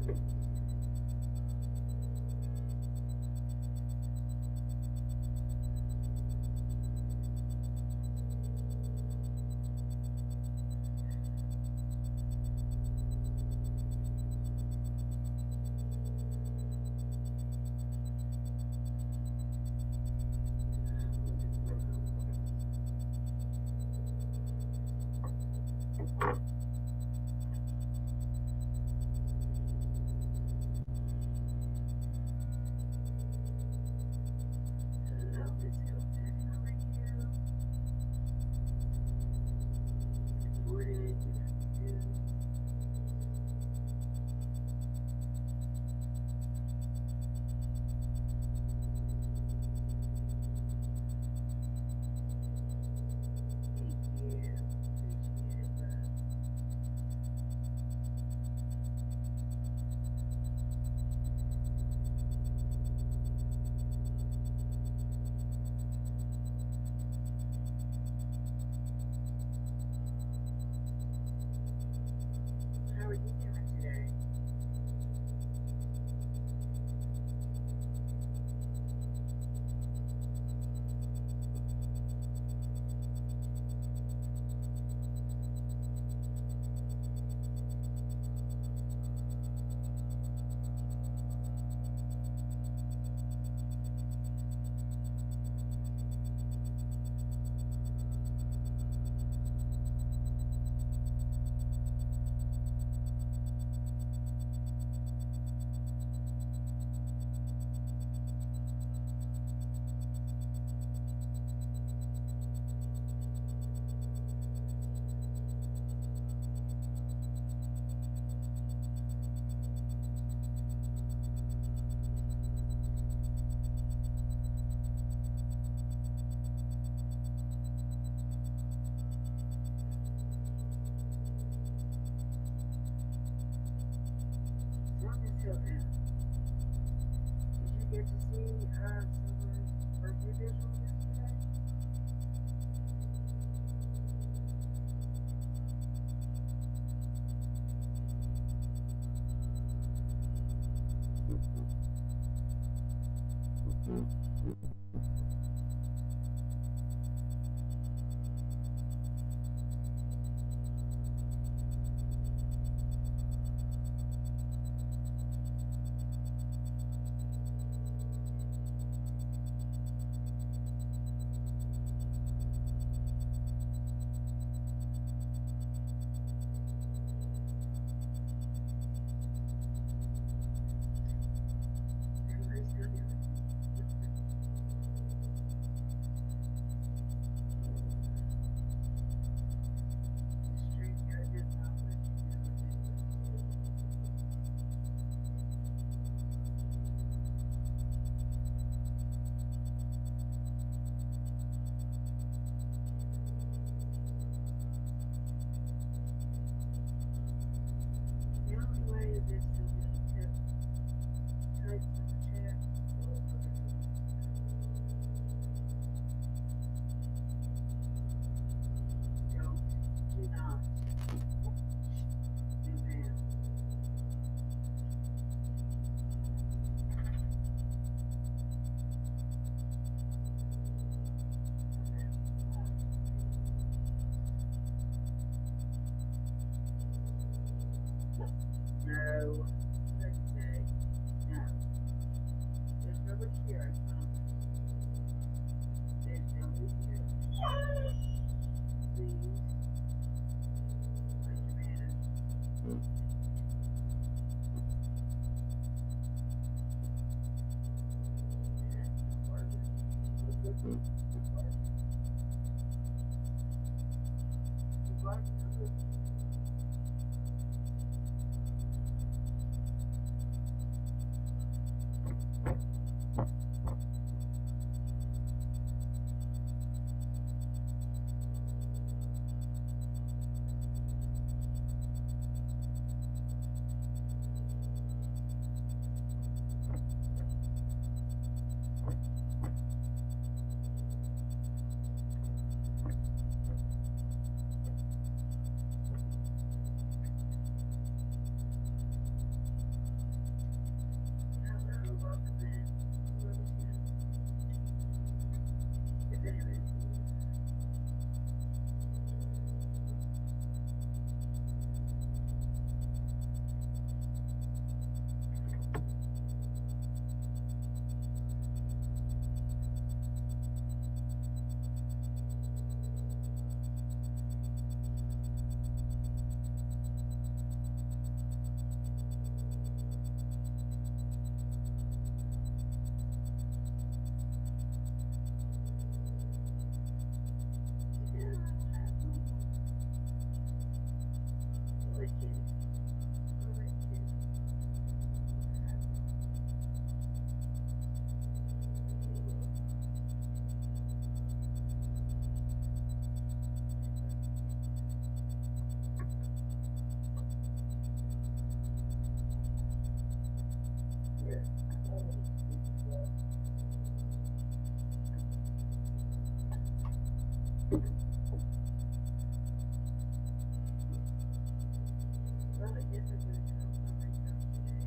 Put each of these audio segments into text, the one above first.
How are you doing today? From until now, did you get to see someone's birthday visual yesterday? Everybody's still doing the street guy did not let you do anything. The only way is if somebody types in the chat. Don't, do not, no ma'am. No, couldn't say. No. There's nobody here, I promise. There's nobody here. Please, mind your manners. That's not working. Keep barking. Keep barking. I'm good. let Kitty. Go let Kitty. Well, I guess I'm gonna come on my come today.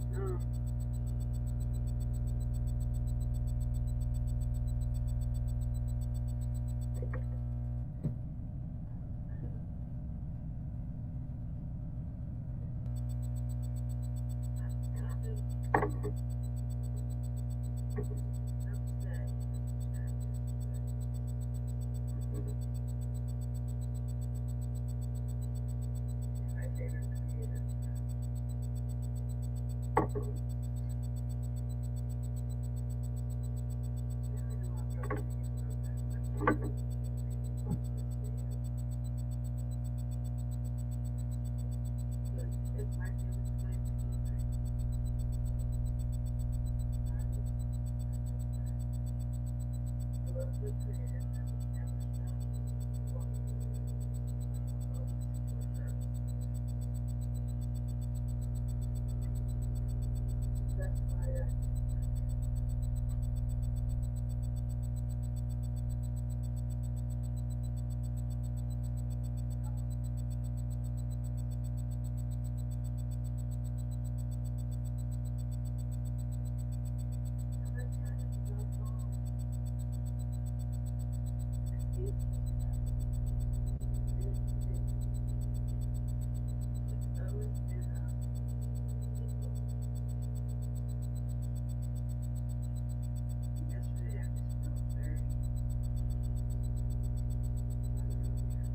Um, upset. My favorite creator. I don't know if I'm thinking about that much. But it might be the time to do that. I love the creative. I would never stop. Always support her. That's why I like kind of love home. I did think about it. It's always been people. Yesterday I just felt very, I don't know, weird.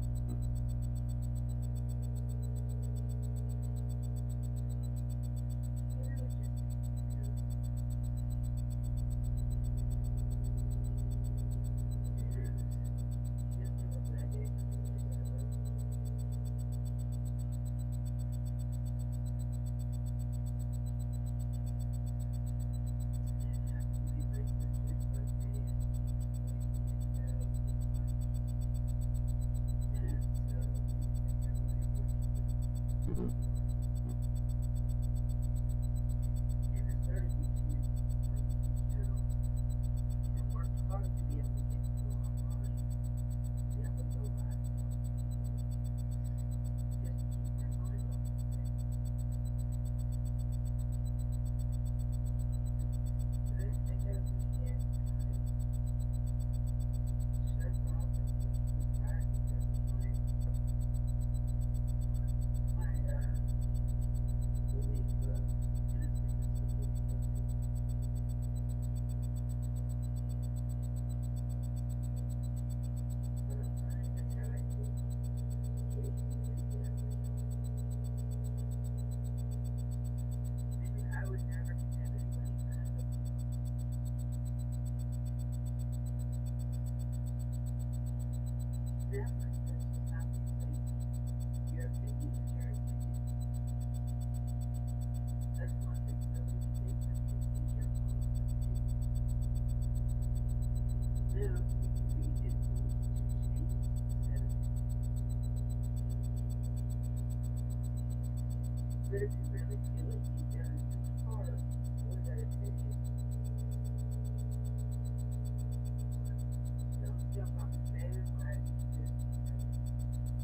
Maybe it was just me, just a bad day for me or whatever. And it happened to be my sister's birthday and like a week ago. And so and I started YouTube my YouTube channel and worked hard to be able to get to go online, to be able to go live, just to keep my mind off of things. But I think as we get kind of shut off and pushed to the side because of my belief of innocence of belief of but that's how I take occasionally get up myself. I mean, I would never condemn anybody for having never. That's just not my thing. Your opinion is your opinion. That's not the ability to take from you is your own opinion. Now, you can be influenced to change instead of, but if you really feel it deep down in your heart for that opinion, don't jump on the bandwagon just because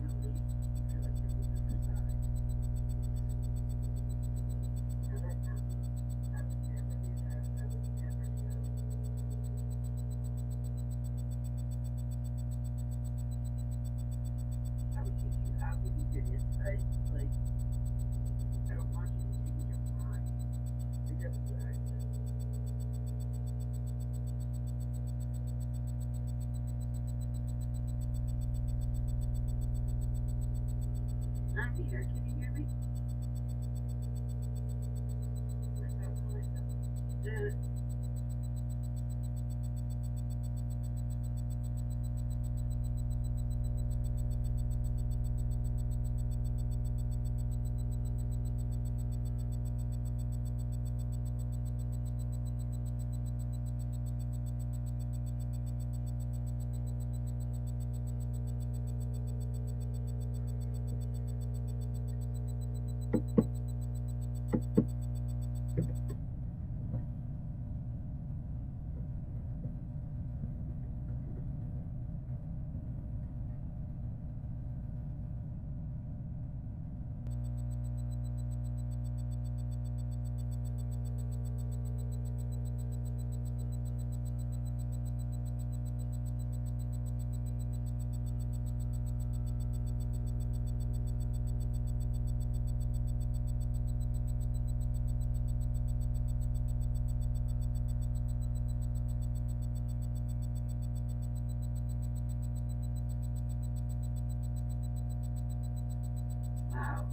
really you feel like you're the other side. Now that's not me. I would never do that. I would never go. I would give you your insight. Like, I don't want you to do Sir, can you hear me? Wow.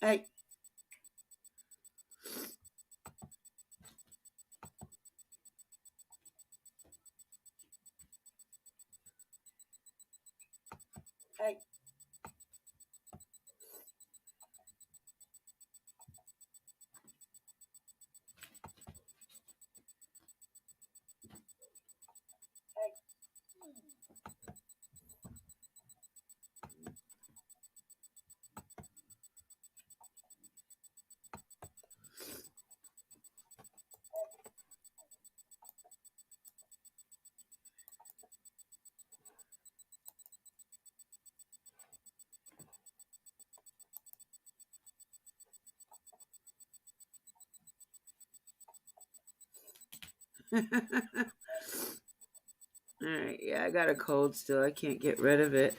Hey. Hey. All right, yeah, I got a cold still. I can't get rid of it.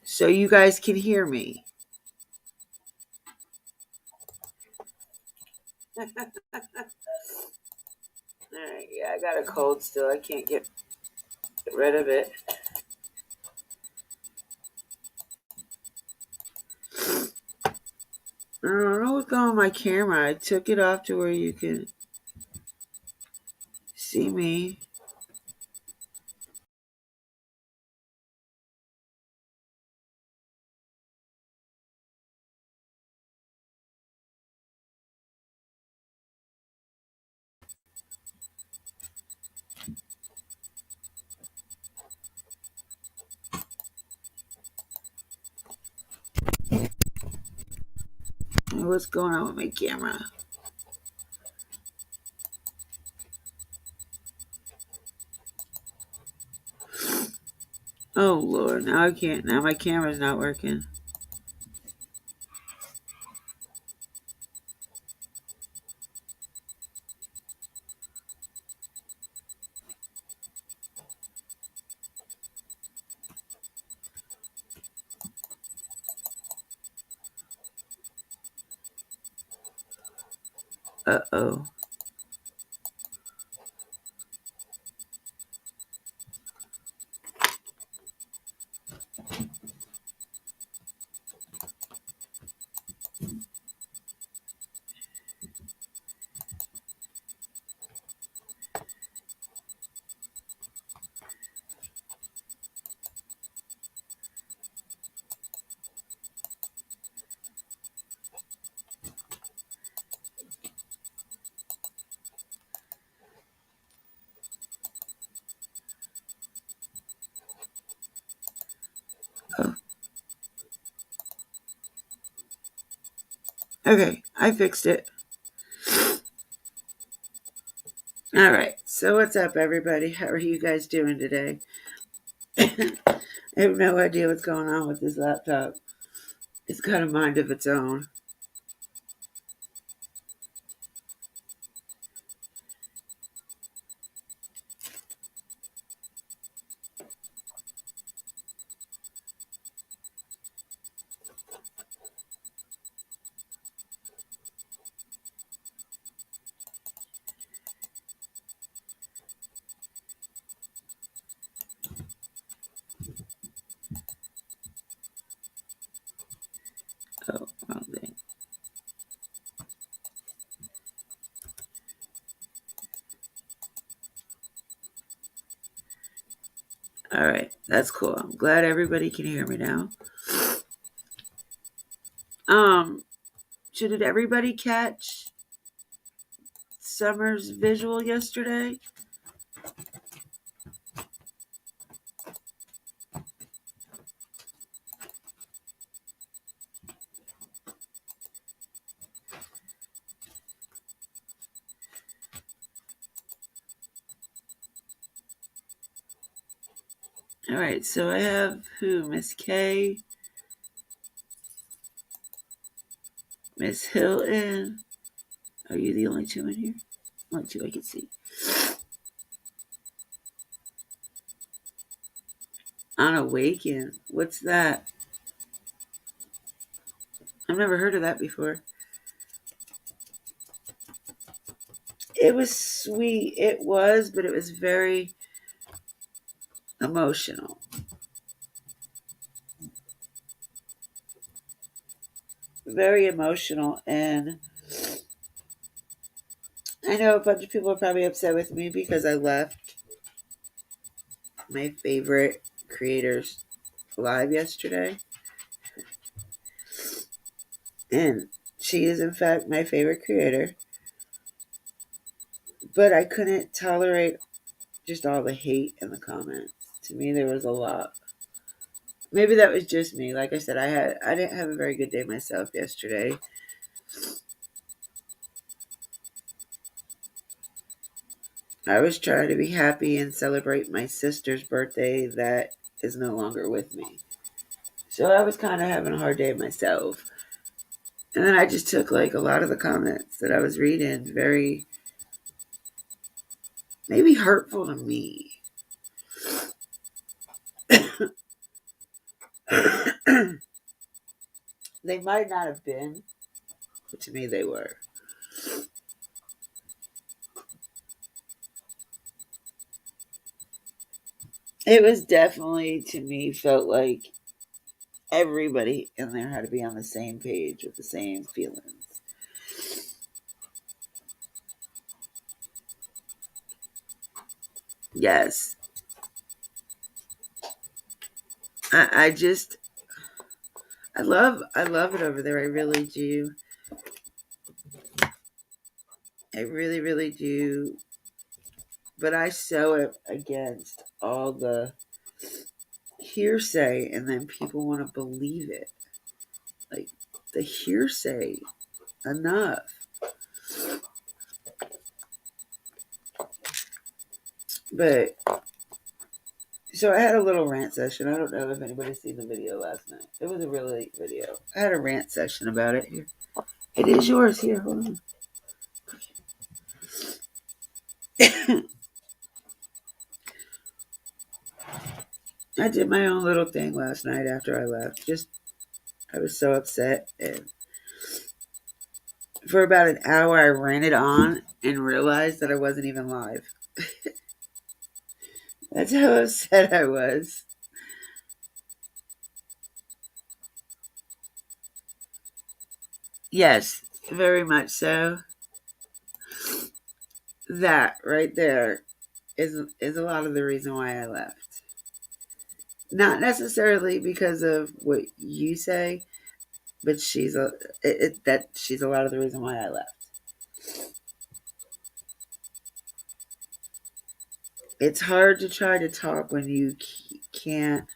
So you guys can hear me. All right, yeah, I got a cold still. I can't get rid of it. I don't know what's going on with my camera. I took it off to where you can see me. What's going on with my camera? Oh Lord, now I can't. Now my camera's not working. Uh-oh. Oh. Okay, I fixed it. All right. So what's up, everybody? How are you guys doing today? I have no idea what's going on with this laptop. It's got a mind of its own. Oh, wrong thing. All right, that's cool. I'm glad everybody can hear me now. Um, did everybody catch Summer's visual yesterday? All right, so I have who? Miss K, Miss Hilton. Are you the only two in here? Only two I can see. Unawaken. What's that? I've never heard of that before. It was sweet. It was, but it was very emotional. Very emotional. And I know a bunch of people are probably upset with me because I left my favorite creators live yesterday. And she is, in fact, my favorite creator. But I couldn't tolerate just all the hate in the comments. To me, there was a lot. Maybe that was just me. Like I said, I didn't have a very good day myself yesterday. I was trying to be happy and celebrate my sister's birthday that is no longer with me. So I was kind of having a hard day myself. And then I just took like a lot of the comments that I was reading very, maybe hurtful to me. They might not have been, but to me they were. It was definitely, to me, felt like everybody in there had to be on the same page with the same feelings. Yes. I just I love it over there. I really do. I really, really do. But I so against all the hearsay and then people want to believe it. Like the hearsay enough. But so I had a little rant session. I don't know if anybody's seen the video last night. It was a really late video. I had a rant session about it. Here. It is yours. Here, hold on. I did my own little thing last night after I left. Just I was so upset and For about an hour, I ran it on and realized that I wasn't even live. That's how upset I was. Yes, very much so. That right there is a lot of the reason why I left. Not necessarily because of what you say, but she's a lot of the reason why I left. It's hard to try to talk when you can't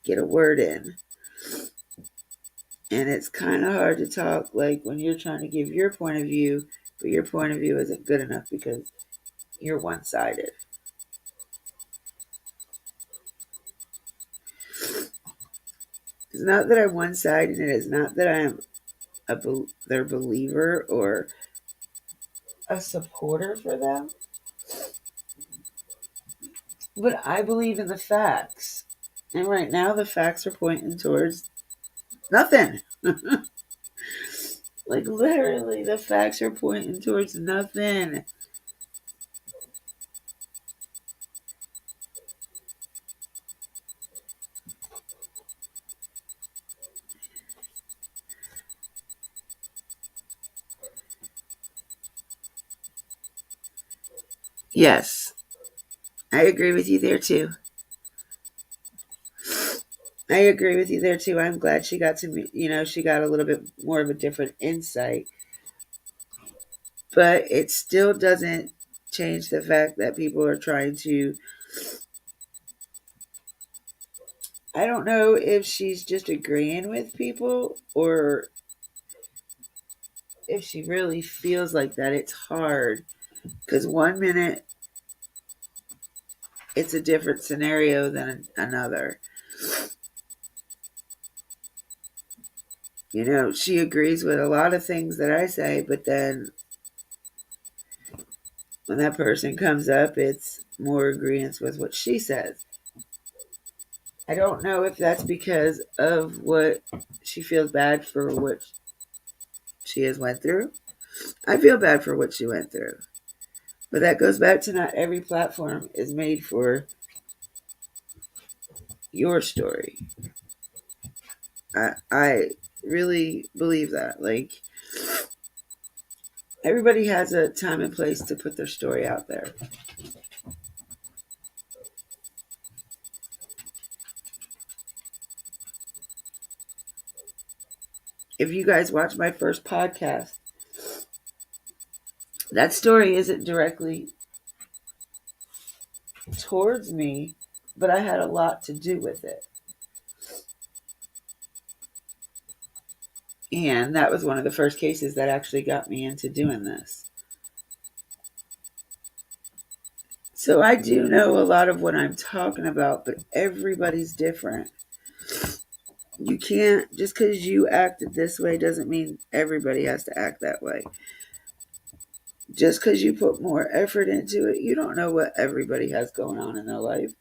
get a word in. And it's kind of hard to talk like when you're trying to give your point of view, but your point of view isn't good enough because you're one sided. It's not that I'm one sided, and it's not that I'm their believer or a supporter for them, but I believe in the facts. And right now, the facts are pointing towards nothing. Like, literally, the facts are pointing towards nothing. Yes, I agree with you there too. I agree with you there too. I'm glad she got to meet, she got a little bit more of a different insight, but it still doesn't change the fact that people are trying to. I don't know if she's just agreeing with people or if she really feels like that. It's hard because one minute it's a different scenario than another. She agrees with a lot of things that I say, but then when that person comes up, it's more agreement with what she says. I don't know if that's because of what she feels bad for what she has went through. I feel bad for what she went through. But that goes back to not every platform is made for your story. I really believe that. Like, everybody has a time and place to put their story out there. If you guys watch my first podcast, that story isn't directly towards me, but I had a lot to do with it. And that was one of the first cases that actually got me into doing this. So I do know a lot of what I'm talking about, but everybody's different. You can't, just because you acted this way doesn't mean everybody has to act that way. Just because you put more effort into it, you don't know what everybody has going on in their life.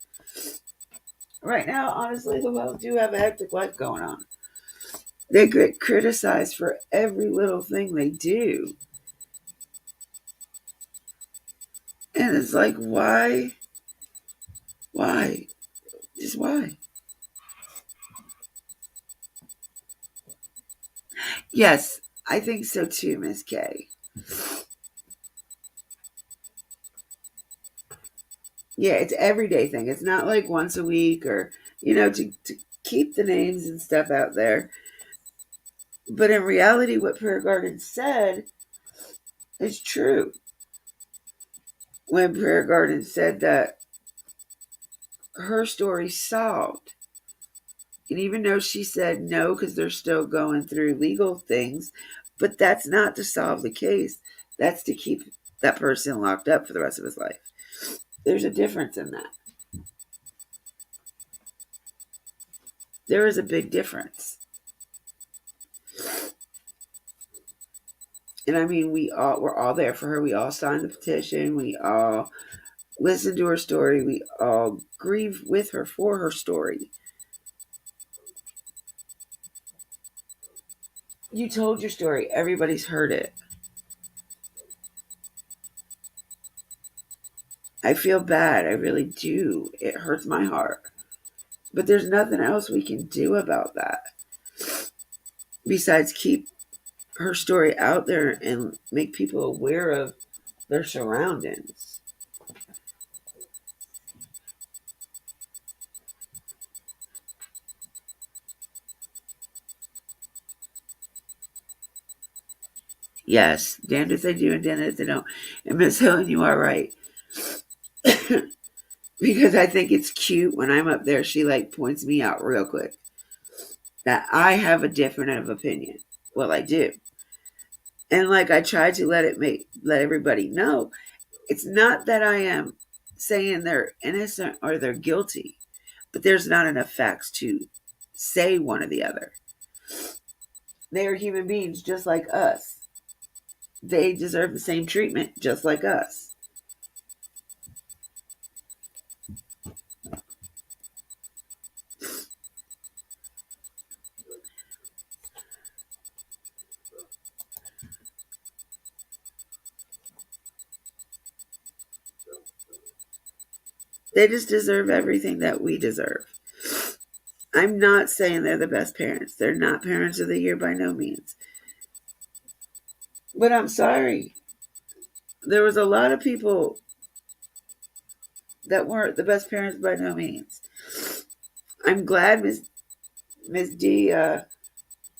Right now, honestly, the Wells do have a hectic life going on. They get criticized for every little thing they do. And it's like, why? Why? Just why? Yes, I think so too, Miss K. Yeah, it's an everyday thing. It's not like once a week or, to keep the names and stuff out there. But in reality, what Prayer Garden said is true. When Prayer Garden said that her story solved, and even though she said no because they're still going through legal things, but that's not to solve the case. That's to keep that person locked up for the rest of his life. There's a difference in that. There is a big difference. And I mean, we're all there for her. We all signed the petition. We all listened to her story. We all grieve with her for her story. You told your story. Everybody's heard it. I feel bad. I really do. It hurts my heart. But there's nothing else we can do about that besides keep her story out there and make people aware of their surroundings. Yes, damned if they do and damned if they don't. And Miss Helen, you are right. Because I think it's cute when I'm up there, she like points me out real quick that I have a different of opinion. Well, I do. And like I try to let everybody know, it's not that I am saying they're innocent or they're guilty, but there's not enough facts to say one or the other. They are human beings just like us. They deserve the same treatment just like us. They just deserve everything that we deserve. I'm not saying they're the best parents. They're not parents of the year by no means. But I'm sorry. There was a lot of people that weren't the best parents by no means. I'm glad Miss D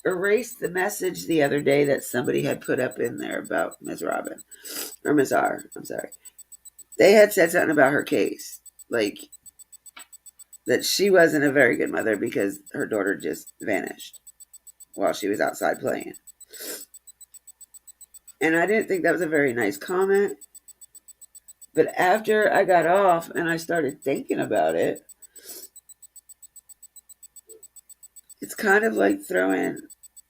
erased the message the other day that somebody had put up in there about Ms. Robin or Ms. R. I'm sorry. They had said something about her case, like that she wasn't a very good mother because her daughter just vanished while she was outside playing. And I didn't think that was a very nice comment. But after I got off and I started thinking about it, it's kind of like throwing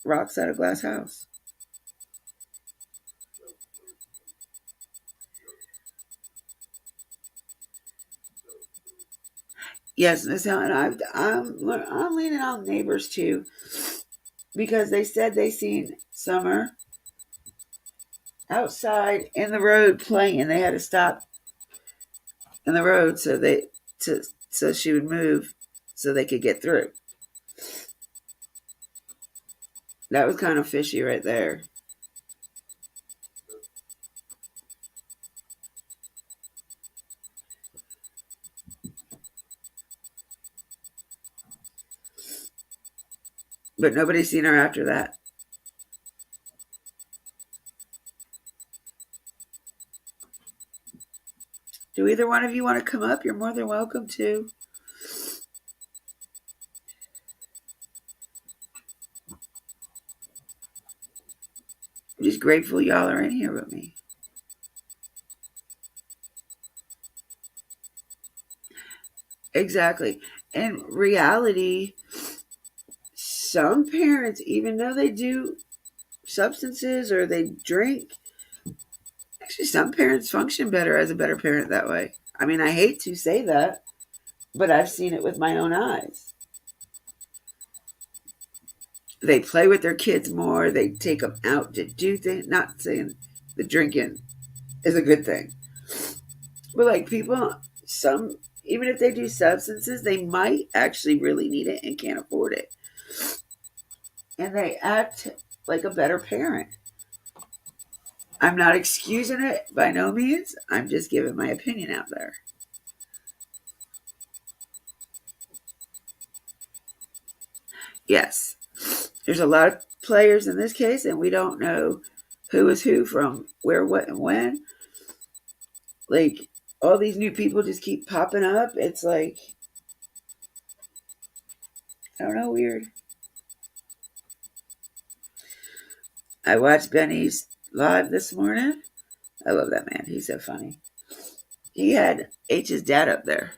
rocks at a glass house. Yes, Miss Helen, I'm leaning on neighbors too because they said they seen Summer outside in the road playing. They had to stop in the road so she would move so they could get through. That was kind of fishy right there. But nobody's seen her after that. Do either one of you want to come up? You're more than welcome to. I'm just grateful y'all are in here with me. Exactly. In reality, some parents, even though they do substances or they drink, actually, some parents function better as a better parent that way. I mean, I hate to say that, but I've seen it with my own eyes. They play with their kids more, they take them out to do things. Not saying the drinking is a good thing, but like people, some, even if they do substances, they might actually really need it and can't afford it. And they act like a better parent. I'm not excusing it by no means. I'm just giving my opinion out there. Yes, there's a lot of players in this case, and we don't know who is who from where, what, and when. Like, all these new people just keep popping up. It's like, I don't know, weird. I watched Benny's live this morning. I love that man. He's so funny. He had H's dad up there.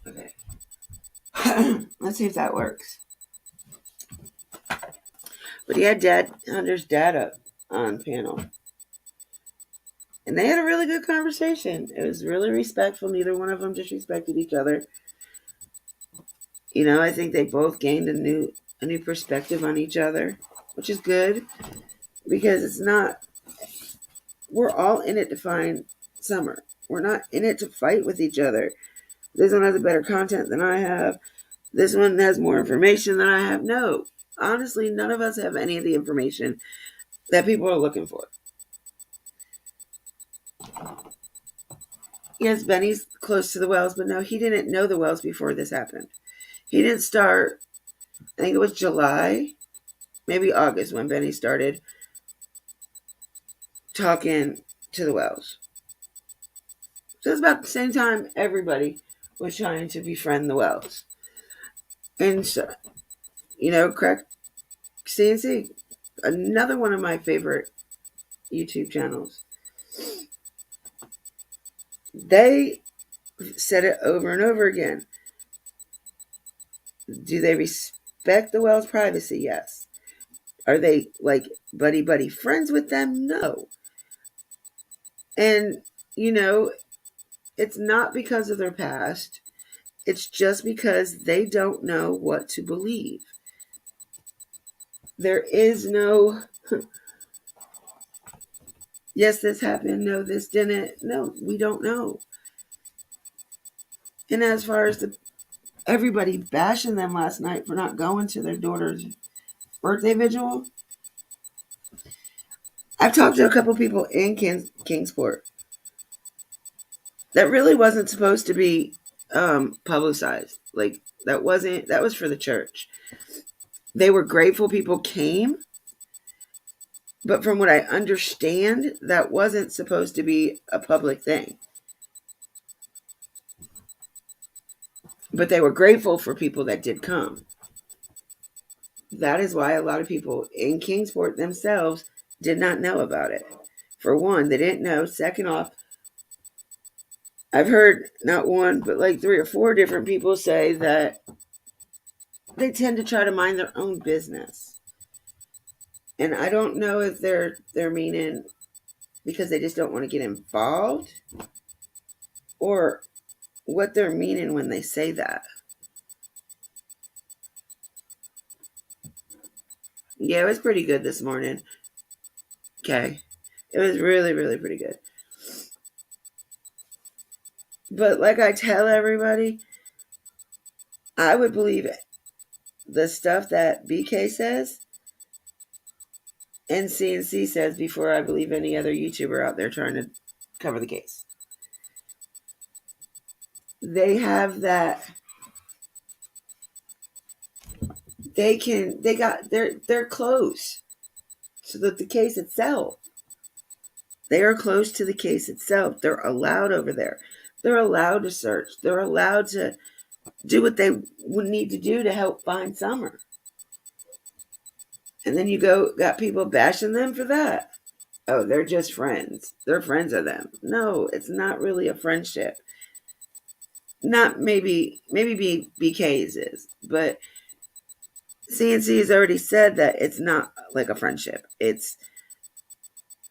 Okay. Let's see if that works. But he had Hunter's dad up on panel. And they had a really good conversation. It was really respectful. Neither one of them disrespected each other. I think they both gained a new perspective on each other, which is good because it's not. We're all in it to find summer. We're not in it to fight with each other. This one has a better content than I have. This one has more information than I have. No, honestly, none of us have any of the information that people are looking for. Yes, Benny's close to the wells, but no, he didn't know the wells before this happened. He didn't start, I think it was July, maybe August, when Benny started talking to the wells. So it's about the same time everybody was trying to befriend the wells. And so, correct csae, another one of my favorite YouTube channels. They said it over and over again. Do they respect the whale's privacy? Yes. Are they like buddy friends with them? No. And, it's not because of their past. It's just because they don't know what to believe. There is no, yes, this happened. No, this didn't. No, we don't know. And as far as everybody bashing them last night for not going to their daughter's birthday vigil, I've talked to a couple people in Kingsport. That really wasn't supposed to be publicized. Like, that was for the church. They were grateful people came, but from what I understand, that wasn't supposed to be a public thing. But they were grateful for people that did come. That is why a lot of people in Kingsport themselves did not know about it. For one, they didn't know. Second off, I've heard not one, but like 3 or 4 different people say that they tend to try to mind their own business. And I don't know if they're meaning because they just don't want to get involved, or what they're meaning when they say that. Yeah, it was pretty good this morning. Okay. It was really, really pretty good. But like I tell everybody, I would believe the stuff that BK says and CNC says before I believe any other YouTuber out there trying to cover the case. They have that. They're close to the case itself. They are close to the case itself. They're allowed over there. They're allowed to search. They're allowed to do what they would need to do to help find Summer. And then you got people bashing them for that. Oh, they're just friends. They're friends of them. No, it's not really a friendship. Not maybe BK's is, but CNC has already said that it's not like a friendship. It's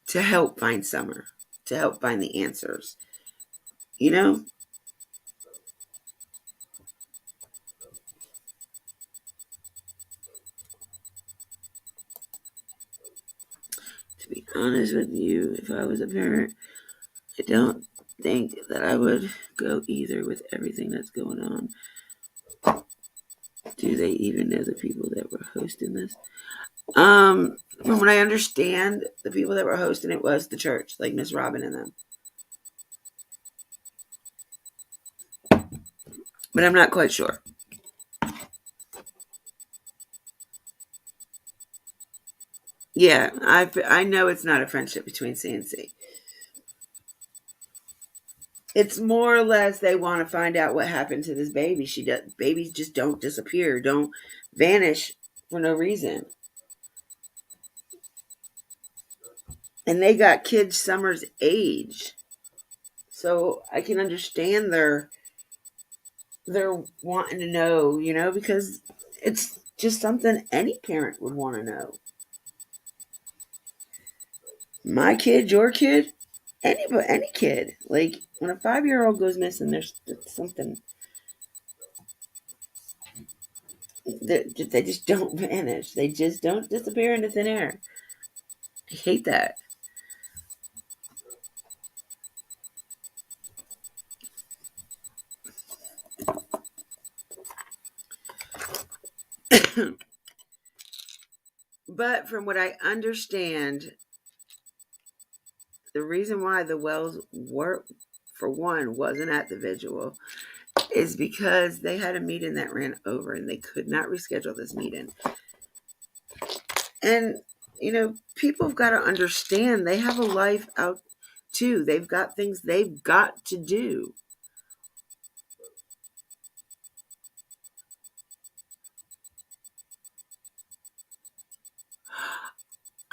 to help find Summer, to help find the answers. To be honest with you, if I was a parent, I don't think that I would go either with everything that's going on. Do they even know the people that were hosting this? From what I understand, the people that were hosting it was the church, like Miss Robin and them. But I'm not quite sure. Yeah, I know it's not a friendship between CNC. It's more or less they want to find out what happened to this baby. Babies just don't disappear, don't vanish for no reason. And they got kids Summer's age. So I can understand they're wanting to know, because it's just something any parent would want to know. My kid, your kid, any kid. Like when a 5-year-old goes missing, there's something. They just don't vanish. They just don't disappear into thin air. I hate that. But from what I understand, the reason why the Wells were, for one, wasn't at the vigil is because they had a meeting that ran over and they could not reschedule this meeting. And, people have got to understand they have a life out too. They've got things they've got to do.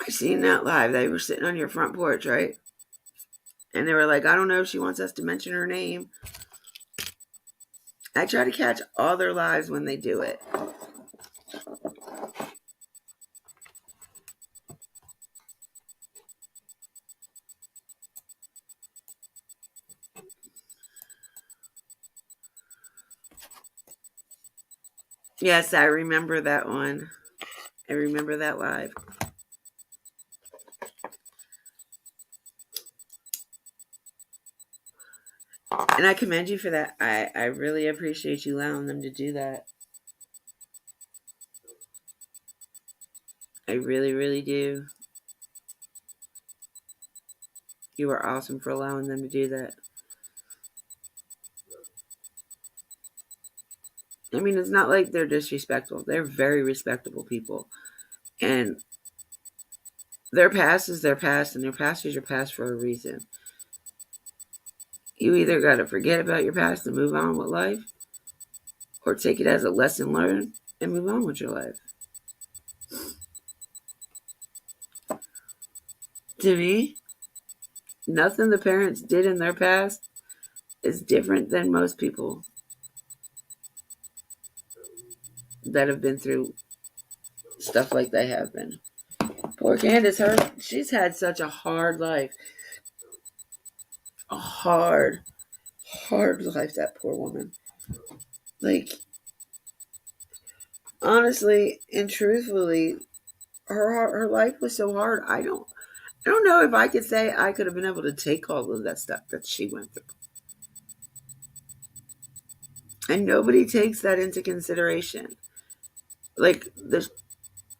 I seen that live. They were sitting on your front porch, right? And they were like, I don't know if she wants us to mention her name. I try to catch all their lives when they do it. Yes, I remember that one. I remember that live. And I commend you for that. I really appreciate you allowing them to do that. I really, really do. You are awesome for allowing them to do that. I mean, it's not like they're disrespectful. They're very respectable people. And their past is their past, and their past is your past for a reason. You either got to forget about your past and move on with life, or take it as a lesson learned and move on with your life. To me, nothing the parents did in their past is different than most people that have been through stuff like they have been. Poor Candace, she's had such a hard life. A hard, hard life, that poor woman. Like, honestly and truthfully, her life was so hard. I don't know if I could say I could have been able to take all of that stuff that she went through. And nobody takes that into consideration. Like the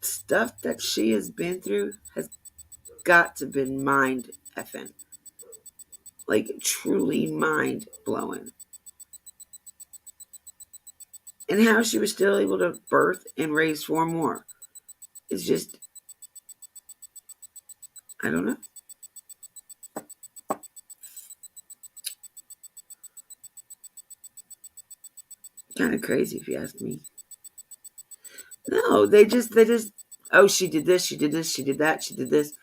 stuff that she has been through has got to been mind effing. Like truly mind blowing. And how she was still able to birth and raise 4 more is just, I don't know. Kind of crazy if you ask me. No, they just, oh, she did this, she did this, she did that, she did this.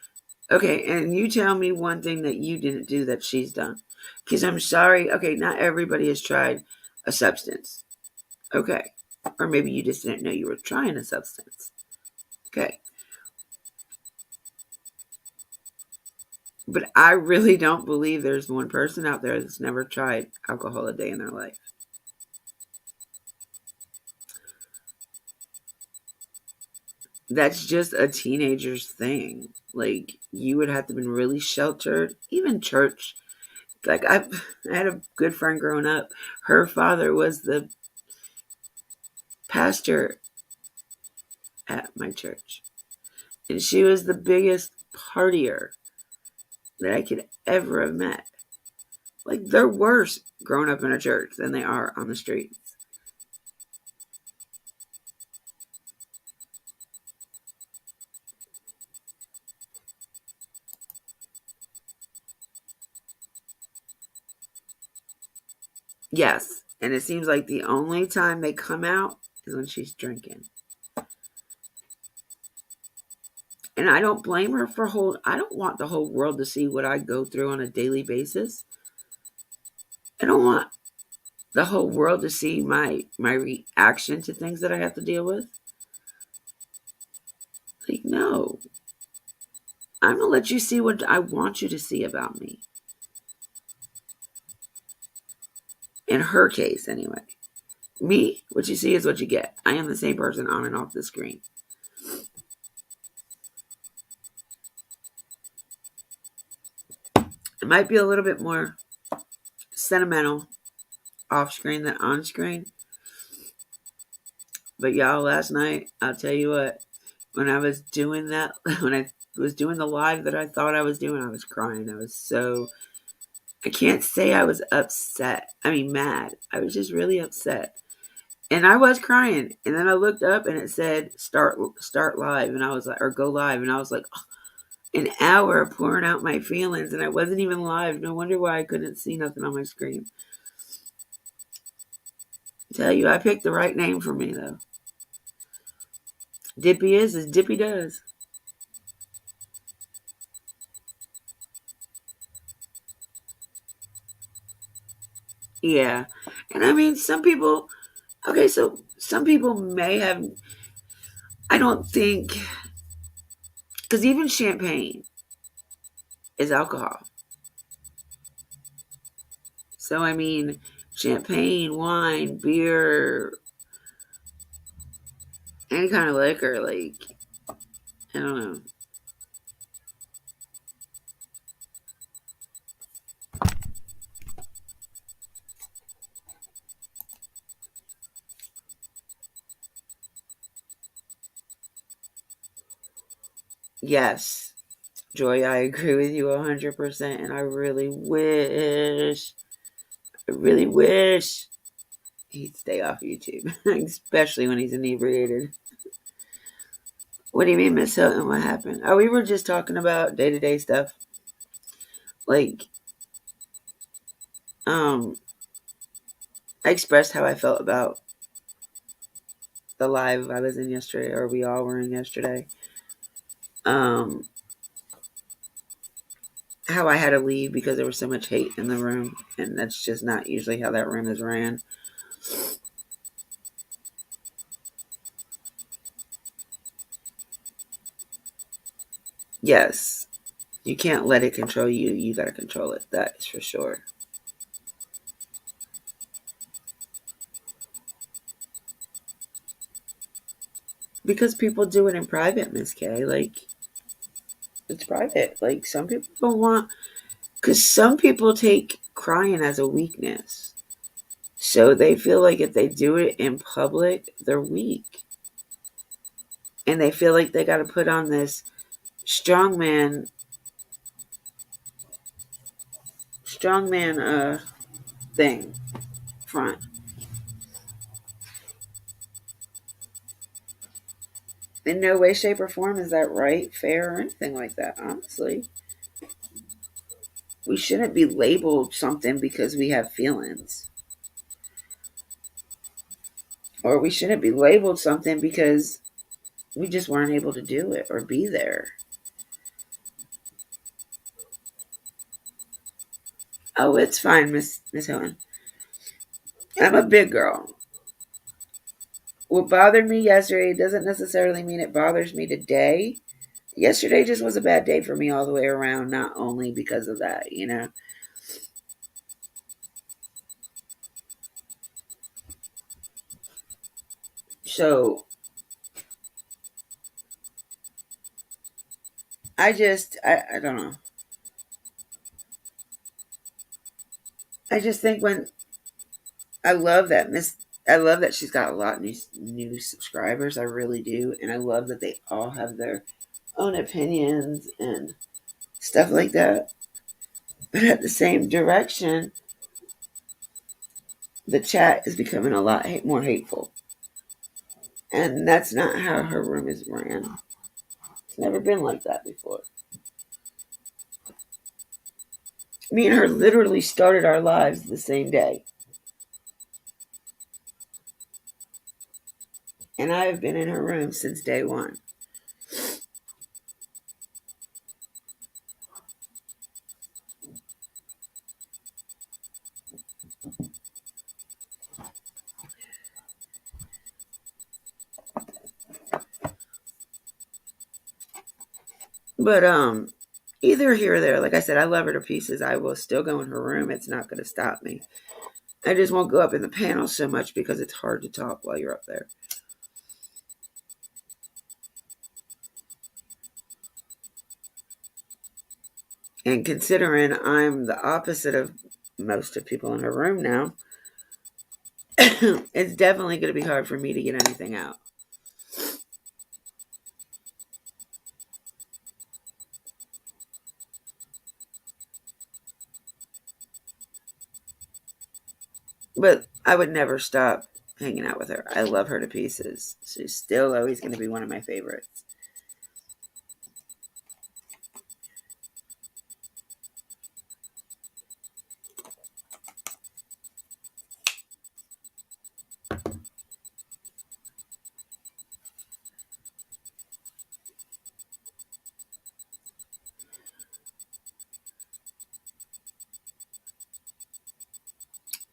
Okay, and you tell me one thing that you didn't do that she's done. Because I'm sorry, okay, not everybody has tried a substance. Okay. Or maybe you just didn't know you were trying a substance. Okay. But I really don't believe there's one person out there that's never tried alcohol a day in their life. That's just a teenager's thing. Like, you would have to been really sheltered. Even church. Like, I had a good friend growing up. Her father was the pastor at my church. And she was the biggest partier that I could ever have met. Like, they're worse growing up in a church than they are on the streets. Yes. And it seems like the only time they come out is when she's drinking. And I don't blame her for I don't want the whole world to see what I go through on a daily basis. I don't want the whole world to see my reaction to things that I have to deal with. Like, no. I'm going to let you see what I want you to see about me. In her case, anyway. Me, what you see is what you get. I am the same person on and off the screen. It might be a little bit more sentimental off screen than on screen. But y'all, last night, I'll tell you what, when I was doing that, when I was doing the live that I thought I was doing, I was crying. I can't say I was upset. I mean, mad. I was just really upset. And I was crying. And then I looked up and it said start live. And I was like, or go live. And I was like, oh, an hour pouring out my feelings. And I wasn't even live. No wonder why I couldn't see nothing on my screen. I tell you, I picked the right name for me, though. Dippy is as Dippy does. Yeah. And I mean, some people, okay, so some people may have, I don't think, because even champagne is alcohol. So, I mean, champagne, wine, beer, any kind of liquor, like, I don't know. Yes, Joy, I agree with you 100%. And I really wish he'd stay off YouTube, especially when he's inebriated. What do you mean, Miss Hilton? What happened? Oh, we were just talking about day-to-day stuff. Like, I expressed how I felt about the live I was in yesterday, or we all were in yesterday. How I had to leave because there was so much hate in the room, and that's just not usually how that room is ran. Yes, you can't let it control you. You got to control it. That is for sure. Because people do it in private, Miss K. Like, it's private. Like, some people don't want, because some people take crying as a weakness. So they feel like if they do it in public, they're weak. And they feel like they got to put on this strongman, thing front. In no way, shape, or form is that right, fair, or anything like that, honestly. We shouldn't be labeled something because we have feelings. Or we shouldn't be labeled something because we just weren't able to do it or be there. Oh, it's fine, Miss Helen. I'm a big girl. What bothered me yesterday doesn't necessarily mean it bothers me today. Yesterday just was a bad day for me all the way around, not only because of that, you know. So I don't know. I just think when I love that she's got a lot of new subscribers. I really do, and I love that they all have their own opinions and stuff like that. But at the same direction, the chat is becoming a lot more hateful, and that's not how her room is ran. It's never been like that before. Me and her literally started our lives the same day, and I have been in her room since day one. But either here or there, like I said, I love her to pieces. I will still go in her room. It's not going to stop me. I just won't go up in the panel so much because it's hard to talk while you're up there. And considering I'm the opposite of most of people in her room now, it's definitely going to be hard for me to get anything out. But I would never stop hanging out with her. I love her to pieces. She's still always going to be one of my favorites.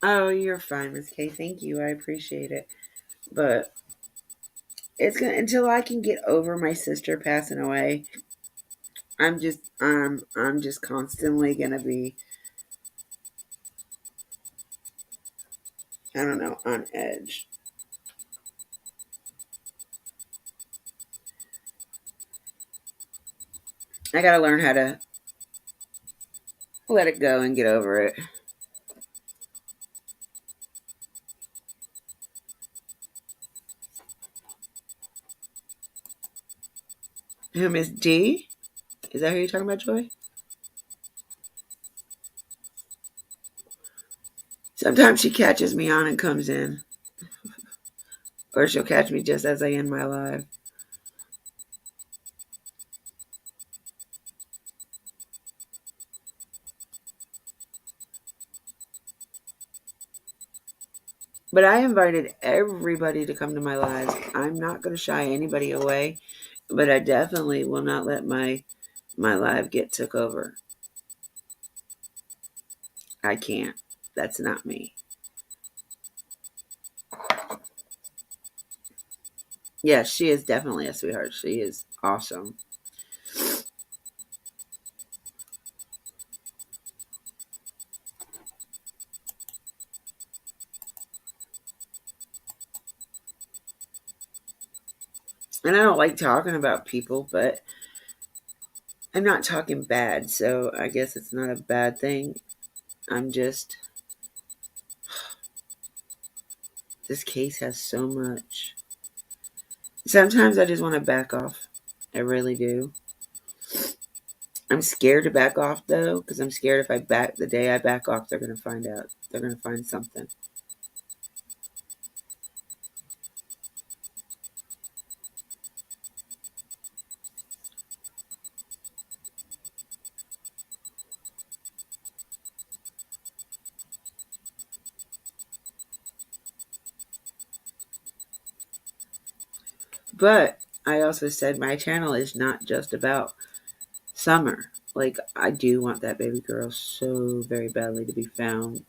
Oh, you're fine, Miss K. Thank you. I appreciate it. But it's gonna until I can get over my sister passing away. I'm just constantly gonna be, I don't know, on edge. I gotta learn how to let it go and get over it. Who, Miss D? Is that who you're talking about, Joy? Sometimes she catches me on and comes in. Or she'll catch me just as I end my live. But I invited everybody to come to my lives. I'm not going to shy anybody away, but I definitely will not let my live get took over. I can't. That's not me. Yes, she is definitely a sweetheart. She is awesome. And I don't like talking about people, but I'm not talking bad, so I guess it's not a bad thing. I'm just, this case has so much. Sometimes I just want to back off. I really do. I'm scared to back off though, because I'm scared if I back the day I back off, they're gonna find out. They're gonna find something. But I also said my channel is not just about Summer. Like, I do want that baby girl so very badly to be found,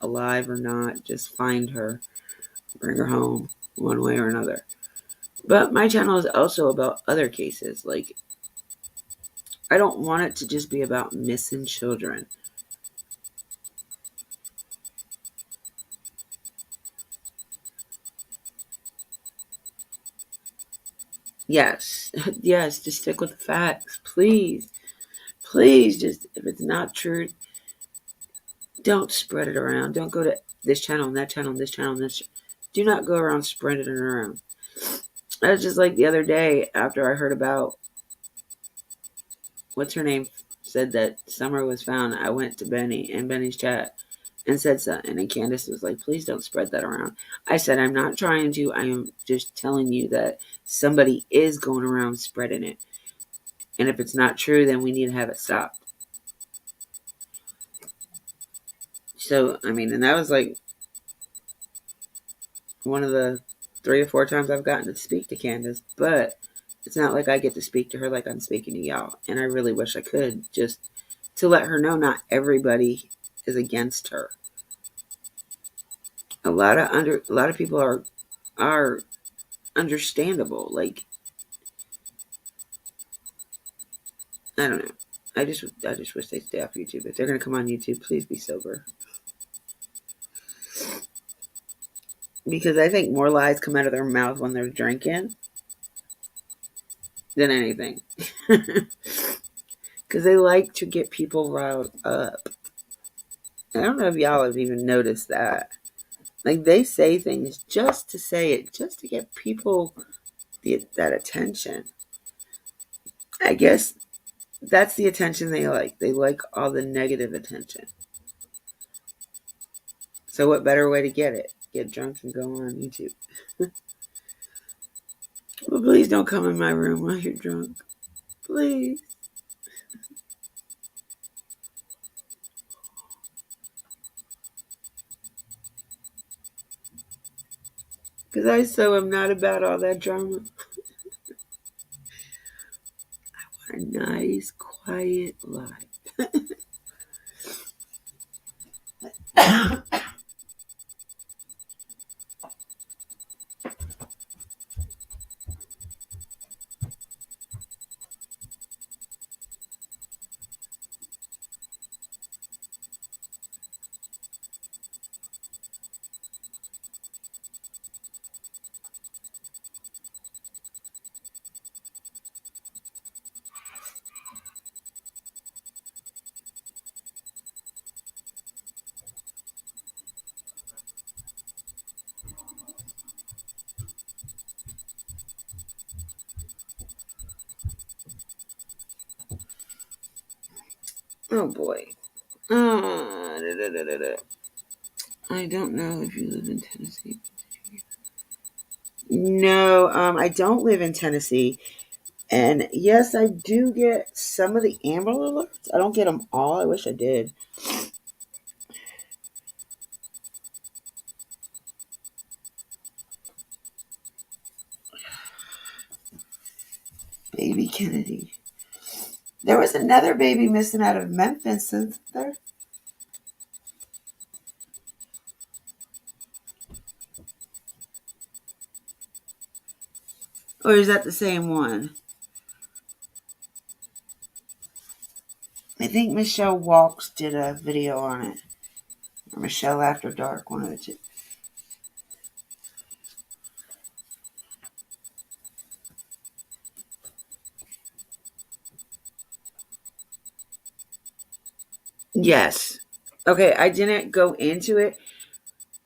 alive or not. Just find her, bring her home, one way or another. But my channel is also about other cases. Like, I don't want it to just be about missing children. Yes, yes, just stick with the facts, please. Please, just if it's not true, don't spread it around. Don't go to this channel and that channel and this channel and this. Do not go around spreading it around. I was just like the other day after I heard about what's her name said that Summer was found. I went to Benny and Benny's chat and said something, and Candace was like, "Please don't spread that around." I said, "I'm not trying to. I am just telling you that somebody is going around spreading it, and if it's not true, then we need to have it stopped." So I mean, and that was like one of the 3 or 4 times I've gotten to speak to Candace, but it's not like I get to speak to her like I'm speaking to y'all. And I really wish I could, just to let her know not everybody is against her. A lot of people are understandable. Like, I don't know. I just wish they'd stay off YouTube. If they're gonna come on YouTube, please be sober. because I think more lies come out of their mouth when they're drinking than anything. Because they like to get people riled up. I don't know if y'all have even noticed that. Like, they say things just to say it, just to get people that attention. I guess that's the attention they like. They like all the negative attention. So what better way to get it? Get drunk and go on YouTube. Well, please don't come in my room while you're drunk. Please. Because I so am not about all that drama. I want a nice, quiet life. Oh boy. I don't know if you live in Tennessee. No, I don't live in Tennessee. And yes, I do get some of the Amber Alerts. I don't get them all. I wish I did. Baby Kennedy. There was another baby missing out of Memphis, isn't there? Or is that the same one? I think Michelle Walks did a video on it. Or Michelle After Dark, one of the two. Yes. Okay, I didn't go into it,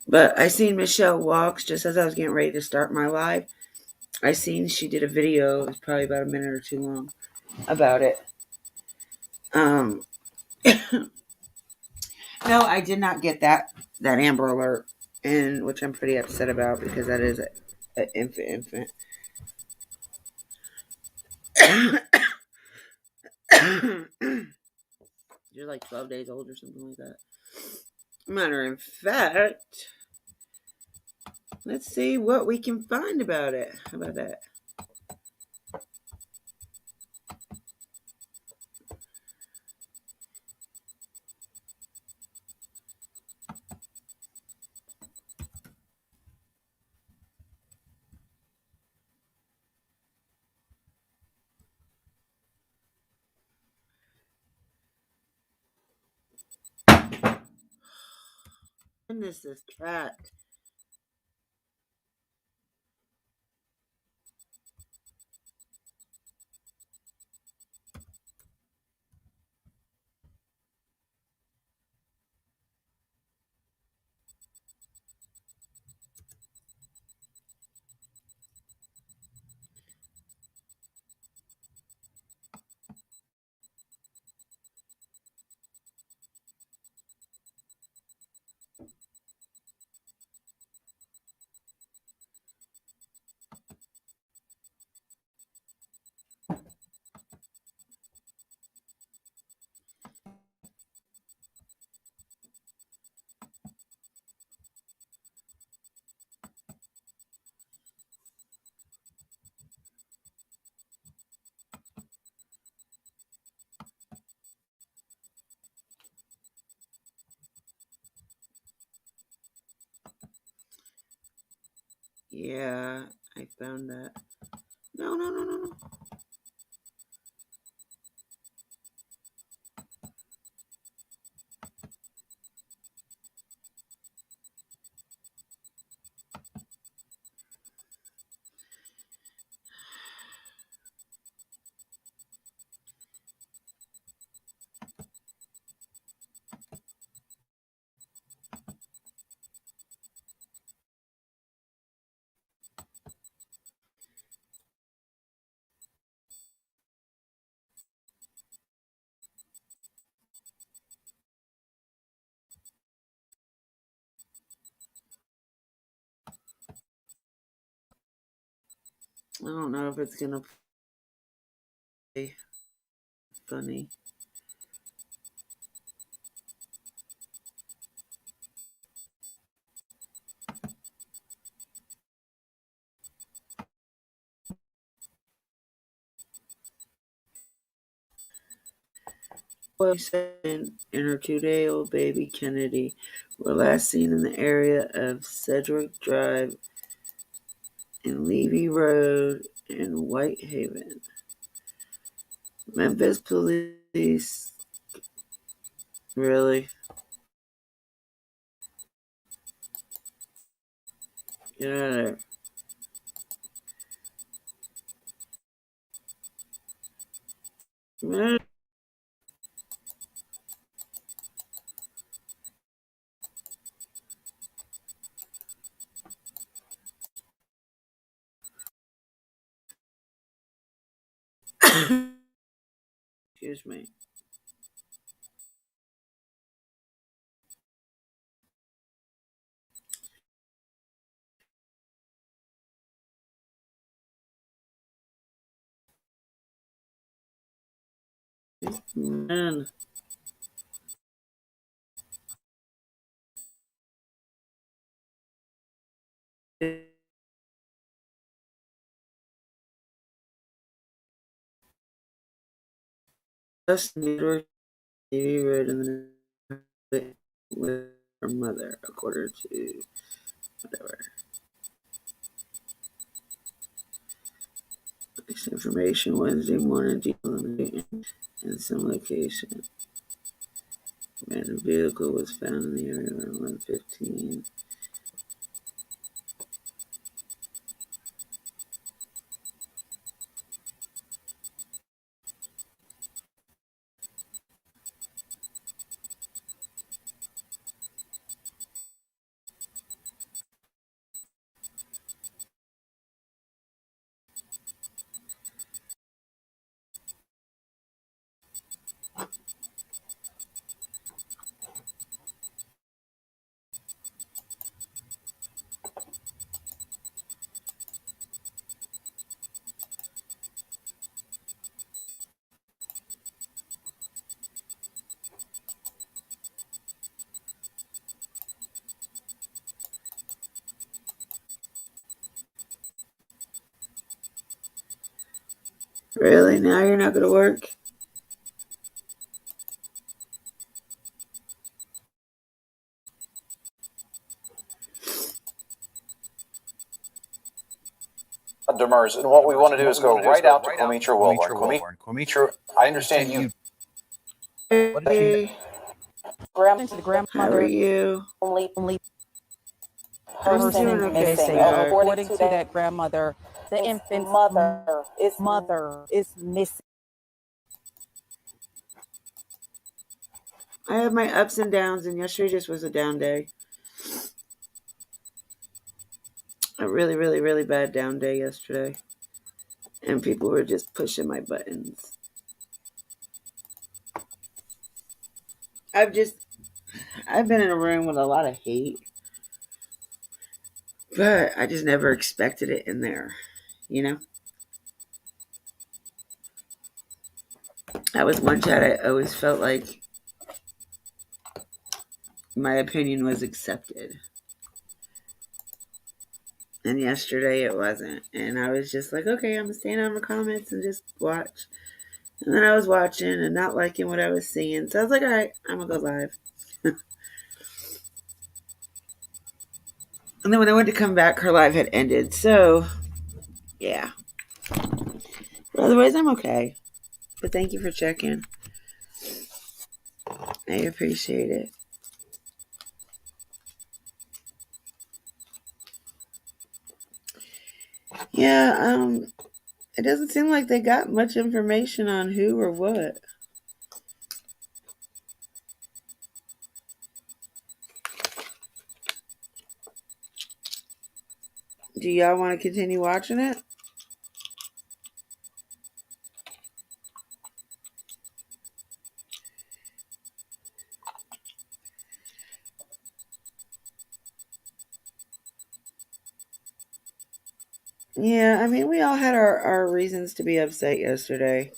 but I seen Michelle Walks just as I was getting ready to start my live. I seen she did a video, it was probably about a minute or two long, about it. No, I did not get that Amber Alert, and which I'm pretty upset about because that is an infant. You're like 12 days old or something like that. Matter of fact, let's see what we can find about it. How about that? Goodness, this cat. Yeah, I found that. No, no, no, no, no. I don't know if it's gonna play funny. And her 2-day-old baby Kennedy were last seen in the area of Sedgwick Drive and Levy Road in Whitehaven. Memphis police. Really? Get out of there. Excuse me. Man. Just Edward TV read in the with her mother, according to whatever. This information Wednesday morning in some location. Random vehicle was found in the area around 1:15. Really? Now you're not going to work? Demers, and what we want to do is go right out to Quamitra Wilborn. Quamitra, I understand you. Hey, The grandmother. how are you? Only I'm person doing okay, missing. sweetheart. According to that grandmother, the infant's mother is missing. I have my ups and downs, and yesterday just was a down day. A really, really, really bad down day yesterday. And people were just pushing my buttons. I've been in a room with a lot of hate. But I just never expected it in there, you know? That was one chat I always felt like my opinion was accepted. And yesterday it wasn't. And I was just like, okay, I'm going to stand on the comments and just watch. And then I was watching and not liking what I was seeing. So I was like, all right, I'm going to go live. And then when I went to come back, her live had ended. So, yeah. But otherwise, I'm okay. But thank you for checking. I appreciate it. Yeah, it doesn't seem like they got much information on who or what. Do y'all want to continue watching it? Yeah, I mean, we all had our reasons to be upset yesterday.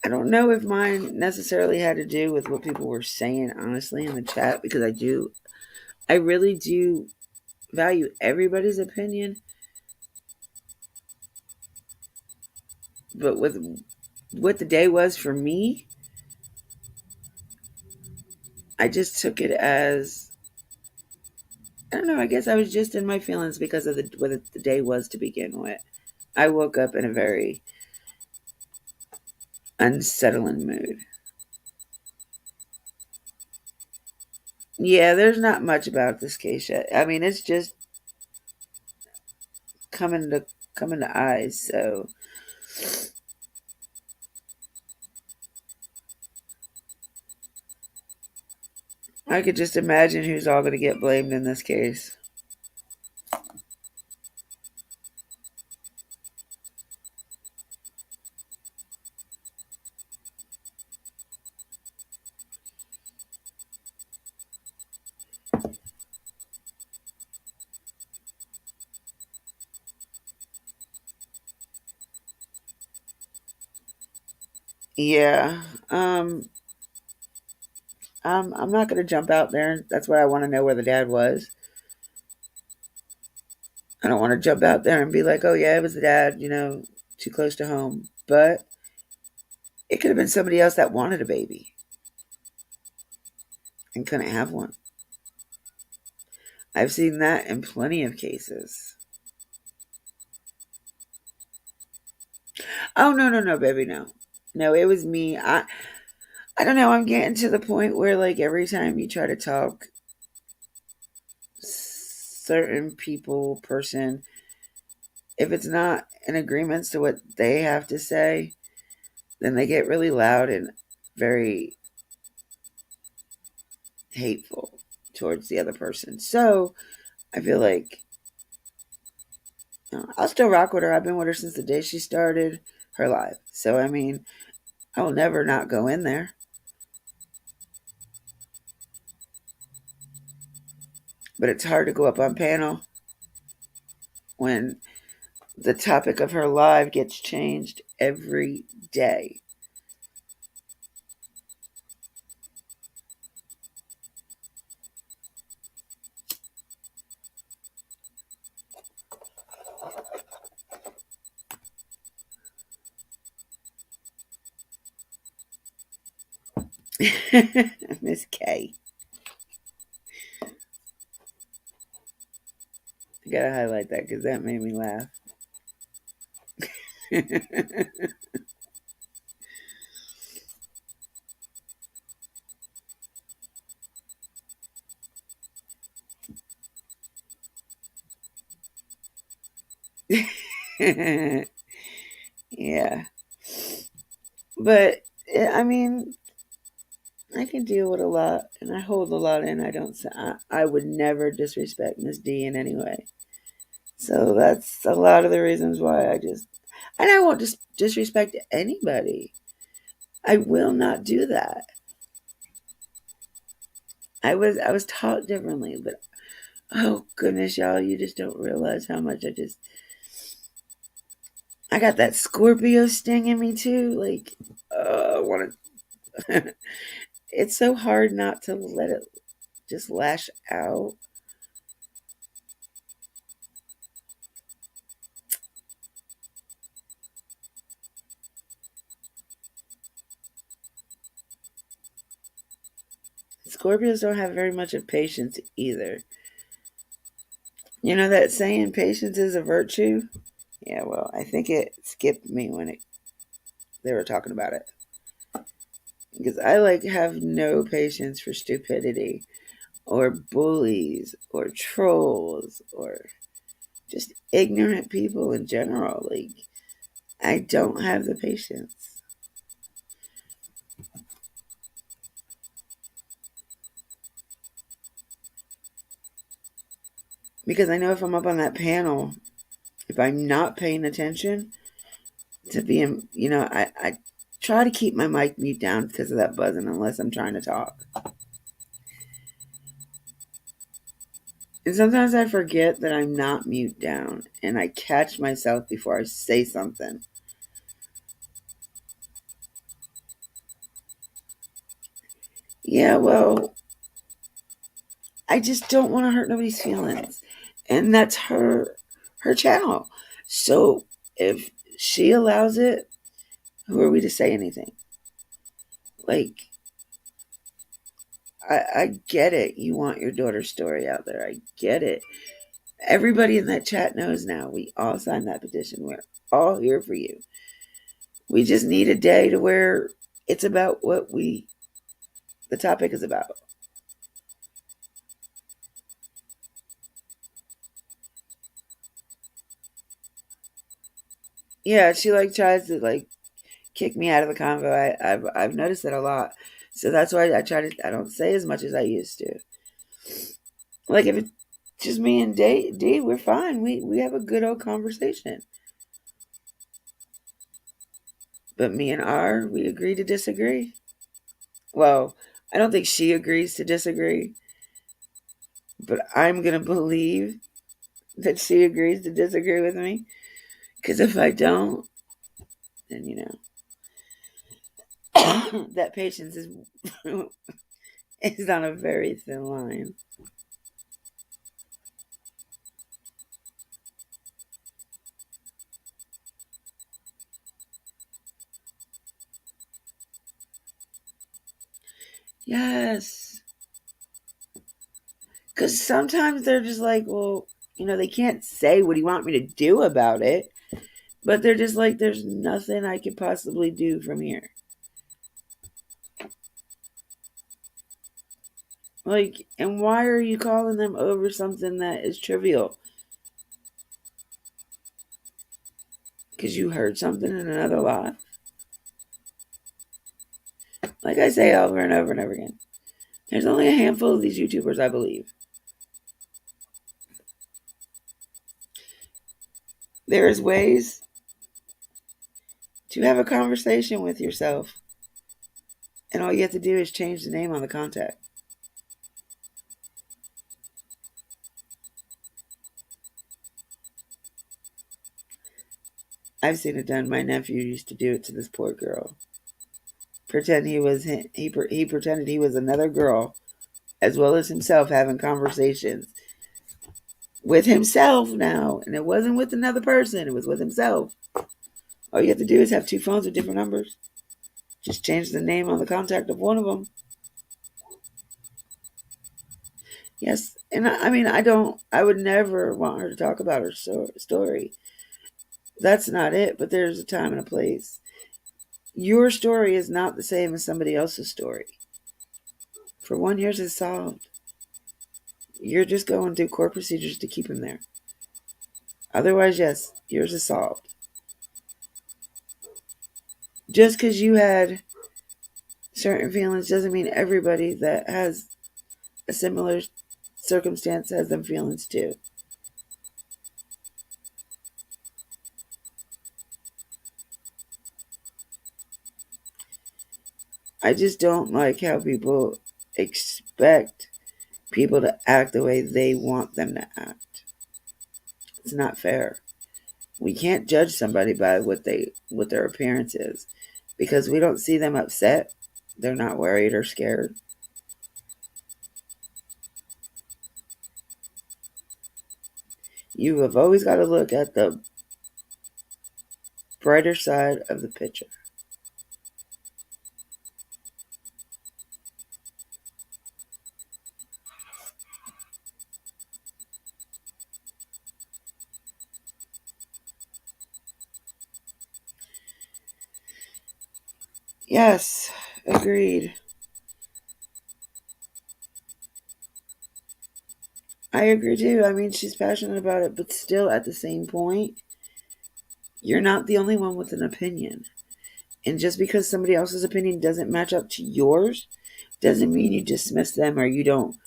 I don't know if mine necessarily had to do with what people were saying, honestly, in the chat, because I really do value everybody's opinion, but with what the day was for me, I just took it as, I don't know, I guess I was just in my feelings because of what the day was to begin with. I woke up in a very unsettling mood. Yeah, there's not much about this case yet. I mean, it's just coming to coming to eyes. So I could just imagine who's all going to get blamed in this case. Yeah. I'm not going to jump out there. That's why I want to know where the dad was. I don't want to jump out there and be like, oh, yeah, it was the dad, too close to home. But it could have been somebody else that wanted a baby and couldn't have one. I've seen that in plenty of cases. Oh, no, no, no, baby, no. No, it was me. I don't know. I'm getting to the point where, like, every time you try to talk certain person, if it's not in agreements to what they have to say, then they get really loud and very hateful towards the other person. So I feel like I'll still rock with her. I've been with her since the day she started her life. So, I mean, I will never not go in there. But it's hard to go up on panel when the topic of her life gets changed every day. Miss K. I gotta highlight that because that made me laugh. Yeah. But, I mean, I can deal with a lot and I hold a lot in. I would never disrespect Miss D in any way. So that's a lot of the reasons why and I won't disrespect anybody. I will not do that. I was taught differently, but oh goodness, y'all, you just don't realize how much I got that Scorpio sting in me too. Like, I want to. It's so hard not to let it just lash out. Scorpios don't have very much of patience either. You know that saying, patience is a virtue? Yeah, well, I think it skipped me when they were talking about it. Because I have no patience for stupidity or bullies or trolls or just ignorant people in general. Like, I don't have the patience. Because I know if I'm up on that panel, if I'm not paying attention to being, I try to keep my mic mute down because of that buzzing unless I'm trying to talk. And sometimes I forget that I'm not mute down and I catch myself before I say something. Yeah, well, I just don't want to hurt nobody's feelings. And that's her channel. So if she allows it, who are we to say anything? Like, I get it. You want your daughter's story out there. I get it. Everybody in that chat knows now. We all signed that petition. We're all here for you. We just need a day to where it's about what the topic is about. Yeah, she like tries to like kick me out of the convo. I've noticed that a lot. So that's why I don't say as much as I used to. Like if it's just me and D, we're fine. We have a good old conversation. But me and R, we agree to disagree. Well, I don't think she agrees to disagree, but I'm gonna believe that she agrees to disagree with me. Because if I don't, then that patience is is on a very thin line. Yes. Because sometimes they're just like, well, they can't say, what do you want me to do about it? But they're just like, there's nothing I could possibly do from here. Like, and why are you calling them over something that is trivial? Because you heard something in another life? Like I say over and over and over again, there's only a handful of these YouTubers, I believe. There is ways to have a conversation with yourself, and all you have to do is change the name on the contact. I've seen it done. My nephew used to do it to this poor girl. Pretend he pretended he was another girl, as well as himself, having conversations with himself now, and it wasn't with another person; it was with himself. All you have to do is have two phones with different numbers. Just change the name on the contact of one of them. Yes, and I mean, I would never want her to talk about her story. That's not it, but there's a time and a place. Your story is not the same as somebody else's story. For one, yours is solved. You're just going through court procedures to keep him there. Otherwise, yes, yours is solved. Just because you had certain feelings doesn't mean everybody that has a similar circumstance has them feelings too. I just don't like how people expect people to act the way they want them to act. It's not fair. We can't judge somebody by what their appearance is, because we don't see them upset. They're not worried or scared. You have always got to look at the brighter side of the picture. Yes, agreed. I agree too. I mean, she's passionate about it, but still, at the same point, you're not the only one with an opinion. And just because somebody else's opinion doesn't match up to yours, doesn't mean you dismiss them or you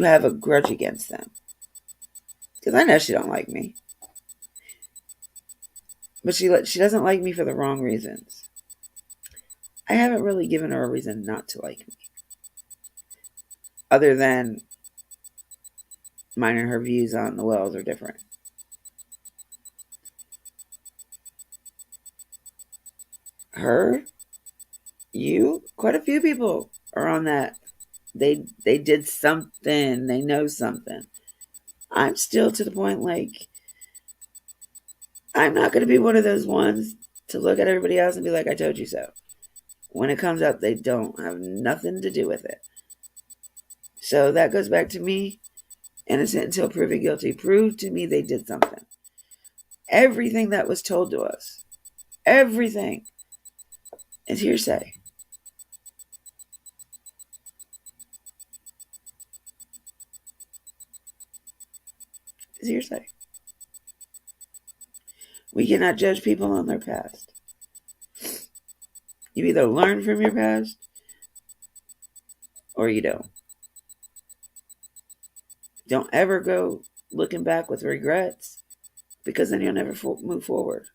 have a grudge against them. Because I know she don't like me, but she doesn't like me for the wrong reasons. I haven't really given her a reason not to like me, other than Mine and her views on the wells are different. Her, you, quite a few people are on that. They did something. They know something. I'm still to the point like I'm not going to be one of those ones to look at everybody else and be like, I told you so. When it comes up, they don't have nothing to do with it. So that goes back to me, innocent until proven guilty. Prove to me they did something. Everything that was told to us, everything is hearsay. It's hearsay. We cannot judge people on their past. You either learn from your past or you don't. Don't ever go looking back with regrets, because then you'll never move forward.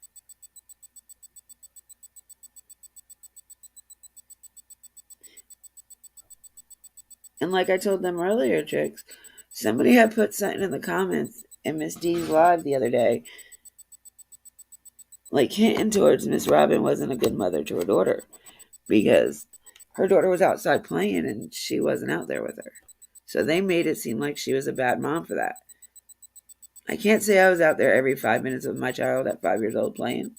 And like I told them earlier, chicks, somebody had put something in the comments in Miss D's live the other day, like hinting towards Miss Robin wasn't a good mother to her daughter because her daughter was outside playing and she wasn't out there with her. So they made it seem like she was a bad mom for that. I can't say I was out there every 5 minutes with my child at 5 years old playing.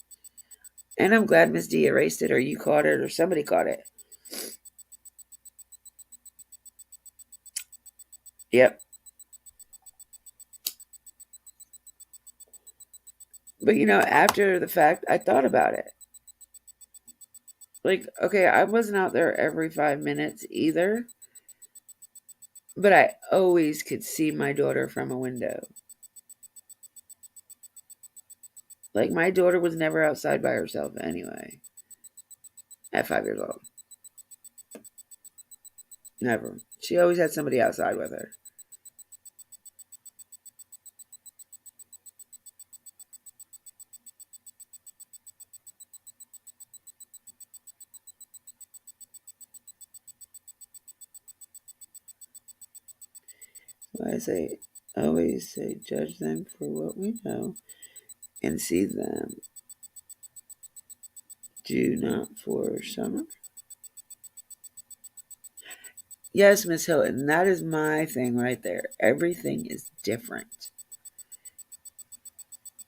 And I'm glad Miss D erased it, or you caught it, or somebody caught it. Yep. But after the fact, I thought about it. Like, okay, I wasn't out there every 5 minutes either, but I always could see my daughter from a window. Like, my daughter was never outside by herself anyway, at 5 years old. Never. She always had somebody outside with her. So I always say, judge them for what we know and see them. Do not for summer. Yes, Miss Hilton, that is my thing right there. Everything is different.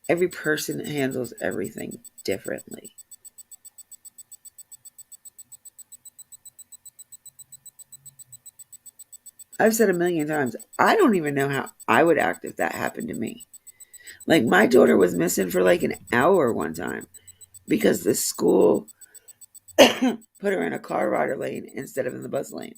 Every person handles everything differently. I've said a million times, I don't even know how I would act if that happened to me. Like, my daughter was missing for like an hour one time because the school put her in a car rider lane instead of in the bus lane.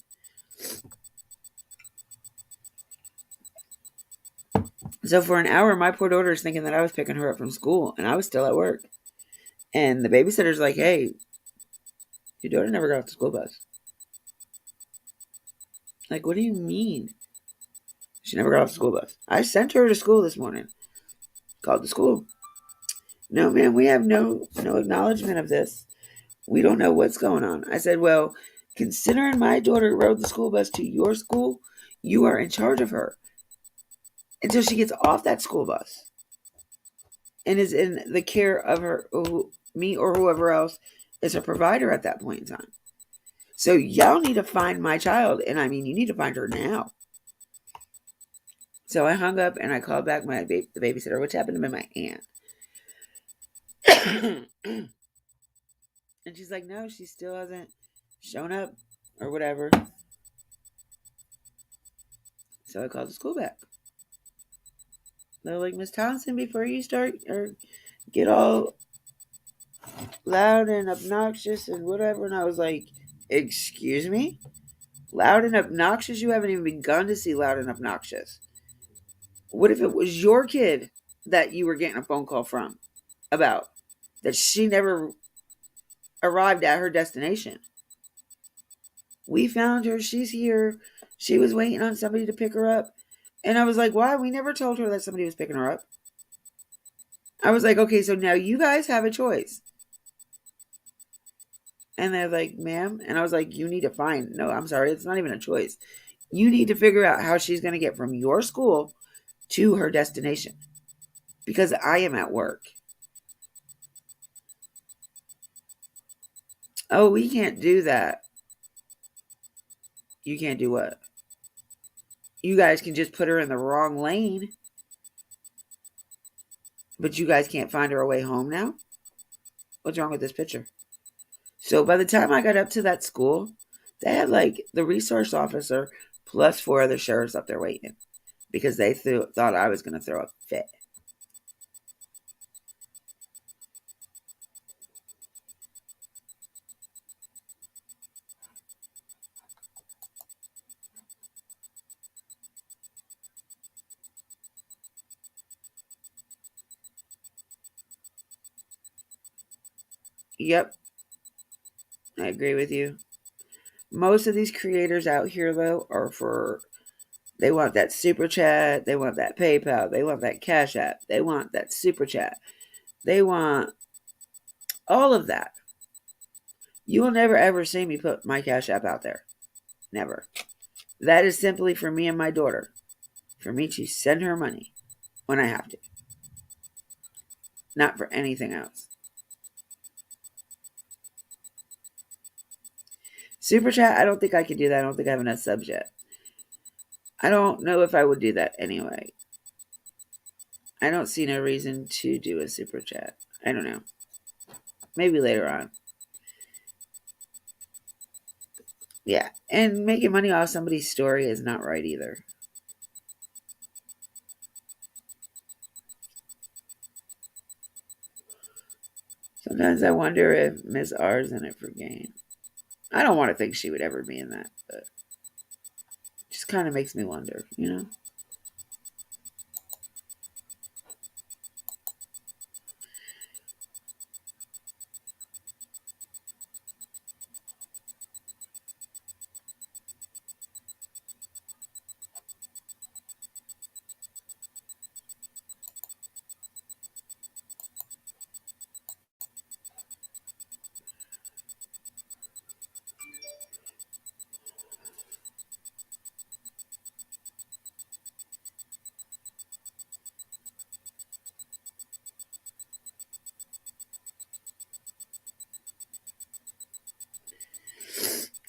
So for an hour, my poor daughter is thinking that I was picking her up from school and I was still at work. And the babysitter's like, hey, your daughter never got off the school bus. Like, what do you mean? She never got off the school bus. I sent her to school this morning. Called the school. No, ma'am, we have no acknowledgement of this. We don't know what's going on. I said, well, considering my daughter rode the school bus to your school, you are in charge of her until she gets off that school bus and is in the care of her, me or whoever else is a provider at that point in time. So y'all need to find my child, and I mean, you need to find her now. So I hung up and I called back the babysitter, which happened to be my aunt. And she's like, no, she still hasn't shown up or whatever. So I called the school back. They're like, Miss Townsend, before you start or get all loud and obnoxious and whatever. And I was like, excuse me? Loud and obnoxious? You haven't even begun to see loud and obnoxious. What if it was your kid that you were getting a phone call from about that she never arrived at her destination? We found her. She's here. She was waiting on somebody to pick her up. And I was like, why? We never told her that somebody was picking her up. I was like, okay, so now you guys have a choice. And they're like, ma'am. And I was like, you need to find. No, I'm sorry. It's not even a choice. You need to figure out how she's going to get from your school to her destination because I am at work. Oh, we can't do that. You can't do what? You guys can just put her in the wrong lane, but you guys can't find her a way home now? What's wrong with this picture? So by the time I got up to that school, they had like the resource officer plus 4 other sheriffs up there waiting because they thought I was going to throw a fit. Yep, I agree with you. Most of these creators out here, though, they want that super chat, they want that PayPal, they want that Cash App, they want that super chat, they want all of that. You will never ever see me put my Cash App out there. Never. That is simply for me and my daughter, for me to send her money when I have to, not for anything else. Super chat, I don't think I can do that. I don't think I have enough subs yet. I don't know if I would do that anyway. I don't see no reason to do a super chat. I don't know. Maybe later on. Yeah, and making money off somebody's story is not right either. Sometimes I wonder if Miss R's in it for gain. I don't want to think she would ever be in that, but it just kind of makes me wonder, you know?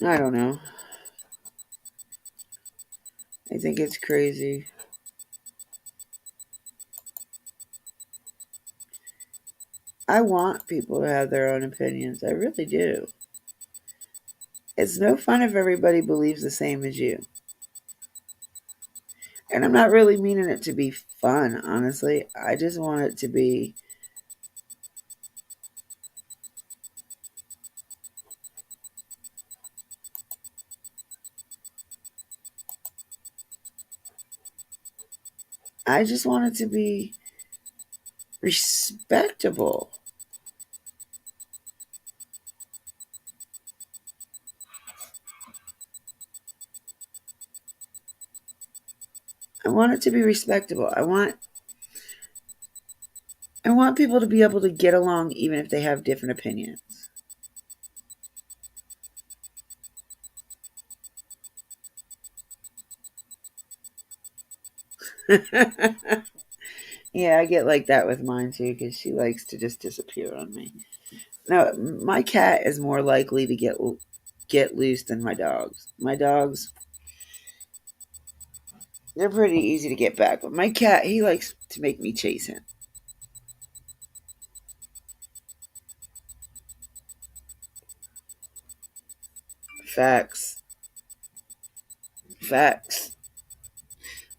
I don't know. I think it's crazy. I want people to have their own opinions. I really do. It's no fun if everybody believes the same as you. And I'm not really meaning it to be fun, honestly. I just want it to be I just want it to be respectable. I want it to be respectable. I want people to be able to get along even if they have different opinions. Yeah, I get like that with mine too because she likes to just disappear on me. No, my cat is more likely to get loose than my dogs. My dogs, they're pretty easy to get back, but my cat, he likes to make me chase him. Facts. Facts.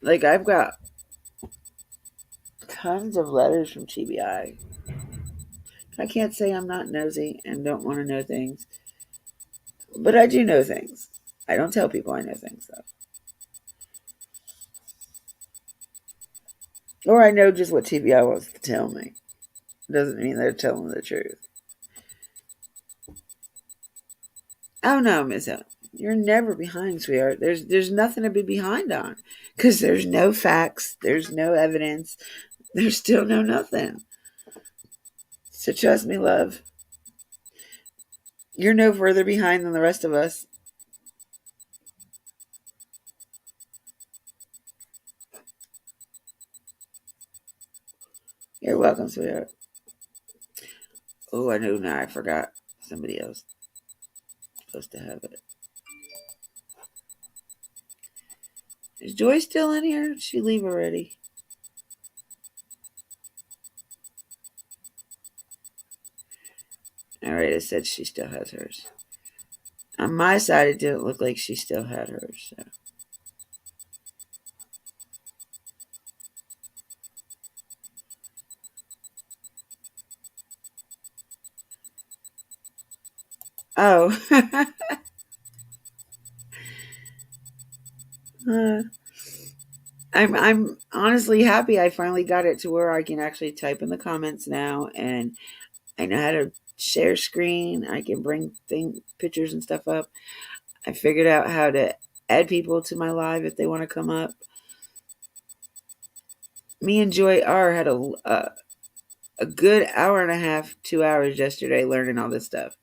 Like I've got tons of letters from TBI. I can't say I'm not nosy and don't want to know things, but I do know things. I don't tell people I know things though. Or I know just what TBI wants to tell me. Doesn't mean they're telling the truth. Oh no, Miss Ellen, you're never behind, sweetheart. There's nothing to be behind on because there's no facts, there's no evidence, there's still no nothing. So trust me, love. You're no further behind than the rest of us. You're welcome, sweetheart. Oh, I know now. I forgot. Somebody else supposed to have it. Is Joy still in here? Did she leave already? Alright, it said she still has hers. On my side, it didn't look like she still had hers. So. Oh. uh, I'm honestly happy I finally got it to where I can actually type in the comments now, and I know how to share screen. I can bring pictures and stuff up. I figured out how to add people to my live if they want to come up. Me and Joy R had a good hour and a half, 2 hours yesterday learning all this stuff.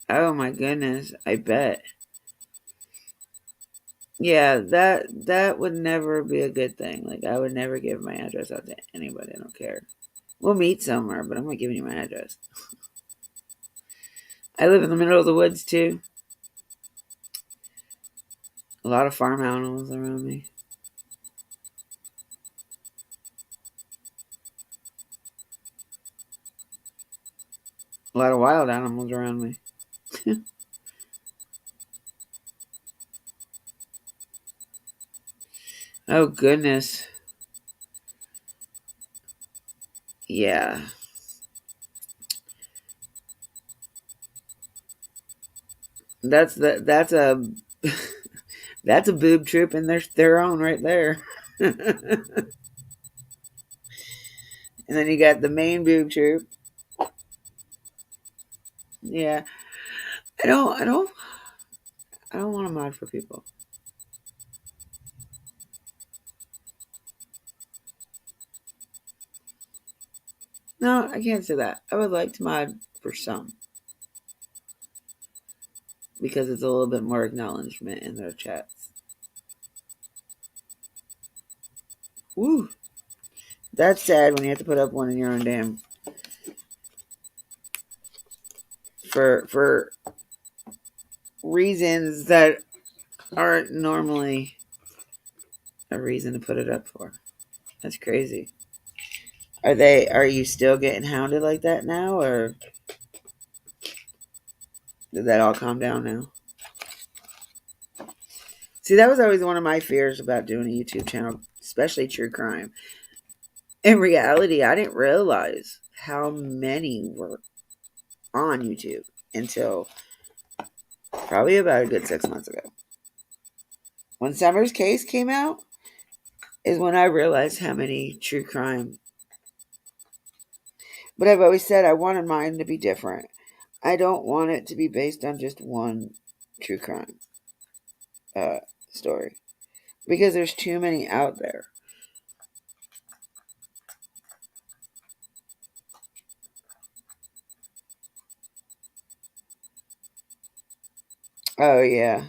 Oh my goodness, I bet. Yeah, that would never be a good thing. Like I would never give my address out to anybody. I don't care. We'll meet somewhere, but I'm not giving you my address. I live in the middle of the woods too. A lot of farm animals around me. A lot of wild animals around me. Oh goodness. Yeah. That's a that's a boob troop in their own right there. And then you got the main boob troop. Yeah. I don't want to mod for people. No, I can't say that. I would like to mod for some because it's a little bit more acknowledgement in their chats. Woo. That's sad when you have to put up one in your own damn for reasons that aren't normally a reason to put it up for. That's crazy. Are you still getting hounded like that now, or did that all calm down now? See, that was always one of my fears about doing a YouTube channel, especially true crime. In reality, I didn't realize how many were on YouTube until probably about a good 6 months ago. When Summer's case came out, is when I realized how many true crime. But I've always said I wanted mine to be different. I don't want it to be based on just one true crime story because there's too many out there. Oh yeah.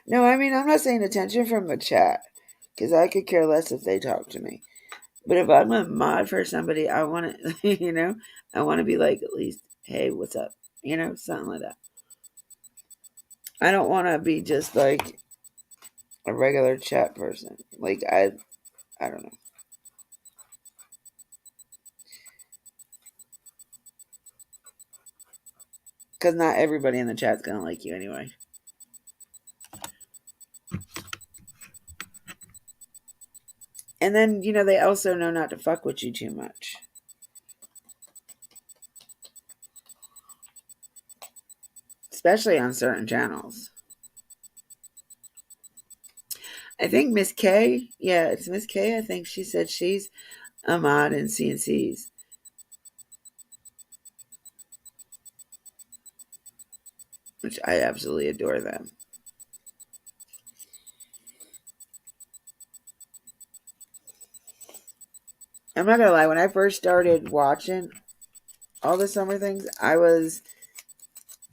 No, I mean I'm not saying attention from the chat because I could care less if they talk to me. But if I'm a mod for somebody, I want to, I want to be like at least, hey, what's up? Something like that. I don't want to be just like a regular chat person. Like I don't know. Because not everybody in the chat's gonna like you anyway. And then, they also know not to fuck with you too much. Especially on certain channels. I think Miss K, yeah, it's Miss K. I think she said she's a mod in CNCs. Which I absolutely adore them. I'm not gonna lie, when I first started watching all the summer things, I was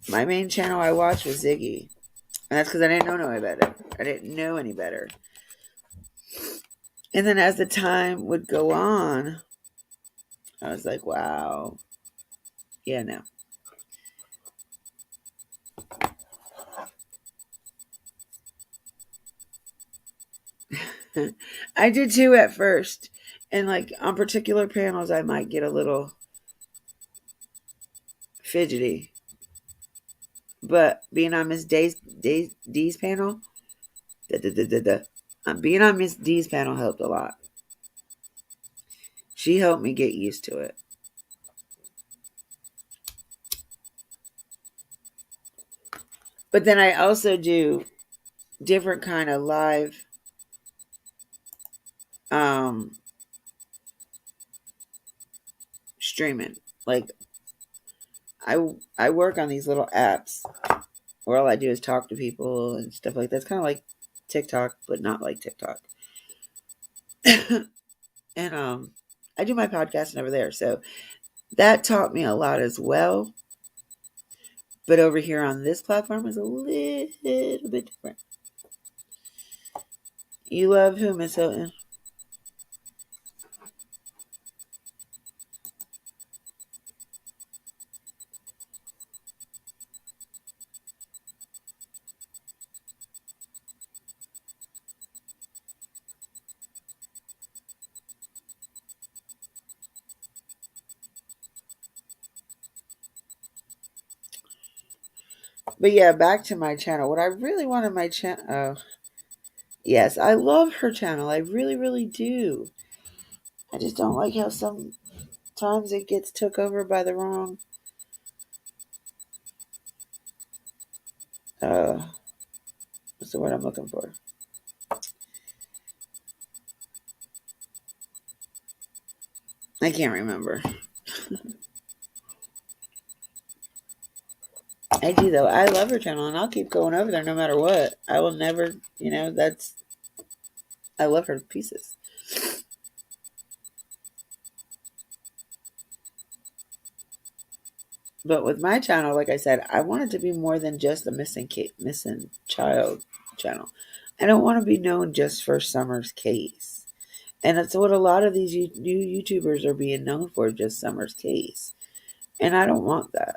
my main channel I watched was Ziggy. And that's because I didn't know any better. I didn't know any better. And then as the time would go on, I was like, wow. Yeah, no. I did too at first. And like on particular panels, I might get a little fidgety. But being on Miss D's panel, being on Miss D's panel helped a lot. She helped me get used to it. But then I also do different kind of live streaming. Like I work on these little apps where all I do is talk to people and stuff like that. It's kind of like TikTok, but not like TikTok. And I do my podcast over there. So that taught me a lot as well. But over here on this platform is a little bit different. You love who, Miss Hilton? But yeah, back to my channel. What I really wanted my channel... Oh, yes, I love her channel. I really, really do. I just don't like how sometimes it gets took over by the wrong... what's the word I'm looking for? I can't remember. I do though. I love her channel and I'll keep going over there no matter what. I will never, I love her pieces. But with my channel, like I said, I want it to be more than just a missing child channel. I don't want to be known just for Summer's case. And that's what a lot of these new YouTubers are being known for, just Summer's case. And I don't want that.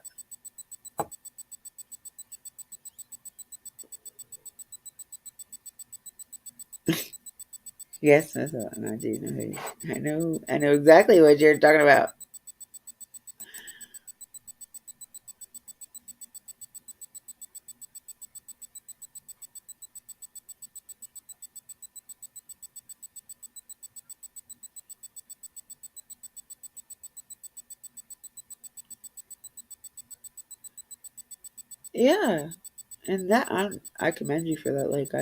Yes, that's what I do know. I know exactly what you're talking about. Yeah, and that I commend you for that. Like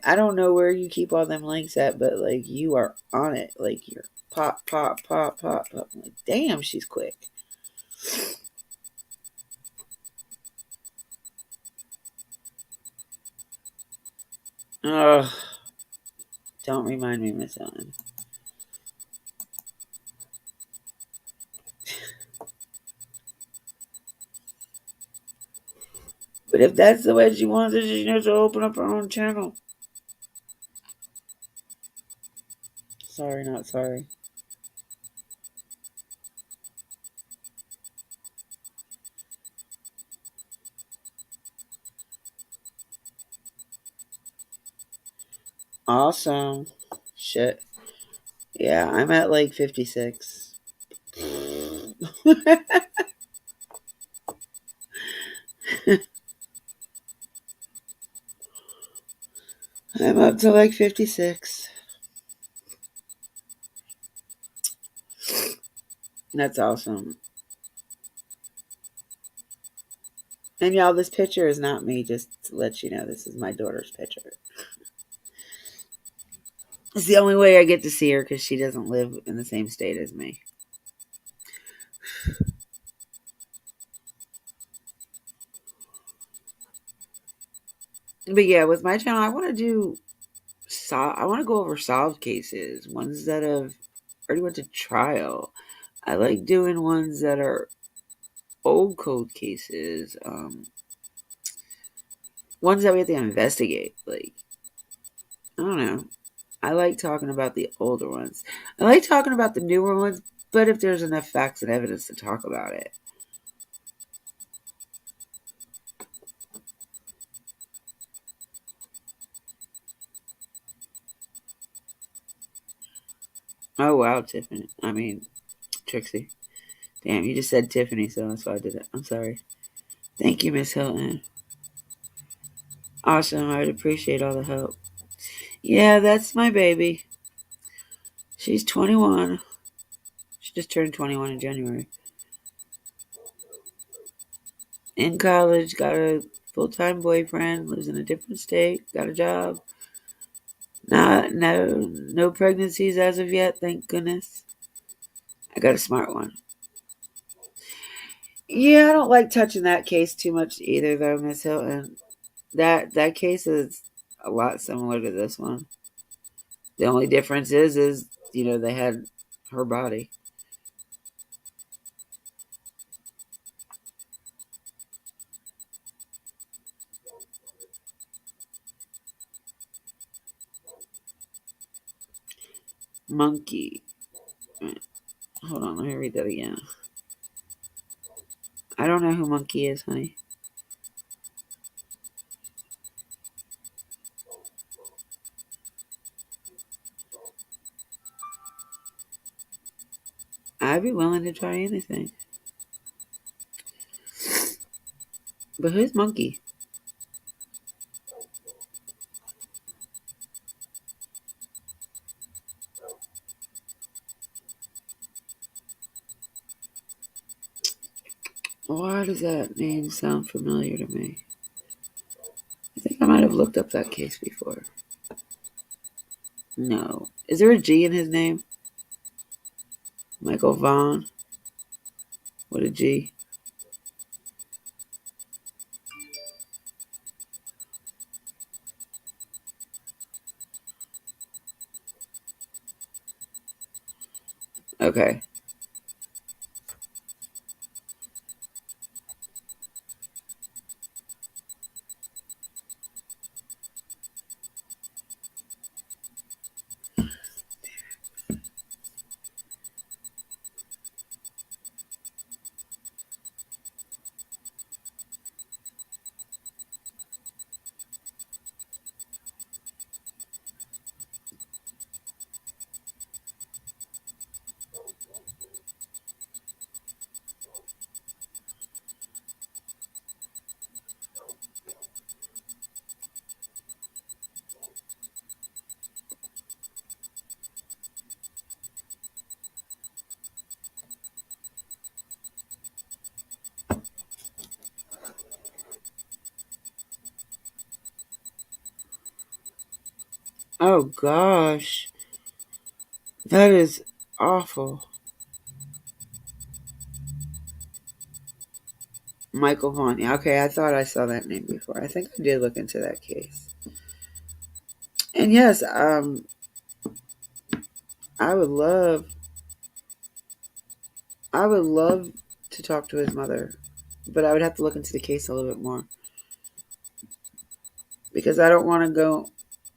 I don't know where you keep all them links at, but like you are on it. Like you're pop, pop, pop, pop, pop. I'm like, damn, she's quick. Oh, don't remind me, Miss Ellen. But if that's the way she wants it, she needs to open up her own channel. Sorry, not sorry. Awesome. Shit. Yeah, I'm at like 56. I'm up to like 56. That's awesome. And y'all, this picture is not me, just to let you know. This is my daughter's picture. It's the only way I get to see her because she doesn't live in the same state as me. But yeah, with my channel, I want to go over solved cases, ones that have already went to trial. I like doing ones that are old cold cases, ones that we have to investigate. Like, I don't know. I like talking about the older ones. I like talking about the newer ones, but if there's enough facts and evidence to talk about it. Oh wow, Tiffany. I mean, Trixie. Damn, you just said Tiffany, so that's why I did it. I'm sorry. Thank you, Miss Hilton. Awesome. I'd appreciate all the help. Yeah, that's my baby. She's 21. She just turned 21 in January. In college, got a full time boyfriend, lives in a different state, got a job. No pregnancies as of yet, thank goodness. I got a smart one. Yeah, I don't like touching that case too much either, though, Miss Hilton. That case is a lot similar to this one. The only difference is they had her body. Monkey. Hold on, let me read that again. I don't know who Monkey is, honey. I'd be willing to try anything. But who's Monkey? Why does that name sound familiar to me? I think I might have looked up that case before. No. Is there a G in his name? Michael Vaughn? What a G. Okay. Oh gosh. That is awful. Michael Vaughn. Yeah, okay, I thought I saw that name before. I think I did look into that case. And yes, I would love I would love to talk to his mother, but I would have to look into the case a little bit more because I don't want to go.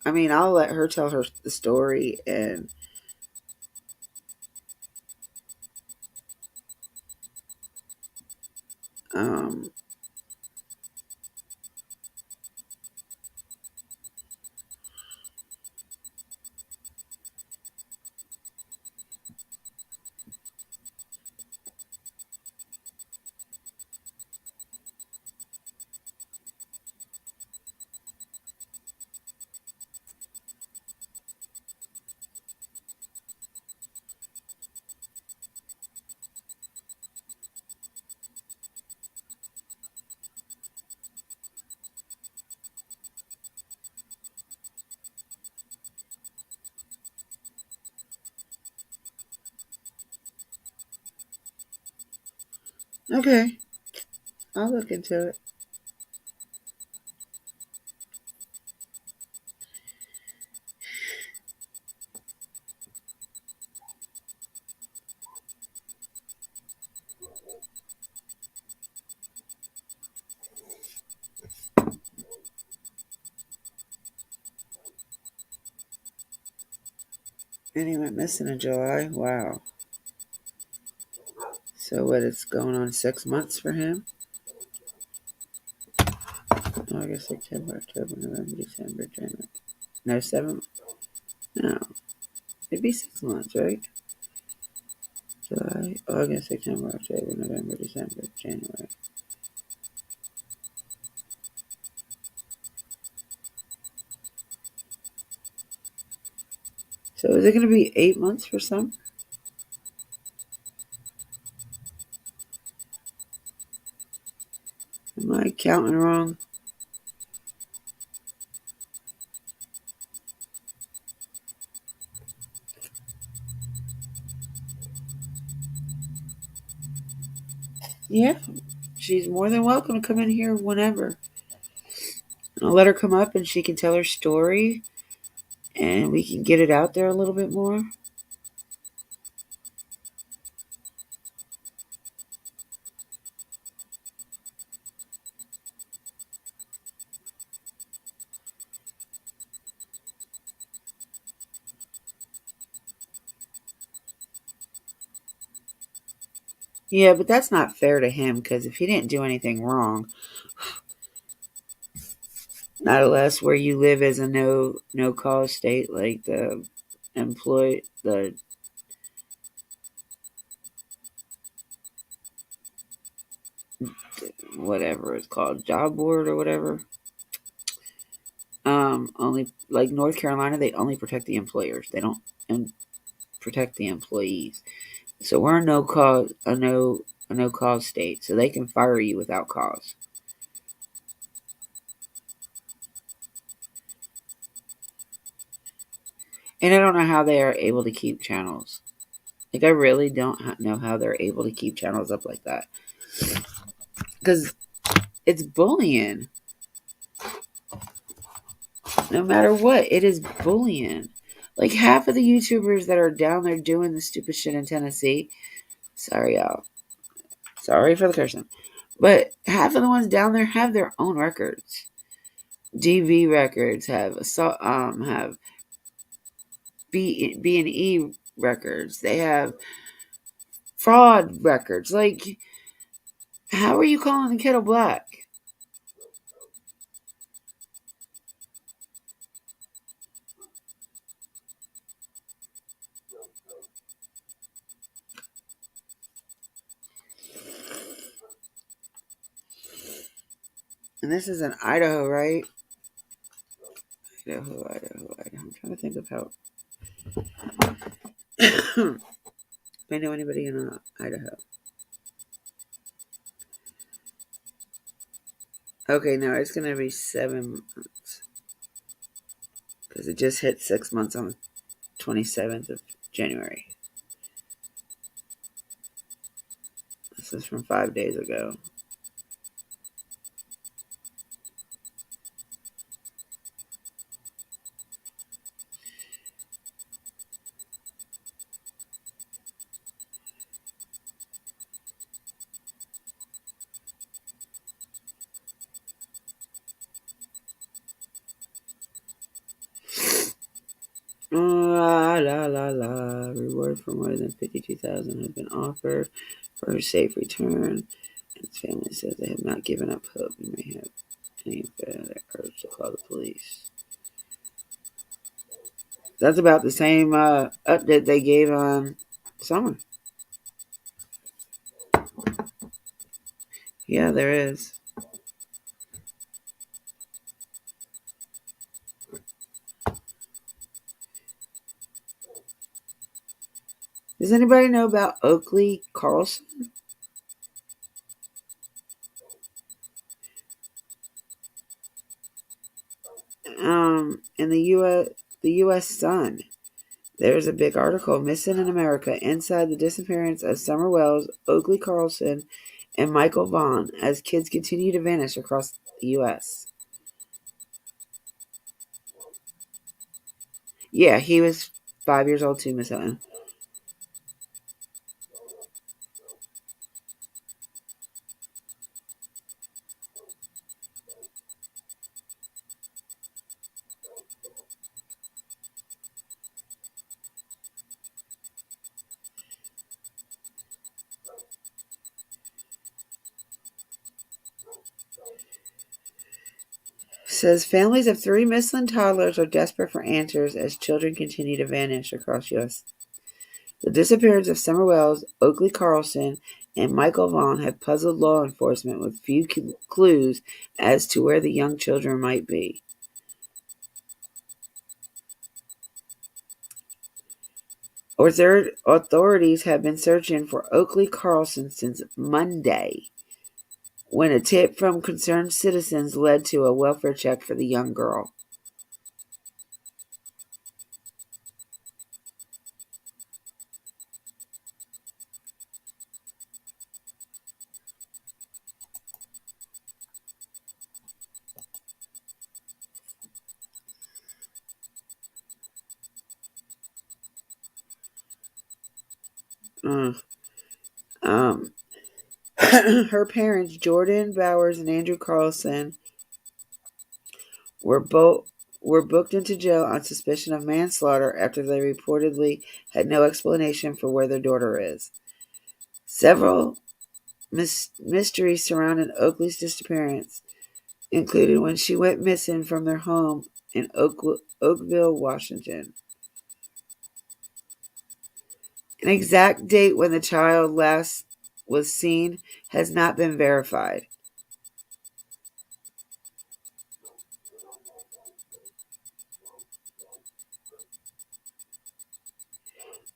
I mean, I'll let her tell her the story, and um, okay, I'll look into it. And he went missing in July. Wow. So what? It's going on 6 months for him. August, September, October, November, December, January. No, 7. No, it'd be 6 months, right? July, August, September, October, November, December, January. So is it going to be 8 months for some? Am I counting wrong? Yeah, she's more than welcome to come in here whenever. I'll let her come up and she can tell her story and we can get it out there a little bit more. Yeah, but that's not fair to him because if he didn't do anything wrong, not unless where you live is a no cause state, like the whatever it's called, job board or whatever. Only like North Carolina, they only protect the employers. They don't protect the employees. So we're a no cause state, so they can fire you without cause. And I don't know how they are able to keep channels. Like I really don't know how they're able to keep channels up like that. Because it's bullying. No matter what, it is bullying. Like half of the YouTubers that are down there doing the stupid shit in Tennessee. Sorry, y'all. Sorry for the cursing. But half of the ones down there have their own records. DV records have B&E records. They have fraud records. Like, how are you calling the kettle black? And this is in Idaho, right? Idaho. I'm trying to think of how. If I know anybody in Idaho. Okay, no, it's going to be 7 months. Because it just hit 6 months on the 27th of January. This is from 5 days ago. La. Reward for more than 52,000 have been offered for her safe return. And his family says they have not given up hope and may have any further urge to call the police. That's about the same update they gave on Summer. Yeah, there is. Does anybody know about Oakley Carlson? In the U.S. Sun, there's a big article, Missing in America, Inside the Disappearance of Summer Wells, Oakley Carlson, and Michael Vaughn as kids continue to vanish across the U.S. Yeah, he was 5 years old too, Miss Ellen. says families of 3 missing toddlers are desperate for answers as children continue to vanish across U.S. The disappearance of Summer Wells, Oakley Carlson, and Michael Vaughn have puzzled law enforcement with few clues as to where the young children might be. Authorities have been searching for Oakley Carlson since Monday, when a tip from concerned citizens led to a welfare check for the young girl. Her parents, Jordan Bowers and Andrew Carlson, were booked into jail on suspicion of manslaughter after they reportedly had no explanation for where their daughter is. Several mysteries surrounding Oakley's disappearance included when she went missing from their home in Oakville, Washington. An exact date when the child last was seen has not been verified.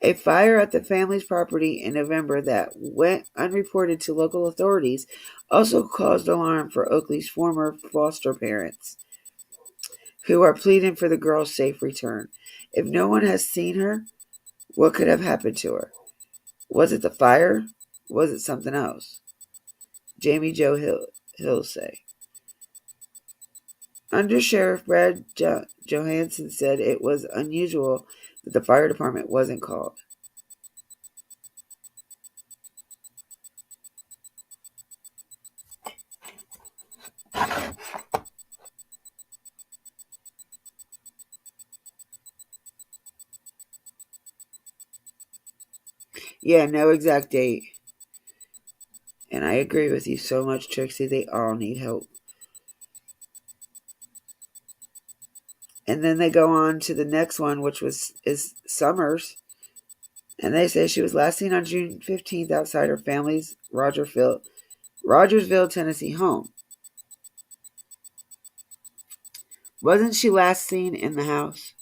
A fire at the family's property in November that went unreported to local authorities also caused alarm for Oakley's former foster parents, who are pleading for the girl's safe return. If no one has seen her, what could have happened to her? Was it the fire? Was it something else? Jamie Jo Hill say. Under Sheriff Brad Johansson said it was unusual that the fire department wasn't called. Yeah, no exact date. And I agree with you so much, Trixie. They all need help. And then they go on to the next one, which is Summers. And they say she was last seen on June 15th outside her family's Rogersville, Tennessee home. Wasn't she last seen in the house?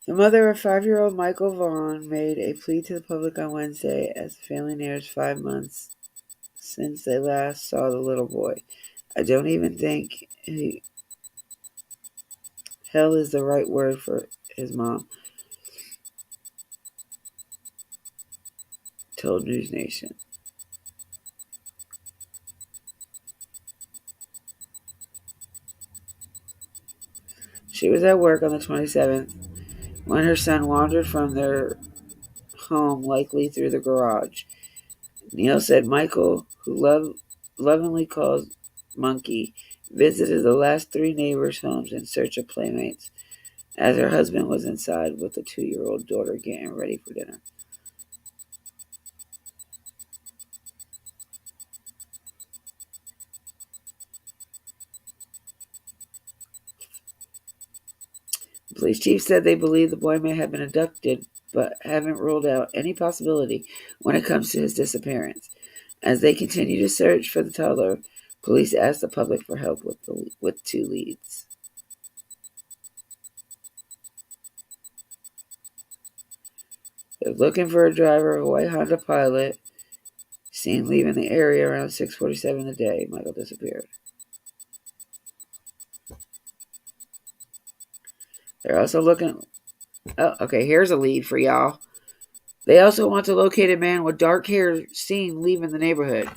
The mother of 5-year-old Michael Vaughn made a plea to the public on Wednesday as the family nears 5 months since they last saw the little boy. I don't even think hell is the right word for his mom, told News Nation. She was at work on the 27th when her son wandered from their home, likely through the garage. Neil said Michael, who lovingly calls Monkey, visited the last 3 neighbors' homes in search of playmates, as her husband was inside with the 2-year-old daughter getting ready for dinner. The police chief said they believe the boy may have been abducted, but haven't ruled out any possibility when it comes to his disappearance. As they continue to search for the toddler, police asked the public for help with 2 leads. They're looking for a driver of a white Honda Pilot, seen leaving the area around 6:47 a day. Michael disappeared. They're also looking. Oh, okay, here's a lead for y'all. They also want to locate a man with dark hair seen leaving the neighborhood.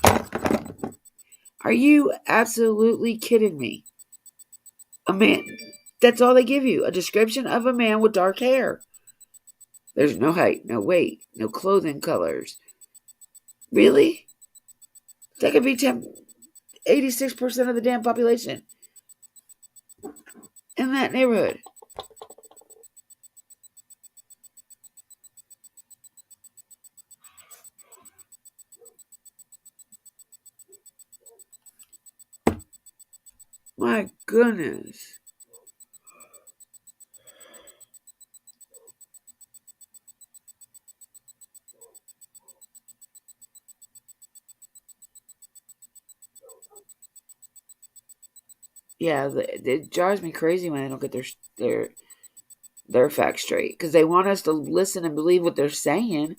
Are you absolutely kidding me? A man. That's all they give you. A description of a man with dark hair. There's no height, no weight, no clothing colors. Really? That could be 86% of the damn population in that neighborhood. My goodness. Yeah, it drives me crazy when they don't get their facts straight, because they want us to listen and believe what they're saying.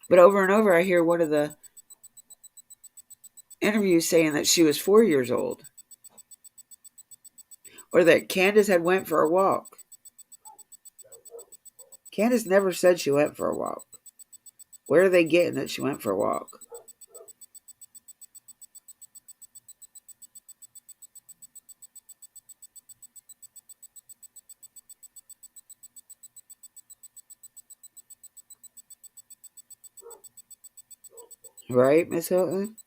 But over and over, I hear one of the interviews saying that she was 4 years old, or that Candace had went for a walk. Candace never said she went for a walk. Where are they getting that she went for a walk? Right, Miss Hilton?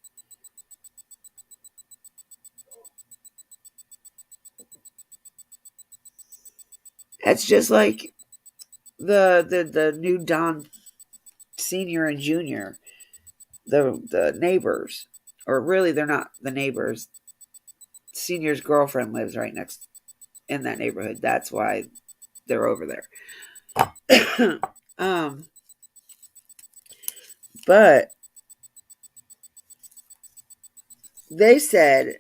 That's just like the new Don Senior and Junior, the neighbors, or really they're not the neighbors. Senior's girlfriend lives right next in that neighborhood. That's why they're over there. But they said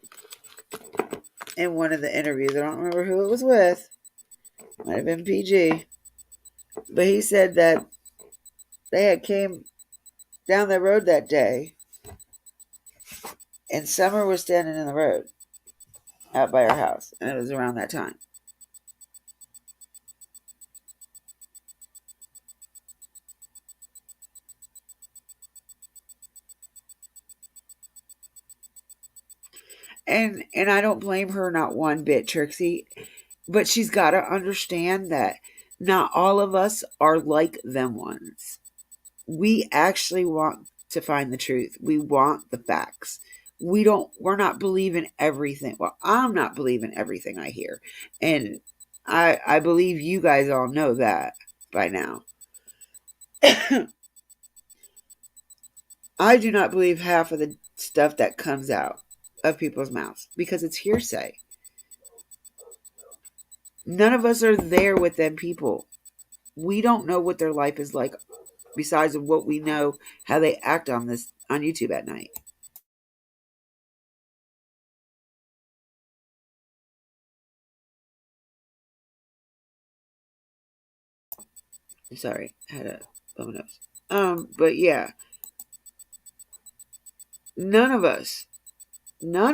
in one of the interviews, I don't remember who it was with, might have been PG, but he said that they had came down the road that day, and Summer was standing in the road out by her house, and it was around that time. And I don't blame her not one bit, Trixie, but she's got to understand that not all of us are like them ones. We actually want to find the truth. We want the facts. We're not believing everything. Well, I'm not believing everything I hear. And I believe you guys all know that by now. I do not believe half of the stuff that comes out of people's mouths because it's hearsay. None of us are there with them people. We don't know what their life is like besides of what we know how they act on YouTube at night. Sorry, I had a bum nose. But yeah, none of us know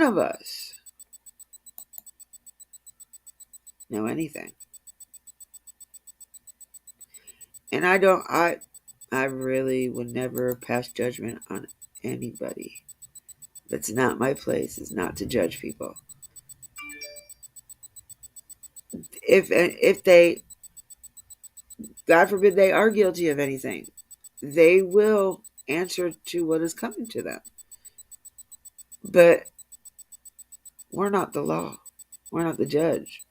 anything. And I really would never pass judgment on anybody. That's not my place, is not to judge people. If they, God forbid, they are guilty of anything, they will answer to what is coming to them. But we're not the law. We're not the judge.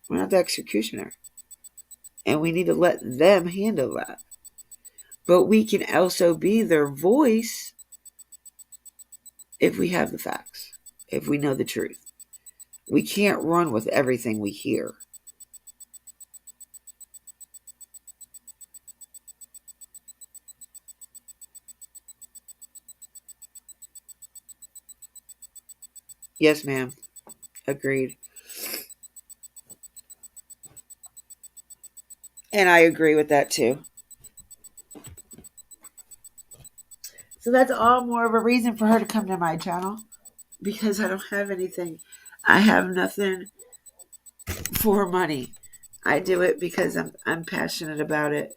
We're not the executioner. And we need to let them handle that. But we can also be their voice if we have the facts, if we know the truth. We can't run with everything we hear. Yes, ma'am. Agreed. And I agree with that too. So that's all more of a reason for her to come to my channel, because I don't have anything. I have nothing for money. I do it because I'm passionate about it.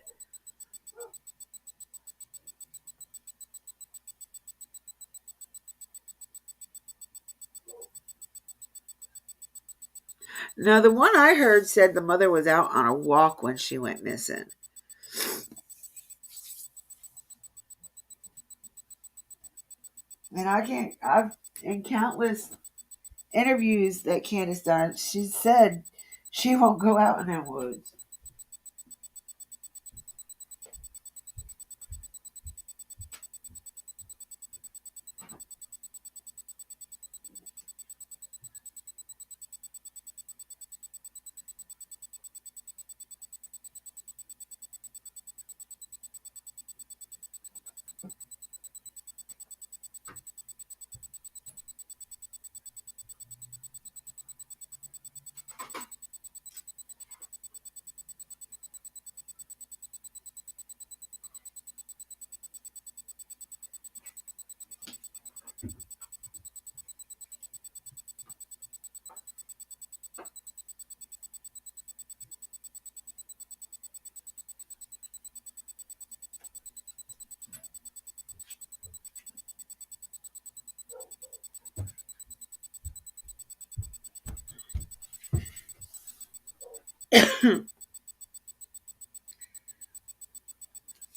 Now, the one I heard said the mother was out on a walk when she went missing. And I've in countless interviews that Candace done, she said she won't go out in the woods.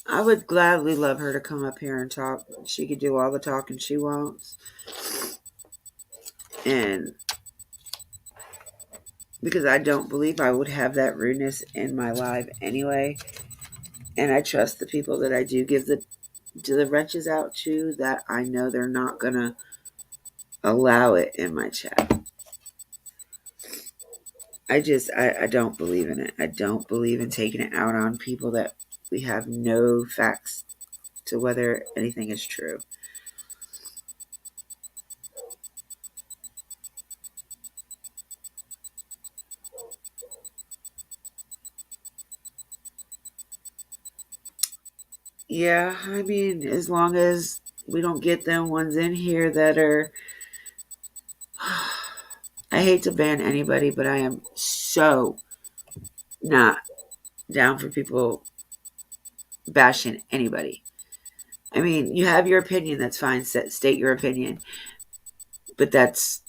I would gladly love her to come up here and talk. She could do all the talking she wants. And because I don't believe I would have that rudeness in my life anyway. And I trust the people that I do give the wrenches out to, that I know they're not going to allow it in my chat. I don't believe in it. I don't believe in taking it out on people that we have no facts to whether anything is true. Yeah, I mean, as long as we don't get them ones in here that are... I hate to ban anybody, but I am so not down for people bashing anybody. I mean, you have your opinion, that's fine. State your opinion. But that's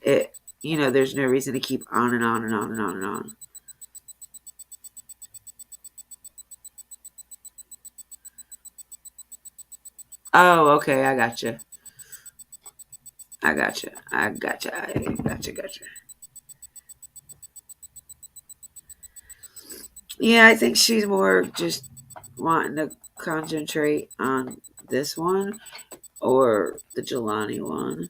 it. You know, there's no reason to keep on and on and on and on and on. Oh, okay, I gotcha. I gotcha. Yeah, I think she's more just wanting to concentrate on this one or the Jelani one.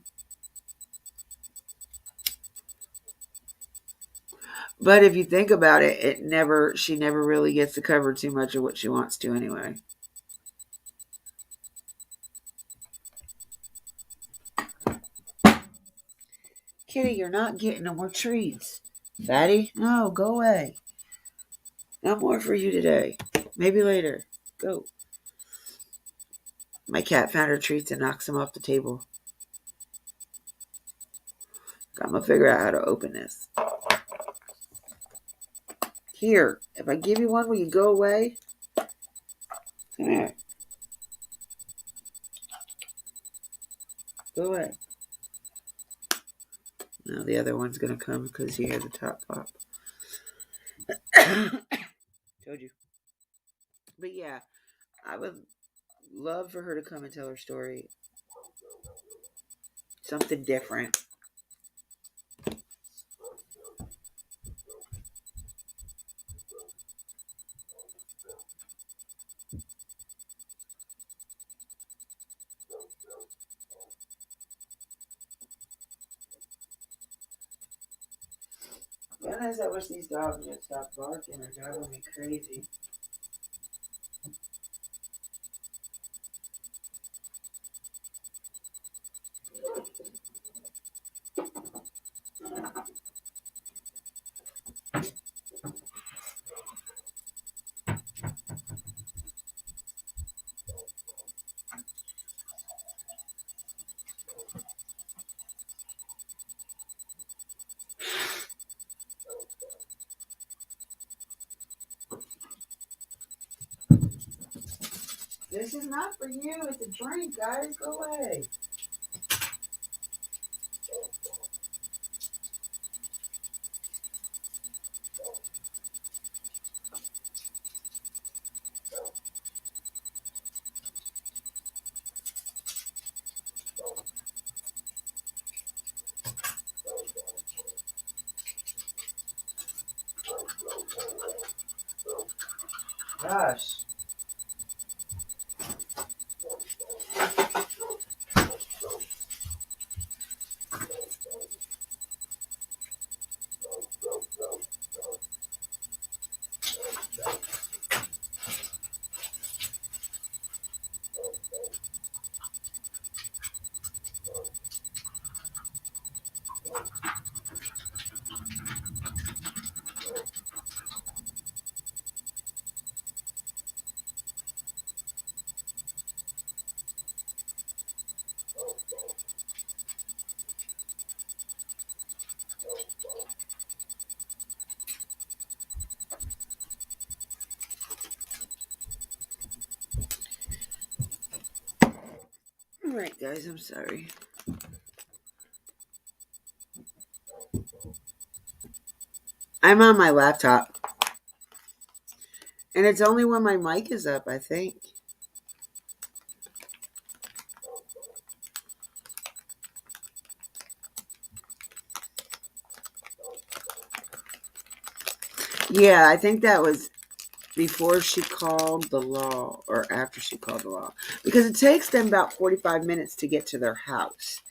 But if you think about it, she never really gets to cover too much of what she wants to anyway. Kitty, you're not getting no more treats. Fatty, no, go away. No more for you today. Maybe later. Go. My cat found her treats and knocks them off the table. I'm gonna figure out how to open this. Here, if I give you one, will you go away? Come here. Go away. Now the other one's gonna come because you hear the top pop. Told you. But yeah, I would love for her to come and tell her story. Something different. Sometimes I wish these dogs would stop barking. They're driving me crazy. This is not for you. It's a drink, guys. Go away. Gosh. All right, guys. I'm sorry. I'm on my laptop. And it's only when my mic is up, I think. Yeah, I think that was before she called the law or after she called the law. Because it takes them about 45 minutes to get to their house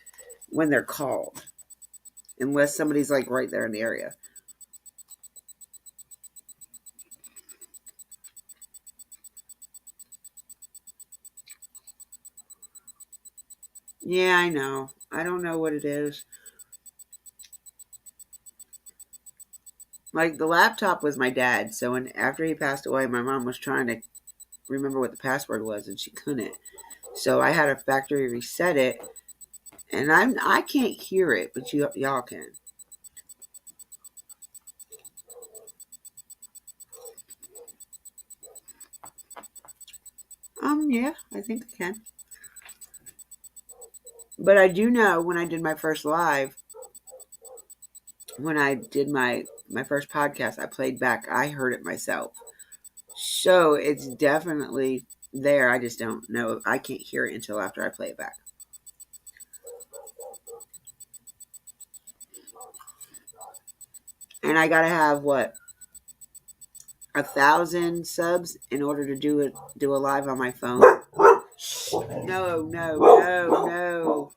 when they're called. Unless somebody's like right there in the area. Yeah, I know. I don't know what it is. Like the laptop was my dad's, so when after he passed away, my mom was trying to remember what the password was and she couldn't. So I had a factory reset it, and I can't hear it, but y'all can. Yeah, I think I can. But I do know when I did my first live, when I did my first podcast, I played back. I heard it myself. So it's definitely there. I just don't know. I can't hear it until after I play it back. And I gotta have what 1,000 subs in order to do a live on my phone. No, no, no, no.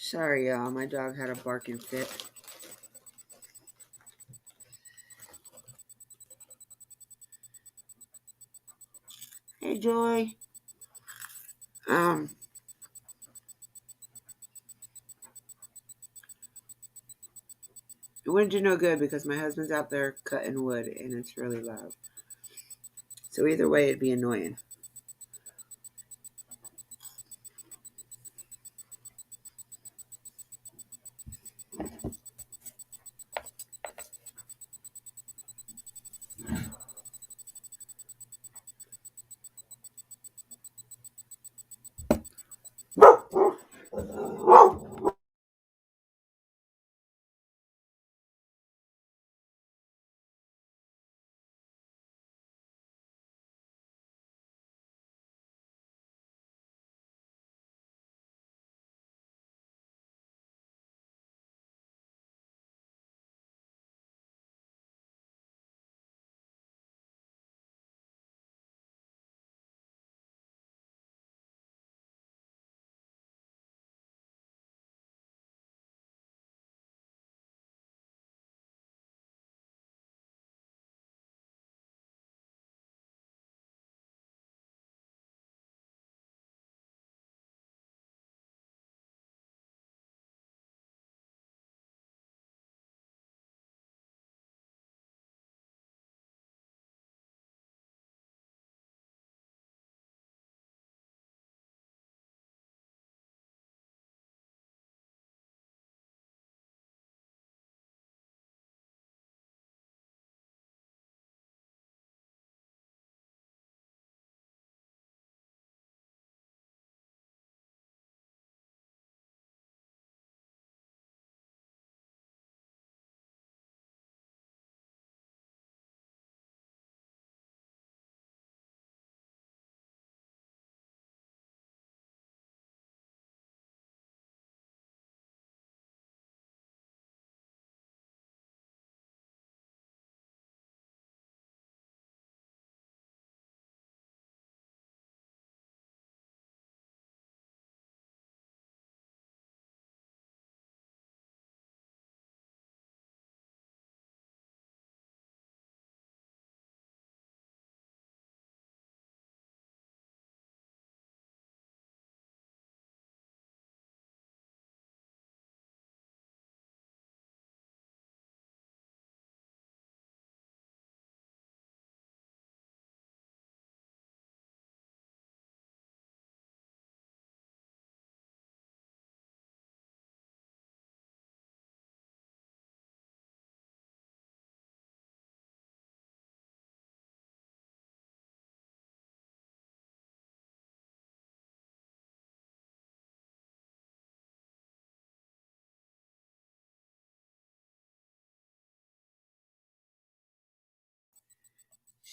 Sorry, y'all. My dog had a barking fit. Hey, Joy. Um, it wouldn't do no good because my husband's out there cutting wood and it's really loud. So either way, it'd be annoying.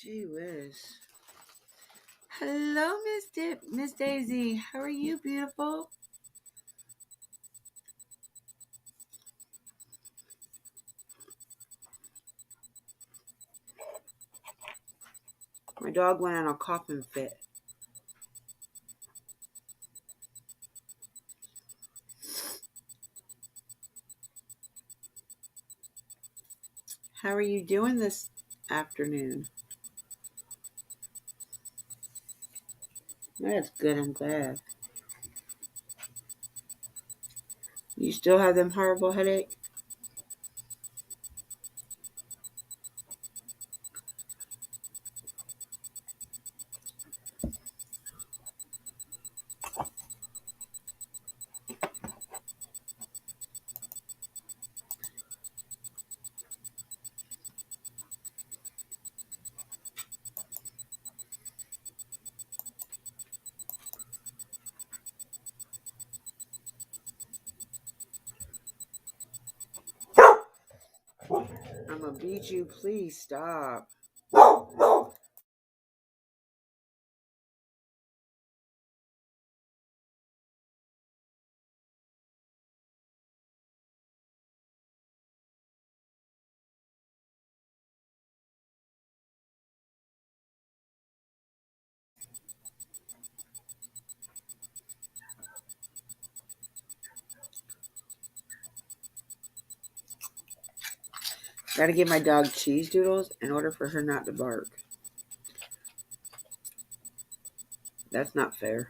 Gee whiz. Hello, Miss Daisy. How are you, beautiful? My dog went on a coughing fit. How are you doing this afternoon? That's good, I'm glad. You still have them horrible headache? I'm gonna beat you. Please stop. Gotta give my dog cheese doodles in order for her not to bark. That's not fair.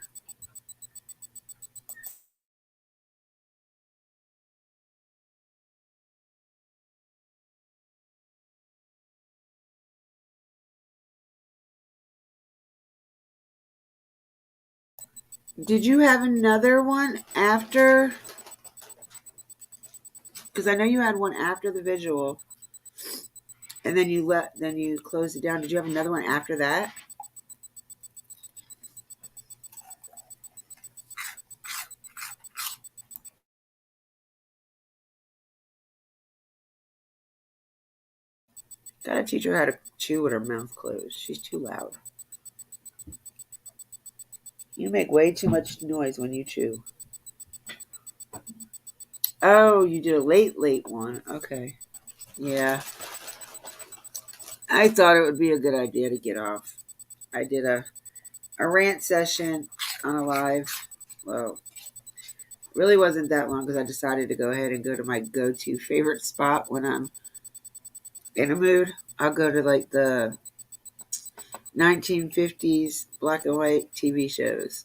Did you have another one after? Because I know you had one after the visual, and then you closed it down. Did you have another one after that? Gotta teach her how to chew with her mouth closed. She's too loud. You make way too much noise when you chew. Oh, you did a late one. Okay. Yeah. I thought it would be a good idea to get off. I did a rant session on a live. Well, really wasn't that long because I decided to go ahead and go to my go-to favorite spot when I'm in a mood. I'll go to like the 1950s black and white TV shows.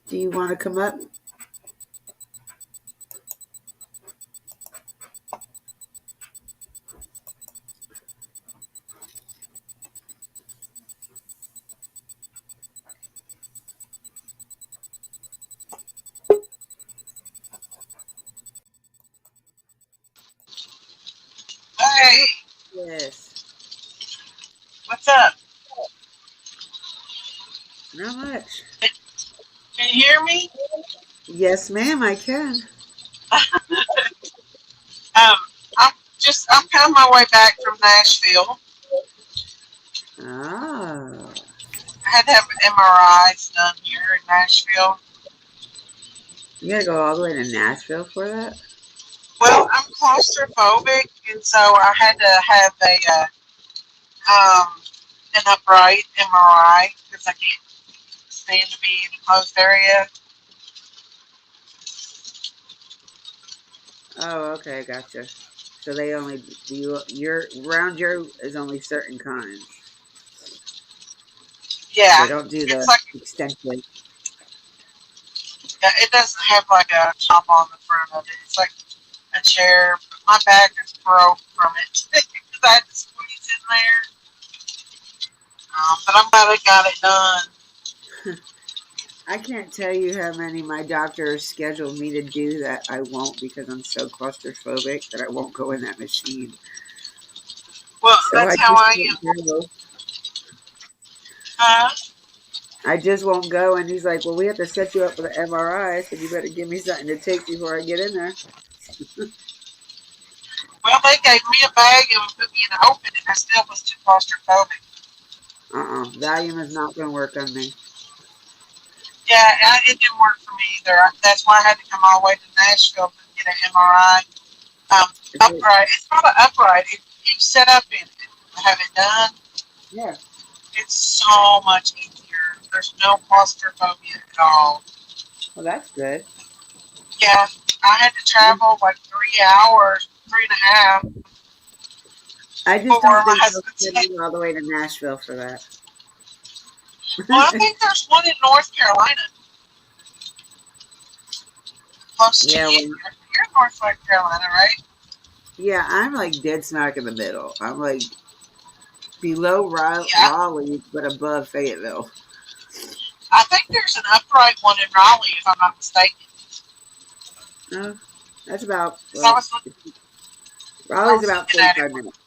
Do you want to come up? Hey, Yes. what's up? Not much. Can you hear me? Yes, ma'am, I can. Um, I'm kind of my way back from Nashville. Ah. I had to have MRIs done here in Nashville. You gotta go all the way to Nashville for that? Well, I'm claustrophobic, and so I had to have an upright MRI because I can't stand to be in a closed area. Oh, okay, gotcha. So they only your around you is only certain kinds. Yeah, They don't do it's the like extensive. it doesn't have like a top on the front of it. It's like a chair. My back is broke from it because I had to squeeze in there. But I'm glad I got it done. I can't tell you how many my doctors scheduled me to do that I won't because I'm so claustrophobic that I won't go in that machine. Well, So I that's how just I won't am. go. Uh, I just won't go. And he's like, "Well, we have to set you up with an MRI." I said, "You better give me something to take before I get in there." well, they gave me a bag and put me in an open, and I still was too claustrophobic. Valium is not going to work on me. Yeah, it didn't work for me either. That's why I had to come all the way to Nashville to get an MRI. Upright. It's not an upright. You set up in it. Have it done. Yeah. It's so much easier. There's no claustrophobia at all. Well, that's good. Yeah, I had to travel like 3 hours, 3.5, I just for don't my think they'll husband's send head. me all the way to Nashville for that. Well, I think there's one in North Carolina, close to Yeah, you. well, You're in North Carolina, right? yeah, I'm like dead smack in the middle. I'm like below Yeah, Raleigh, but above Fayetteville. I think there's an upright one in Raleigh, if I'm not mistaken. Uh, that's about, 'Cause I well, was look- I Raleigh's was about looking at it. 45 minutes.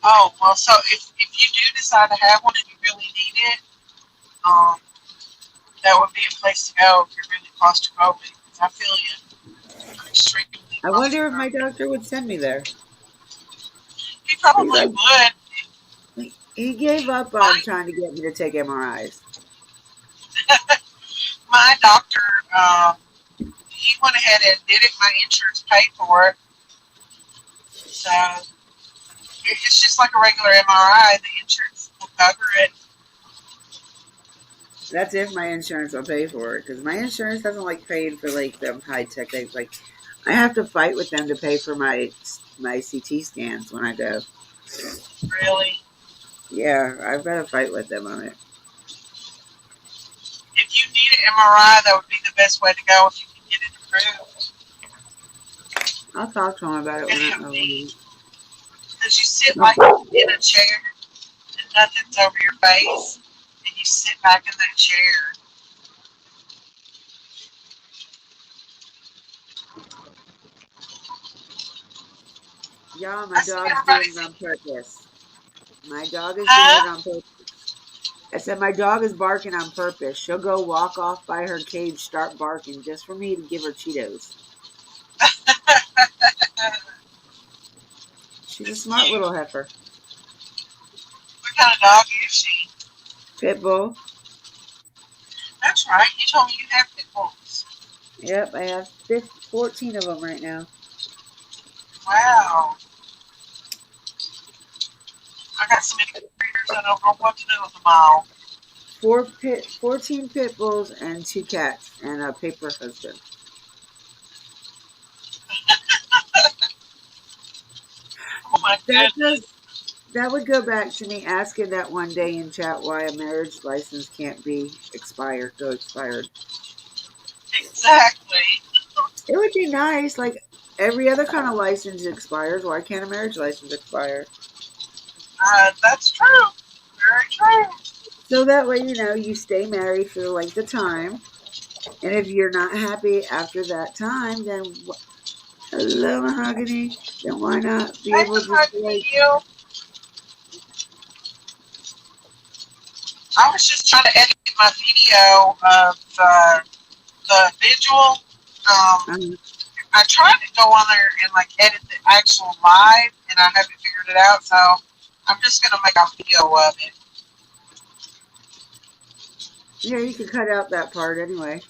Oh, well, so if you do decide to have one and you really need it, um, that would be a place to go if you're really claustrophobic. 'Cause I feel you. I'm extremely I wonder if my claustrophobic. doctor would send me there. He He's probably like, would. he gave up on My trying to get me to take MRIs. my doctor, he went ahead and did it. My insurance paid for it, so it's just like a regular MRI. The insurance will cover it. That's if my insurance will pay for it, because my insurance hasn't like paid for like them high tech things. Like I have to fight with them to pay for my CT scans when I go. Really. Yeah, I've got to fight with them on it. If you need an MRI, that would be the best way to go if you can get it approved. I'll talk to them about it when Any I. of these. Because you sit like in a chair and nothing's over your face, and you sit back in that chair. Y'all, I my see dog's doing it everybody's, on purpose. My dog is doing it huh? on purpose. I said my dog is barking on purpose. She'll go walk off by her cage, start barking just for me to give her Cheetos. She's a It's smart cute. little heifer. What kind of dog is she? Pit bull. That's right. You told me you have pit bulls. Yep, I have 14 of them right now. Wow. I got so many breeders, I don't know what to do with them all. 14 pit bulls and 2 cats and a paper husband. Oh my That does goodness. that would go back to me asking that one day in chat why a marriage license can't be expired. Exactly. It would be nice, like every other kind of license expires. Why can't a marriage license expire? That's true. Very true. So that way, you stay married for like the time. And if you're not happy after that time, then hello, mahogany. Then why not be Hey, able to just be Mahogany, like, you. I was just trying to edit my video of the visual. um, I tried to go on there and like edit the actual live, and I haven't figured it out. So I'm just gonna make a video of it. yeah, you can cut out that part anyway.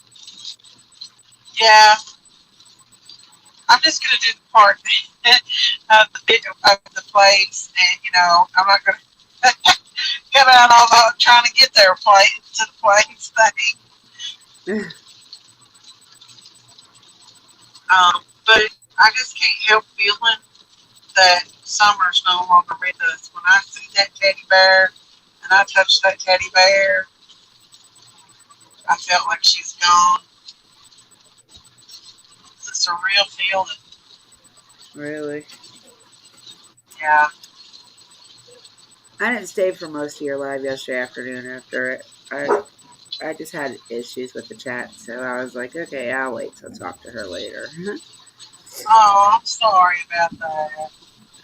Yeah, I'm just gonna do the part of the video of the plates, and I'm not gonna cut out all the trying to get their plate to the plates thing. But I just can't help feeling that Summer's no longer with us. When I see that teddy bear and I touch that teddy bear, I felt like she's gone. It's a real feeling. Really? Yeah. I didn't stay for most of your live yesterday afternoon after it. I just had issues with the chat, so I was like, okay, I'll wait till talk to her later. Oh, I'm sorry about that.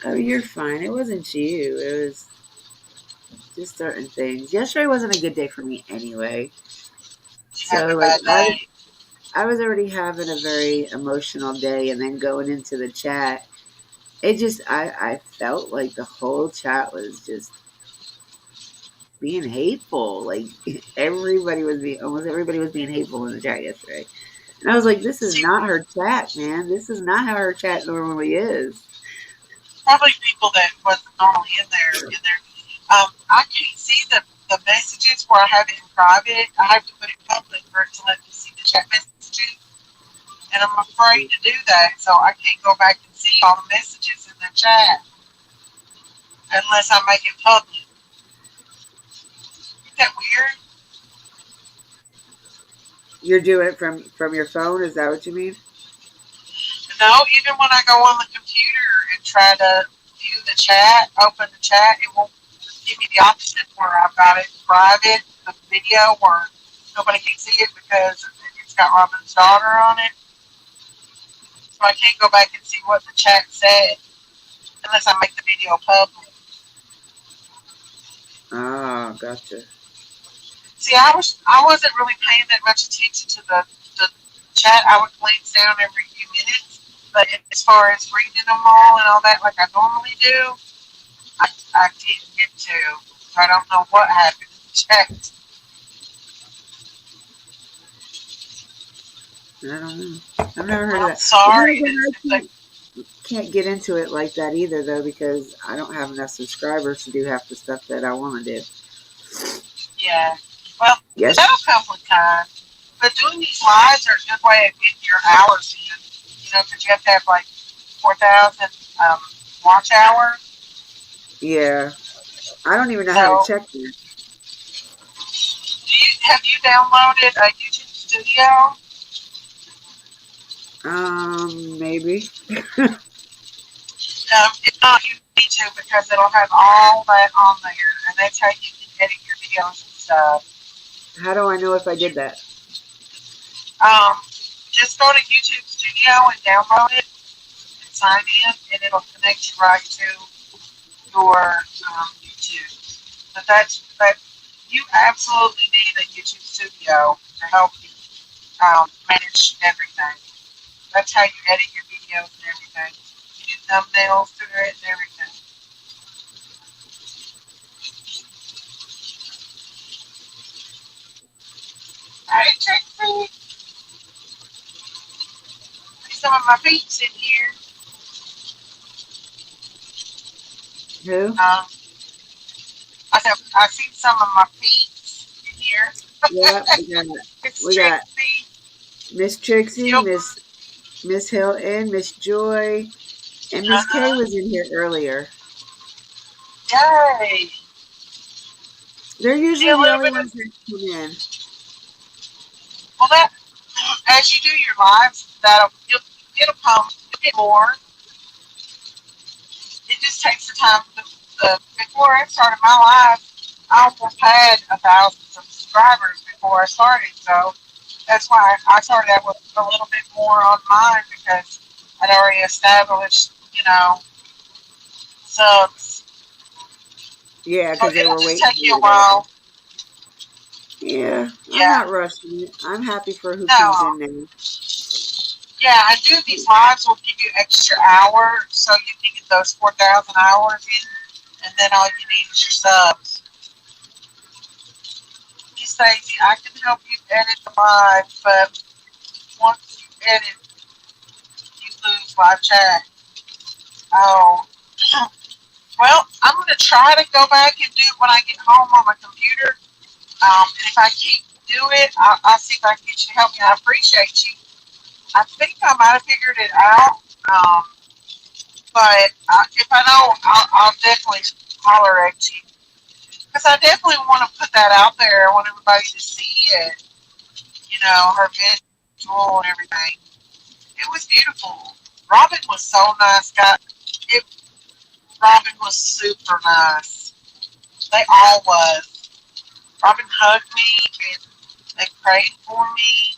Oh, you're fine. It wasn't you. It was just certain things. Yesterday wasn't a good day for me anyway. You So having a like bad day? I was already having a very emotional day, and then going into the chat, it just I felt like the whole chat was just being hateful. Like almost everybody was being hateful in the chat yesterday. And I was like, this is See, not her chat, man. This is not how her chat normally is. probably people that wasn't normally in there. I can't see the messages where I have it in private. I have to put it public for it to let me see the chat messages. And I'm afraid to do that, so I can't go back and see all the messages in the chat unless I make it public. Isn't that weird? You're doing it from your phone, is that what you mean? No, even when I go on the computer and try to view the chat, open the chat, it won't give me the option where I've got it private, the video where nobody can see it because it's got Robin's daughter on it. So I can't go back and see what the chat said unless I make the video public. Ah, gotcha. See, I wasn't really paying that much attention to the chat. I would glance down every few minutes, but as far as reading them all that, like I normally do, I didn't get to. So I don't know what happened in the chat. I don't know. I've never heard of I'm that. But then sorry again, I if they, can't get into it like that either, though, because I don't have enough subscribers to do half the stuff that I want to do. yeah. Well, Yes. that'll come with time. But doing these lives are a good way of getting your hours in. You know, because you have to have like 4,000 um, watch hours. Yeah. I don't even know how to So, check that. have you downloaded a YouTube Studio? Maybe. If not, you need to because it'll have all that on there, and that's how you can edit your videos and stuff. How do I know if I did that? Um, just go to YouTube Studio and download it and sign in, and it'll connect you right to your YouTube. But you absolutely need a YouTube Studio to help you manage everything. That's how you edit your videos and everything. You do thumbnails through it and everything. Hey, Trixie, some of my peeps in here. Who? I said I see some of my peeps in here. Yeah, It's we got Trixie. Miss Trixie, Yep. Miss Hilton, Miss Joy, and Miss Kay Uh-huh. was in here earlier. Yay. They're See usually a the little only bit of, ones that come in. well, that, as you do your lives, it'll come, you'll get more. It just takes the time. Before I started my life, I almost had 1,000 subscribers before I started. So that's why I started out with a little bit more on mine because I'd already established, subs. Yeah, So because they it'll were just waiting take for you a you there. while. Yeah, I'm Yeah. not rushing it. I'm happy for who comes No. in now. Yeah, and doing these lives will give you extra hours, so you can get those 4,000 hours in, and then all you need is your subs. You Stacey, I can help you edit the live, but once you edit, you lose live chat. Oh, well, I'm going to try to go back and do it when I get home on my computer. And if I can't do it, I'll see if I can get you to help me. I appreciate you. I think I might have figured it out. Um, but if I don't, I'll definitely holler at you. Because I definitely want to put that out there. I want everybody to see it, her visual and everything. It was beautiful. Robin was so nice. It, Robin was super nice. They all was. Robin hugged me and they prayed for me.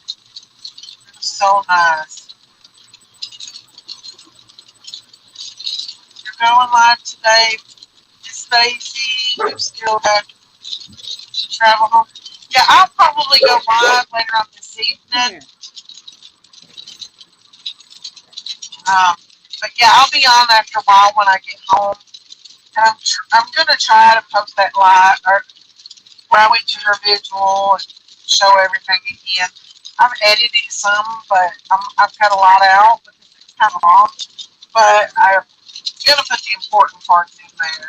It was so nice. You're going live today, Miss Stacy. You still have to travel home. Yeah, I'll probably go live later on this Come evening. here. Um, but yeah, I'll be on after a while when I get home. And I'm gonna try to post that live or where I went to her visual and show everything again. I've edited some, but I've cut a lot out because it's kind of long. But I'm gonna put the important parts in there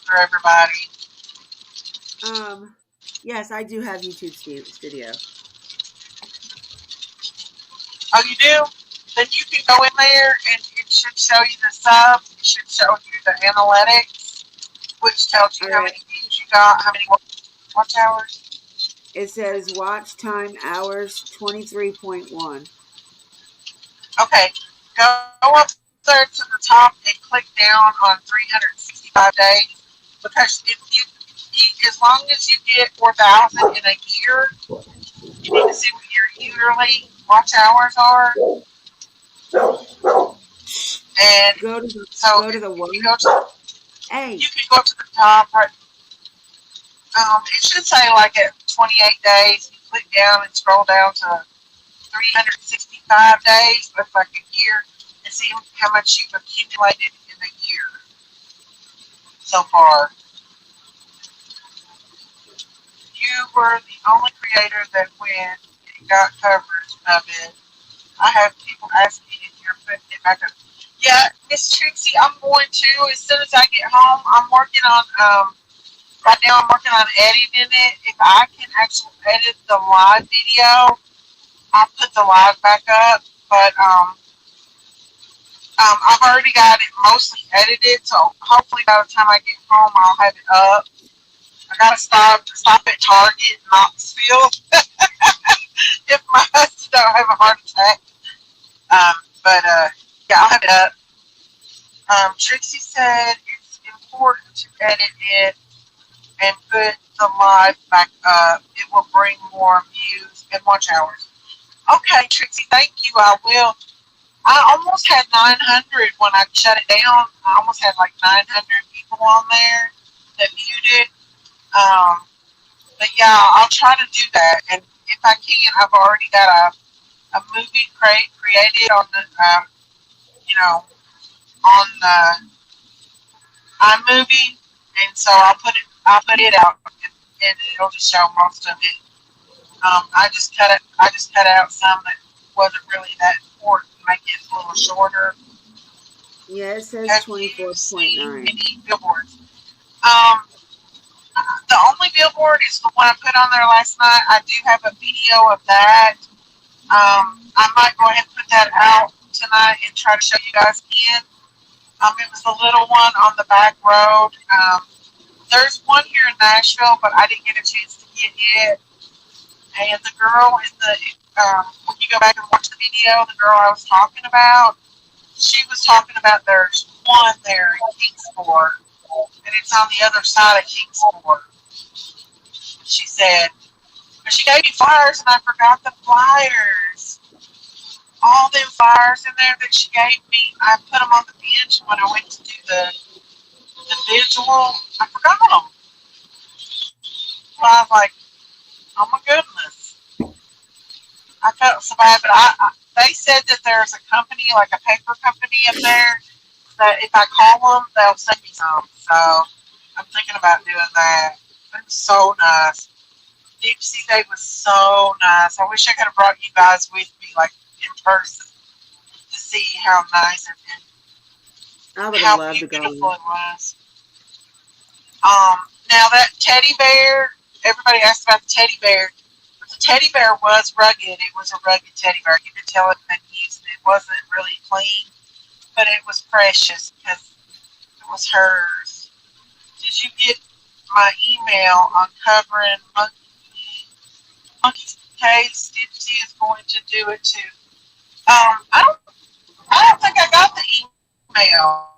for everybody. Yes, I do have YouTube Studio. Oh, you do? Then you can go in there and it should show you the subs. It should show you the analytics, which tells you All how right. many views you got, how many watch hours. It says watch time hours 23.1. Okay, go up there to the top and click down on 365 days because if as long as you get 4,000 in a year, you need to see what your yearly watch hours are. And so Go to the if one. you go to, Hey. you can go to the top. Right, it should say like at 28 days. You click down and scroll down to 365 days, looks like a year, and see how much you've accumulated in a year so far. You were the only creator that went and got coverage of it. I have people asking if you're putting it back up. Yeah, Miss Trixie, I'm going to as soon as I get home. I'm working on Right now I'm working on editing it. If I can actually edit the live video, I'll put the live back up. But I've already got it mostly edited, so hopefully by the time I get home, I'll have it up. I gotta stop at Target, Knoxville, if my husband don't have a heart attack. But yeah, I'll have it up. Trixie said it's important to edit it and put the live back up. It will bring more views and watch hours. Okay, Trixie, thank you. I will. I almost had 900 when I shut it down. I almost had like 900 people on there that viewed it. But yeah, I'll try to do that. And if I can, I've already got a movie created on the, on the iMovie, and so I'll put it out, and it'll just show most of it. I just cut out some that wasn't really that important, make it a little shorter. Yeah, it says Have 24.9. any billboards? The only billboard is the one I put on there last night. I do have a video of that. I might go ahead and put that out tonight and try to show you guys again. It was the little one on the back road. There's one here in Nashville, but I didn't get a chance to get it. And the girl in the, when you go back and watch the video, the girl I was talking about, she was talking about there's one there in Kingsport, and it's on the other side of Kingsport. She said, but she gave me flyers, and I forgot the flyers. All them flyers in there that she gave me, I put them on the bench when I went to do the visual. I forgot them. So I was like, oh my goodness. I felt so bad, but they said that there's a company, like a paper company up there, that if I call them, they'll send me some. So I'm thinking about doing that. It was so nice. Deep Sea Day was so nice. I wish I could have brought you guys with me, like in person, to see how nice I would how have loved to beautiful go. it was. Now that teddy bear, everybody asked about the teddy bear. But the teddy bear was rugged. It was a rugged teddy bear. You could tell it had been used. It wasn't really clean, but it was precious because it was hers. Did you get my email on covering monkey's case? Dipsy is going to do it too. I don't think I got the email.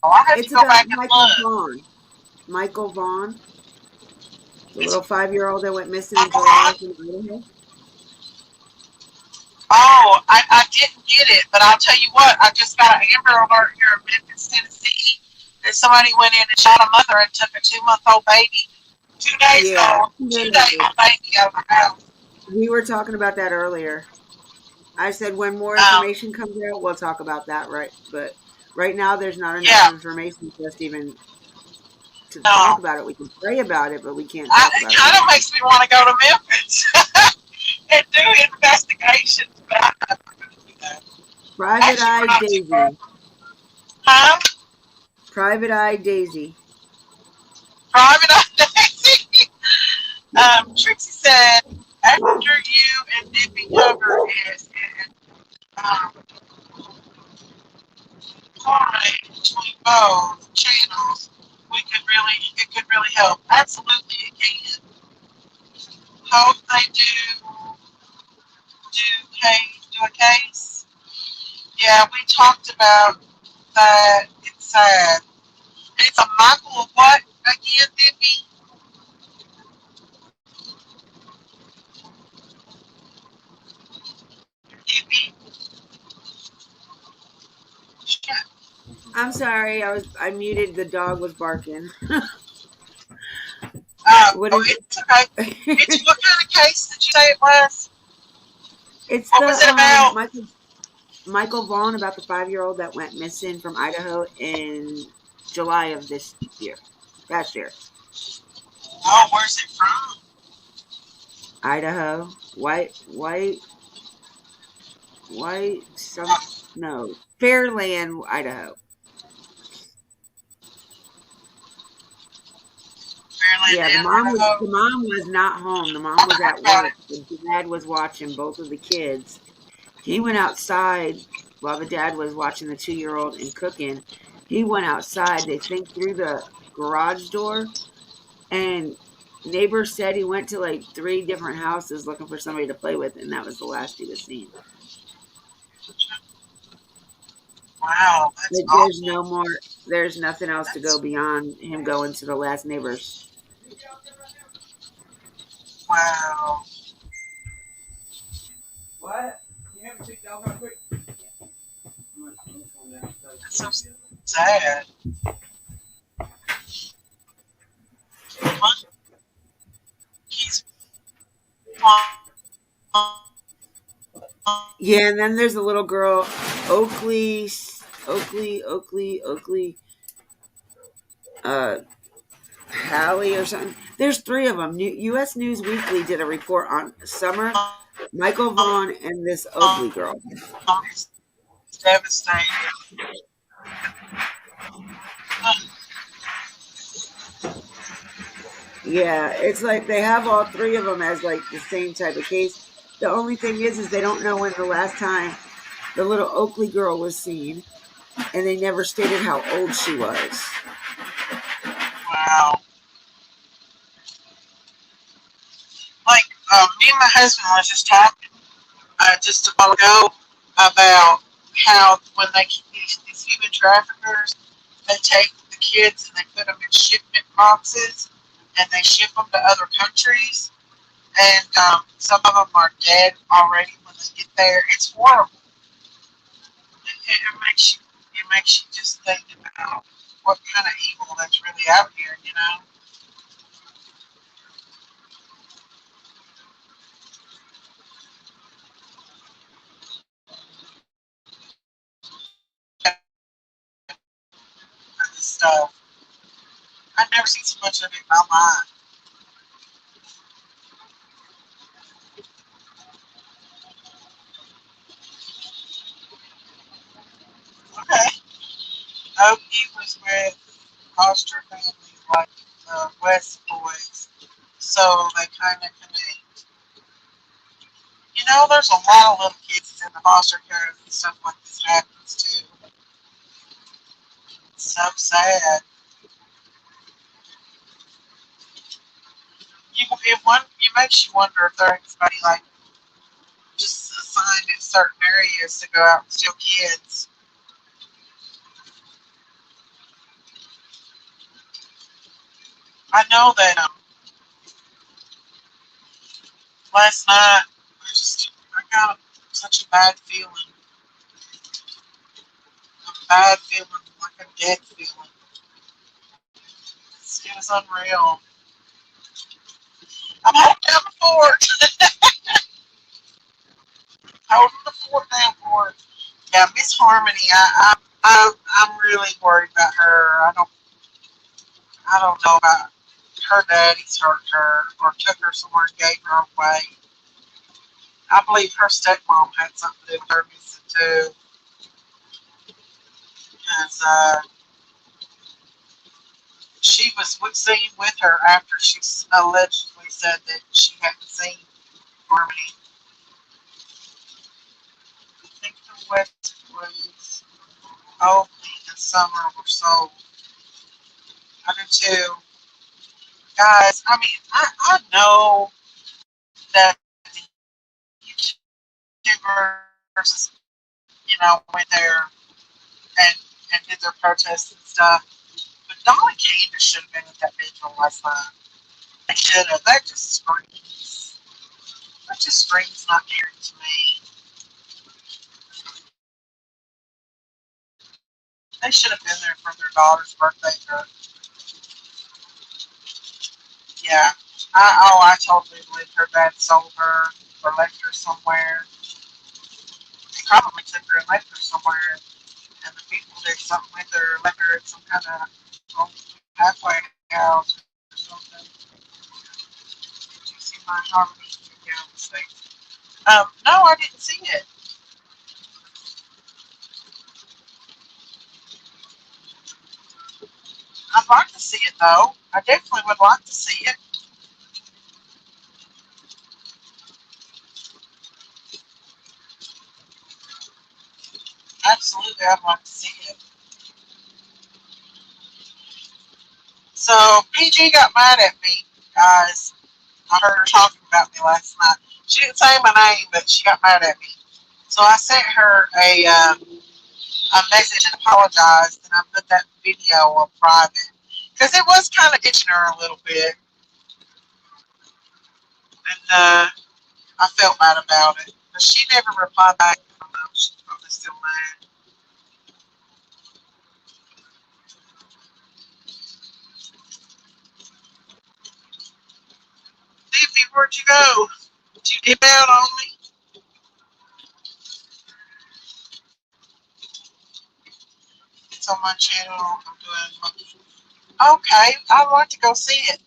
I have It's to go about back and Michael look. Vaughn. Michael Vaughn, the little 5-year-old that went missing in Uncle July Ron? from Idaho. Oh, I didn't get it, but I'll tell you what, I just got an Amber Alert here in Memphis, Tennessee, that somebody went in and shot a mother and took a 2-month-old baby, 2 days Yeah, old, 2-day old baby out of the house. we were talking about that earlier. I said when more Um, information comes out, we'll talk about that, right? But right now, there's not enough yeah, information for us to even to talk no. about it. We can pray about it, but we can't talk It about it kind right of now. makes me want to go to Memphis and do investigations, but I'm not going to do that. Private Actually, we're Eye not too far. Daisy. Huh? Private Eye Daisy. Private identity. Trixie said, after you and Dippy cover it and correlate between both channels, it could really help. Absolutely, it can. Hope they do a case. Yeah, we talked about that. It's sad. It's a Michael of what again, Dippy? Dippy. I'm sorry, I muted. The dog was barking. What Oh, is it's okay. It's it? what kind of case did you say it was? It's What the was it about? Michael Vaughn about the 5-year-old that went missing from Idaho in July of this year, last year. Oh, where's it from? Idaho, no, Fairland, Idaho. went Yeah, the in mom was Idaho. the mom was not home. The mom was at Got work. it. The dad was watching both of the kids. He went outside while the dad was watching the 2-year-old and cooking. He went outside, they think through the garage door, and neighbors said he went to like 3 different houses looking for somebody to play with, and that was the last he was seen. Wow, that's Like there's awful. no more there's nothing else to go That's beyond him going to the last neighbors. wow. What? That's so sad. Monkeys Yeah, and then there's a little girl, Oakley, uh, Hallie or something. There's 3 of them. U.S. News Weekly did a report on Summer, Michael Vaughn, and this Oakley girl. is devastating. Yeah, it's like they have all 3 of them as like the same type of case. The only thing is they don't know when the last time the little Oakley girl was seen, and they never stated how old she was. Wow. Like, me and my husband was just talking just a while ago about how when they these human traffickers, they take the kids and they put them in shipment boxes and they ship them to other countries. And some of them are dead already when they get there. It's horrible. It makes you just think about what kind of evil that's really out here. You know, for this stuff. I've never seen so much of it in my life. Okay. Okie was with foster family like the West Boys, so they kind of connect. You know, there's a lot of little kids in the foster care and stuff like this happens to. It's so sad. It makes you wonder if there's anybody like just assigned in certain areas to go out and steal kids. I know that last night I got such a bad feeling, like a dead feeling. It was unreal. I'm holding down the fort. Holding the fort down for it. Yeah, Miss Harmony. I'm really worried about her. I don't know about her daddy's hurt her or took her somewhere and gave her away. I believe her stepmom had something to do with her missing too. Because she was seen with her after she allegedly said that she hadn't seen Harmony. I think the West was Oakley and Summer were sold. I do too. Guys, I mean, I know that the YouTubers, went there and, and did their protests and stuff. But Dolly Candace should have been at that vigil last night. They should have. That just screams not caring to me. They should have been there for their daughter's birthday. Yeah. I totally believe her dad sold her or left her somewhere. He probably took her and left her somewhere. And the people did something with her, left her at some kind of halfway house or something. Did you see my Harmony down the state? No, I didn't see it. I'd like to see it though. I definitely would like to see it. Absolutely, I'd like to see it. So PG got mad at me, guys. I heard her talking about me last night. She didn't say my name, but she got mad at me. So I sent her a message and apologized, and I put that video on private because it was kind of itching her a little bit, and I felt bad about it. But she never replied back. I don't know. She's probably still mad. Tiffy, where'd you go? Did you dip out on me? It's on my channel. I'm doing. Okay, I'd like to go see it.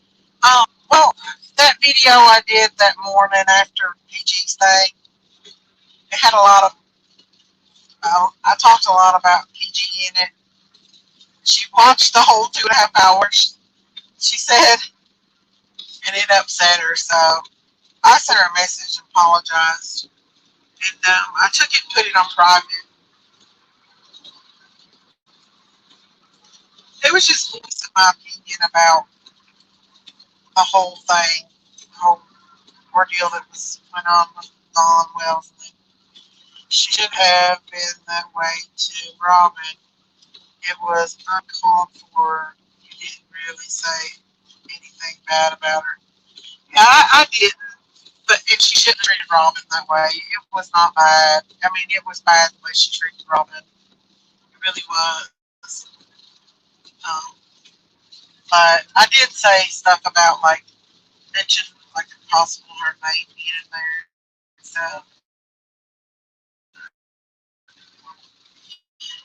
Well, that video I did that morning after PG's thing, it had a lot of. I talked a lot about PG in it. She watched the whole 2.5 hours. She said, and it upset her. So I sent her a message and apologized, and I took it and put it on private. It was just voicing my opinion about the whole thing, the whole ordeal that went on with Dawn Wells. She should have been that way to Robin. It was uncalled for. You didn't really say anything bad about her. Yeah, I didn't. But and she shouldn't have treated Robin that way. It was not bad. I mean, it was bad the way she treated Robin. It really was. Um, but I did say stuff about like mention like possible her name being in there. So,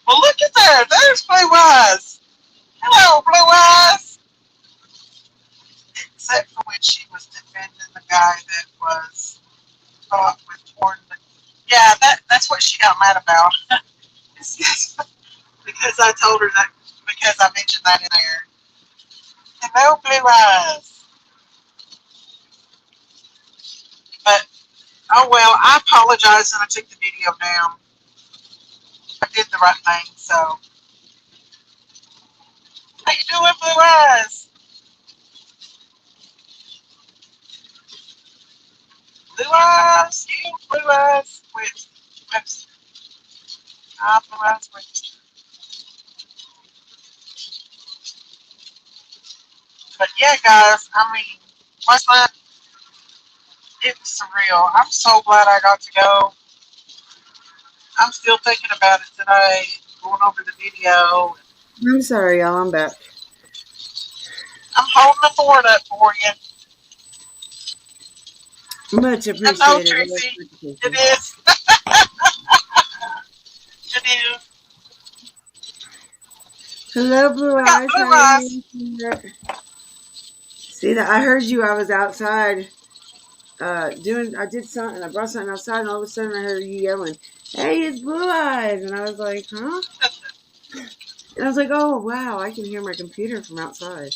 well, look at there. There's Blue Eyes. Hello, Blue Eyes. Except for when she was defending the guy that was caught with porn. Yeah, that's what she got mad about. Because I told her that because I mentioned that in there. Hello, Blue Eyes. But oh well, I apologize and I took the video down. I did the right thing. So how you doing, Blue Eyes? Blue Eyes, you Blue Eyes with Blue Eyes with. But yeah, guys, I mean, last night it was surreal. I'm so glad I got to go. I'm still thinking about it today, going over the video. I'm sorry, y'all. I'm back. I'm holding the fort up for you. Much I know, appreciated. Tracy. It is. It is. Hello, Blue We got Eyes. How Blue are Eyes. you? See that? I heard you. I was outside doing. I did something. I brought something outside, and all of a sudden I heard you yelling, "Hey, it's Blue Eyes!" And I was like, "Huh?" And I was like, "Oh, wow! I can hear my computer from outside."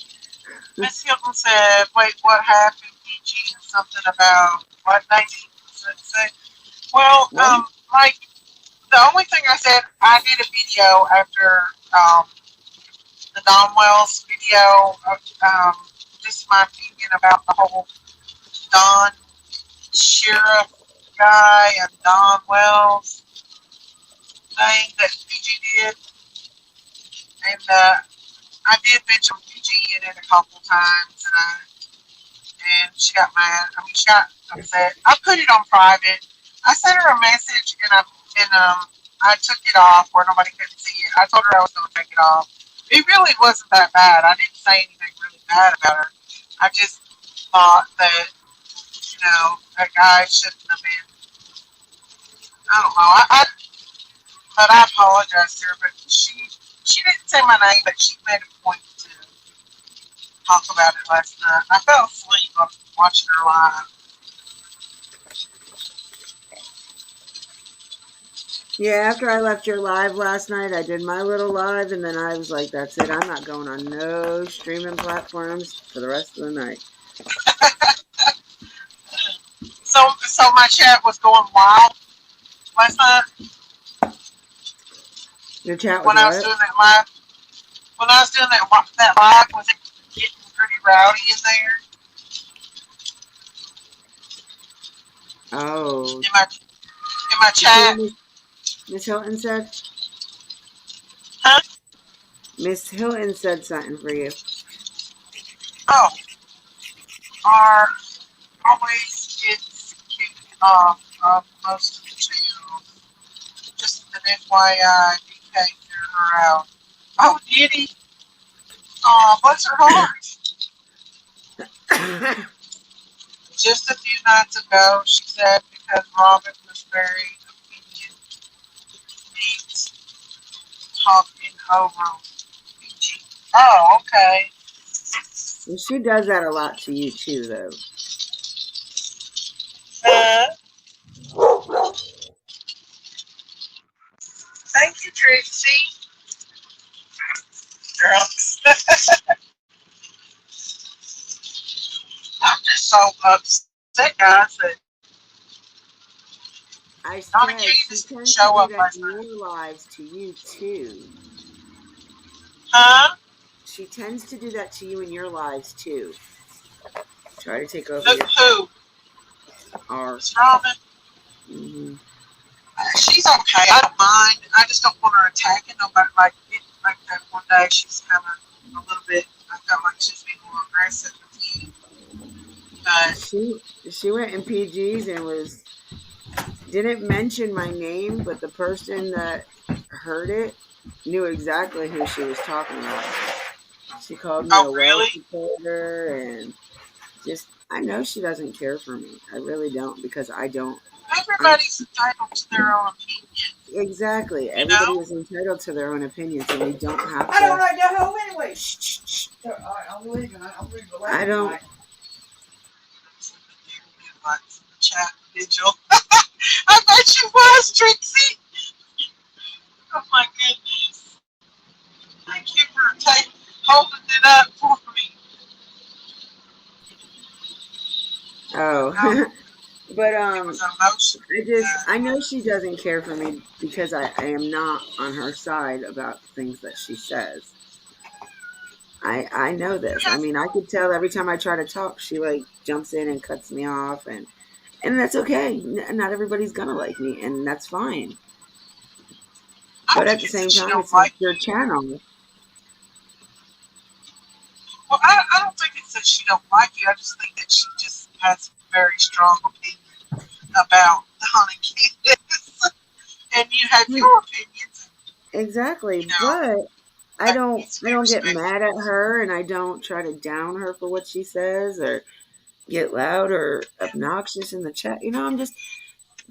Miss Hilton said, wait, what happened? PG and something about what 19 say? Well, What? like the only thing I said, I did a video after the Don Wells video of just my opinion about the whole Don Sheriff guy and Don Wells thing that PG did, and I did mention PG in it a couple times, and she got mad. I mean, she got upset. I put it on private. I sent her a message, and I took it off where nobody could see it. I told her I was going to take it off. It really wasn't that bad. I didn't say anything really bad about her. I just thought that that guy shouldn't have been. I don't know. But I apologized to her. But she didn't say my name, but she made a point to talk about it last night. I fell asleep watching her live. Yeah, after I left your live last night, I did my little live, and then I was like, that's it. I'm not going on no streaming platforms for the rest of the night. So my chat was going wild last night Your chat was when I was what? doing that live. When I was doing that live, was it getting pretty rowdy in there? Oh. In my You see chat? what Miss Hilton said? Huh? Miss Hilton said something for you. Oh, are always gets kicked off of most of the channels. Just an FYI, DK threw her out. Oh, did he? Oh, bless her heart. Just a few nights ago, she said because Robin was very opinion needs talking over PG. Oh, okay. Well, she does that a lot to you too, though. Thank you, Trixie. Girl. I'm just so upset, guys, that I Donna said she Candace didn't tends to show do up that last in night. your lives to you too. Huh? She tends to do that to you in your lives too. Try to take over your chat. Who? Or Miss Robin? mm-hmm. She's okay. I don't mind. I just don't want her attacking nobody like that one day. She's kind of a little bit. I felt like she's being more aggressive with you. But she went in PGs and didn't mention my name, but the person that heard it knew exactly who she was talking about. She called me oh a wealth really? supporter and just I know she doesn't care for me. I really don't because I don't. Everybody's entitled to their own opinion. Exactly. You Everybody know. is entitled to their own opinions, and we don't have to. I don't like that hoe anyway. Shh, shh, shh. All right, I'm leaving. I'm leaving. I don't. Like the chat vigil. I bet you was, Trixie. Oh my goodness. Thank you for holding it up for me. Oh, No, but it was emotional. I know she doesn't care for me because I am not on her side about things that she says. I know this. I Yes, mean, I could tell every time I try to talk, she like jumps in and cuts me off, and that's okay. Not everybody's gonna like me, and that's fine. I But at think the it's that same she time, don't it's like your you. channel. Well, I don't think it's that she don't like you. I just think that she just has a very strong opinion about Donna Candace. And you have your opinions. Exactly, You know, but that needs to I be don't get respected. mad at her, and I don't try to down her for what she says or get loud or obnoxious in the chat. I'm just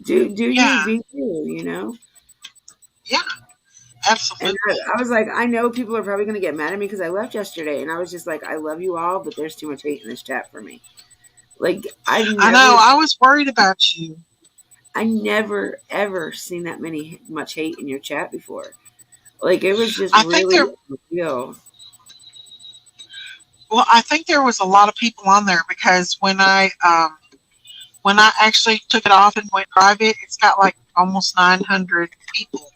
do you Yeah, be you, you know. yeah, And absolutely. I was like, I know people are probably gonna get mad at me because I left yesterday, and I was just like, I love you all, but there's too much hate in this chat for me. Like I know. I was worried about you. I never ever seen that much hate in your chat before. Like it was just I think really there. real. Well, I think there was a lot of people on there because when I actually took it off and went private, it's got like almost 900 people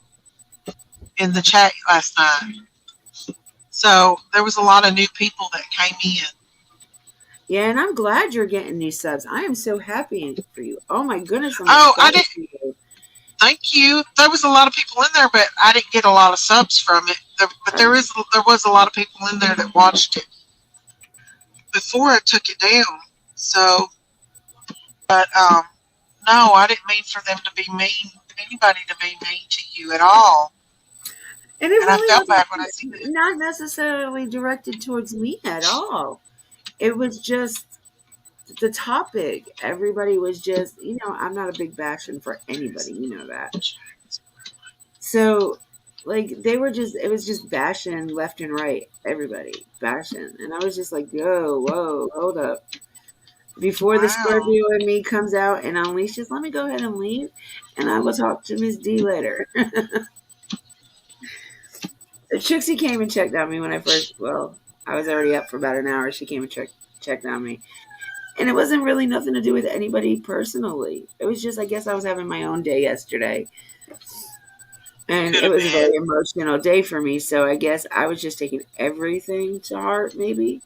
in the chat last night. So there was a lot of new people that came in. Yeah, and I'm glad you're getting new subs. I am so happy for you. Oh my goodness, I'm Oh, I ecstatic didn't. for you. Thank you. There was a lot of people in there, but I didn't get a lot of subs from it. But there was a lot of people in there that watched it before I took it down. So, but no, I didn't mean for them to be mean. Anybody to be mean to you at all. And it And I really felt wasn't bad when I seen it. not necessarily directed towards me at all. It was just the topic. Everybody was just, I'm not a big bastion for anybody, you know that. So, like, it was just bashing left and right, everybody bashing. And I was just like, yo, whoa, hold up. Before the Wow. Scorpio in me comes out and unleashes, let me go ahead and leave, and I will talk to Miss D later. So Trixie came and checked on me when I first. Well, I was already up for about an hour. She came and checked on me, and it wasn't really nothing to do with anybody personally. It was just, I guess, I was having my own day yesterday, and Could it have was a very been. emotional day for me. So I guess I was just taking everything to heart, maybe.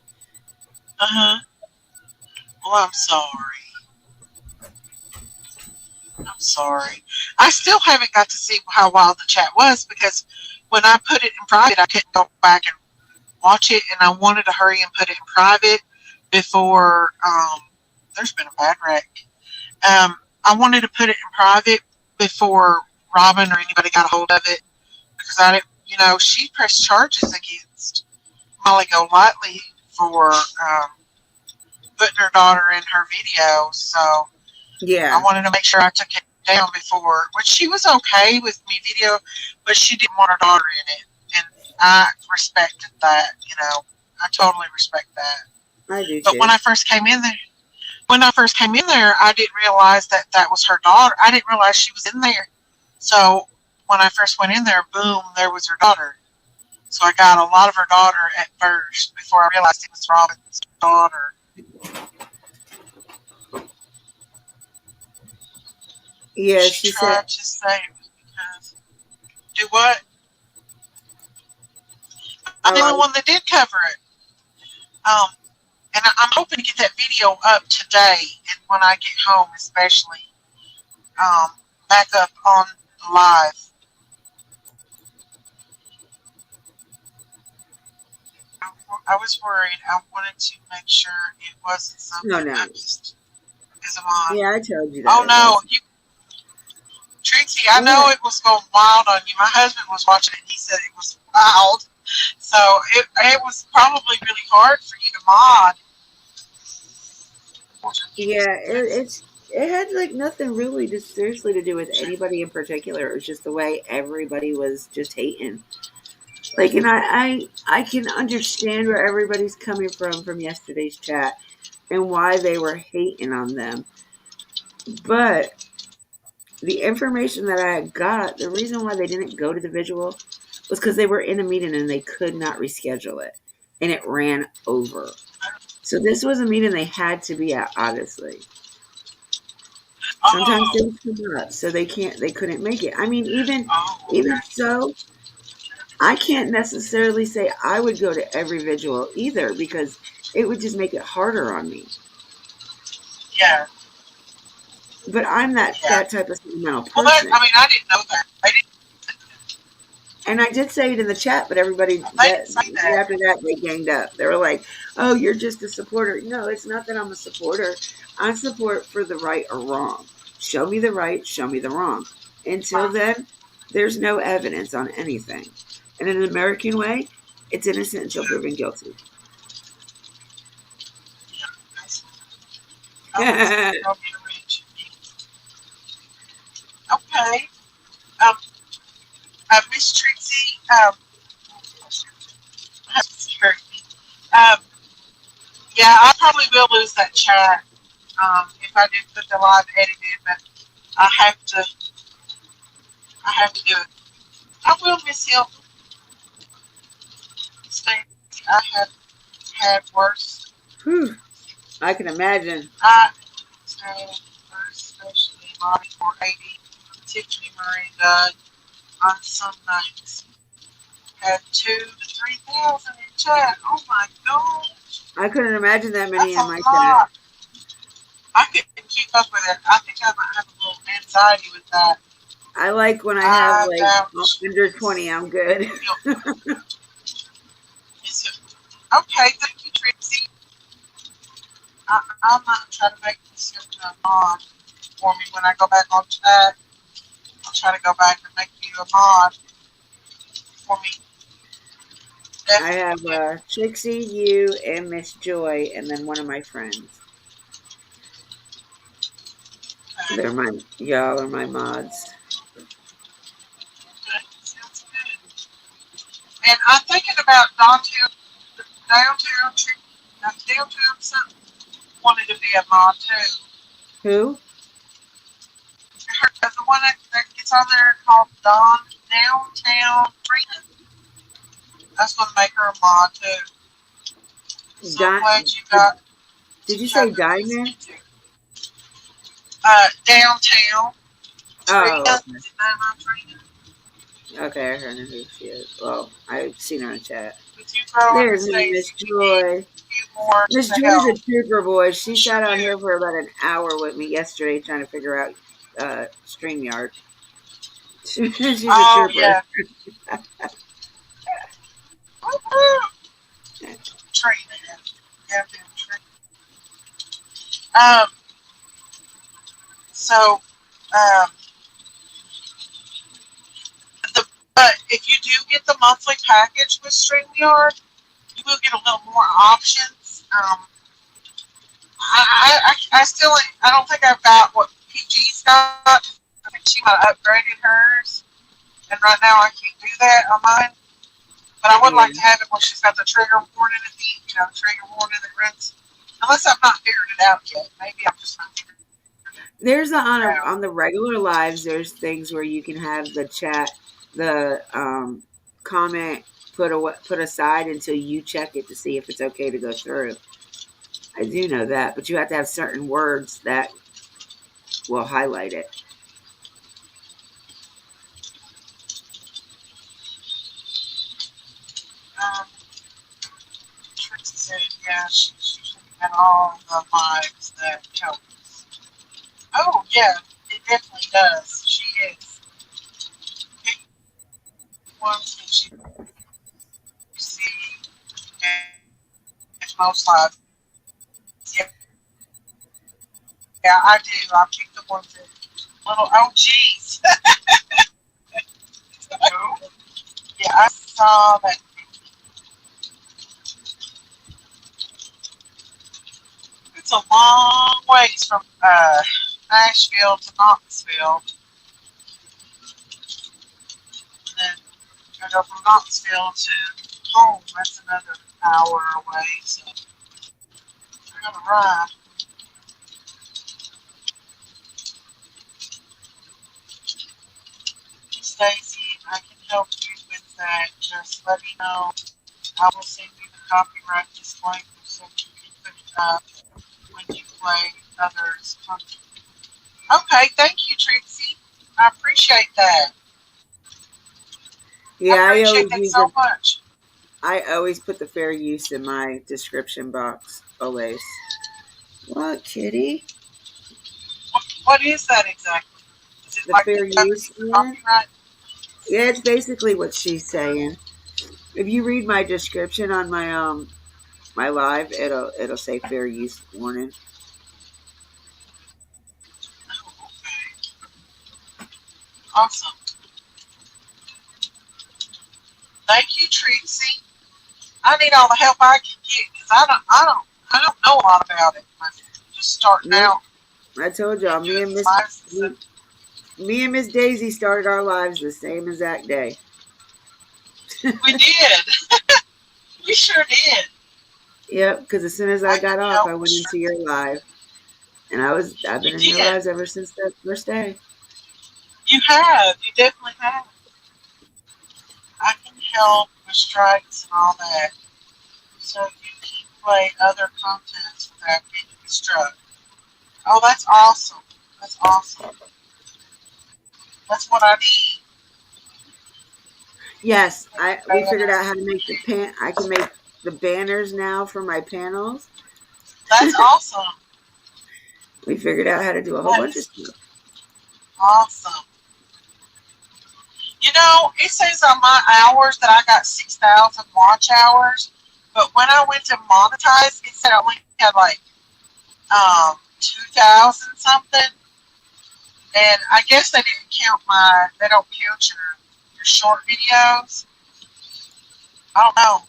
Uh huh. Well, I'm sorry. I'm sorry. I still haven't got to see how wild the chat was because when I put it in private, I couldn't go back and watch it, and I wanted to hurry and put it in private before there's been a bad wreck. I wanted to put it in private before Robin or anybody got a hold of it because I didn't, she pressed charges against Molly Golightly for putting her daughter in her video. So I Yeah, wanted to make sure I took it down before, which she was okay with me video, but she didn't want her daughter in it, and I respected that. I totally respect that. I do But too. when I first came in there, I didn't realize that that was her daughter. I didn't realize she was in there. So when I first went in there, boom, there was her daughter. So I got a lot of her daughter at first before I realized it was Robin's daughter. Yeah, She she said. tried to say it was because do what? I'm the Oh, only one that did cover it. Um, and I'm hoping to get that video up today, and when I get home, especially um, back up on live. I was worried. I wanted to make sure it wasn't no, something no. I just as a mom. Yeah, I told you that Oh it no, was. Trixie, I know Yeah, it was going wild on you. My husband was watching it. He said it was wild. So it was probably really hard for you to mod. yeah. It had like nothing really just seriously to do with anybody in particular. It was just the way everybody was just hating. Like, and I can understand where everybody's coming from yesterday's chat and why they were hating on them. But the information that I got, the reason why they didn't go to the visual was because they were in a meeting and they could not reschedule it, and it ran over. So this was a meeting they had to be at, obviously. Sometimes Oh, things come up, so they couldn't make it. I mean, oh, even okay. so, I can't necessarily say I would go to every visual either because it would just make it harder on me. Yeah, But I'm yeah. that type of sentimental Well, person. I didn't know that. I didn't, And I did say it in the chat, but everybody they that didn't say that. after that they ganged up. They were like, "Oh, you're just a supporter." No, it's not that I'm a supporter. I support for the right or wrong. Show me the right, show me the wrong. Until then, there's no evidence on anything. And in an American way, it's innocent until proven guilty. I was probably arranged. Okay. Um, Miss Trixie, um, yeah, I probably will lose that chat if I do put the live edited, but I have to, I have to do it. I will miss him. Stacey, I have had worse. Whew, I can imagine. I had worse, especially Monty 480, Tiffany Marie Dunn on some nights. Had 2 to 3,000 in chat. Oh my god. I couldn't imagine that many That's a in my chat. lot. I couldn't keep up with it. I think I might have a little anxiety with that. I like when I have I like doubt. under 20, I'm good. Okay, thank you, Trixie. I might try to make this a mod for me when I go back on chat. I'll try to go back and make you a mod for me. I have Definitely. Trixie, you, and Miss Joy, and then one of my friends. Okay. Y'all are my mods. Good. Sounds good. And I'm thinking about downtown something. wanted to be a mod too. Who? The one that gets on there called Dawn Downtown Trina. I was going to make her a mod too. So I'm glad you got Did you to have say her listening Diamond? to. Downtown Trina. Oh, Is it Downtown Trina? okay. I heard who she is. Well, I've seen her in chat. With you growing There's and my Miss Stacy, we need Joy. you more Miss to Joy's a help. trooper, boy. We She sure sat on do. here for about an hour with me yesterday trying to figure out StreamYard. She's a Oh, trooper. yeah. Trina. Yeah, Trina. Um, so, um, but if you do get the monthly package with StreamYard, you will get a little more options. I still I don't think I've got what PG's got. I think she might have upgraded hers, and right now I can't do that on mine. But I would Yeah. like to have it where she's got the trigger warning at the the trigger warning that runs. Unless I've not figured it out yet. Maybe I'm just not figuring There's it out. on the regular lives. There's things where you can have the chat, the comment put aside until you check it to see if it's okay to go through. I do know that, but you have to have certain words that will highlight it. Trixie said, yeah, she's at all the lives that help us. Oh, yeah, it definitely does. She is. Pick ones that she see and most lives. Yeah, yeah, I do. I pick the ones that little, oh, geez. Yeah, I saw that. It's a long ways from Nashville to Knoxville. And then I go from Knoxville to home. That's another hour away. So I gotta ride. Stacy, I can help you with that. Just let me know. I will send you the copyright disclaimer so you can put it up when you play others' content. Okay, thank you, Trixie. I appreciate that. I Yeah, appreciate that so much. I always put the fair use in my description box. Always. What, kitty? What is that exactly? Is it The like fair the use one? copyright? Yeah, it's basically what she's saying. If you read my description on my live, it'll say fair use warning. Oh, okay. Awesome. Thank you, Trixie. I need all the help I can get because I don't know a lot about it. I'm just starting Nope. out. I told y'all, Me and Miss Daisy started our lives the same exact day. we did. We sure did. Yep, because as soon as I I can got off, help I for went into sure. your live, and I've You been in your did. lives ever since that first day. You have. You definitely have. I can help with strikes and all that. So you can play other contents without getting struck. Oh, that's awesome. That's awesome. That's what I need. Yes, we figured out Banners. how to make I can make the banners now for my panels. That's awesome. We figured out how to do a whole That bunch of is stuff. awesome. You know, it says on my hours that I got 6,000 watch hours, but when I went to monetize, it said I only had like 2,000 something. And I guess they didn't count they don't count your short videos. I don't know.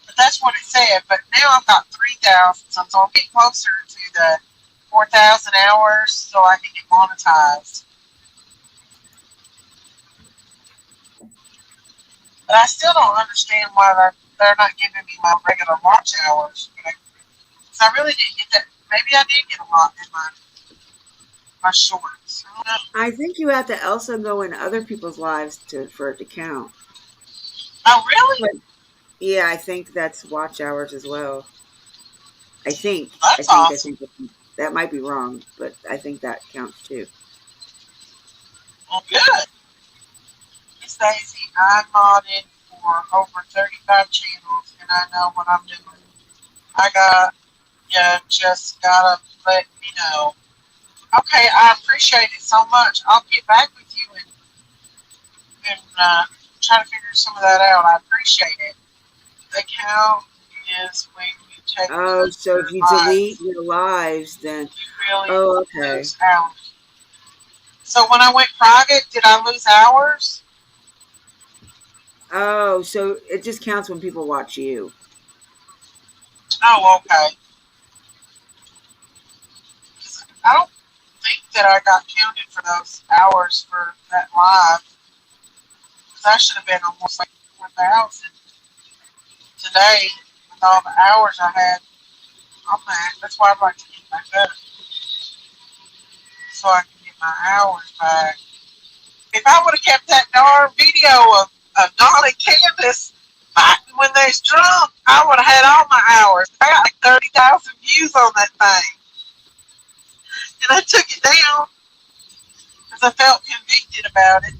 But that's what it said. But now I've got 3,000 something, so I'm getting closer to the 4,000 hours so I can get monetized. But I still don't understand why they're not giving me my regular watch hours. Because I really didn't get that. Maybe I did get a lot in my shorts. I don't know. I think you have to also go in other people's lives for it to count. Oh, really? But yeah, I think that's watch hours as well. I think. I That's think. I awesome. think that might be wrong, but I think that counts too. Well, good. Miss Daisy, I modded for over 35 channels, and I know what I'm doing. I got, yeah, just gotta let me know. Okay, I appreciate it so much. I'll get back with you and try to figure some of that out. I appreciate it. The count is when you take Oh, so if your you delete life. your lives, then You really oh, okay. lose hours. So when I went private, did I lose hours? Oh, so it just counts when people watch you. Oh, okay. I don't think that I got counted for those hours for that live. Because I should have been almost like 4,000 today with all the hours I had on that. That's why I'd like to get back up so I can get my hours back. If I would have kept that darn video of Don and Candace fighting when they's drunk, I would have had all my hours. I got like 30,000 views on that thing. And I took it down because I felt convicted about it.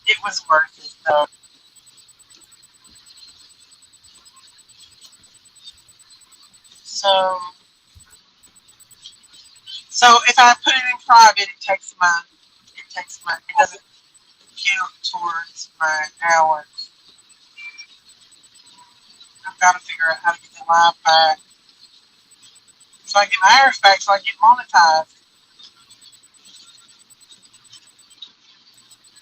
It was worth it though. So, so if I put it in private, it doesn't count towards my hours. I've got to figure out how to get the live back so I get my hours back so I get monetized.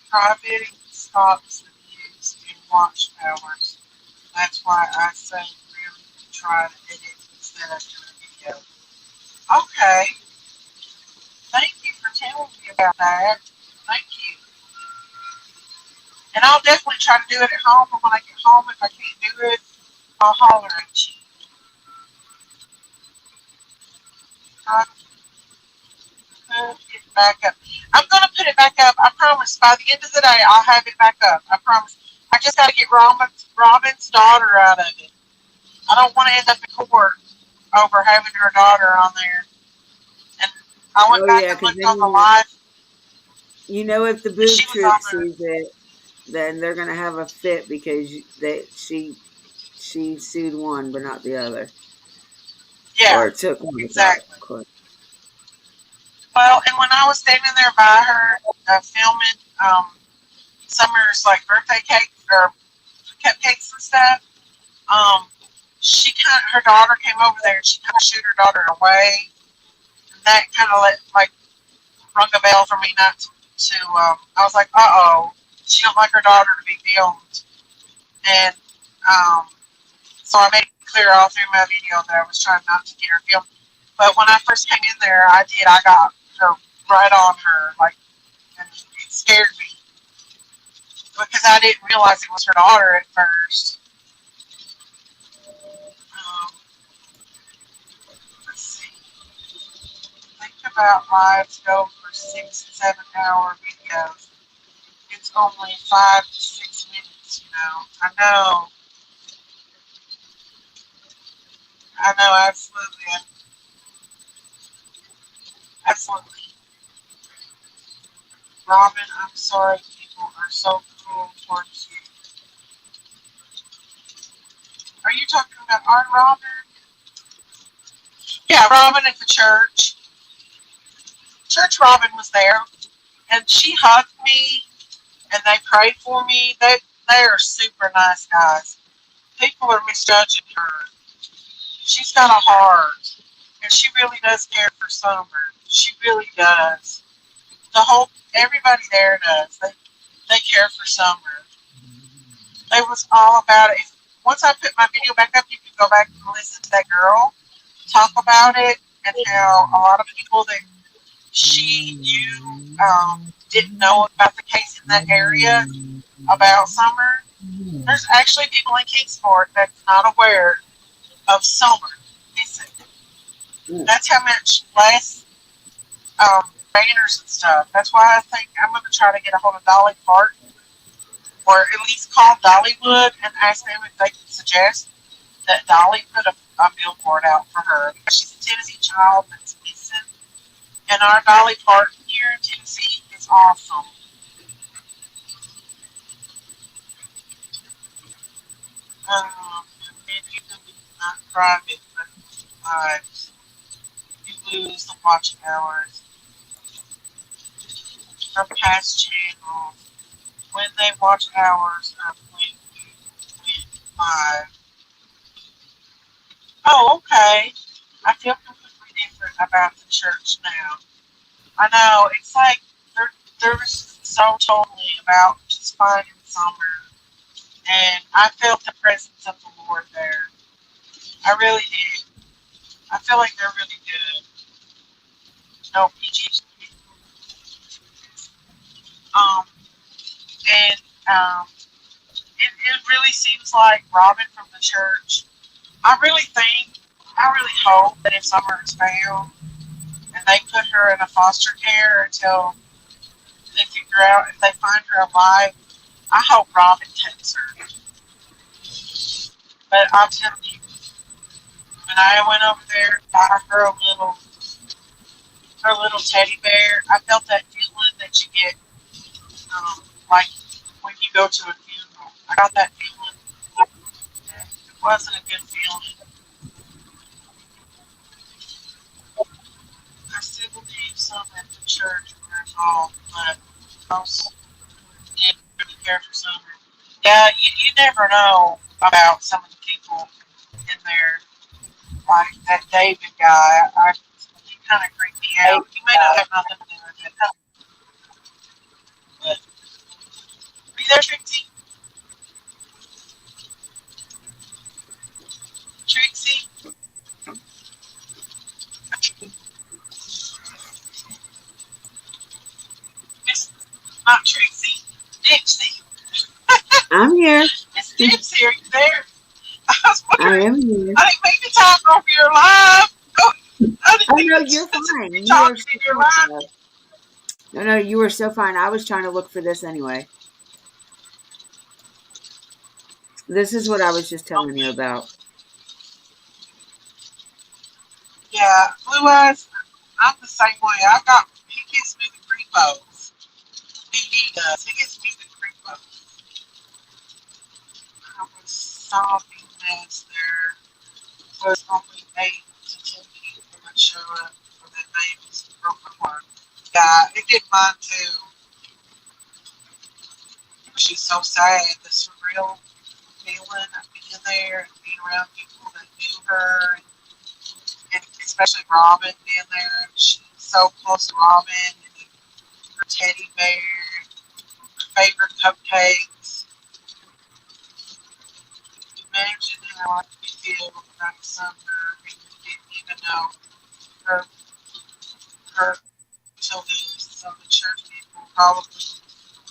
Private stops the views and watch hours. That's why I say really try to edit instead of doing a video. Okay. Thank you for telling me about that. Thank you. And I'll definitely try to do it at home. And when I get home, if I can't do it, I'll holler at you. I put it back up. I'm going to put it back up. I promise. By the end of the day, I'll have it back up. I promise. I just got to get Robin's daughter out of it. I don't want to end up in court over having her daughter on there. And I went Oh back yeah, and because looked then on the live, if the and boob she was on troop there. sees it, then they're gonna have a fit because she sued one but not the other, Yeah, or took one without exactly. court. Well, and when I was standing there by her filming Summer's like birthday cake or cupcakes and stuff, um, her daughter came over there and she kind of shooed her daughter away, and that kind of rung a bell for me not to. I was like, oh, she don't like her daughter to be filmed, and um, so I made it clear all through my video that I was trying not to get her filmed. But when I first came in there, I got her right on her, and it scared me because I didn't realize it was her daughter at first. Um, let's see. Think about lives go for 6 to 7 hour videos. It's only 5 to 6 minutes, you know. I know, absolutely, absolutely. Robin, I'm sorry people are so cruel towards you. Are you talking about our Robin? Yeah, Robin at the church. Church Robin was there, and she hugged me, and they prayed for me. They are super nice guys. People are misjudging her. She's got a heart, and she really does care for Summer. She really does. Everybody there does. They care for Summer. They was all about it. Once I put my video back up, you can go back and listen to that girl talk about it and how a lot of people that she knew didn't know about the case in that area about Summer. There's actually people in Kingsport that's not aware of Summer. Mm. That's how much less banners and stuff. That's why I think I'm going to try to get a hold of Dolly Parton, or at least call Dollywood and ask them if they can suggest that Dolly put a billboard out for her. Because she's a Tennessee child that's missing. And our Dolly Parton here in Tennessee is awesome. And you not private, but lives. You lose the watch hours from past channels when they watch hours of when you went live. Oh, okay. I feel completely different about the church now. I know, it's like they're so totally about just finding summer. And I felt the presence of the Lord there. I really did. I feel like they're really good. No PG. Um, and it really seems like Robin from the church. I really hope that if Summer is found and they put her in a foster care until they figure out if they find her alive, I hope Robin takes her. But I'll tell you, when I went over there and got her little teddy bear, I felt that feeling that you get like when you go to a funeral. I got that feeling. It wasn't a good feeling. I still believe some at the church were involved, but most didn't really care for Summer. Yeah, you never know about some of the people in there. Like that David guy, he kind of creeped me out. He may not have nothing to do with it, but are you there, Trixie? Trixie? Miss, not Trixie. Dixie. I'm here. Miss Dixie, are you there? I was I wondering. am here. I didn't mean to talk over your live. Oh, I didn't Oh mean no, to you're fine. be You are talking so in your fine. live. No, no, you were so fine. I was trying to look for this anyway. This is what I was just telling you Okay. about. Yeah, Blue Eyes, I'm the same way. He gives me the creepos. He does. He gives me the creepos. I was sobbing as there was only 8 to 10 people that showed up for that baby's broken heart. Yeah, it did mine too. It was just so sad, the surreal feeling of being there and being around people that knew her, and especially Robin being there. She's so close to Robin, and her teddy bear, her favorite cupcakes. Imagine how I could feel about Summer and didn't even know her, her till this. So the church people probably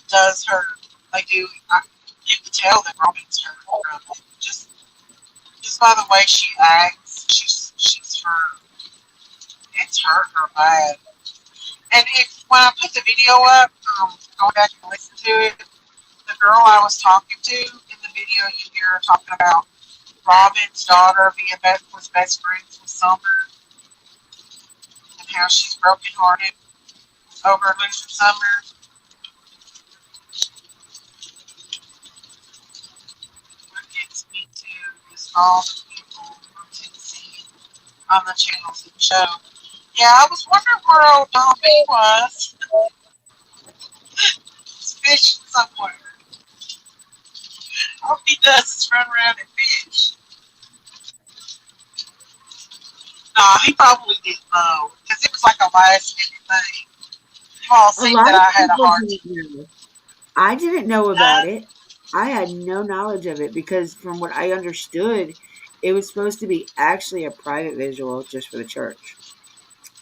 does hurt. They do. You can tell that Robin's hurt from it. Just by the way she acts, she's hurt. It's hurt her bad. And if when I put the video up, going back and listen to it, the girl I was talking to in the video, you hear her talking about Robin's daughter was best friends with Summer and how she's brokenhearted over losing Summer. What gets me too is all the people from Tennessee on the channels that show. Yeah, I was wondering where old Don B was. He's fishing somewhere. All he does is run around and fish. Nah, he probably didn't know because it was like a last minute thing. You all A seen lot that of I had a people hard didn't know. I didn't know about time. it. I had no knowledge of it because, from what I understood, it was supposed to be actually a private visual just for the church.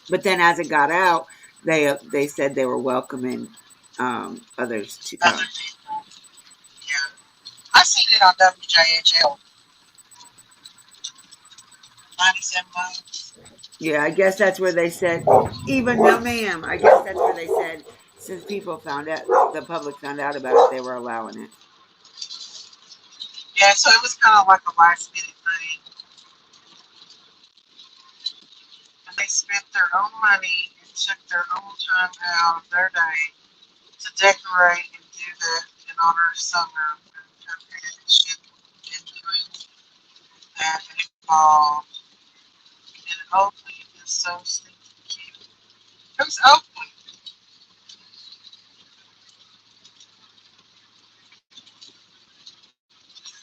But then, as it got out, they said they were welcoming others to Other come. people. Yeah. I seen it on WJHL 97 miles. Yeah, I guess that's where they said, even no ma'am. I guess that's where they said, since people found out, the public found out about it, they were allowing it. Yeah, so it was kind of like a last minute thing. And they spent their own money and took their own time out of their day to decorate and do that in honor of Summer. And her parents should been doing that and involved. And Oakley is so sneaky cute. Who's Oakley?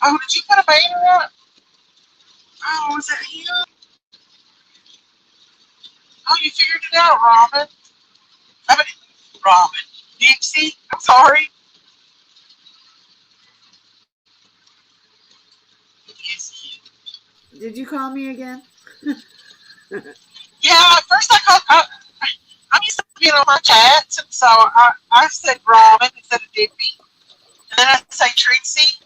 Oh, did you put a banner up? Oh, was that him? Oh, you figured it out, Robin. I mean, Robin. Dixie? I'm sorry. Yes, cute. Did you call me again? Yeah, at first I'm used to being on my chats, and so I said Robin instead of Digby. And then I say Trixie.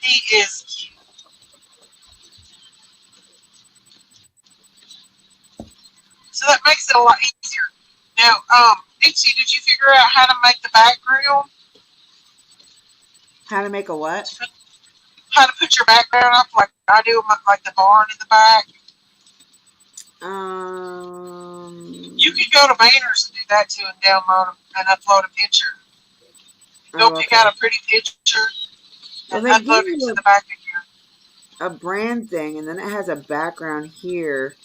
He is cute. So that makes it a lot easier. Now, Dixie, did you figure out how to make the background? How to make a what? How to put your background up like I do, like the barn in the back? You could go to Banners and do that too, and download and upload a picture. Go pick out a pretty picture and upload it to the back of your. A brand thing, and then it has a background here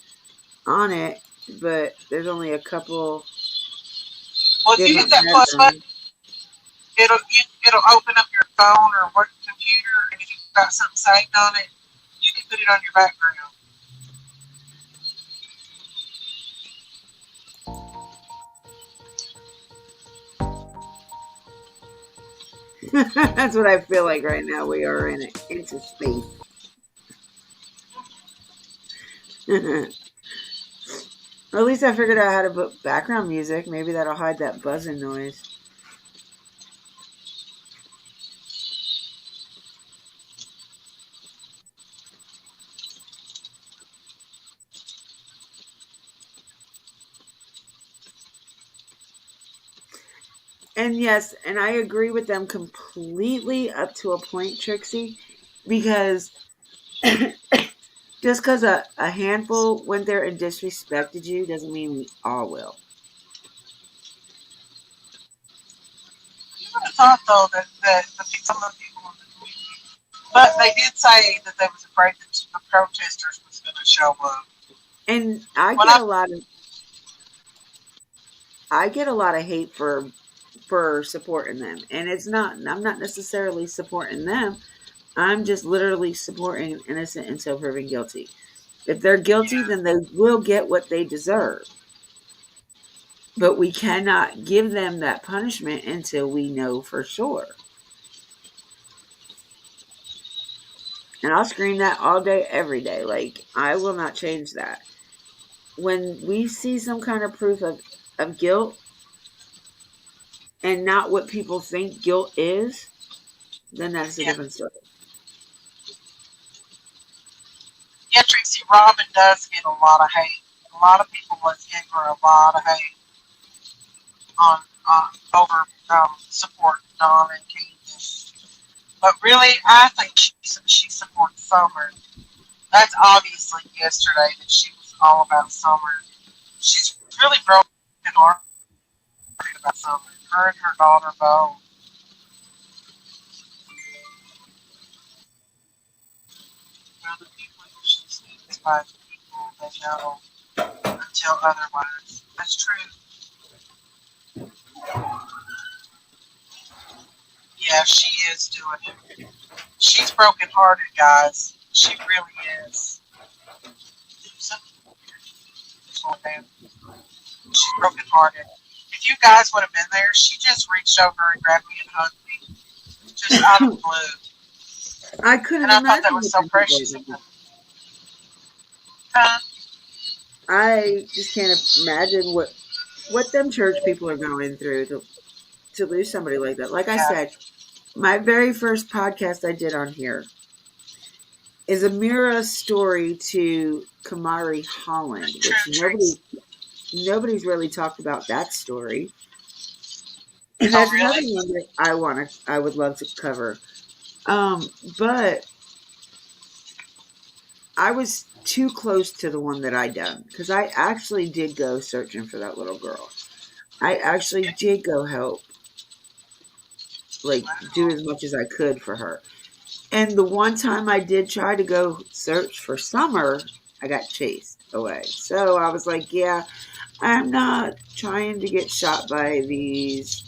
on it, but there's only a couple. Well, if you hit that plus button, it'll open up your phone or work computer, and if you've got something saved on it, you can put it on your background. That's what I feel like right now. We are into space. Or at least I figured out how to put background music. Maybe that'll hide that buzzing noise. And yes, and I agree with them completely up to a point, Trixie, because just because a handful went there and disrespected you doesn't mean we all will. You would have thought, though, that some of the people in the community, but they did say that they was afraid that the protesters was going to show up. And I get a lot of hate for supporting them, and I'm not necessarily supporting them. I'm just literally supporting innocent until proven guilty. If they're guilty, then they will get what they deserve. But we cannot give them that punishment until we know for sure. And I'll scream that all day, every day. Like, I will not change that. When we see some kind of proof of guilt and not what people think guilt is, then that's a different story. Yeah, Trixie, Robin does get a lot of hate. A lot of people was giving her a lot of hate on over supporting Don and Candace. But really, I think she supports Summer. That's obviously yesterday that she was all about Summer. She's really broken hearted about Summer. Her and her daughter both. The people she stands by the people they know until otherwise. That's true. Yeah, she is doing it. She's broken hearted, guys. She really is. She's broken hearted. If you guys would have been there, she just reached over and grabbed me and hugged me. Just out of the blue. I couldn't and I imagine. thought that was so precious. I just can't imagine what them church people are going through to lose somebody like that. Like I said, my very first podcast I did on here, is a mirror story to Kamari Holland, True, which Tracy. nobody's really talked about that story. And Oh, that's another really? one that I would love to cover. But I was too close to the one that I done because I actually did go searching for that little girl. I actually did go help, like do Wow. as much as I could for her. And the one time I did try to go search for Summer, I got chased away. So I was like, yeah, I'm not trying to get shot by these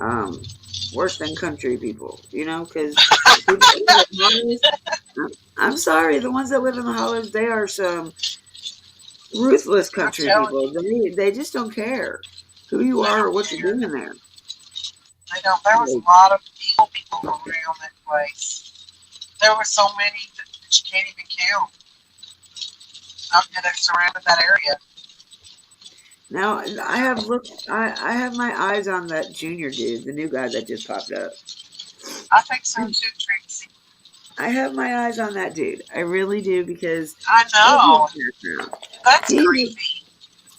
um worse than country people, because the people that live in hollers, I'm sorry, the ones that live in the hollers, they are some ruthless I'm country telling people. you, They just don't care who you they are or don't what you're care. doing there. They don't. There was Like, a lot of evil people around that place. There were so many that you can't even count. That surrounded that area. now I have looked. I have my eyes on that junior dude, the new guy that just popped up. I think so too, Trixie. I have my eyes on that dude. I really do because I of his know. background. That's He creepy.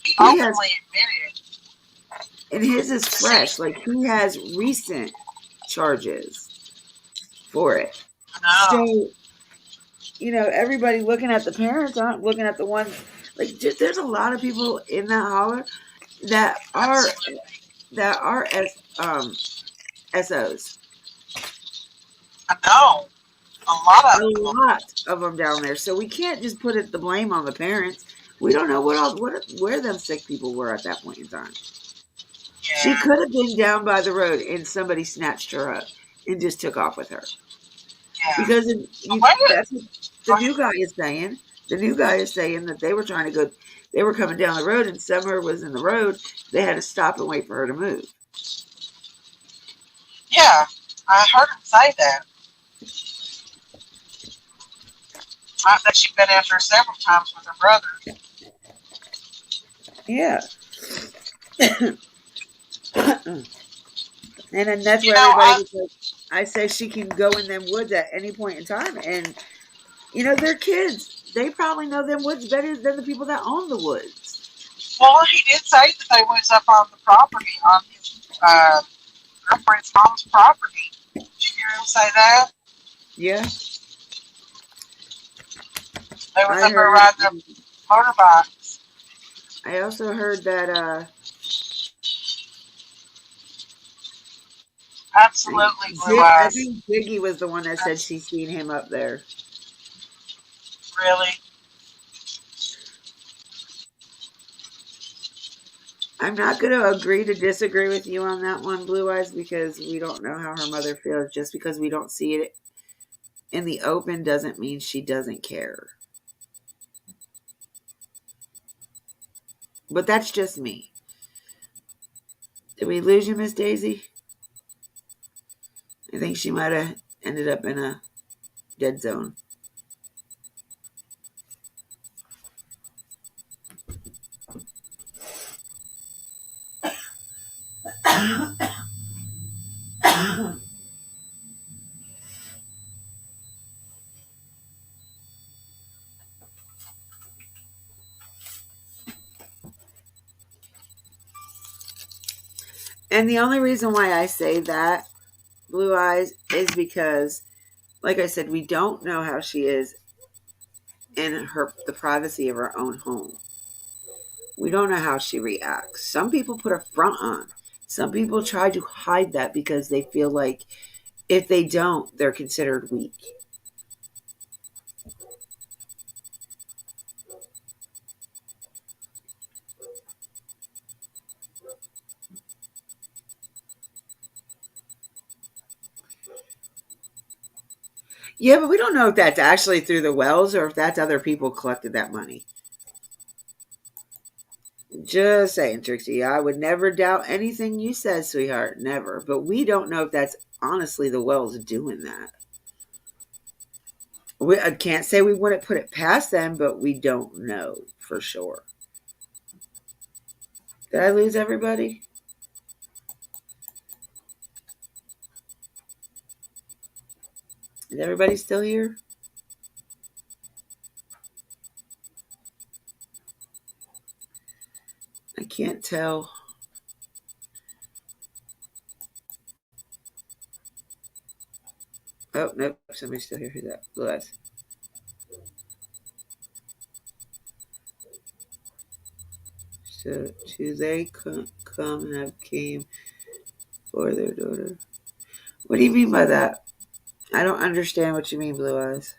He he has, openly admitted. and his is See, fresh. Like he has recent charges for it. no, So everybody looking at the parents aren't looking at the ones. Like there's a lot of people in that holler that are absolutely. SOs. I know. A lot A of them. lot of them down there. So we can't just put the blame on the parents. We don't know where them sick people were at that point in time. She Yeah, could have been down by the road and somebody snatched her up and just took off with her. yeah. Because But wait a minute. that's what the Go new ahead. guy is saying. The new guy is saying that they were trying to go, they were coming down the road and Summer was in the road. They had to stop and wait for her to move. Yeah, I heard him say that. That she'd been after her several times with her brother. Yeah. And then that's You where know, everybody was like, I say she can go in them woods at any point in time. And, they're kids. They probably know them woods better than the people that own the woods. well, he did say that they was up on the property, on his girlfriend's mom's property. Did you hear him say that? Yeah. They was I up there heard, riding their motorbikes. I also heard that, Absolutely, Blue I Eyes. think Ziggy was the one that said That's she's seen him up there. really. I'm not going to agree to disagree with you on that one, Blue Eyes, because we don't know how her mother feels. Just because we don't see it in the open doesn't mean she doesn't care. But that's just me. Did we lose you, Miss Daisy? I think she might have ended up in a dead zone. And the only reason why I say that, Blue Eyes, is because, like I said, we don't know how she is in the privacy of her own home. We don't know how she reacts. Some people put a front on. Some people try to hide that because they feel like if they don't, they're considered weak. Yeah, but we don't know if that's actually through the wells or if that's other people collected that money. Just saying, Trixie. I would never doubt anything you said, sweetheart. Never. But we don't know if that's honestly the wells doing that. I can't say we wouldn't put it past them, but we don't know for sure. Did I lose everybody? Is everybody still here? I can't tell. Oh, nope. Somebody's still here. Who's that? Blue eyes. So, do they come and have came for their daughter? What do you mean by that? I don't understand what you mean, Blue eyes.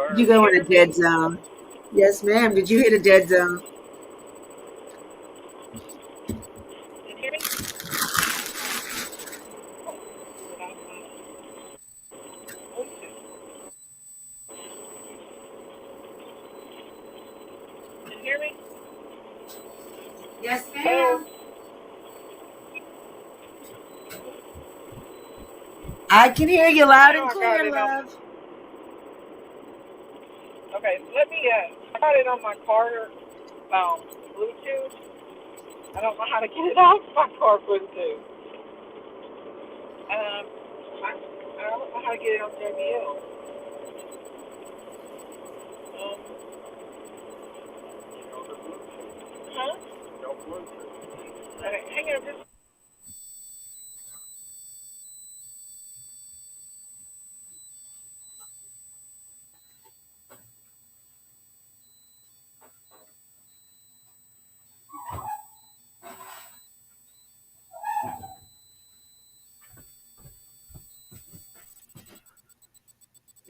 Did you go in a dead zone? Yes, ma'am. Did you hit a dead zone? Can you hear me? Can you hear me? Yes, Hello? ma'am. I can hear you loud Now and I got clear, it on. love. Okay, let me. I got it on my car. Bluetooth. I don't know how to get it off my car Bluetooth. I don't know how to get it on JBL. Huh? Okay, hang on just.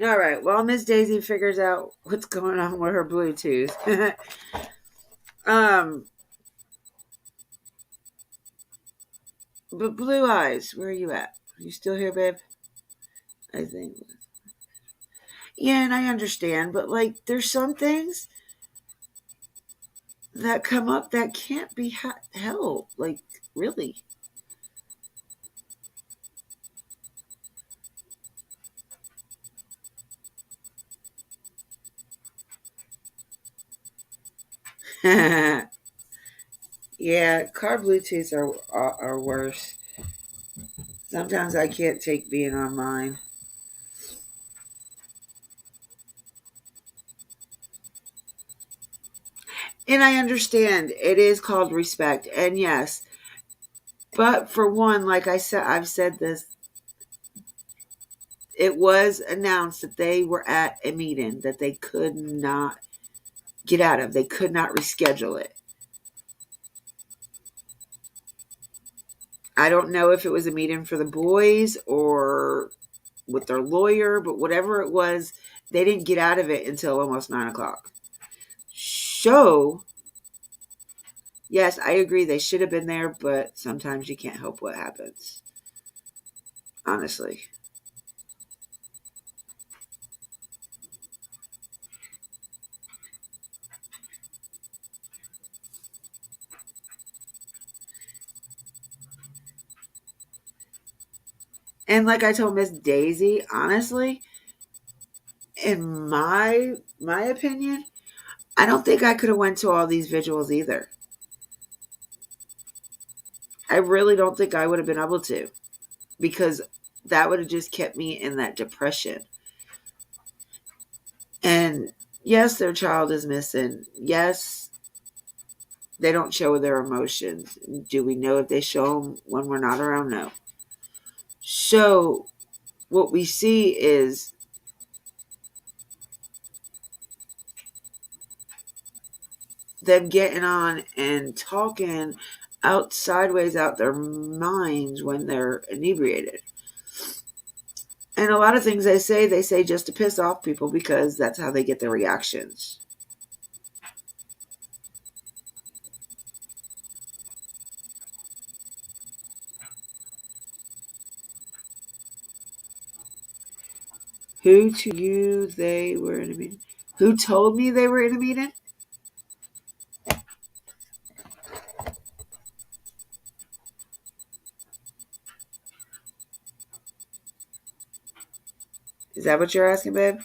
All right. Well, Miss Daisy figures out what's going on with her Bluetooth. um, but Blue eyes, where are you at? Are you still here, babe? I think. Yeah, and I understand, but like, there's some things that come up that can't be helped. Like, really. Yeah, car Bluetooths are worse. Sometimes I can't take being online. And I understand it is called respect. And yes, but for one, like I said, I've said this, it was announced that they were at a meeting that they could not get out of. They could not reschedule it. I don't know if it was a meeting for the boys or with their lawyer, but whatever it was, they didn't get out of it until almost 9 o'clock. So, yes, I agree they should have been there, but sometimes you can't help what happens. Honestly. And like I told Miss Daisy, honestly, in my opinion, I don't think I could have went to all these vigils either. I really don't think I would have been able to, because that would have just kept me in that depression. And yes, their child is missing. Yes, they don't show their emotions. Do we know if they show them when we're not around? No. So what we see is them getting on and talking out sideways out their minds when they're inebriated. And a lot of things they say just to piss off people because that's how they get their reactions. Who to you they were in a meeting? Who told me they were in a meeting? Is that what you're asking, babe?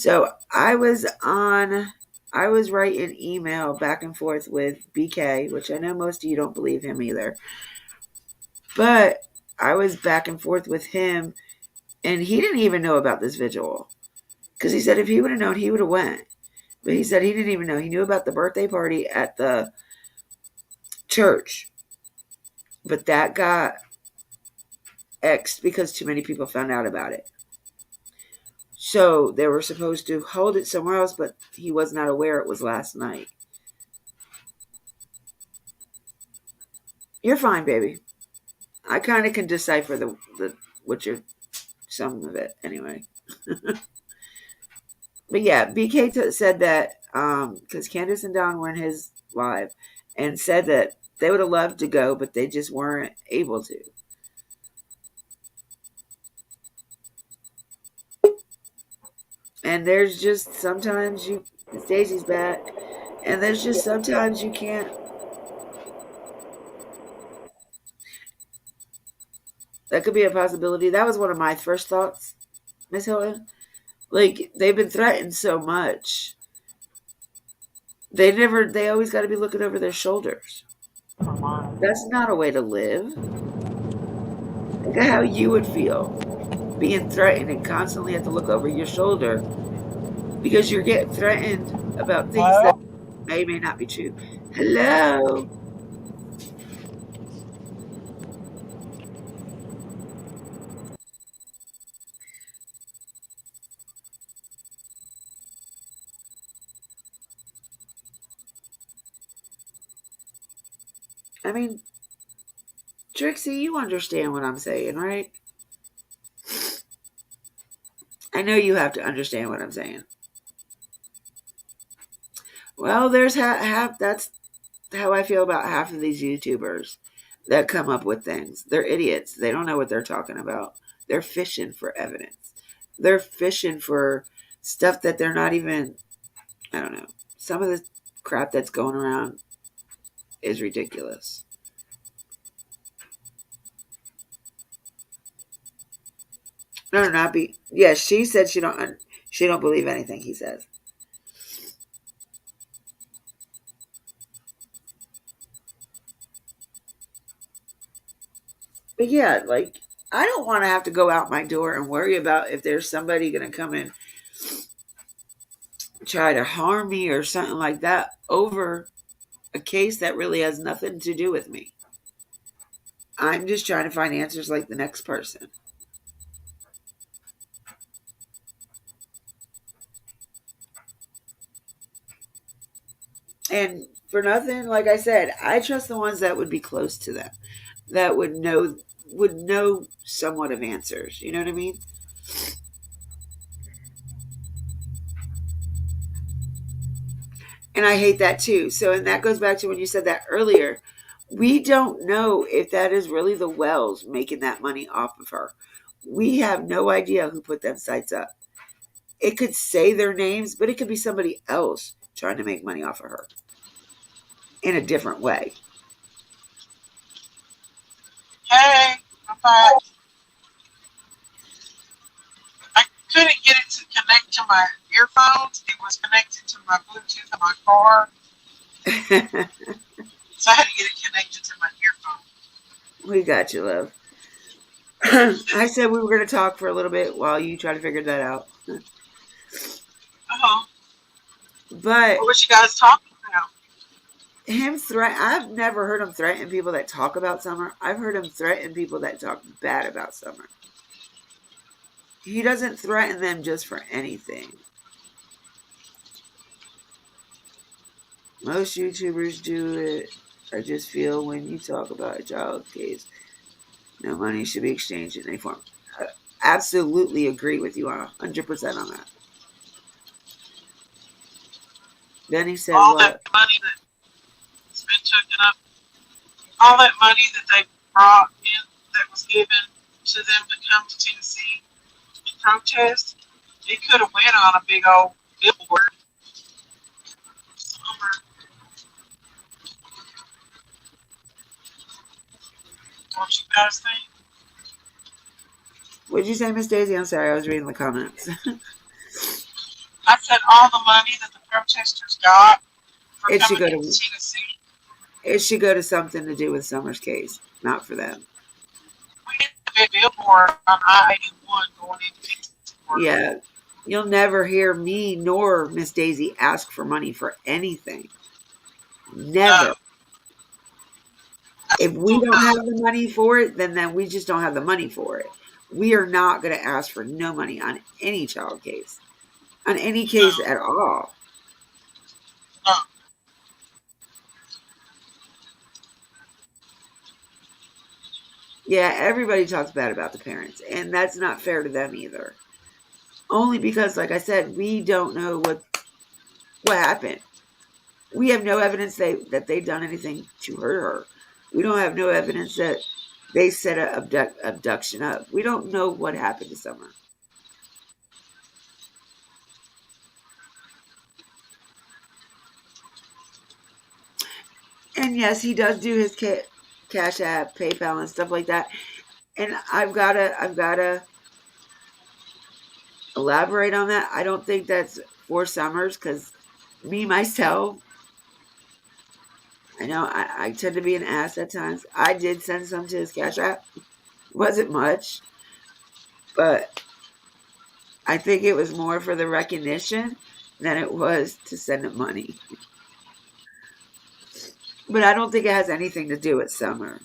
So I was writing email back and forth with BK, which I know most of you don't believe him either. But I was back and forth with him, and he didn't even know about this vigil. Because he said if he would have known, he would have went. But he said he didn't even know. He knew about the birthday party at the church. But that got X'd because too many people found out about it. So they were supposed to hold it somewhere else, but he was not aware it was last night. You're fine, baby. I kind of can decipher the what you're some of it anyway. But yeah, BK said that because Candace and Don were in his live and said that they would have loved to go, but they just weren't able to. And there's just sometimes Daisy's back, and there's just sometimes you can't. That could be a possibility. That was one of my first thoughts, Miss Hilton. Like, they've been threatened so much. They always got to be looking over their shoulders. That's not a way to live. Think of how you would feel being threatened and constantly have to look over your shoulder because you're getting threatened about things that may not be true. Hello. I mean, Trixie, you understand what I'm saying, right? I know you have to understand what I'm saying. Well, there's half. That's how I feel about half of these YouTubers that come up with things. They're idiots. They don't know what they're talking about. They're fishing for evidence. They're fishing for stuff that they're not even. I don't know. Some of the crap that's going around is ridiculous. No, not be. Yeah, she said she don't believe anything he says. But yeah, like I don't want to have to go out my door and worry about if there's somebody going to come and try to harm me or something like that over a case that really has nothing to do with me. I'm just trying to find answers like the next person. And for nothing, like I said, I trust the ones that would be close to them, that would know somewhat of answers. You know what I mean? And I hate that too. So, and that goes back to when you said that earlier. We don't know if that is really the Wells making that money off of her. We have no idea who put them sites up. It could say their names, but it could be somebody else trying to make money off of her in a different way. Hey, I'm back. I couldn't get it to connect to my earphones. It was connected to my Bluetooth in my car. So I had to get it connected to my earphone. We got you, love. I said we were going to talk for a little bit while you try to figure that out. Uh-huh. But what was you guys talking about? I've never heard him threaten people that talk about Summer. I've heard him threaten people that talk bad about Summer. He doesn't threaten them just for anything. Most YouTubers do it. I just feel when you talk about a child case, no money should be exchanged in any form. I absolutely agree with you 100% on that. Then he said, all what? That money that's been taken up, all that money that they brought in that was given to them to come to Tennessee and protest, it could have went on a big old billboard. Don't you guys think? What did you say, Miss Daisy? I'm sorry, I was reading the comments. put all the money that the protesters got for It should coming go into to Tennessee? it should go to something to do with Summer's case, not for them. We need a big billboard on I-81 going into Vicksburg. Yeah, you'll never hear me nor Miss Daisy ask for money for anything. Never. No, If we absolutely don't have not. the money for it, then we just don't have the money for it. We are not going to ask for no money on any child case, on any case No, at all. no. Yeah, everybody talks bad about the parents, and that's not fair to them either. Only because, like I said, we don't know what happened. We have no evidence that they've done anything to hurt her. We don't have no evidence that they set an abduction up. We don't know what happened to Summer. And yes, he does do his Cash App, PayPal, and stuff like that. And I've gotta elaborate on that. I don't think that's for Summers because me myself, I know I tend to be an ass at times. I did send some to his Cash App. It wasn't much, but I think it was more for the recognition than it was to send him money. But I don't think it has anything to do with Summer.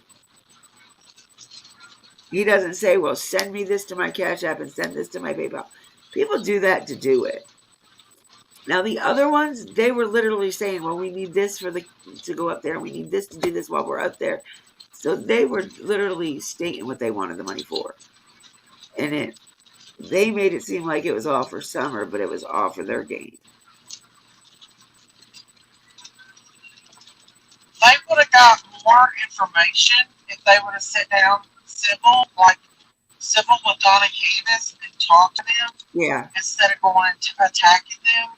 He doesn't say, well, send me this to my Cash App and send this to my PayPal. People do that to do it. Now, the other ones, they were literally saying, well, we need this to go up there. We need this to do this while we're up there. So they were literally stating what they wanted the money for. And they made it seem like it was all for Summer, but it was all for their gain. They would have got more information if they would have sat down civil with Donna Candace and talked to them Yeah. instead of going and attacking them.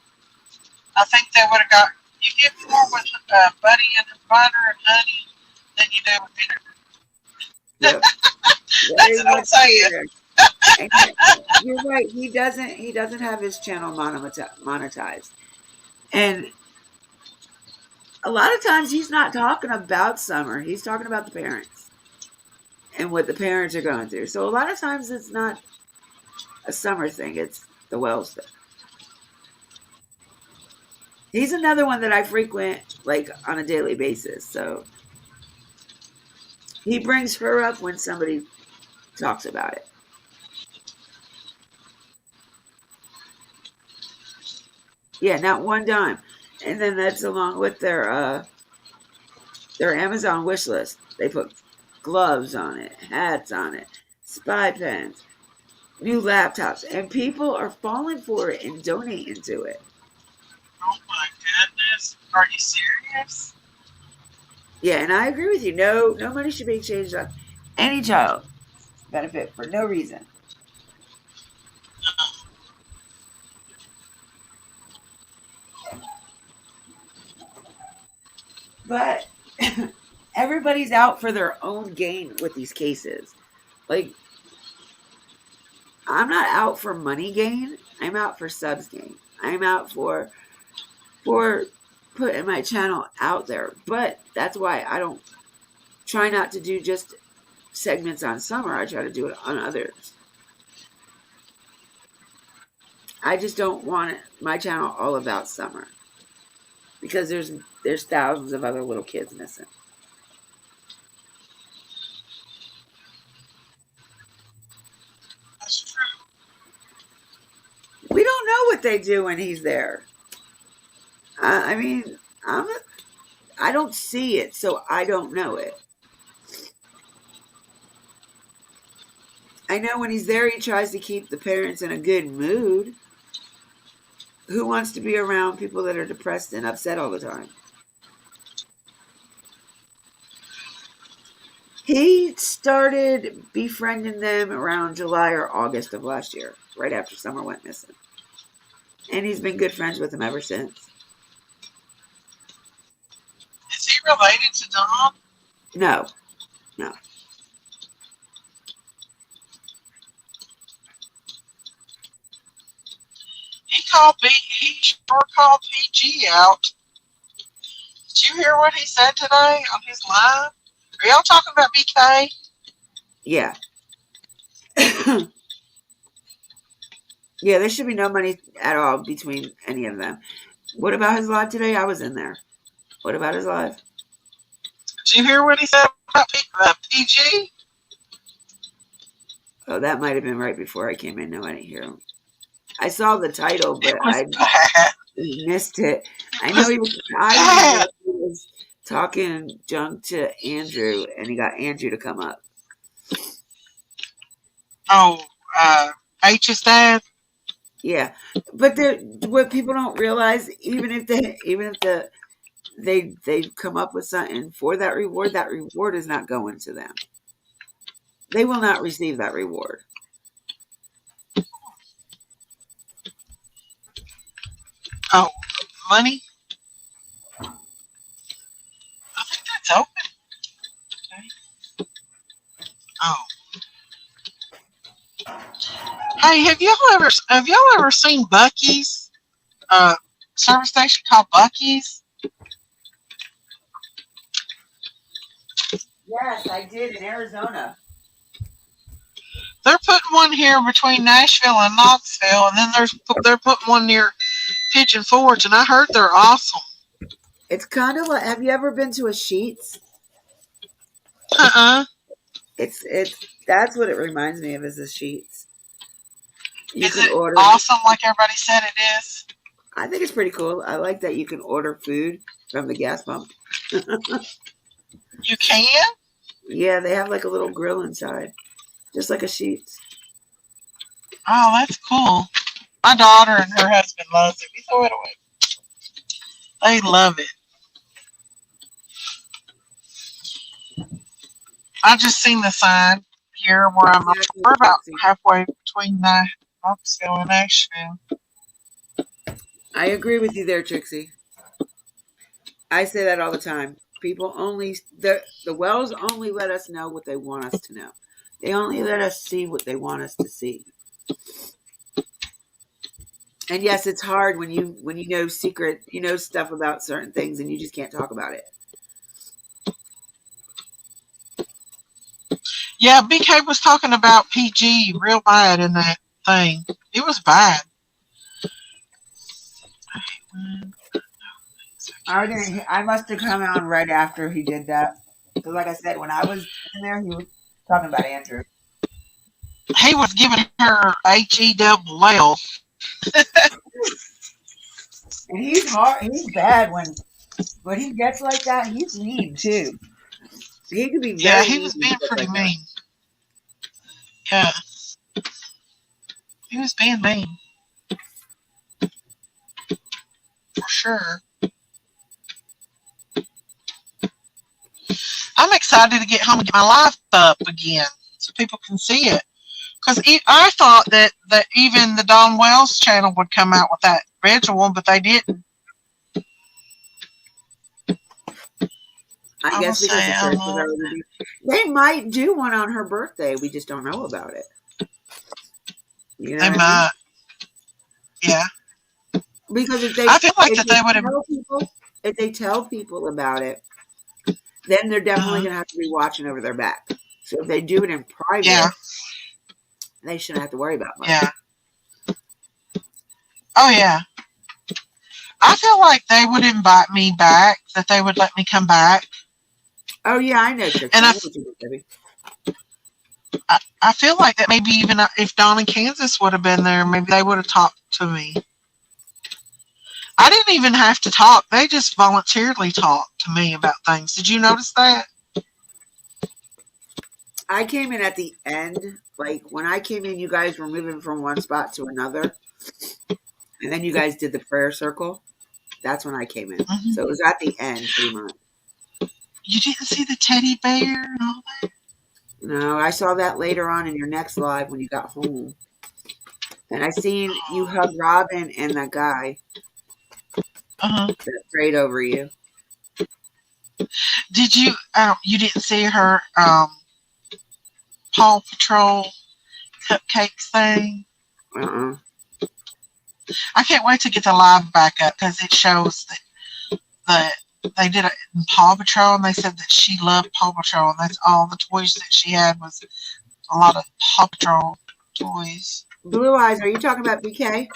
I think they would have got, you get more with Buddy and butter and honey than you do with vinegar. Yep. That's what I'm saying. And you're right. He doesn't have his channel monetized. And a lot of times he's not talking about Summer. He's talking about the parents and what the parents are going through. So a lot of times it's not a Summer thing. It's the Wells thing. He's another one that I frequent like on a daily basis. So he brings her up when somebody talks about it. Yeah, not one dime. And then that's along with their Amazon wish list. They put gloves on it, hats on it, spy pens, new laptops, and people are falling for it and donating to it. Oh my goodness. Are you serious? Yeah, and I agree with you. No money should be exchanged on any child benefit for no reason. But everybody's out for their own gain with these cases. Like, I'm not out for money gain. I'm out for subs gain. I'm out for putting my channel out there. But that's why I don't try not to do just segments on Summer. I try to do it on others. I just don't want my channel all about Summer because there's thousands of other little kids missing. That's true. We don't know what they do when he's there. I mean, I don't see it, so I don't know it. I know when he's there, he tries to keep the parents in a good mood. Who wants to be around people that are depressed and upset all the time? He started befriending them around July or August of last year, right after Summer went missing. And he's been good friends with them ever since. Is he related to Dom? No. He called PG out. Did you hear what he said today on his live? Are y'all talking about BK? Yeah. Yeah, there should be no money at all between any of them. What about his live today? I was in there. What about his live? Did you hear what he said about PG? Oh, that might have been right before I came in. No, I didn't hear him. I saw the title, It but was I bad. missed it. I It know was he was. I remember bad. he was talking junk to Andrew, and he got Andrew to come up. Oh, H's dad. Yeah, but what people don't realize, even if they come up with something for that reward is not going to them. They will not receive that reward. Oh, money. I think that's open. Okay. Oh, hey, have y'all ever seen Bucky's? Service station called Bucky's. Yes, I did in Arizona. They're putting one here between Nashville and Knoxville, and then they're putting one near Pigeon Forge, and I heard they're awesome. It's kind of like, have you ever been to a Sheets? Uh-uh. It's that's what it reminds me of, is the Sheets. You Is can it order. awesome like everybody said it is? I think it's pretty cool. I like that you can order food from the gas pump. You can? Yeah, they have like a little grill inside, just like a Sheets. Oh, that's cool. My daughter and her husband loves it. We throw it away. They love it. I just seen the sign here where Exactly. we're about halfway between Knoxville and Nashville. I agree with you there, Trixie. I say that all the time. People only the wells only let us know what they want us to know. They only let us see what they want us to see. And yes, it's hard when you know stuff about certain things and you just can't talk about it. Yeah, BK was talking about PG real bad in that thing. It was bad. I must have come on right after he did that. Because like I said, when I was in there, he was talking about Andrew. He was giving her HE double. And he's hard. He's bad when he gets like that. He's mean too. He could be Yeah, very he mean was when he being gets pretty like that. mean. Yeah, he was being mean. For sure. I'm excited to get home and get my life up again so people can see it. Because I thought that even the Don Wells channel would come out with that visual, but they didn't. I I'm gonna guess because say the church was already. They might do one on her birthday. We just don't know about it. You know they what I mean? might. Yeah. Because I feel like that they would have. if they tell people about it, then they're definitely going to have to be watching over their back. So if they do it in Yeah. private, they shouldn't have to worry about much. Yeah. Oh yeah. I feel like they would invite me back. That they would let me come back. Oh yeah, I know, Trixie. And I know what you did, baby. I feel like that maybe even if Don and Kansas would have been there, maybe they would have talked to me. I didn't even have to talk. They just voluntarily talked to me about things. Did you notice that? I came in at the end. Like when I came in, you guys were moving from one spot to another. And then you guys did the prayer circle. That's when I came in. Mm-hmm. So it was at the end, pretty much. You didn't see the teddy bear and all that? No, I saw that later on in your next live when you got home. And I seen you hug Robin and that guy that prayed over you. Did you? You didn't see her Paw Patrol cupcakes thing? I can't wait to get the live back up because it shows that they did it in Paw Patrol, and they said that she loved Paw Patrol, and that's all the toys that she had was a lot of Paw Patrol toys. Blue Eyes, are you talking about BK?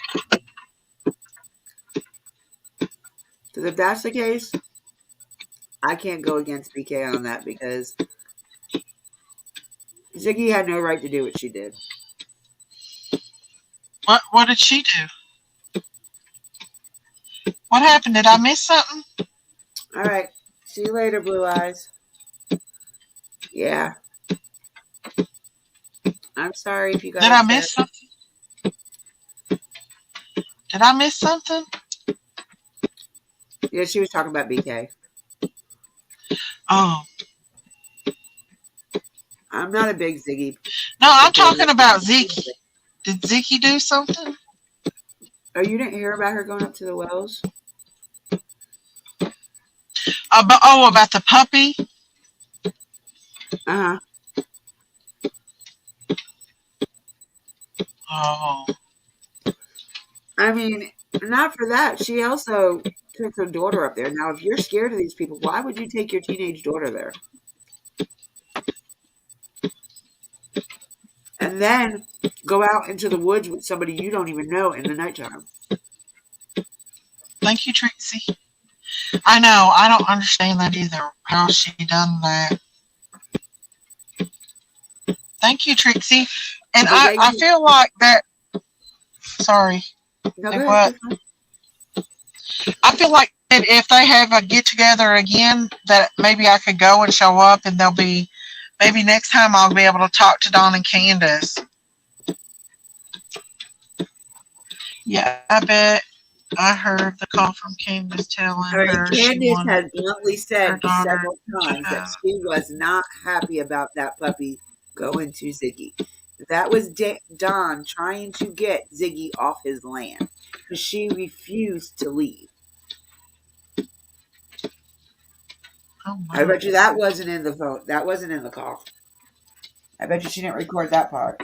Because if that's the case, I can't go against BK on that because Ziggy had no right to do what she did. What did she do? What happened? Did I miss something? All right. See you later, Blue Eyes. Yeah. I'm sorry if you got Did I upset. miss something? Did I miss something? Yeah, she was talking about BK. Oh. I'm not a big Ziggy. No, I'm talking about Ziggy. Did Ziggy do something? Oh, you didn't hear about her going up to the wells? About the puppy? Uh-huh. Oh. I mean, not for that. She also took her daughter up there. Now, if you're scared of these people, why would you take your teenage daughter there? And then go out into the woods with somebody you don't even know in the nighttime. Thank you, Trixie. I know. I don't understand that either. How she done that. Thank you, Trixie. And I feel like that. Sorry. No, go What? ahead. I feel like that if they have a get together again, that maybe I could go and show up, and they'll be. Maybe next time I'll be able to talk to Dawn and Candace. Yeah, I bet. I heard the call from Candace telling All right, her she Candace wanted has bluntly her said daughter several times to that she was not happy about that puppy going to Ziggy. That was Don trying to get Ziggy off his land because she refused to leave. Oh I my. bet you that wasn't in the vote. That wasn't in the call. I bet you she didn't record that part.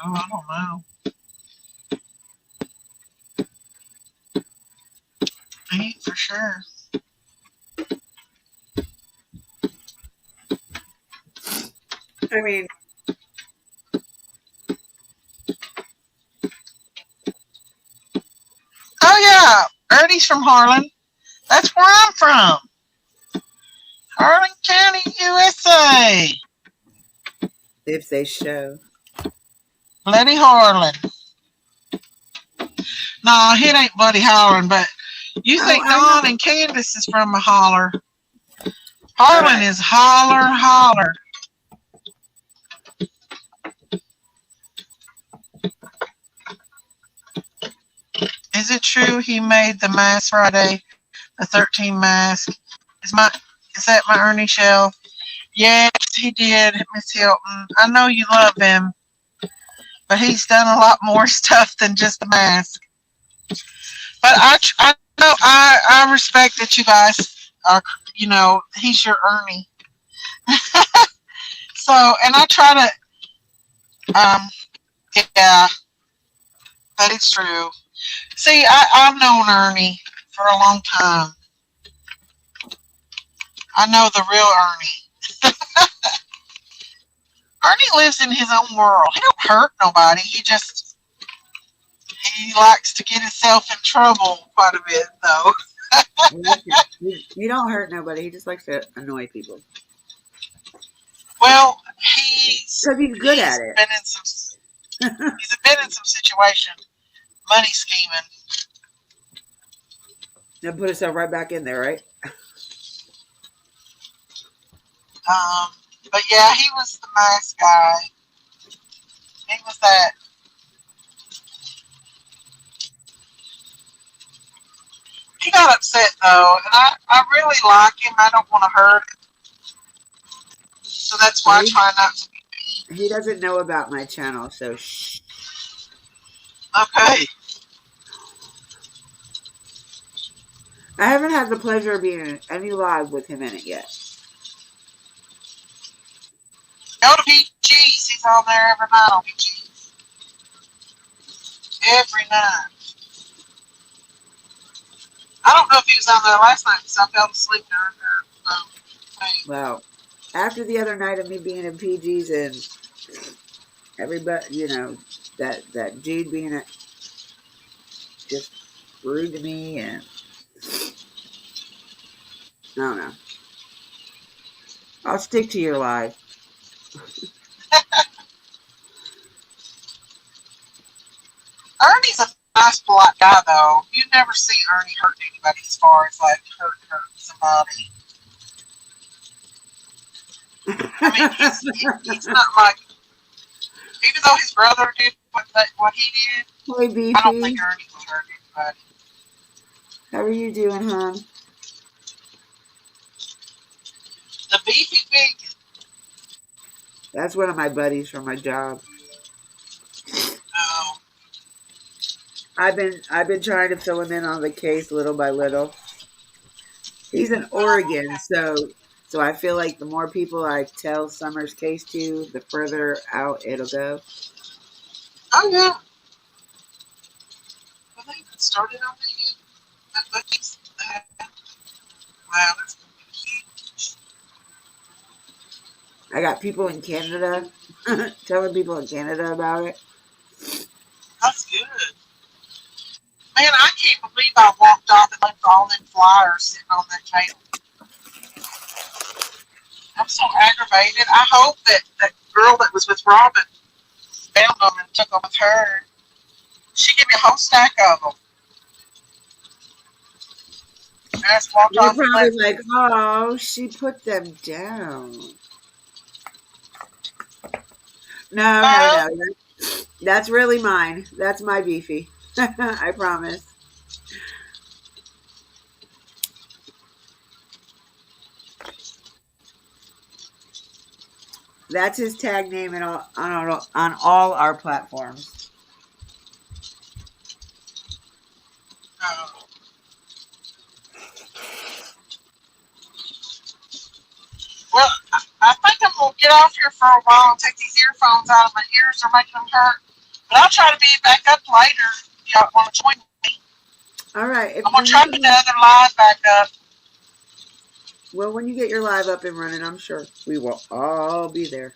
Oh, I don't know. Ain't for sure. I mean, Oh yeah, Ernie's from Harlan. That's where I'm from. Harlan County, USA. if they show. Bloody Harlan. No, it ain't Bloody Harlan, but you Oh, think I Dawn know. and Candace is from a holler. All Harlan right. is holler. Is it true he made the mask Friday, the 13 mask? Is that my Ernie Shell? Yes, he did, Miss Hilton. I know you love him, but he's done a lot more stuff than just a mask. But I know I respect that you guys are, he's your Ernie. So, and I try to, yeah, that is true. See, I've known Ernie for a long time. I know the real Ernie. Ernie lives in his own world. He don't hurt nobody. He likes to get himself in trouble quite a bit, though. You don't hurt nobody. He just likes to annoy people. Well, Because he's good at it. He's been in some situation, money scheming. Now put himself right back in there, right? But yeah, he was the nice guy. He was that. He got upset though, and I really like him. I don't want to hurt him, so that's why I try not to. He doesn't know about my channel, so shh. Okay. I haven't had the pleasure of being in any live with him in it yet. Go to PG's. He's on there every night on PG's. Every night. I don't know if he was on there last night because I fell asleep during thing. Well, after the other night of me being in PG's and everybody, that Jude being just rude to me, and I don't know. I'll stick to your live. Ernie's a nice, polite guy, though. You never see Ernie hurt anybody as far as like hurt somebody. I mean, he's not like, even though his brother did what he did, Hey, I don't Beefy. think Ernie would hurt anybody. How are you doing, hon? The beefy vegan. That's one of my buddies from my job. Oh, I've been trying to fill him in on the case little by little. He's in Oregon, so I feel like the more people I tell Summer's case to, the further out it'll go. oh yeah. Well, they even started on that cookies. Wow, that's gonna be huge. I got people in Canada telling people in Canada about it. That's good. Man, I can't believe I walked off and left all them flyers sitting on that table. I'm so aggravated. I hope that that girl that was with Robin found them and took them with her. She gave me a whole stack of them. And I just walked They're off and probably left. like, oh, she put them down. No. That's really mine. That's my Beefy. I promise. That's his tag name on all our platforms. Oh. Well, I think I'm going to get off here for a while and take these earphones out of my ears. They're making them hurt. But I'll try to be back up later if y'all want to join me. All right. I'm going to try to get the other live back up. Well, when you get your live up and running, I'm sure we will all be there.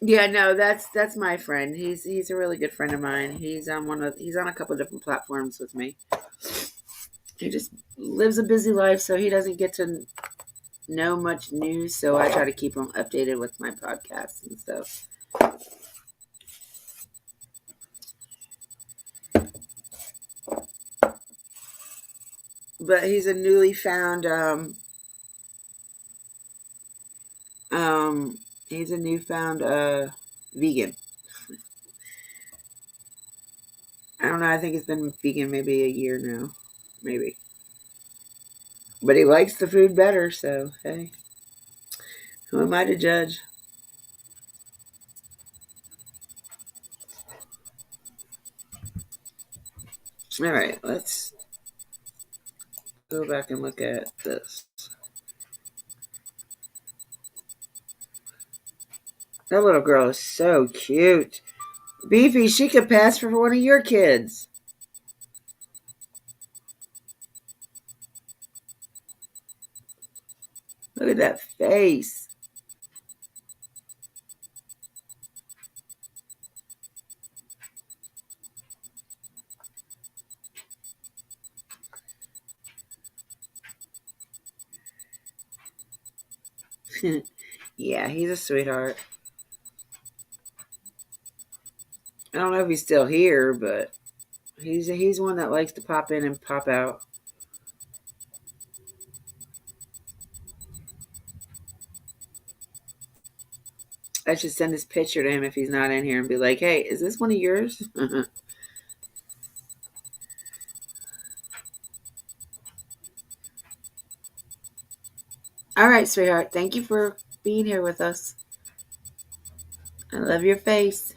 Yeah, no, that's my friend. He's a really good friend of mine. He's on a couple of different platforms with me. He just lives a busy life, so he doesn't get to know much news. So I try to keep him updated with my podcasts and stuff. But he's a newly found he's a newfound vegan. I don't know. I think he's been vegan maybe a year now, maybe. But he likes the food better, so hey, who am I to judge? All right, let's go back and look at this. That little girl is so cute. Beefy, she could pass for one of your kids. Look at that face. Yeah, he's a sweetheart. I don't know if he's still here, but he's one that likes to pop in and pop out. I should send this picture to him if he's not in here and be like, hey, is this one of yours? All right, sweetheart. Thank you for being here with us. I love your face.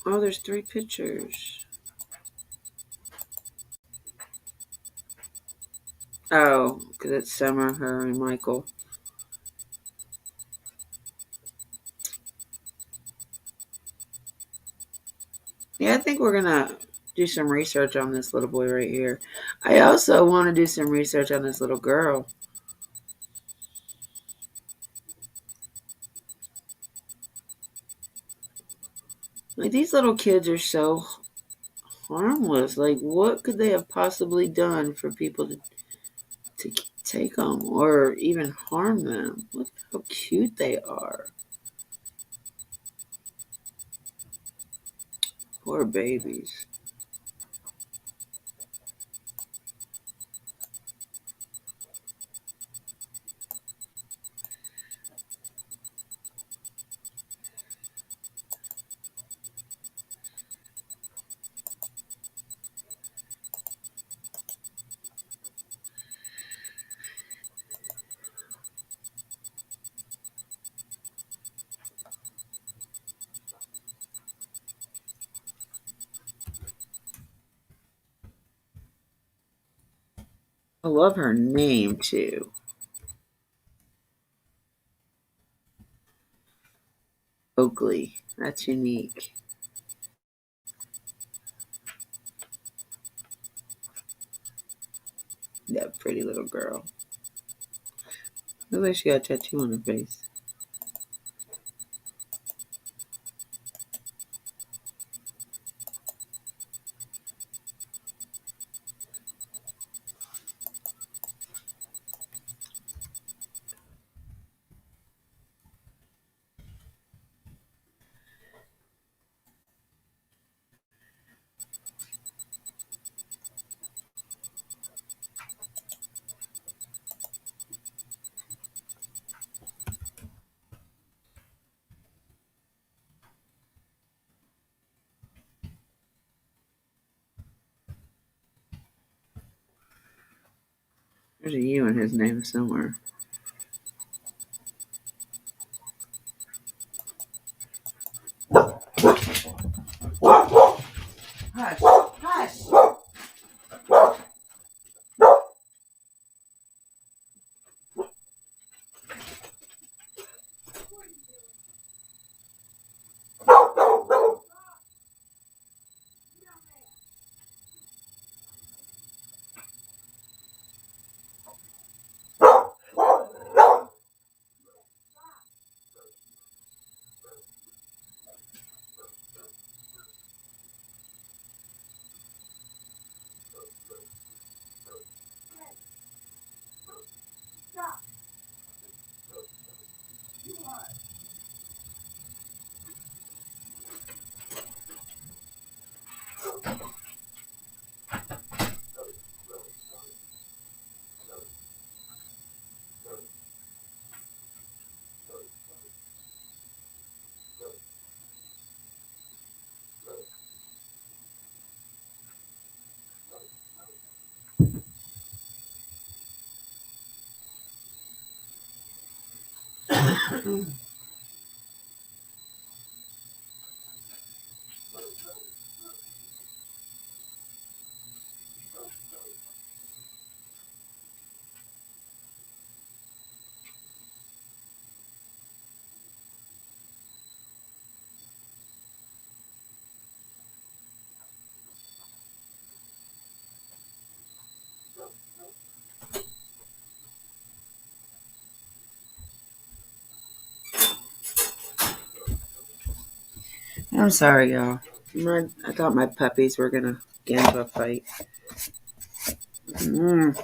Oh, there's 3 pictures. Oh, because it's Summer, her, and Michael. Yeah, I think we're going to do some research on this little boy right here. I also want to do some research on this little girl. Like, these little kids are so harmless. Like, what could they have possibly done for people to take them or even harm them? Look how cute they are. Poor babies. I love her name, too. Oakley. That's unique. That pretty little girl. Looks like she got a tattoo on her face. There's a U in his name somewhere. Hush. Hush. I'm sorry, y'all. I thought my puppies were going to get into a fight. Mm.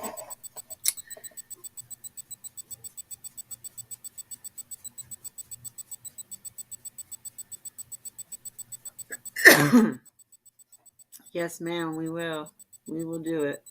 Yes, ma'am, we will. We will do it.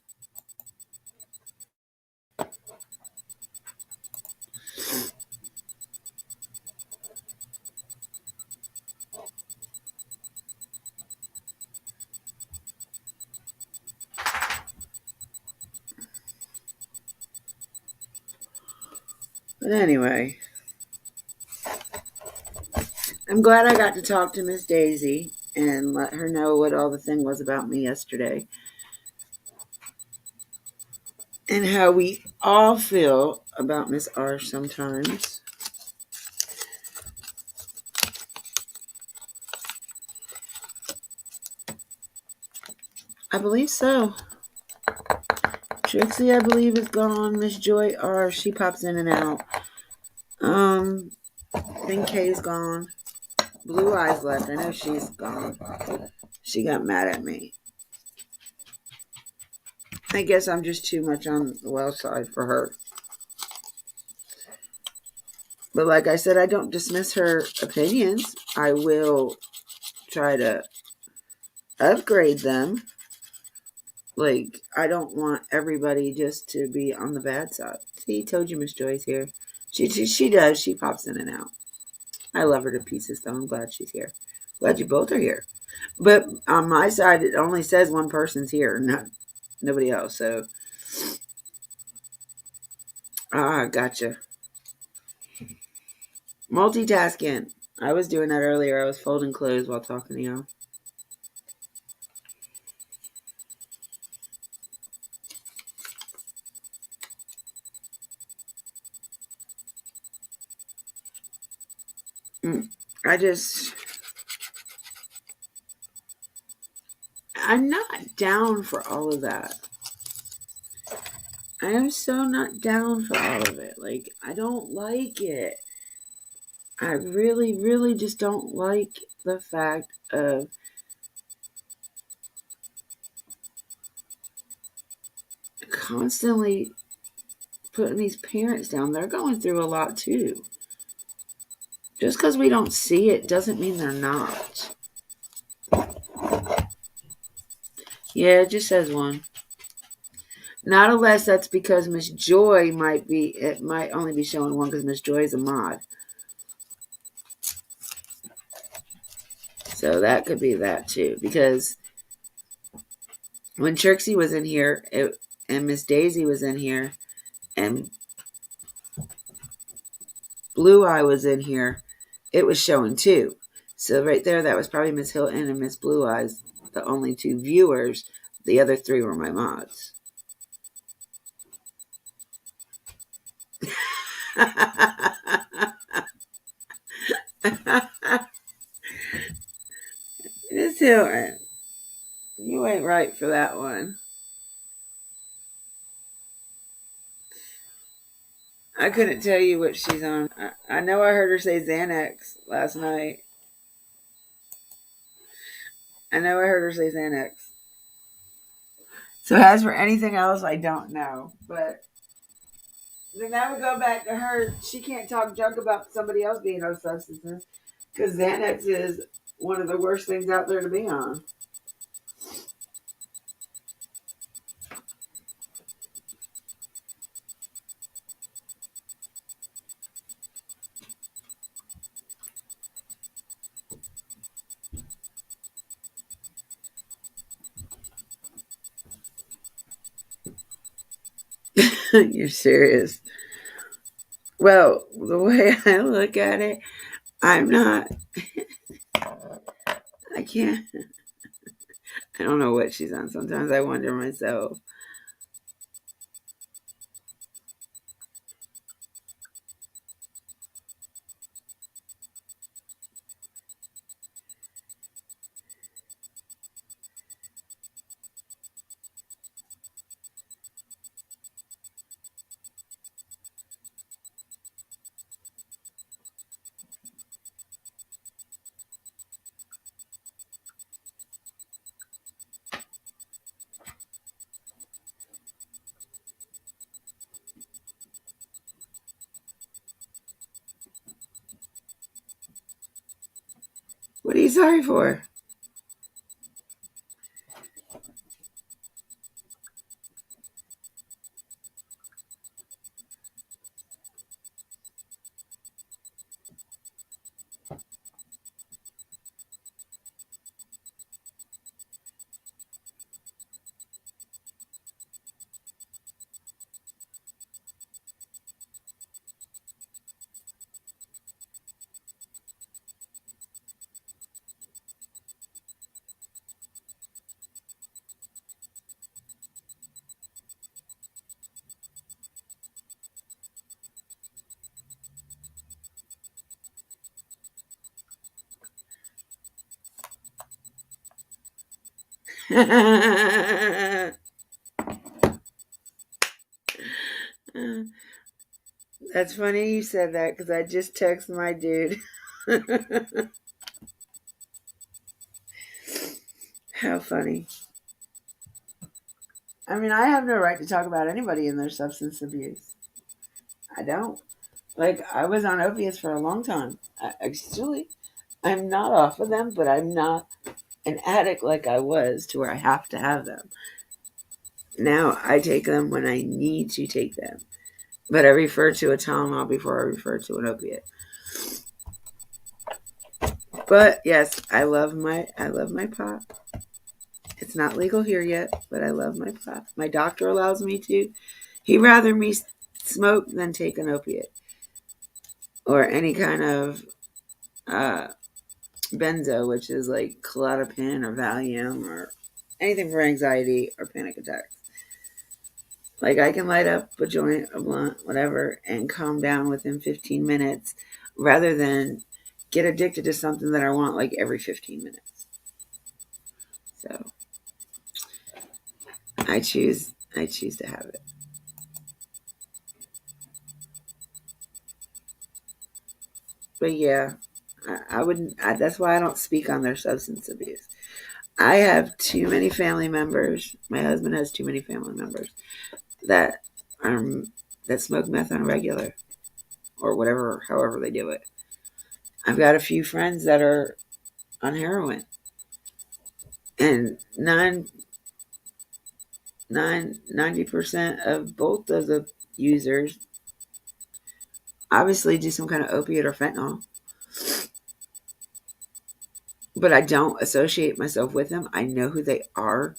But anyway, I'm glad I got to talk to Miss Daisy and let her know what all the thing was about me yesterday. and how we all feel about Miss R sometimes. I believe so. Trixie, I believe, is gone. Miss Joy R, she pops in and out. Then Kay's gone. Blue Eyes left. I know she's gone. She got mad at me. I guess I'm just too much on the well side for her. But like I said, I don't dismiss her opinions. I will try to upgrade them. Like, I don't want everybody just to be on the bad side. See, told you Miss Joy's here. She does. She pops in and out. I love her to pieces, though. I'm glad she's here. Glad you both are here. But on my side, it only says one person's here, not nobody else. So, gotcha. Multitasking. I was doing that earlier. I was folding clothes while talking to y'all. I'm not down for all of that. I am so not down for all of it. Like, I don't like it. I really, really just don't like the fact of constantly putting these parents down. They're going through a lot too. Just because we don't see it doesn't mean they're not. Yeah, it just says one. Not unless that's because Miss Joy it might only be showing one because Miss Joy is a mod. So that could be that too. Because when Trixie was in here, and Miss Daisy was in here, and Blue Eye was in here, it was showing two. So right there, that was probably Miss Hilton and Miss Blue Eyes, the only two viewers. The other three were my mods. Miss Hilton, you ain't right for that one. I couldn't tell you what she's on. I know I heard her say Xanax last night. I know I heard her say Xanax. So as for anything else, I don't know. But then that would go back to her. She can't talk junk about somebody else being on substances because Xanax is one of the worst things out there to be on. You're serious. Well, the way I look at it, I'm not. I can't. I don't know what she's on. Sometimes I wonder myself. What are you sorry for? That's funny you said that because I just texted my dude. How funny. I mean, I have no right to talk about anybody in their substance abuse. I don't. Like, I was on opiates for a long time. I'm not off of them, but I'm not an addict like I was to where I have to have them. Now I take them when I need to take them. But I refer to a Tylenol before I refer to an opiate. But yes, I love my pot. It's not legal here yet, but I love my pot. My doctor allows me to. He'd rather me smoke than take an opiate or any kind of benzo, which is like Klonopin or Valium or anything for anxiety or panic attacks. Like, I can light up a joint, a blunt, whatever, and calm down within 15 minutes rather than get addicted to something that I want like every 15 minutes. So I choose to have it. But yeah, I wouldn't. That's why I don't speak on their substance abuse. I have too many family members. My husband has too many family members that that smoke meth on a regular or whatever, however they do it. I've got a few friends that are on heroin, and 90% of both of the users obviously do some kind of opiate or fentanyl. But I don't associate myself with them. I know who they are,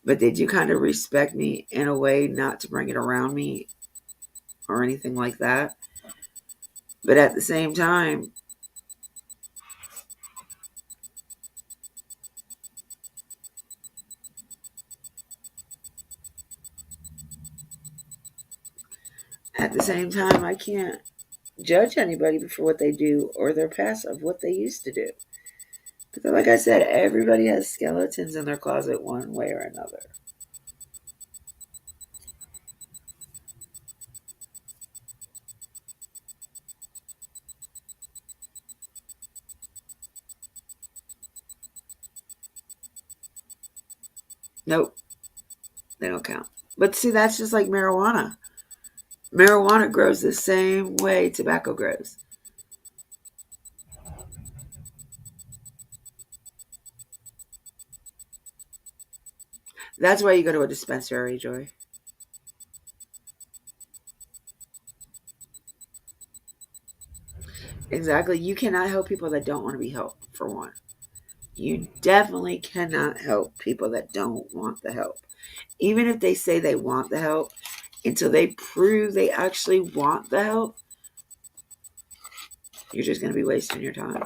but they do kind of respect me in a way not to bring it around me or anything like that. But at the same time, I can't judge anybody for what they do or their past of what they used to do. Because like I said, everybody has skeletons in their closet one way or another. Nope, they don't count. But see, that's just like marijuana. Marijuana grows the same way tobacco grows. That's why you go to a dispensary, Joy. Exactly. You cannot help people that don't want to be helped, for one. You definitely cannot help people that don't want the help. Even if they say they want the help, until they prove they actually want the help, you're just going to be wasting your time.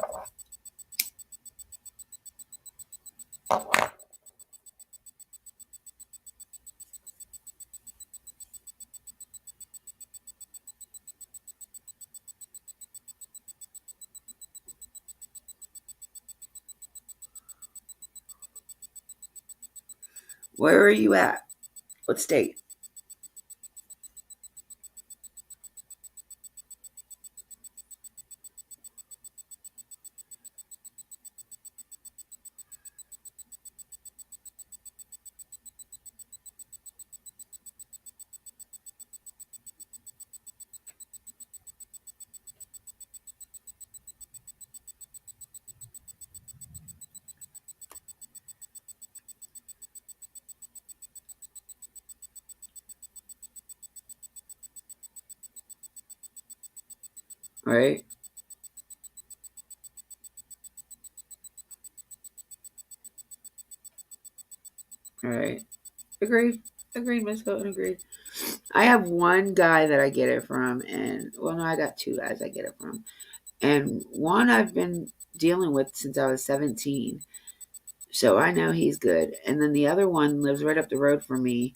Where are you at? What state? Right? Right. Agreed. Agreed, Miss Hilton. Agreed. I have one guy that I get it from, and well, no, I got two guys I get it from. And one I've been dealing with since I was 17. So I know he's good. And then the other one lives right up the road from me.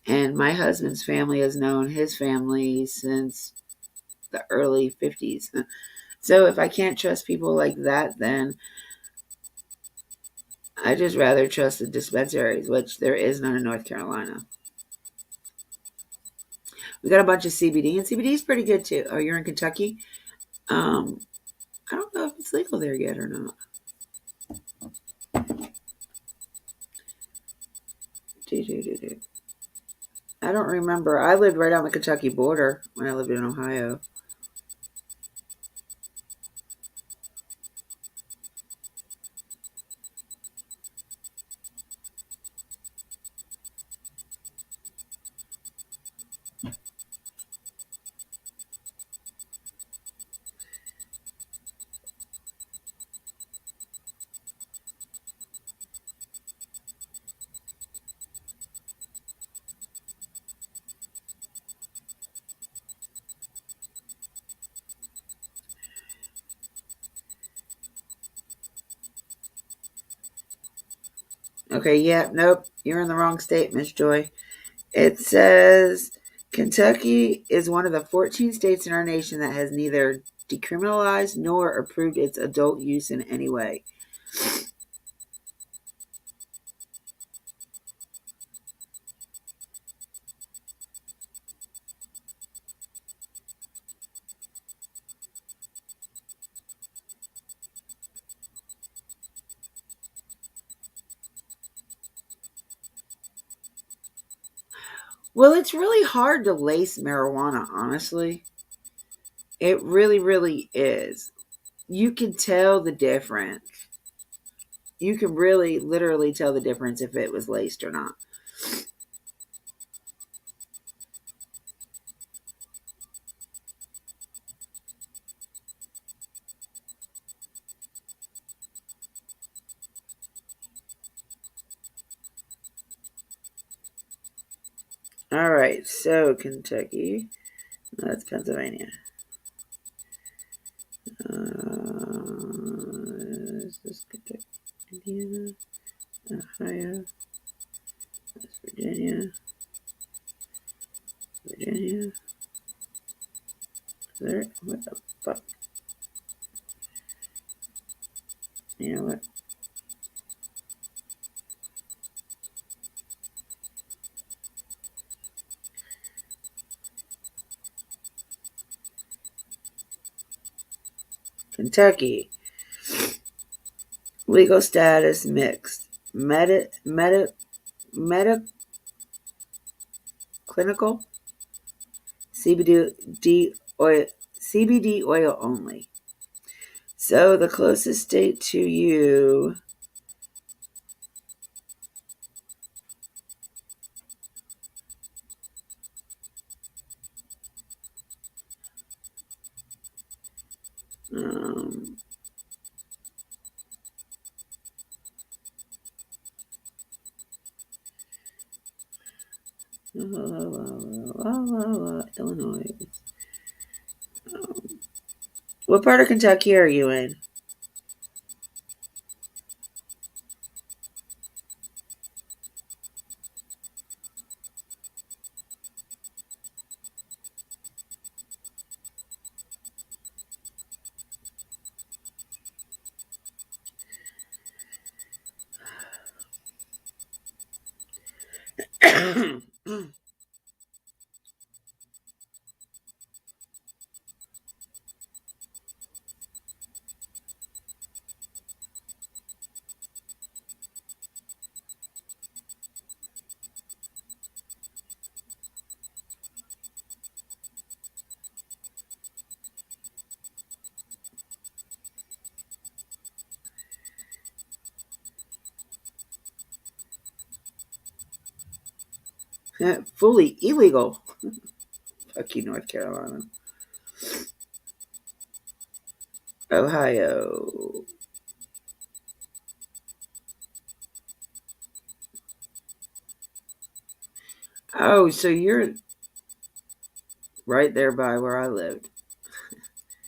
And my husband's family has known his family since the early 50s. So if I can't trust people like that, then I just rather trust the dispensaries, which there is none in North Carolina. We got a bunch of CBD, and CBD is pretty good too. Oh, you're in Kentucky? I don't know if it's legal there yet or not. I don't remember. I lived right on the Kentucky border when I lived in Ohio. Okay, yeah, nope. You're in the wrong state, Miss Joy. It says Kentucky is one of the 14 states in our nation that has neither decriminalized nor approved its adult use in any way. Well, it's really hard to lace marijuana, honestly. It really, really is. You can tell the difference. You can really, literally tell the difference if it was laced or not. All right, so Kentucky. That's Pennsylvania. This is Kentucky, Indiana, Ohio, West Virginia, Virginia. There, what the fuck? You know what? Kentucky. Legal status mixed. Meta clinical CBD oil, CBD oil only. So the closest state to you. Um, Illinois. What part of Kentucky are you in? Fully illegal. Fuck you, North Carolina. Ohio. Oh, so you're right there by where I lived.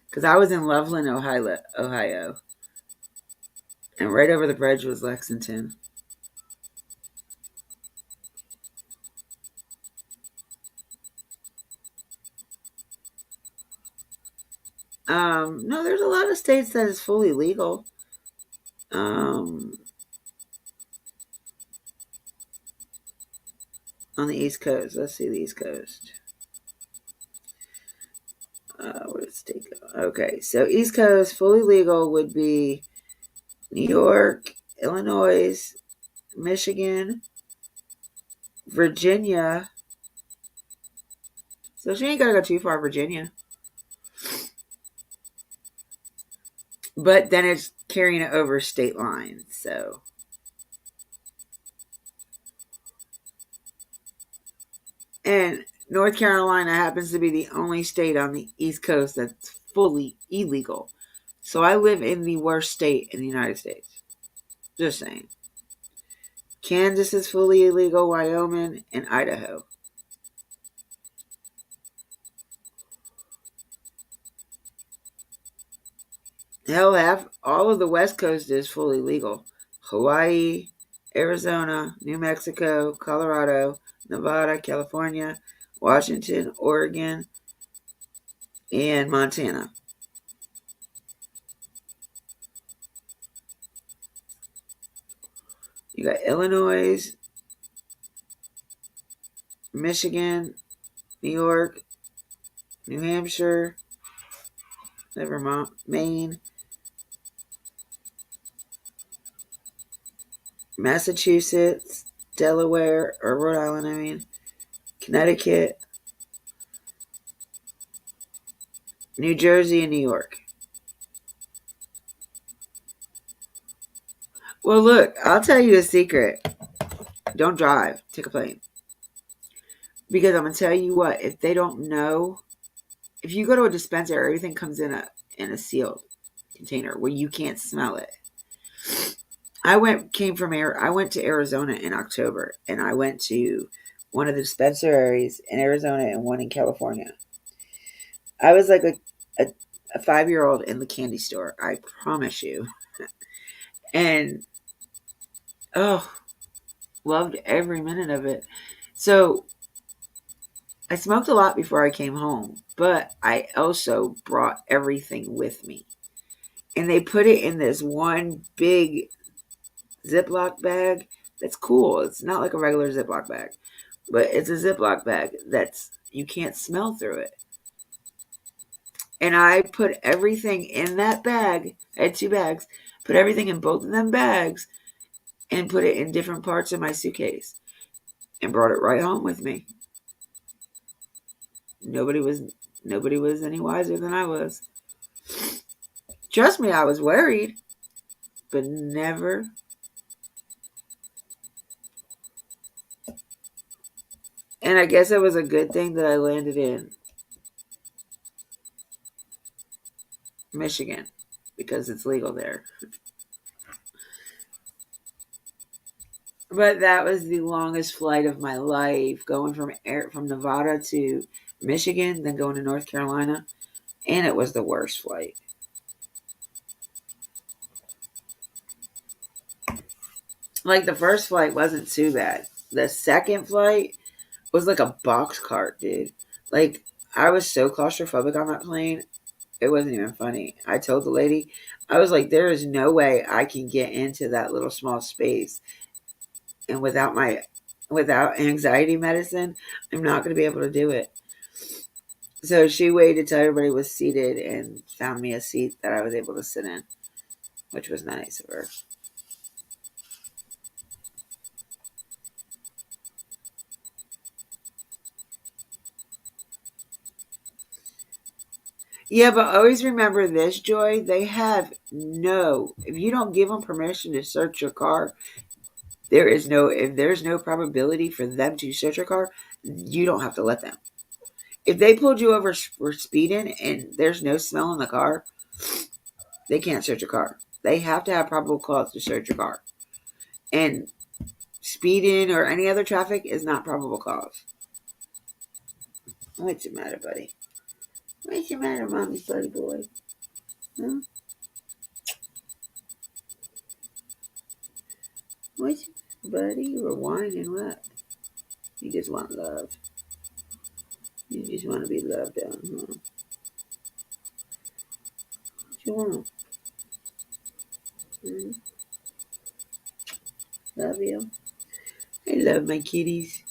Because I was in Loveland, Ohio. And right over the bridge was Lexington. No, there's a lot of states that is fully legal. Um, on the East Coast. Let's see the East Coast. Where did state go? Okay, so East Coast fully legal would be New York, Illinois, Michigan, Virginia. So she ain't gotta go too far, Virginia. But then it's carrying it over state lines. So, and North Carolina happens to be the only state on the East Coast that's fully illegal. So I live in the worst state in the United States. Just saying. Kansas is fully illegal, Wyoming, and Idaho. Hell, all of the West Coast is fully legal. Hawaii, Arizona, New Mexico, Colorado, Nevada, California, Washington, Oregon, and Montana. You got Illinois, Michigan, New York, New Hampshire, Vermont, Maine, Massachusetts, Delaware, or Rhode Island, Connecticut, New Jersey, and New York. Well, look, I'll tell you a secret. Don't drive. Take a plane. Because I'm going to tell you what, if they don't know, if you go to a dispenser, everything comes in a sealed container where you can't smell it. I went to Arizona in October, and I went to one of the dispensaries in Arizona and one in California. I was like a 5-year-old in the candy store, I promise you. And, loved every minute of it. So, I smoked a lot before I came home, but I also brought everything with me. And they put it in this one big Ziploc bag that's cool. It's not like a regular Ziploc bag, but it's a Ziploc bag you can't smell through it. And I put everything in that bag. I had 2 bags. Put everything in both of them bags and put it in different parts of my suitcase and brought it right home with me. Nobody was any wiser than I was. Trust me, I was worried, but never. And I guess it was a good thing that I landed in Michigan because it's legal there. But that was the longest flight of my life, going from Nevada to Michigan, then going to North Carolina, and it was the worst flight. Like, the first flight wasn't too bad. The second flight was like a box cart, dude. Like, I was so claustrophobic on that plane, it wasn't even funny. I told the lady, I was like, there is no way I can get into that little small space. And without anxiety medicine, I'm not going to be able to do it. So she waited till everybody was seated and found me a seat that I was able to sit in, which was nice of her. Yeah, but always remember this, Joy. If you don't give them permission to search your car, if there's no probability for them to search your car, you don't have to let them. If they pulled you over for speeding and there's no smell in the car, they can't search your car. They have to have probable cause to search your car. And speeding or any other traffic is not probable cause. What's the matter, buddy? What's the matter, mommy's buddy boy? Huh? What's the matter, buddy? You were whining what? You just want love. You just want to be loved on, huh? What you want? Hmm? Love you? I love my kitties.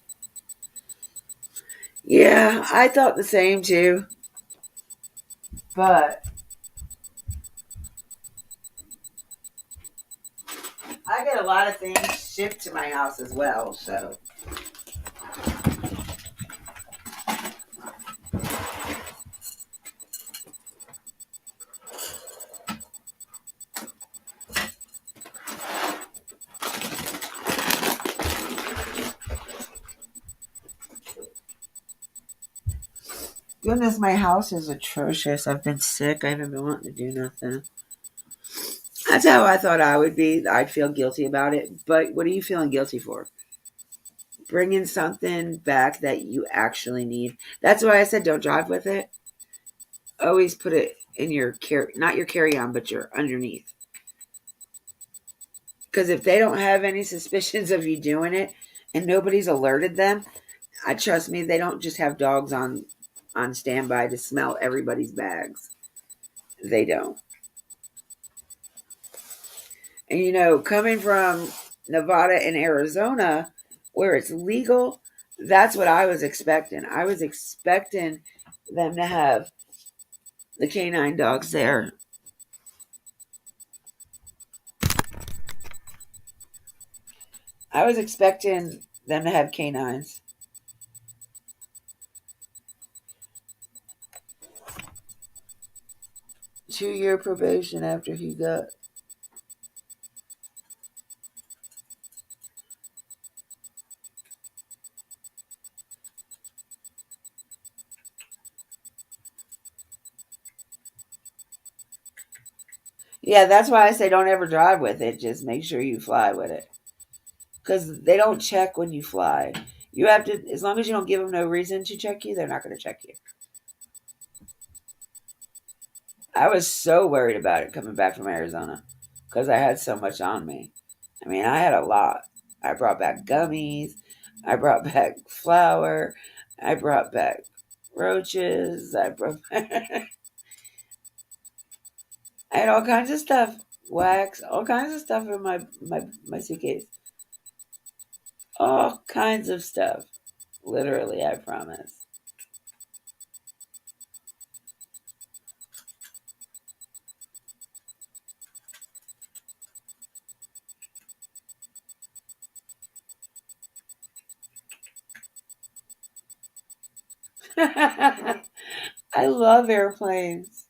Yeah, I thought the same too. But I get a lot of things shipped to my house as well, so goodness, my house is atrocious. I've been sick. I haven't been wanting to do nothing. That's how I thought I would be. I'd feel guilty about it. But what are you feeling guilty for? Bringing something back that you actually need. That's why I said don't drive with it. Always put it in your not your carry on, but your underneath. Because if they don't have any suspicions of you doing it and nobody's alerted them, I trust me, they don't just have dogs on standby to smell everybody's bags. They don't. And coming from Nevada and Arizona, where it's legal, that's what I was expecting. I was expecting them to have the canine dogs there. I was expecting them to have canines. 2-year probation after he got. Yeah, that's why I say don't ever drive with it. Just make sure you fly with it. Because they don't check when you fly. You have to, as long as you don't give them no reason to check you, they're not going to check you. I was so worried about it coming back from Arizona because I had so much on me. I mean, I had a lot. I brought back gummies. I brought back flour. I brought back roaches. I had all kinds of stuff, wax, all kinds of stuff in my suitcase. All kinds of stuff. Literally, I promise. I love airplanes.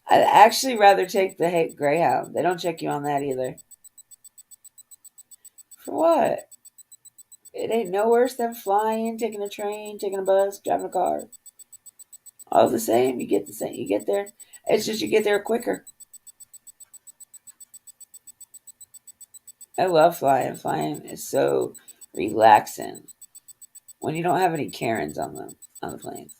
I'd actually rather take the Greyhound. They don't check you on that either. For what? It ain't no worse than flying, taking a train, taking a bus, driving a car. All the same, you get the same. You get there. It's just you get there quicker. I love flying. Flying is so relaxing when you don't have any Karens on the plane.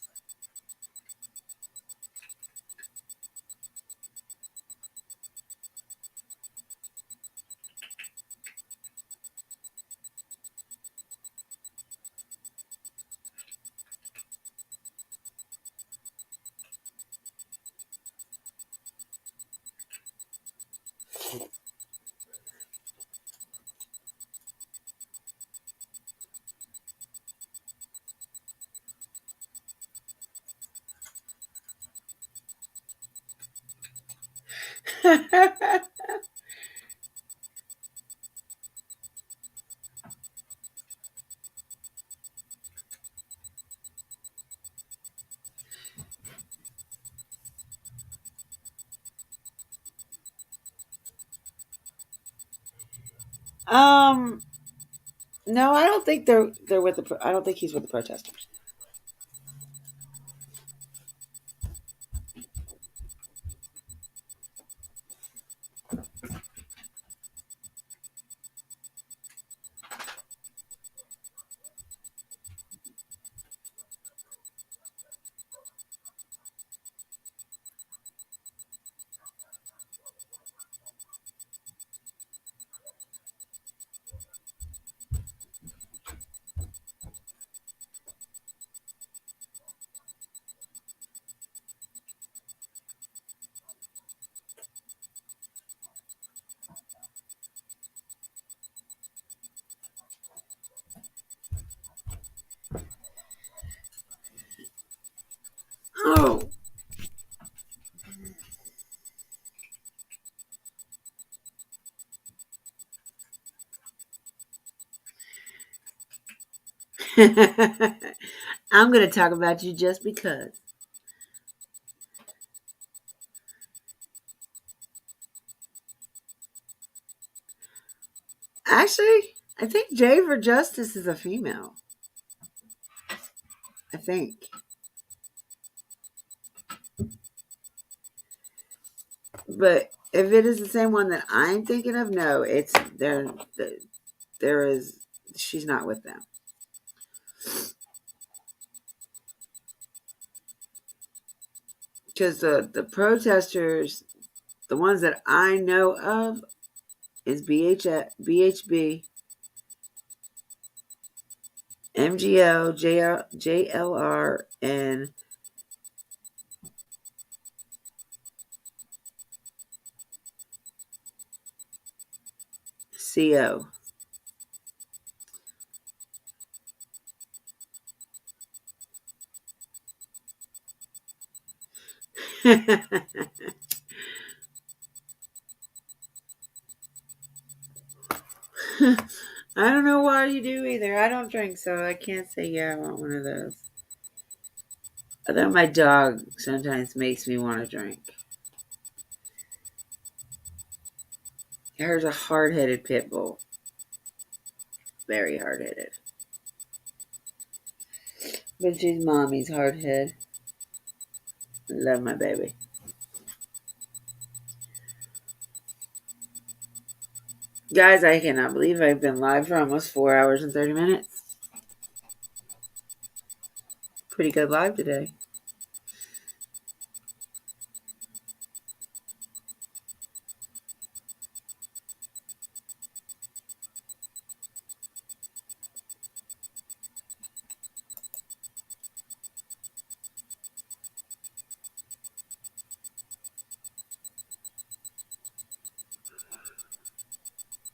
um, no, I don't think they're with the. I don't think he's with the protesters. Oh. I'm going to talk about you just because. Actually, I think J for Justice is a female. I think. But if it is the same one that I'm thinking of, no, it's there is she's not with them. Because the protesters, the ones that I know of, is BHB, MGL, JLR, and CO. I don't know why you do either. I don't drink, so I can't say, yeah, I want one of those. Although my dog sometimes makes me want to drink. Her's a hard-headed pit bull. Very hard-headed. But she's mommy's hard-head. Love my baby. Guys, I cannot believe I've been live for almost 4 hours and 30 minutes. Pretty good live today.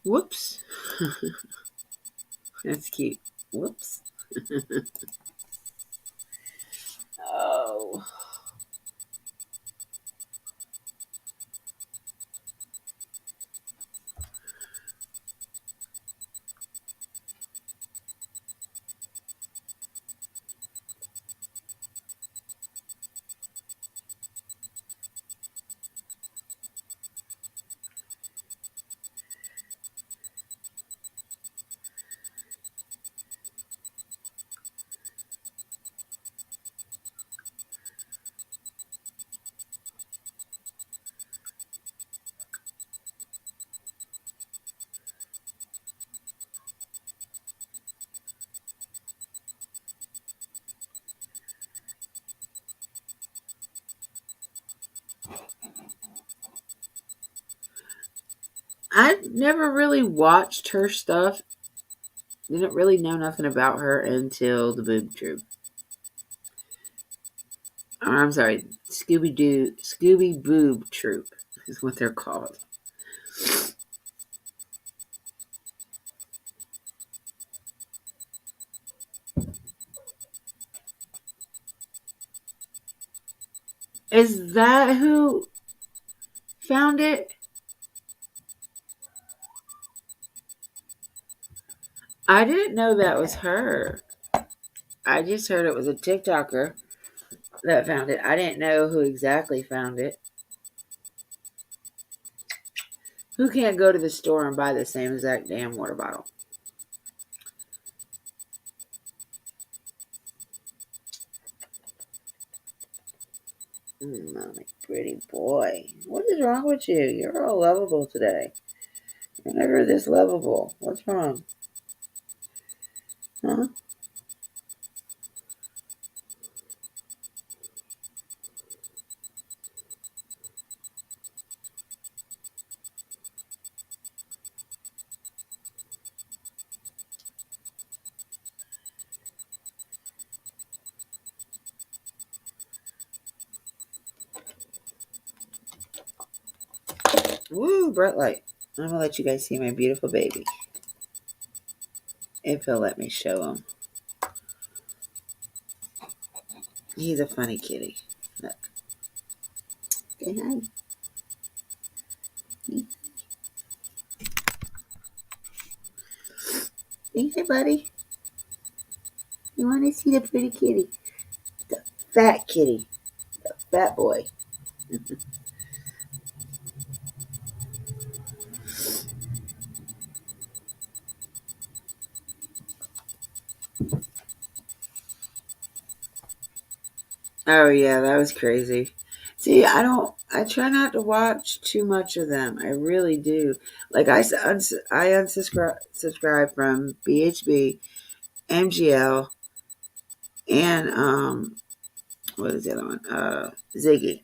Whoops. That's cute. Whoops. Oh. I never really watched her stuff. Didn't really know nothing about her until the Boob Troop. I'm sorry, Scooby Boob Troop is what they're called. Is that who found it? I didn't know that was her. I just heard it was a TikToker that found it. I didn't know who exactly found it. Who can't go to the store and buy the same exact damn water bottle? My pretty boy. What is wrong with you? You're all lovable today. You're never this lovable. What's wrong? Huh? Woo, bright light. I'm going to let you guys see my beautiful baby. If he'll let me show him. He's a funny kitty. Look. Say hi. Say hi, buddy. You want to see the pretty kitty? The fat kitty. The fat boy. Oh yeah, that was crazy. See, I try not to watch too much of them. I really do. Like I unsubscribe from BHB, MGL, and what is the other one? Ziggy.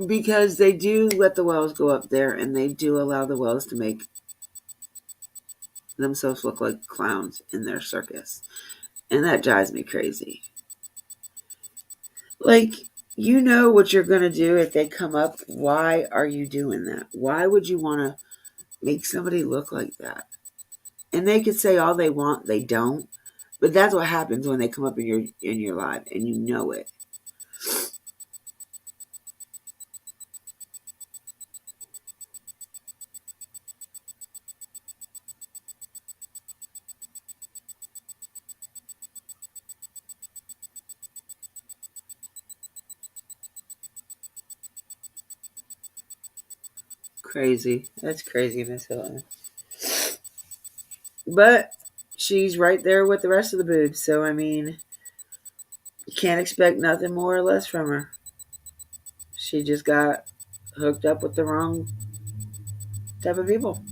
Because they do let the wells go up there and they do allow the wells to make themselves look like clowns in their circus. And that drives me crazy. Like, you know what you're going to do if they come up. Why are you doing that? Why would you want to make somebody look like that? And they could say all they want, they don't. But that's what happens when they come up in your life and you know it. Crazy. That's crazy, Miss Hilton. But she's right there with the rest of the boobs, so I mean, you can't expect nothing more or less from her. She just got hooked up with the wrong type of people.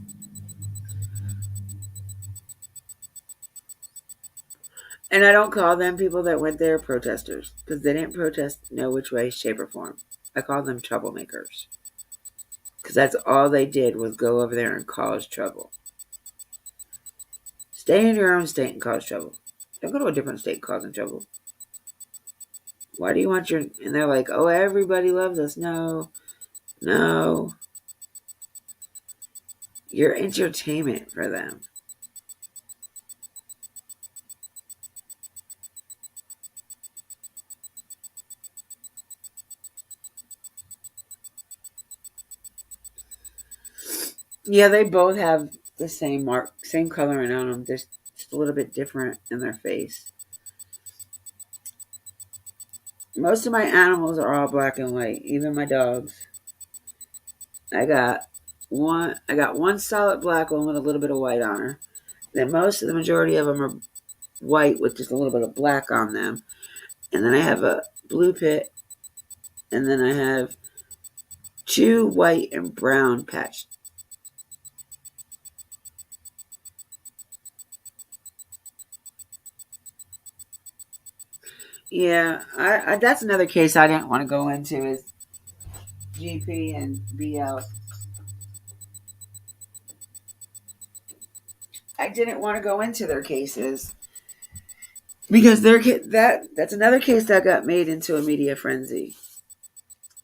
And I don't call them people that went there protesters because they didn't protest no which way, shape, or form. I call them troublemakers because that's all they did was go over there and cause trouble. Stay in your own state and cause trouble. Don't go to a different state causing trouble. Why do you want your... And they're like, oh, everybody loves us. No. No. You're entertainment for them. Yeah, they both have the same mark, same coloring on them. They're just a little bit different in their face. Most of my animals are all black and white, even my dogs. I got one solid black one with a little bit of white on her. Then the majority of them are white with just a little bit of black on them. And then I have a blue pit, and then I have two white and brown patched. Yeah, I that's another case I didn't want to go into is GP and BL. I didn't want to go into their cases because that's another case that got made into a media frenzy.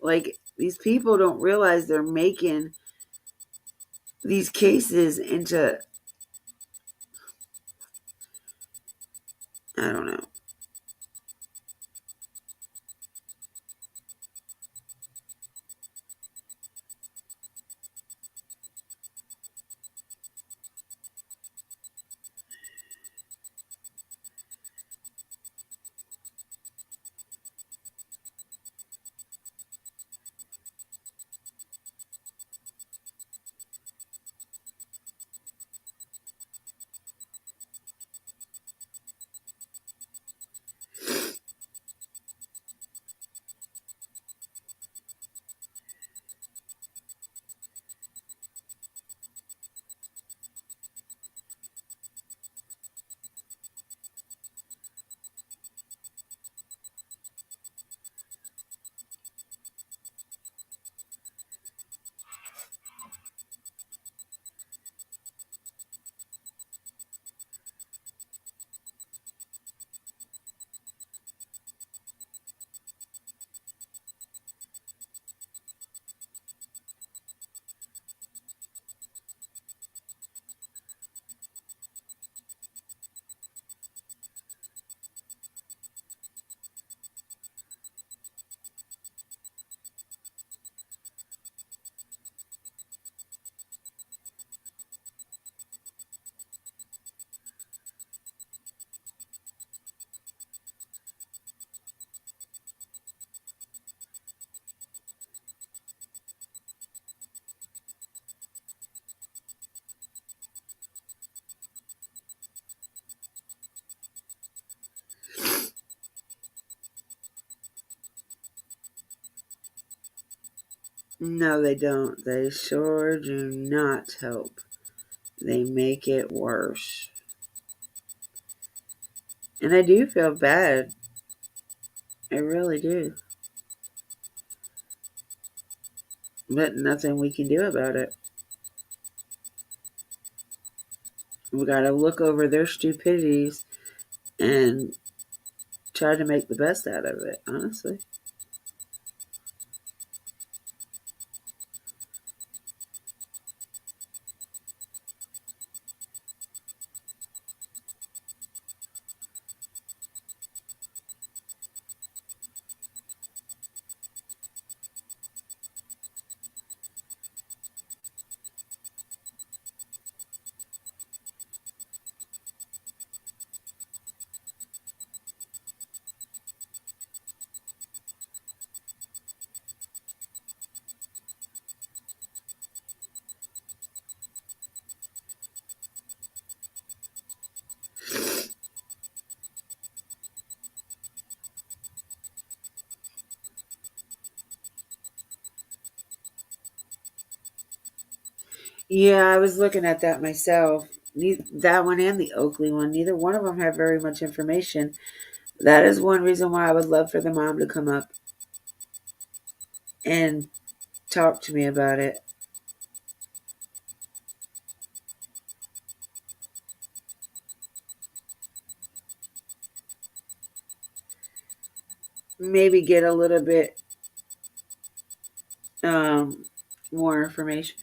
Like, these people don't realize they're making these cases into, I don't know. No, they don't. They sure do not help. They make it worse. And I do feel bad. I really do. But nothing we can do about it. We gotta look over their stupidities and try to make the best out of it, honestly. Yeah, I was looking at that myself. That one and the Oakley one, neither one of them have very much information. That is one reason why I would love for the mom to come up and talk to me about it. Maybe get a little bit um, more information.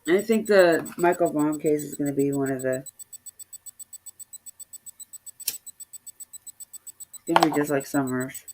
I think the Michael Vaughn case is going to be one of the. It's going to be just like Summers.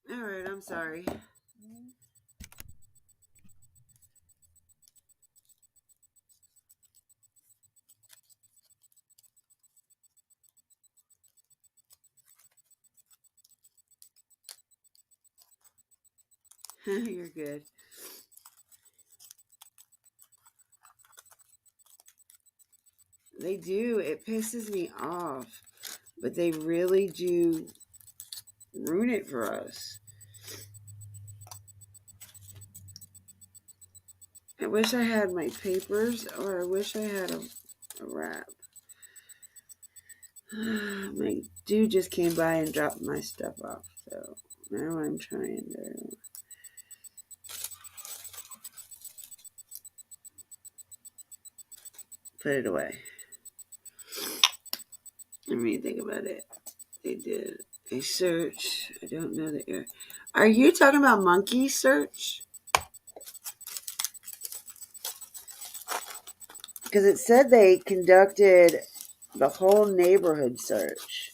All right, I'm sorry. You're good. They do. It pisses me off. But they really do ruin it for us. I wish I had my papers, or I wish I had a wrap. My dude just came by and dropped my stuff off, so now I'm trying to put it away. I mean, think about it. They did a search. I don't know that you're. Are you talking about monkey search? Because it said they conducted the whole neighborhood search.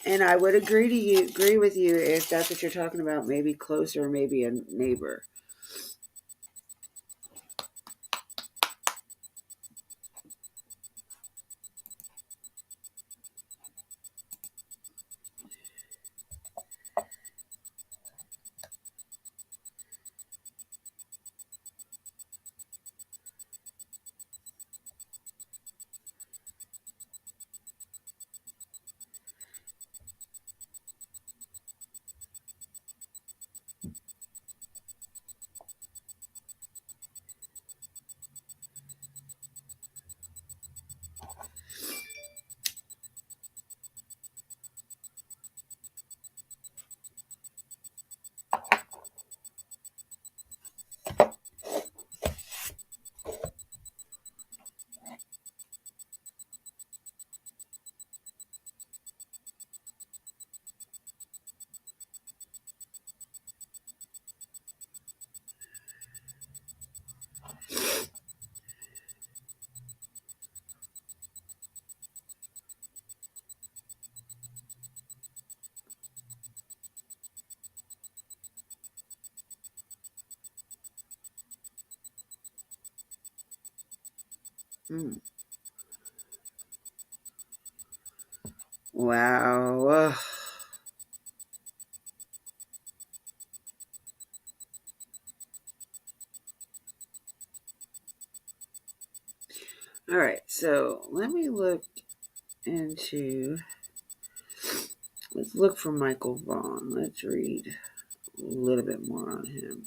And I would agree with you if that's what you're talking about, maybe closer, maybe a neighbor. Wow. All right, so let me look into. Let's look for Michael Vaughn. Let's read a little bit more on him.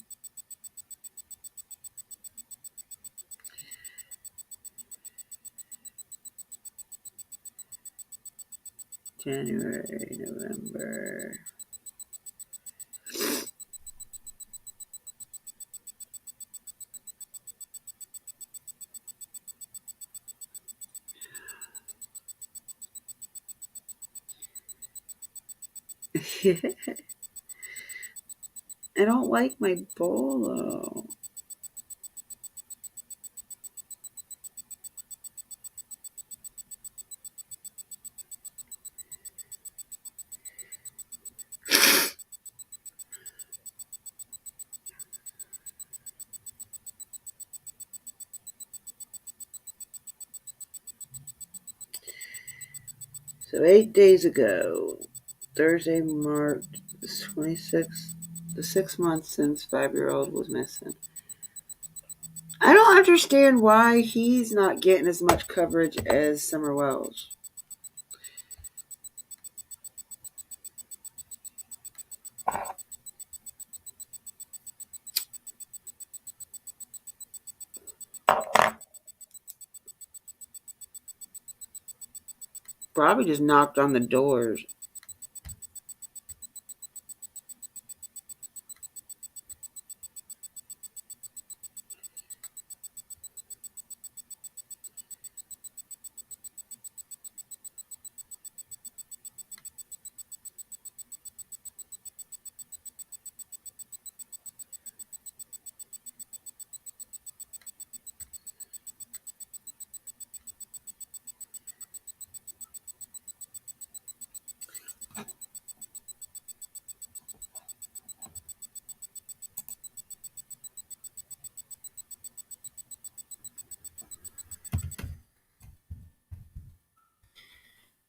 January, November. I don't like my bolo. So 8 days ago, Thursday marked the 26th, the 6 months since 5-year-old was missing. I don't understand why he's not getting as much coverage as Summer Wells. Probably just knocked on the doors.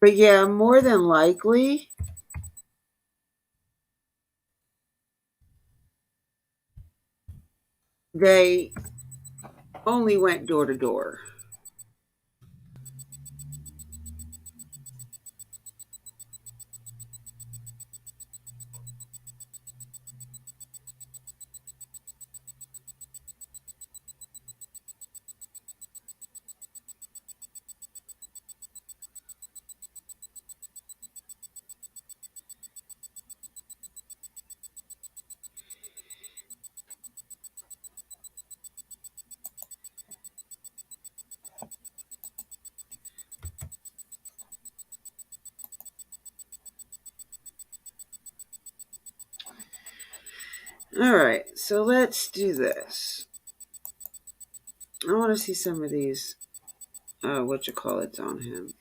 But yeah, more than likely, they only went door to door. All right, so let's do this. I want to see some of these, what you call it's on him,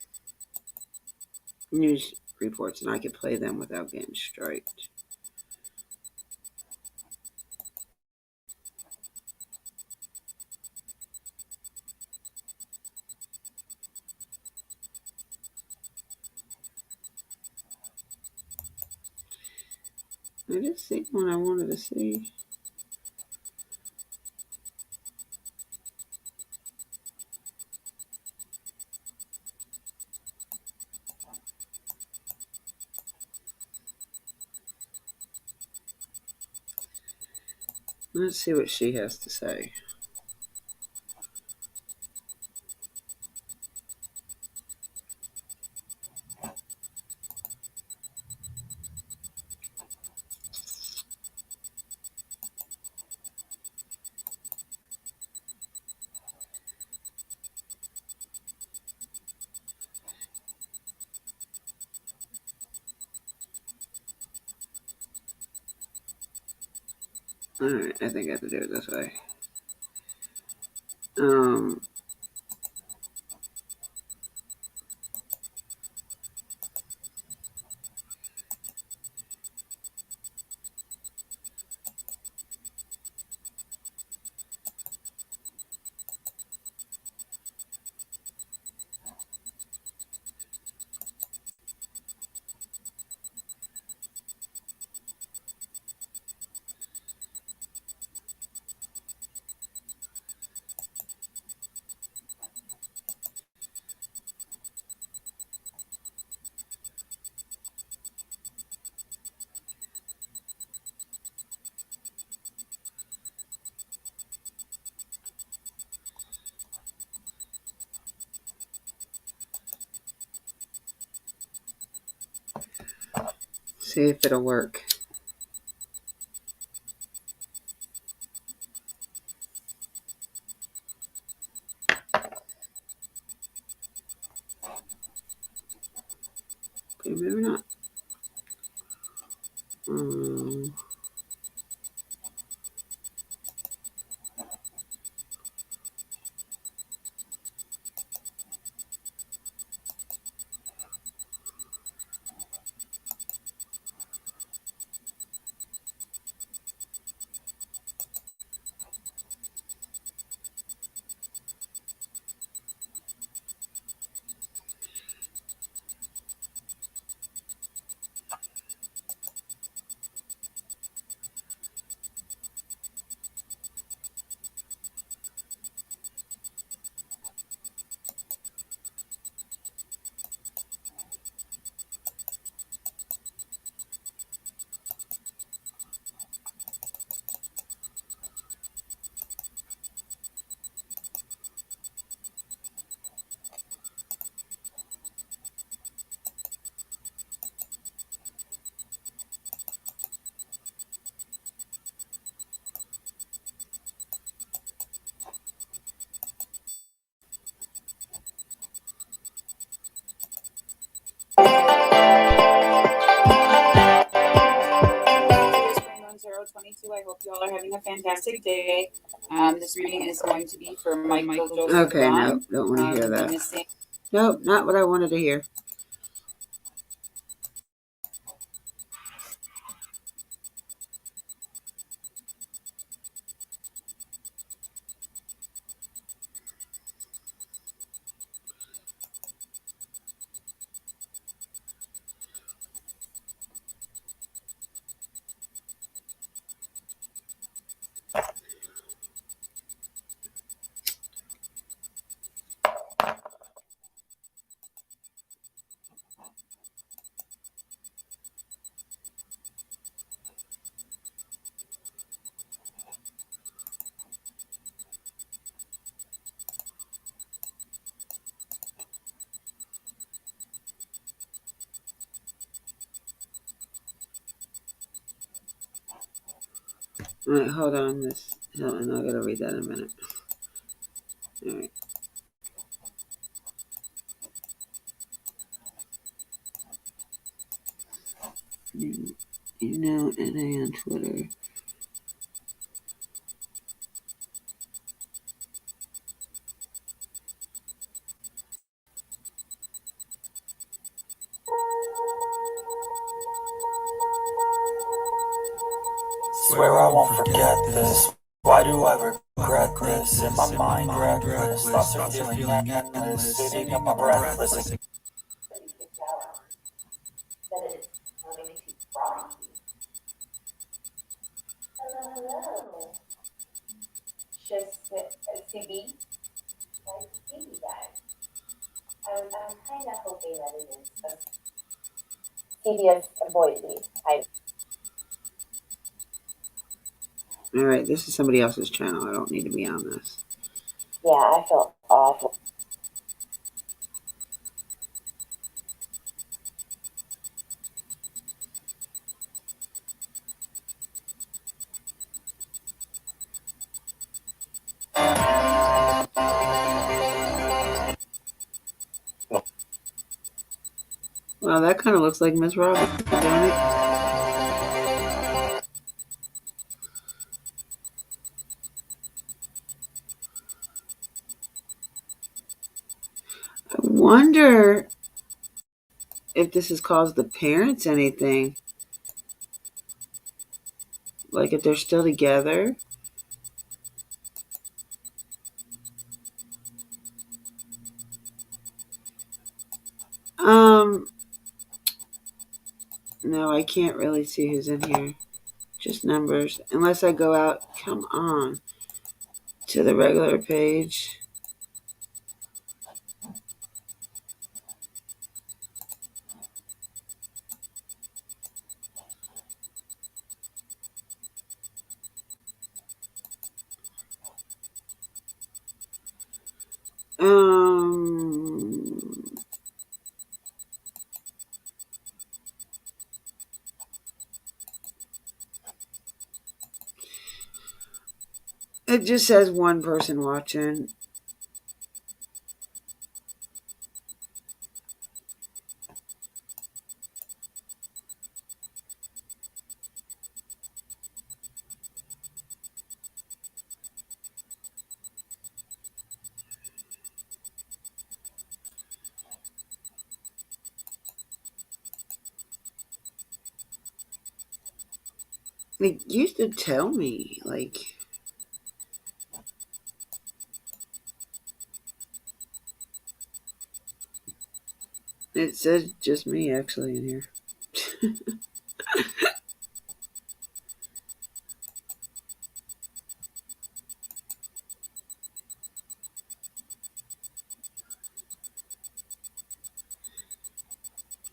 news reports, and I can play them without getting striked. I just see one I wanted to see. Let's see what she has to say. All right, I think I have to do it this way. Um, see if it'll work. Okay, maybe not. Um, I hope you all are having a fantastic day. This reading is going to be for Michael Joseph. okay, no, don't want to hear that. Nope, not what I wanted to hear. Alright, hold on, Miss Hilton. I gotta read that in a minute. Alright. NA on Twitter. Swear I won't forget this. Why do I regret this? In my mind, reckless. Thoughts are feeling endless. Sitting up my breathless. Hello. CB? Like CB guy. I'm kind of hoping that it is CBS Boise. Alright, this is somebody else's channel. I don't need to be on this. Yeah, I feel awful. Well, that kind of looks like Miss Robinson, don't it? I wonder if this has caused the parents anything. Like if they're still together. No, I can't really see who's in here. Just numbers. Unless I go out, come on, to the regular page. It just says one person watching. It used to tell me, like, it says just me actually in here.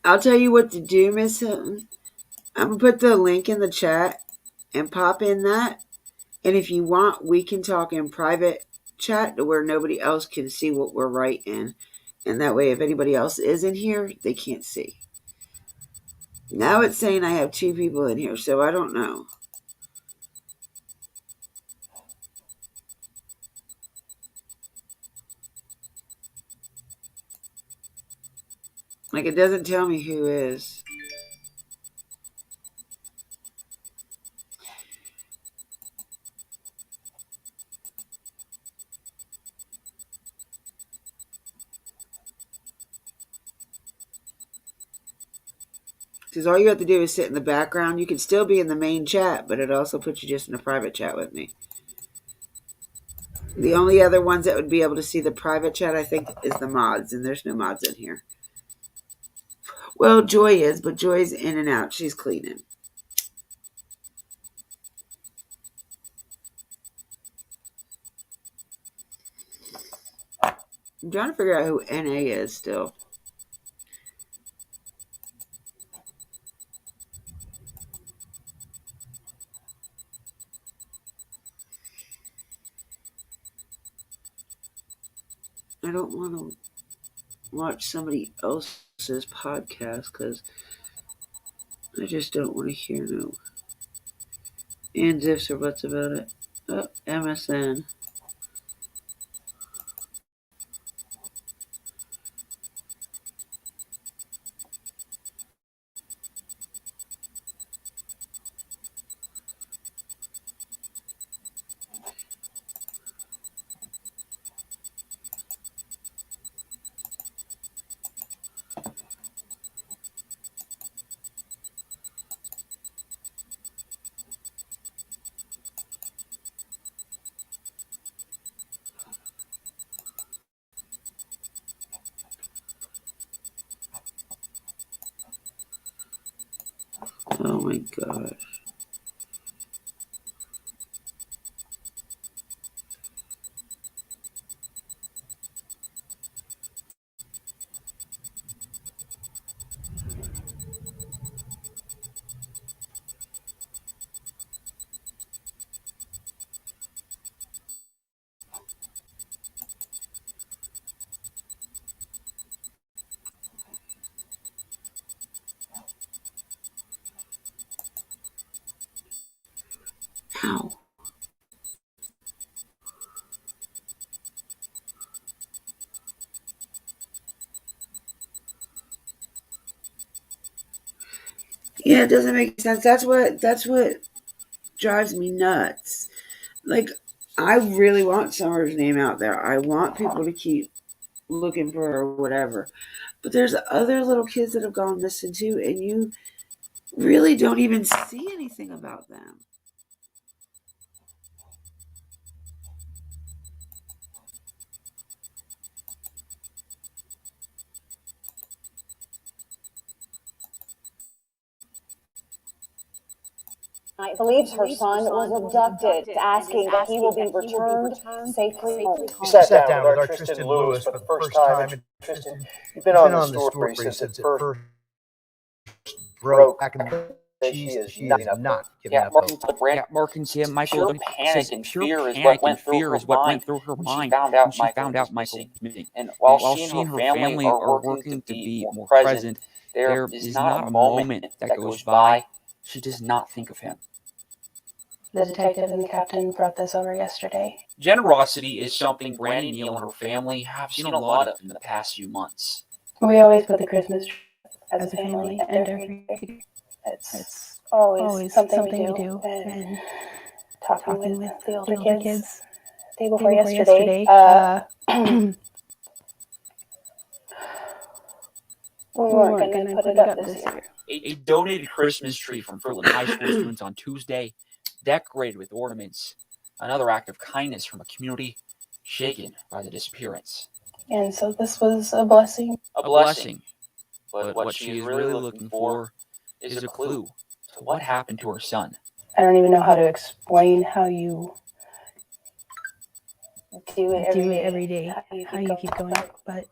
I'll tell you what to do, Miss Hilton. I'm going to put the link in the chat and pop in that. And if you want, we can talk in private chat to where nobody else can see what we're writing. And that way, if anybody else is in here, they can't see. Now it's saying I have 2 people in here, so I don't know. Like, it doesn't tell me who is. Because all you have to do is sit in the background. You can still be in the main chat, but it also puts you just in a private chat with me. The only other ones that would be able to see the private chat, I think, is the mods, and there's no mods in here. Well, Joy is, but Joy's in and out. She's cleaning. I'm trying to figure out who NA is still. I don't want to watch somebody else's podcast because I just don't want to hear no Ands, ifs, or buts about it. Oh, MSN. Oh my gosh. Ow. Yeah, it doesn't make sense. That's what drives me nuts. Like, I really want Summer's name out there. I want people to keep looking for her or whatever. But there's other little kids that have gone missing too, and you really don't even see anything about them. Believes her son was abducted, asking that he will be returned safely home. We sat down with our Tristan Lewis for the first time. And Tristan, you've been on the story since it first broke back in the day. She is not giving up hope. Mark and Tim, Michael, Pure panic and fear is what went through her mind when she found out Michael was missing. And While she and her family are working to be more present, there is not a moment that goes by she does not think of him. The detective and the captain brought this over yesterday. Generosity is something Brandy, Neal, and her family have seen a lot of in the past few months. We always put the Christmas tree as a family, and every year it's always something we do. And talking with the older kids day before yesterday, we weren't going to put it up this year. A donated Christmas tree from Portland High School students on Tuesday, decorated with ornaments, another act of kindness from a community shaken by the disappearance. And so this was a blessing. A blessing. But what she is really looking for is a clue to what happened to her son. I don't even know how to explain how you do it every day, how you keep going, but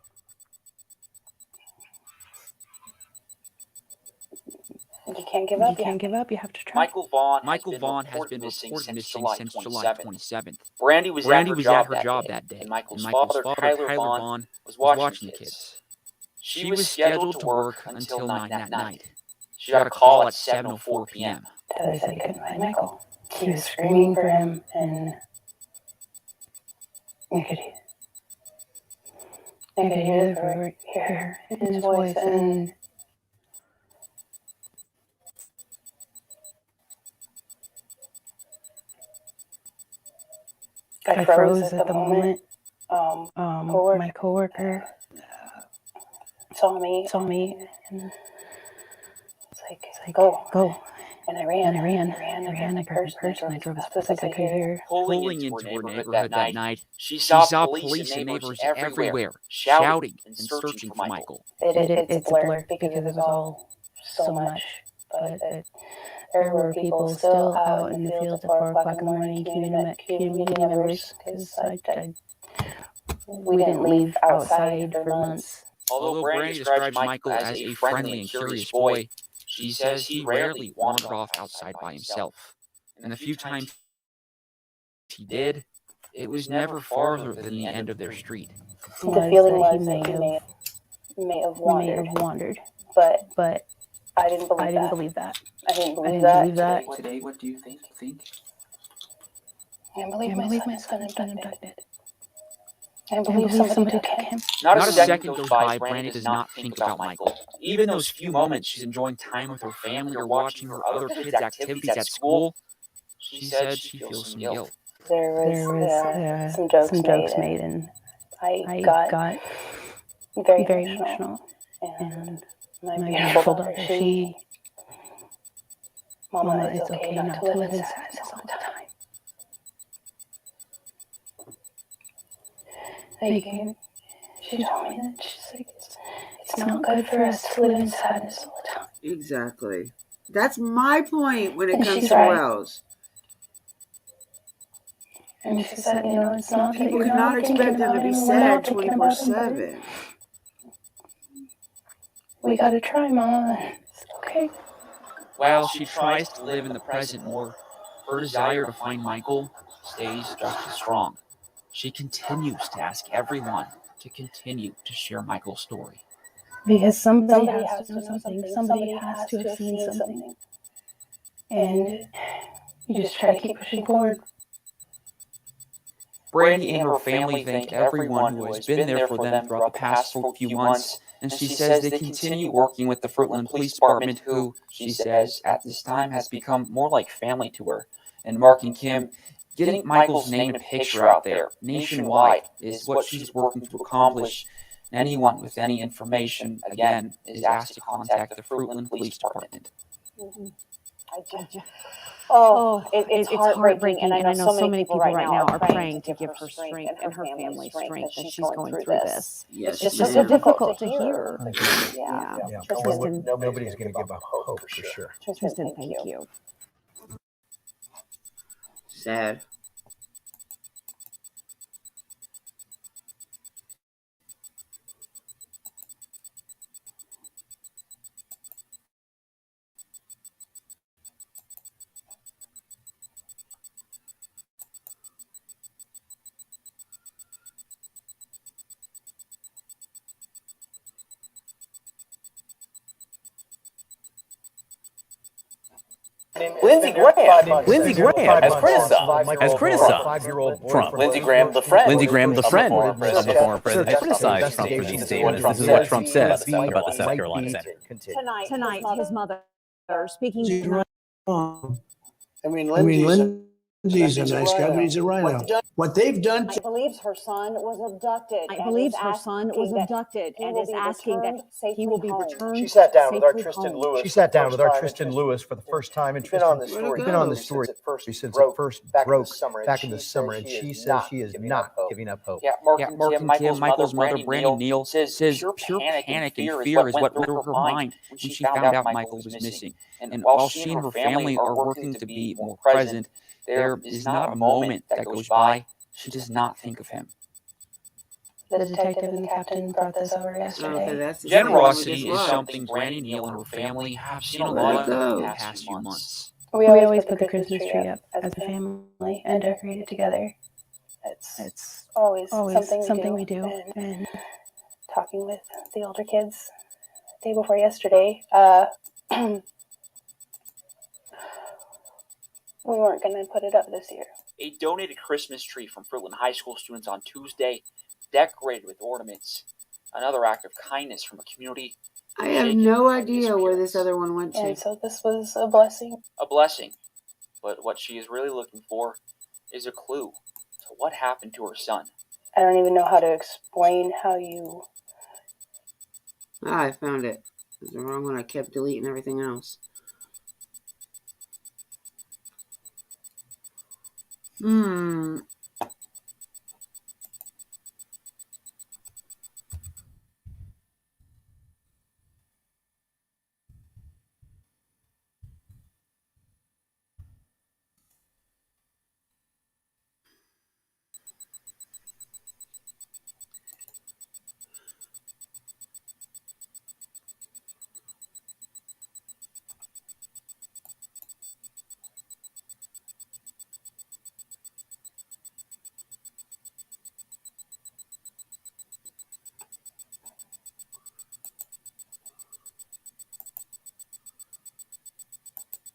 you can't give up. You have to try. Michael Vaughn has been reported missing since July 27th. Brandy was Brandy at her job that day, and Michael's father, Tyler Vaughn, was watching the kids. She was scheduled to work until 9 that night. She got a call at 7:04 p.m. Tyler said he couldn't find Michael. He was screaming for him, and I could hear the fear in his voice, and I froze at the moment. My coworker saw me, and it's like, go. And I ran. I grabbed his purse and I drove as fast as I could hear. Pulling into her neighborhood that night, she saw police and neighbors everywhere, shouting and searching for Michael. It's a blur because it was all so much, but there were people still out in the fields at 4 o'clock in the morning, community members, because we didn't leave outside for months. Although Brandy describes Michael as a friendly and curious boy, she says he rarely wandered off outside by himself. And the few times he did, it was never farther than the end of their street. The feeling was that he may have wandered, but I didn't believe that. I didn't believe that. Today, what do you think? I can't believe my son has been abducted. I believe somebody took him. Not a second goes by Brandy does not think about Michael. Even those few moments she's enjoying time with her family or watching her other kids' activities at school, she said she feels some guilt. There was some jokes made, and I got very emotional. And my beautiful daughter, Mama, it's okay not to live in sadness all the time. She told me that she's like, it's not good for us to live in sadness all the time. Exactly. That's my point when it And comes she's to right. Wells. And she said, it's not that People you're cannot not expect thinking them to about be him. We're sad not thinking about him, 24/7. we gotta try, Mama. It's okay. While she tries to live in the present more, her desire to find Michael stays just as strong. She continues to ask everyone to continue to share Michael's story. Because somebody has to know something. Somebody has to have seen something. And you just try to keep pushing forward. Brandy and her family thank everyone who has been there for them throughout the past few months, and she says they continue working with the Fruitland Police Department, who, she says, at this time has become more like family to her. And Mark and Kim, getting Michael's name and picture out there nationwide is what she's working to accomplish. Anyone with any information, again, is asked to contact the Fruitland Police Department. It's heartbreaking, and I know so many people right now are praying to give her strength and her family strength that she's going through this. Yes, It's just so difficult to hear. Yeah. Tristan, Nobody's going to give up hope for sure. Tristan, thank you. sad. Lindsey Graham has criticized Trump. Lindsey Graham, the friend of the former president, has criticized Trump for these statements. This is what Trump said about the South Carolina senator. Tonight, his mother speaking. I mean, Lindsay's a nice guy, but he's a rhino. What they've done to Believes her son was abducted. Believes her son was abducted and is asking that he will be returned. She sat down with our Tristan Lewis for the first time, and Tristan has been on the story since it first broke back in the summer, and she says she is not giving up hope. Yeah, Mark and Kim, Michael's mother, Brandy Neal, says pure panic and fear is what went through her mind when she found out Michael was missing. And while she and her family are working to be more present, there is not a moment that goes by she does not think of him. The detective and the captain brought this over yesterday. Okay, that's the Generosity same is as something Brandy Neal and her family have seen a lot of in the past few months. We always put the Christmas tree up as a family and decorate it together. It's always something we do. And talking with the older kids the day before yesterday, we weren't going to put it up this year. A donated Christmas tree from Fruitland High School students on Tuesday, decorated with ornaments. Another act of kindness from a community. I have no idea where this other one went to. And so this was a blessing. A blessing. But what she is really looking for is a clue to what happened to her son. I don't even know how to explain how you... Ah, I found it. It was the wrong one. I kept deleting everything else.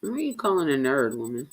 What are you calling a nerd, woman?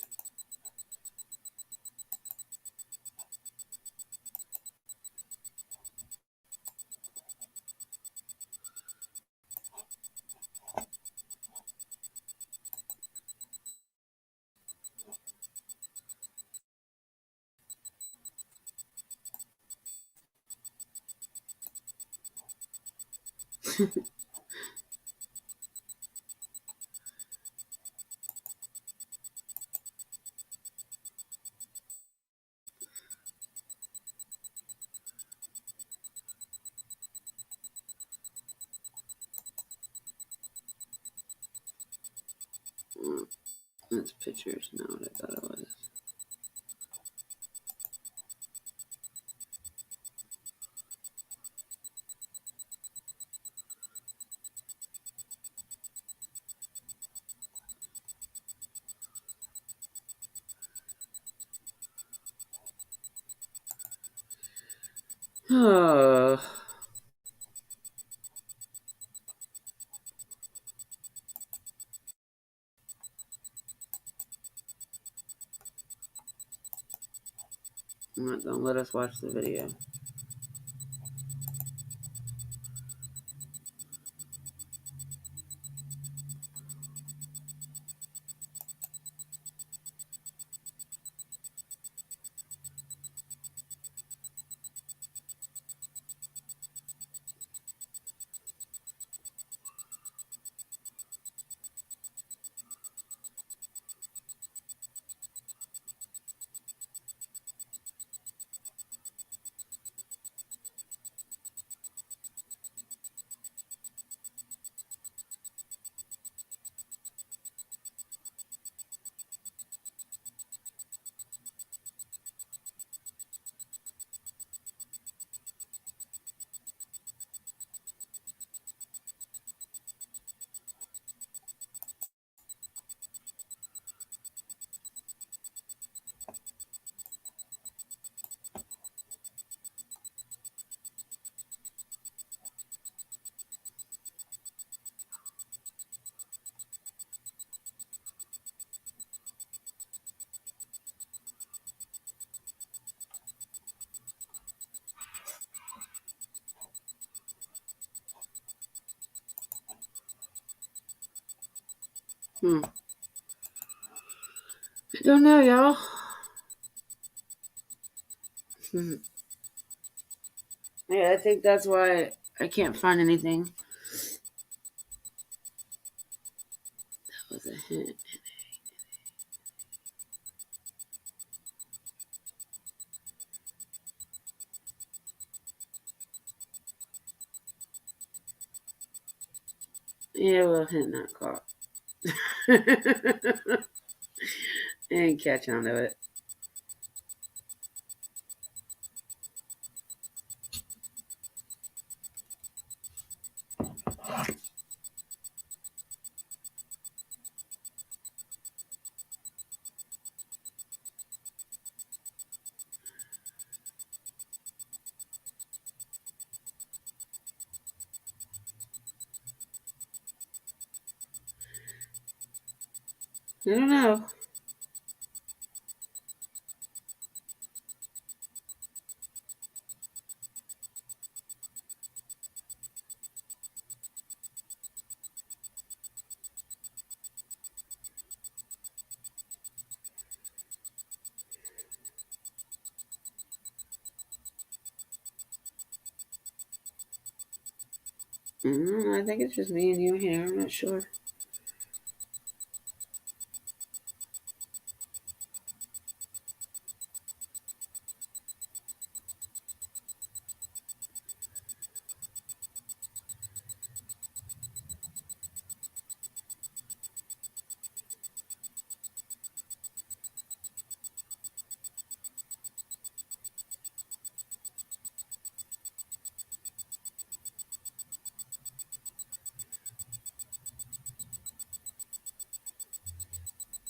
That's pictures, not what I thought it was. Oh. Don't let us watch the video. I don't know, y'all. Yeah, I think that's why I can't find anything. That was a hint. Yeah, well, hint not caught. I didn't catch on to it. I don't know. I think it's just me and you here. I'm not sure.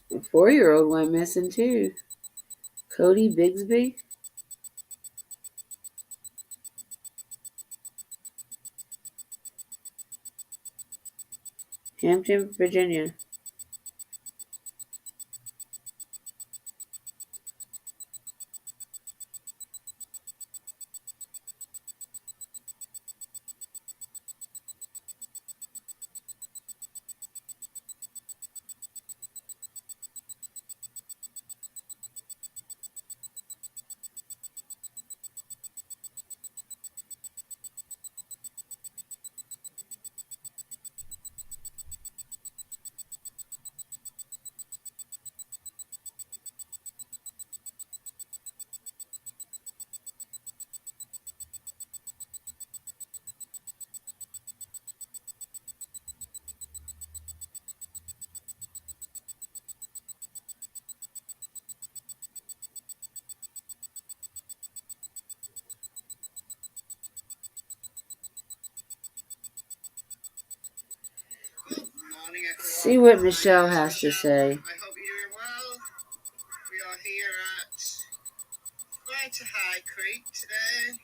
A 4-year-old went missing too. Cody Bigsby, Hampton, Virginia. see what Michelle has to say. I hope you're doing well. We are here at quite a high creek today.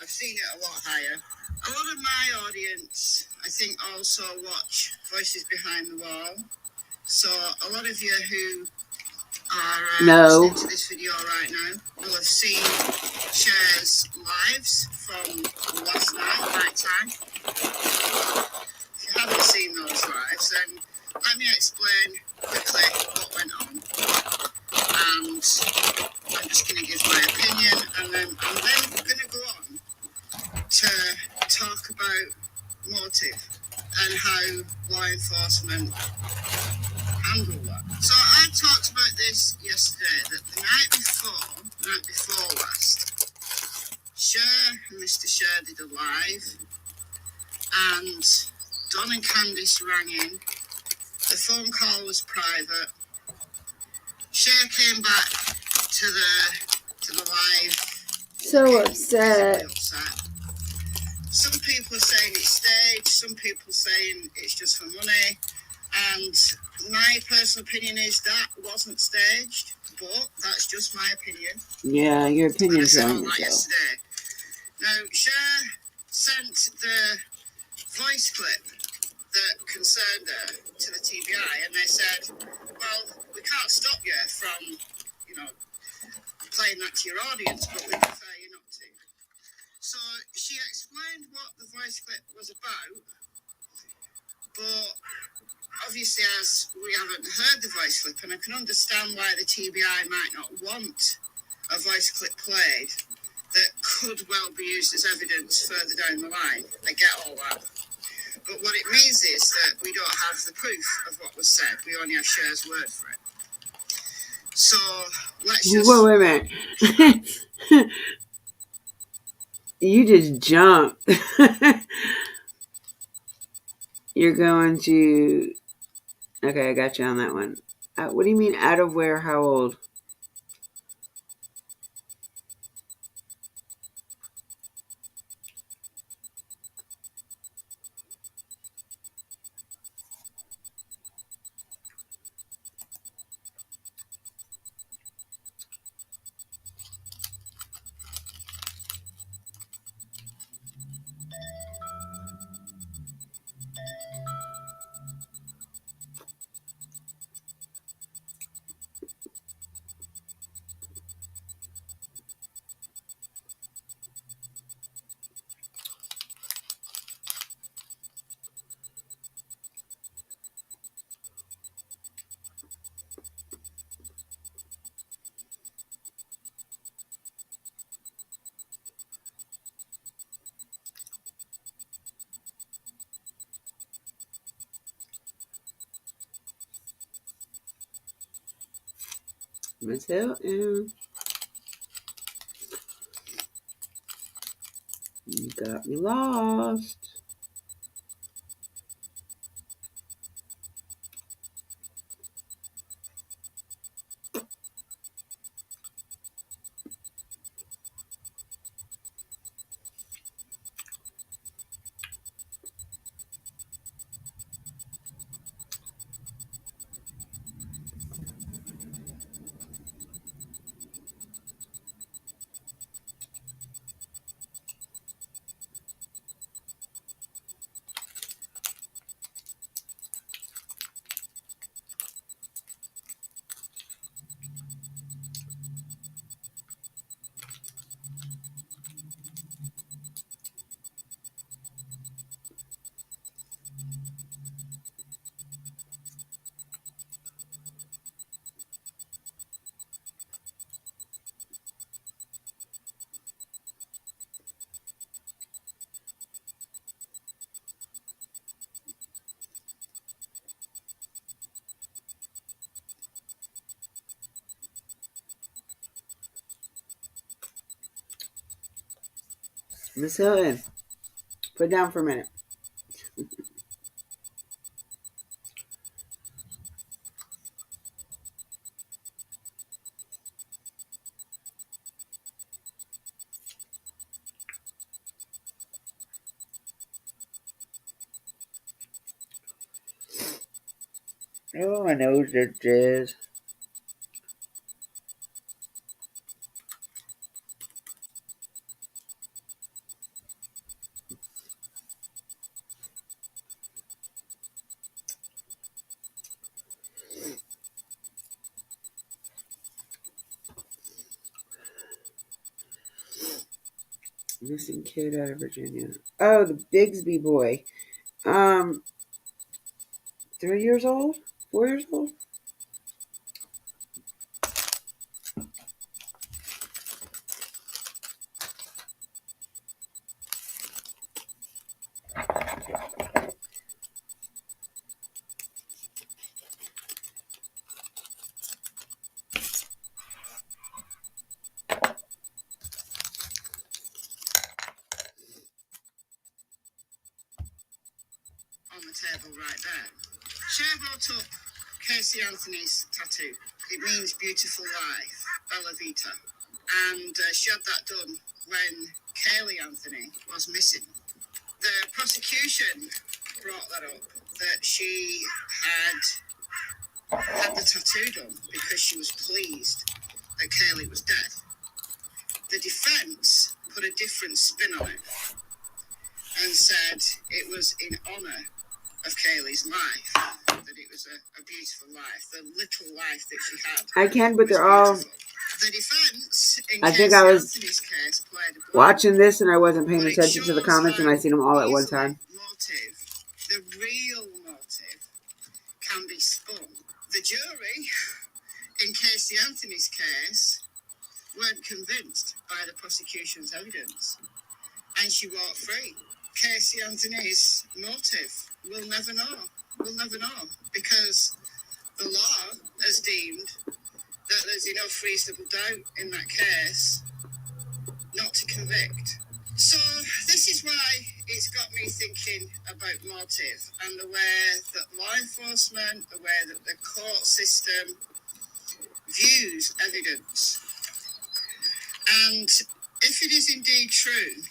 I've seen it a lot higher. A lot of my audience, I think, also watch Voices Behind the Wall. So a lot of you who are listening to this video right now will have seen Cher's lives from last night time. If you haven't seen those lives, then let me explain quickly what went on. And I'm just going to give my opinion, and then I'm going to go on to talk about motive and how law enforcement handle that. So I talked about this yesterday, that the night before last, Cher and Mr. Cher did a live, and Don and Candice rang in. The phone call was private. Cher came back to the live. So upset. Some people are saying it's staged, some people are saying it's just for money, and my personal opinion is that wasn't staged, but that's just my opinion. Yeah, your opinion's wrong, Michelle. Yesterday. Now, Cher sent the voice clip that concerned her to the TBI, and they said, well, we can't stop you from, playing that to your audience, but we prefer you not to. So she explained what the voice clip was about, but obviously as we haven't heard the voice clip, and I can understand why the TBI might not want a voice clip played that could well be used as evidence further down the line. I get all that. But what it means is that we don't have the proof of what was said. We only have Cher's word for it. So let's just... Whoa, wait a minute. You just jumped. You're going to... Okay, I got you on that one. What do you mean out of where? How old? Miss Hilton. You got me lost. Miss Hilton, put down for a minute. Oh, my nose is jizz. Missing kid out of Virginia. Oh, the Bigsby boy. 3 years old? 4 years old? On the table right there. Cher brought up Casey Anthony's tattoo. It means beautiful life, Bella Vita. And she had that done when Kaylee Anthony was missing. The prosecution brought that up, that she had the tattoo done because she was pleased that Kaylee was dead. The defence put a different spin on it and said it was in honour of Kaylee's life, that it was a beautiful life, the little life that she had. I can, but they're all... The defence in I think Casey I was Anthony's case played a blame. watching this and I wasn't paying But it attention to the shows comments and I seen them all at one easily time. motive, the real motive, can be spun. The jury in Casey Anthony's case weren't convinced by the prosecution's evidence, and she walked free. Casey Anthony's motive, we'll never know. We'll never know, because the law has deemed that there's enough reasonable doubt in that case not to convict. So this is why it's got me thinking about motive and the way that law enforcement, the way that the court system views evidence. And if it is indeed true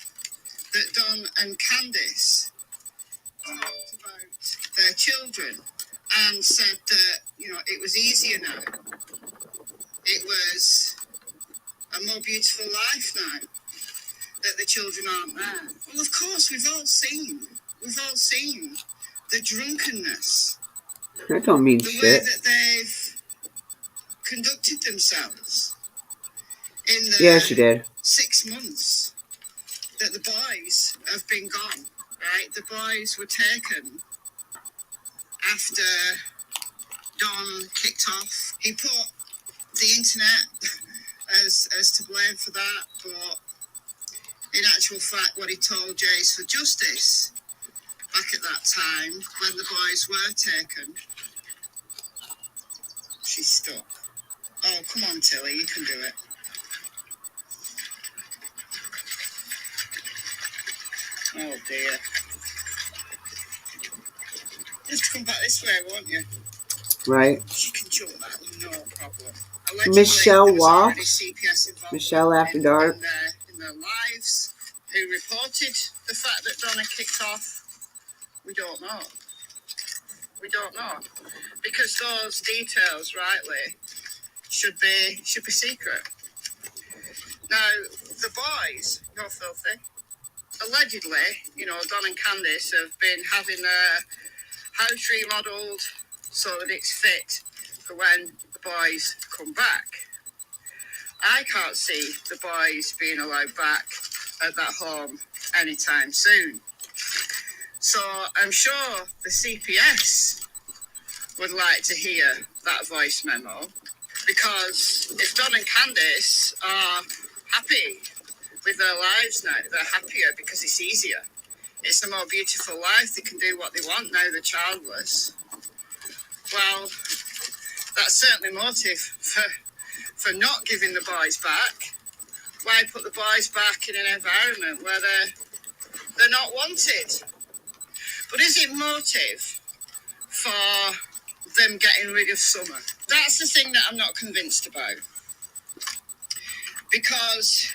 that Don and Candice talked about their children and said that, it was easier now, it was a more beautiful life now, that the children aren't there. Well, of course, we've all seen the drunkenness, That don't mean the way shit. that they've conducted themselves in the Yeah, she did. 6 months that the boys have been gone, right? The boys were taken after Don kicked off. He put the internet as to blame for that, but in actual fact, what he told Jace for Justice back at that time, when the boys were taken, she's stuck. Oh, come on, Tilly, you can do it. Oh, dear. Just come back this way, won't you? Right. She can jump that, no problem. Allegedly, Michelle there was Waugh. already CPS involved Michelle After Dark. in their lives, who reported the fact that Donna kicked off. We don't know. We don't know. Because those details, rightly, should be secret. Now, the boys, you're filthy. Allegedly, Don and Candice have been having their house remodelled so that it's fit for when the boys come back. I can't see the boys being allowed back at that home anytime soon. So I'm sure the CPS would like to hear that voice memo, because if Don and Candice are happy with their lives now, they're happier because it's easier. It's a more beautiful life. They can do what they want now they're childless. Well, that's certainly motive for not giving the boys back. Why put the boys back in an environment where they're not wanted? But is it motive for them getting rid of Summer? That's the thing that I'm not convinced about. Because,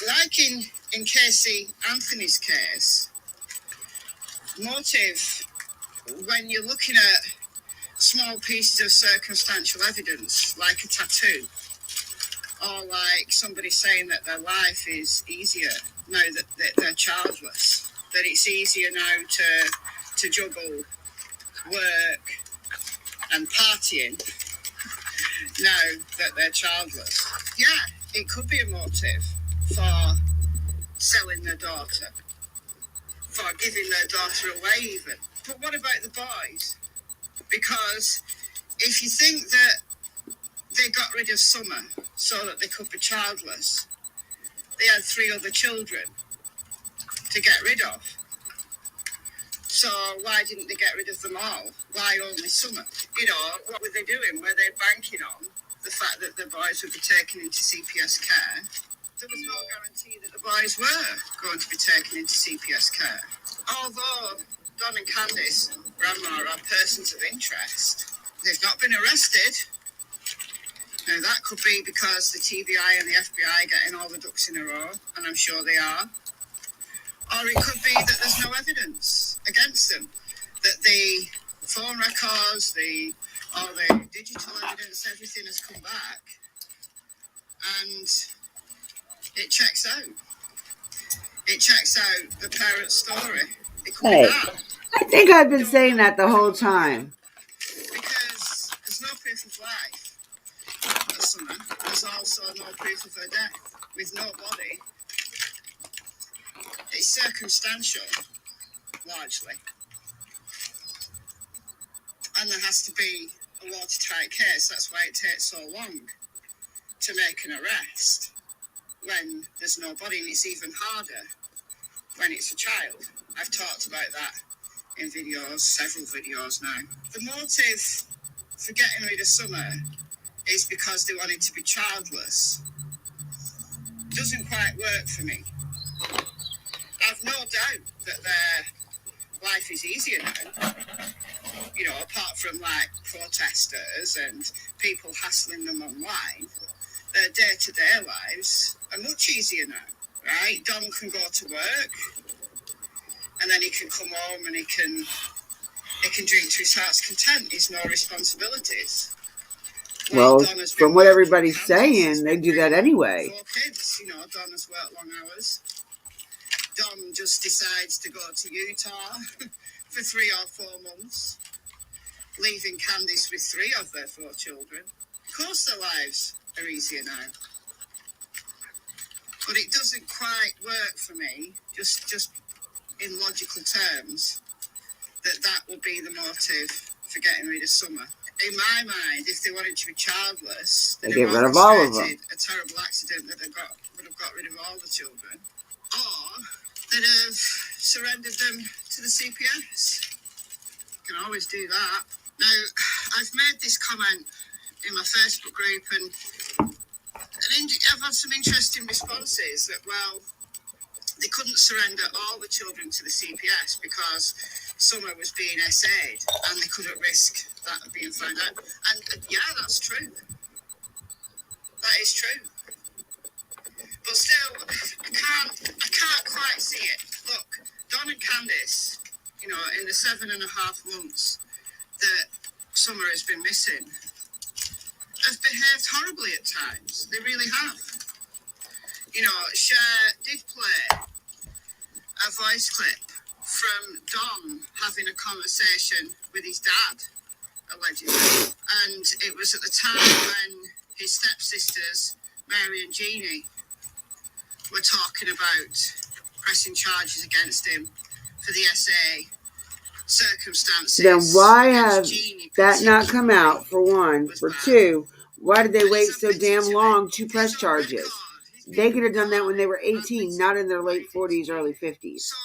like in Casey Anthony's case, motive, when you're looking at small pieces of circumstantial evidence, like a tattoo, or like somebody saying that their life is easier now that they're childless, that it's easier now to juggle work and partying now that they're childless. Yeah, it could be a motive for selling their daughter, for giving their daughter away even. But what about the boys? Because if you think that they got rid of Summer so that they could be childless, they had 3 other children to get rid of. So why didn't they get rid of them all? Why only Summer? You know, what were they doing? Were they banking on the fact that the boys would be taken into CPS care? There was no guarantee that the boys were going to be taken into CPS care. Although Don and Candice, Grandma, are persons of interest, they've not been arrested. Now that could be because the TBI and the FBI are getting all the ducks in a row, and I'm sure they are. Or it could be that there's no evidence against them, that the phone records, all the digital evidence, everything has come back, and it checks out. It checks out the parent's story. It could Hey, be that. I think I've been saying that the whole time. Because there's no proof of life of Summer. There's also no proof of her death. With no body, it's circumstantial, largely. And there has to be a watertight case. That's why it takes so long to make an arrest when there's no body, and it's even harder when it's a child. I've talked about that in videos, several videos now. The motive for getting rid of Summer is because they wanted to be childless. Doesn't quite work for me. I've no doubt that their life is easier now. You know, apart from like protesters and people hassling them online, their day-to-day lives are much easier now, right? Don can go to work, and then he can come home and he can drink to his heart's content. He's no responsibilities. Well, from what everybody's saying, they do that anyway. 4 kids, you know, Don has worked long hours. Don just decides to go to Utah for 3 or 4 months, leaving Candice with 3 of their 4 children. Of course their lives are easier now. But it doesn't quite work for me, just in logical terms, that would be the motive for getting rid of Summer. In my mind, if they wanted to be childless, they get rid of all of them. A terrible accident that would have got rid of all the children. Or they'd have surrendered them to the CPS. You can always do that. Now, I've made this comment in my Facebook group, and I've had some interesting responses that, well, they couldn't surrender all the children to the CPS because Summer was being SA'd and they couldn't risk that being found out. And yeah, that's true. That is true. But still, I can't quite see it. Look, Don and Candice, you know, in the 7.5 months that Summer has been missing, have behaved horribly at times. They really have. You know, Cher did play a voice clip from Don having a conversation with his dad, allegedly. And it was at the time when his stepsisters, Mary and Jeannie, were talking about pressing charges against him for the SA circumstances. Then why have that not come out, for one? For two, why did they wait so damn long to press charges? They could have done that when they were 18, not in their late 40s, early 50s. So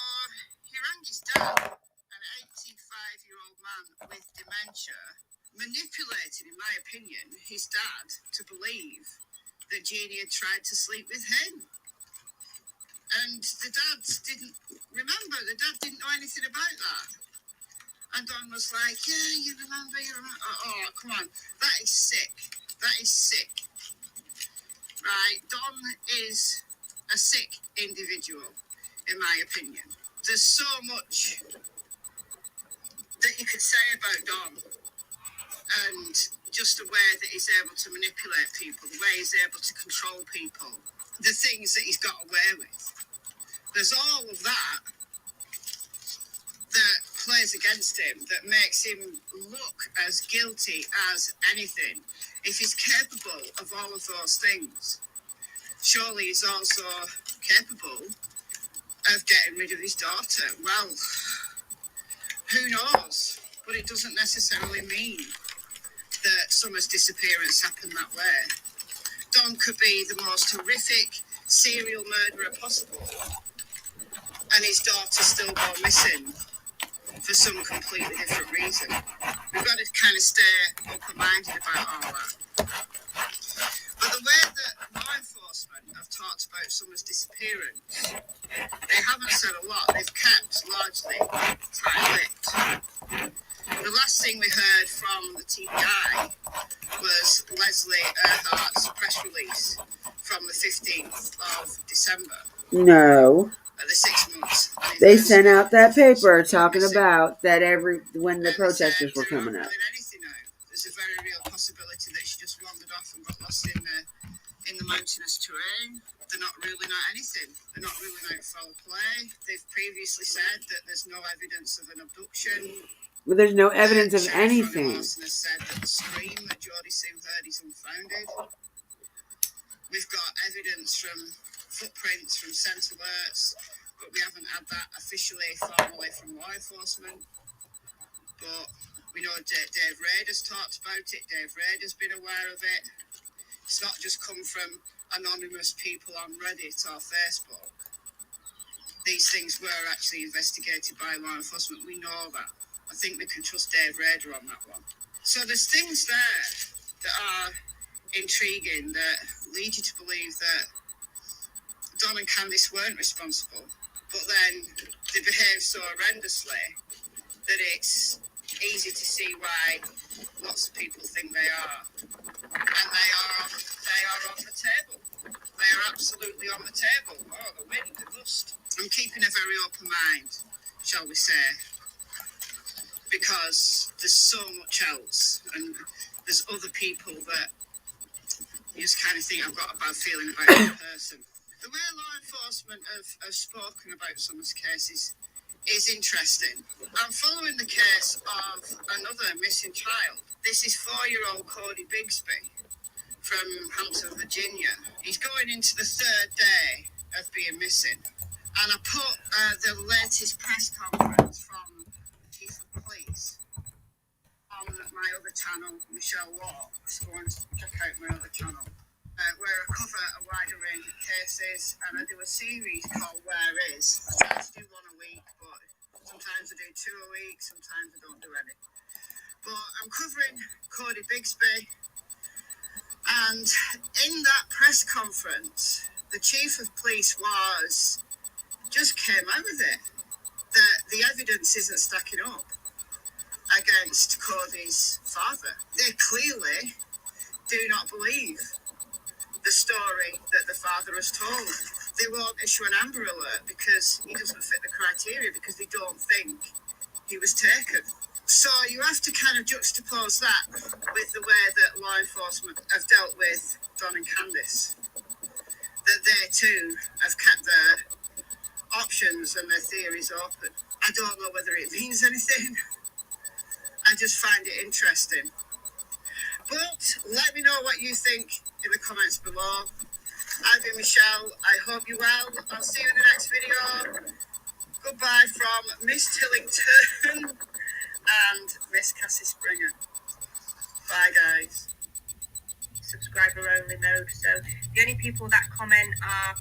he rang his dad, an 85-year-old man with dementia, manipulated, in my opinion, his dad to believe that Jeannie had tried to sleep with him. And the dad didn't remember. The dad didn't know anything about that. And Don was like, yeah, you remember. Oh, come on. That is sick. That is sick. Right? Don is a sick individual, in my opinion. There's so much that you could say about Don. and just the way that he's able to manipulate people, the way he's able to control people, the things that he's got away with. There's all of that that plays against him, that makes him look as guilty as anything. If he's capable of all of those things, surely he's also capable of getting rid of his daughter. Well, who knows? But it doesn't necessarily mean that Summer's disappearance happened that way. Don could be the most horrific serial murderer possible, and his daughter still go missing for some completely different reason. We've got to kind of stay open-minded about all that. But the way that law enforcement have talked about Summer's disappearance, they haven't said a lot. They've kept largely tight-lipped. The last thing we heard from the TBI was Leslie Earhart's press release from the 15th of December. No. At the 6 months. They sent out that paper talking about that when the protesters were coming up. There's a very real possibility that she just wandered off and got lost in the mountainous terrain. They're not ruling out anything. They're not ruling out foul play. They've previously said that there's no evidence of an abduction. But there's no evidence of anything. Lawson has said that the scream that Geordie Sue heard is unfounded. We've got evidence from footprints, from scent alerts, but we haven't had that officially, formally from law enforcement. But we know Dave Reid has talked about it. Dave Reid has been aware of it. It's not just come from anonymous people on Reddit or Facebook. These things were actually investigated by law enforcement. We know that. I think we can trust Dave Reid on that one. So there's things there that are intriguing, that lead you to believe that Don and Candice weren't responsible, but then they behave so horrendously that it's easy to see why lots of people think they are. And they are on the table. They are absolutely on the table. Oh, the wind, the gust. I'm keeping a very open mind, shall we say, because there's so much else, and there's other people that you just kind of think, I've got a bad feeling about that person. The way law enforcement have spoken about Summer's cases is interesting. I'm following the case of another missing child. This is 4-year-old Cody Bigsby from Hampton, Virginia. He's going into the 3rd day of being missing. And I put the latest press conference from the Chief of Police on my other channel, Michelle Law. So go and check out my other channel, where I cover a wider range of cases, and I do a series called Where Is. I try to do one a week, but sometimes I do 2 a week, sometimes I don't do any. But I'm covering Cody Bigsby, and in that press conference, the Chief of Police just came out with it, that the evidence isn't stacking up against Cody's father. They clearly do not believe the story that the father has told. They won't issue an Amber Alert because he doesn't fit the criteria, because they don't think he was taken. So you have to kind of juxtapose that with the way that law enforcement have dealt with Don and Candice. That they too have kept their options and their theories open. I don't know whether it means anything. I just find it interesting. But let me know what you think in the comments below. I've been Michelle. I hope you're well. I'll see you in the next video. Goodbye from Miss Tillington and Miss Cassie Springer. Bye, guys. Subscriber only mode. So the only people that comment are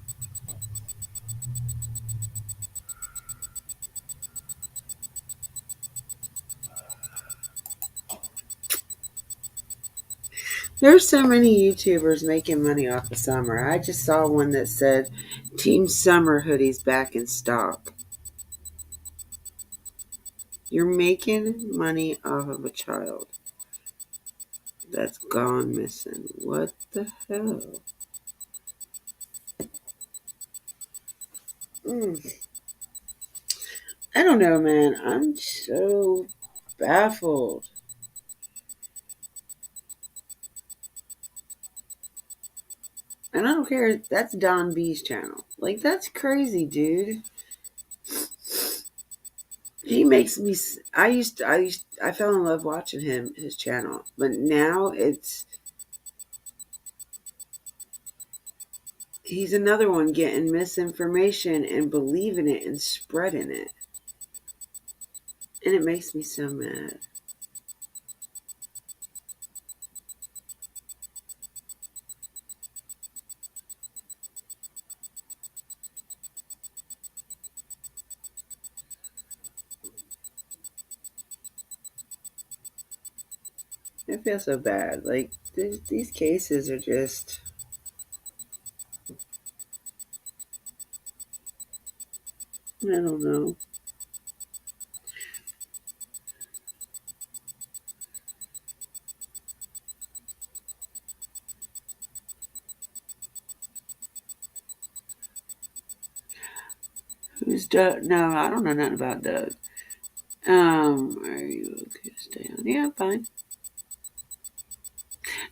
There's so many YouTubers making money off of Summer. I just saw one that said Team Summer hoodies back in stock. You're making money off of a child that's gone missing. What the hell? I don't know, man. I'm so baffled. And I don't care. That's Don B's channel. Like, that's crazy, dude. He makes me. I fell in love watching his channel, but now he's another one getting misinformation and believing it and spreading it, and it makes me so mad. I feel so bad. Like, these cases are just. I don't know. Who's Doug? No, I don't know nothing about Doug. Are you okay to stay on? Yeah, I'm fine.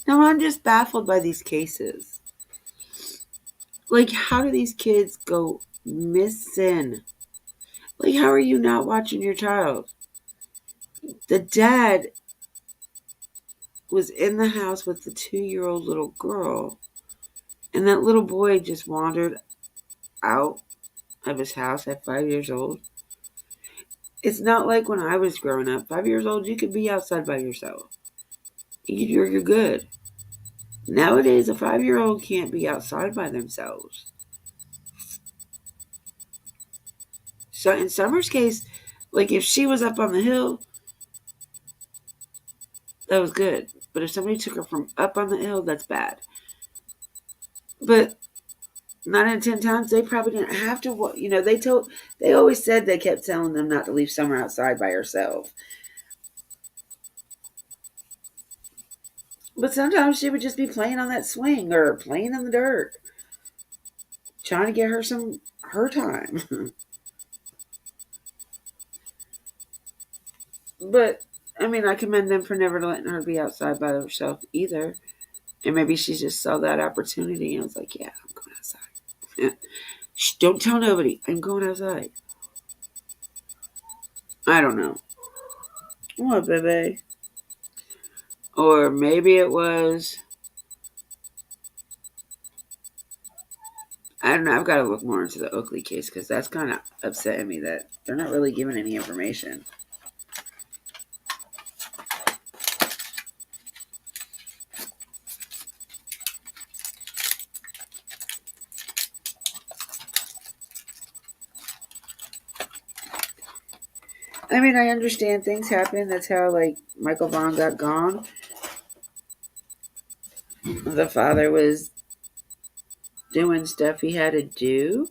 No, I'm just baffled by these cases. Like, how do these kids go missing? Like, how are you not watching your child? The dad was in the house with the 2-year-old little girl, and that little boy just wandered out of his house at 5 years old. It's not like when I was growing up. 5 years old, you could be outside by yourself. You're good. Nowadays, a 5-year-old can't be outside by themselves. So in Summer's case, like, if she was up on the hill, that was good. But if somebody took her from up on the hill, that's bad. But 9 out of 10 times, they probably didn't have to. They always said, they kept telling them not to leave Summer outside by herself. But sometimes she would just be playing on that swing or playing in the dirt, trying to get her time. But I mean, I commend them for never letting her be outside by herself either. And maybe she just saw that opportunity and was like, "Yeah, I'm going outside. Shh, don't tell nobody. I'm going outside." I don't know. What, baby? Or maybe it was. I don't know. I've got to look more into the Oakley case because that's kind of upsetting me that they're not really giving any information. I mean, I understand things happen. That's how, like, Michael Vaughn got gone. The father was doing stuff he had to do.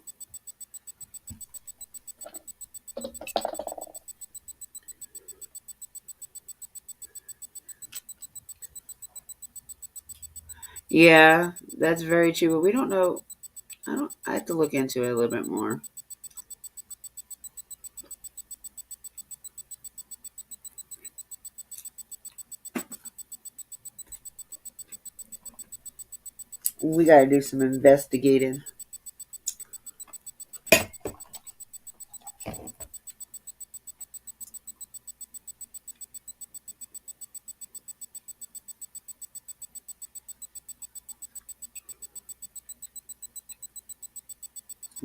Yeah, that's very true. But we don't know. I have to look into it a little bit more. We got to do some investigating.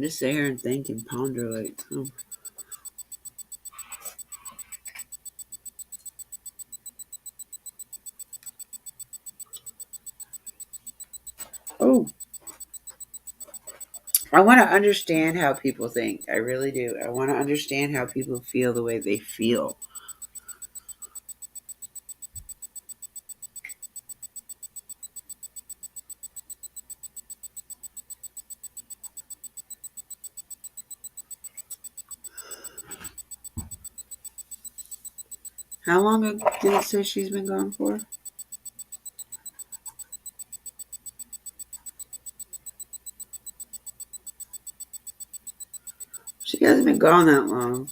Just sit here and think and ponder, like, oh, I want to understand how people think. I really do. I want to understand how people feel the way they feel. How long did it say she's been gone for? She hasn't been gone that long.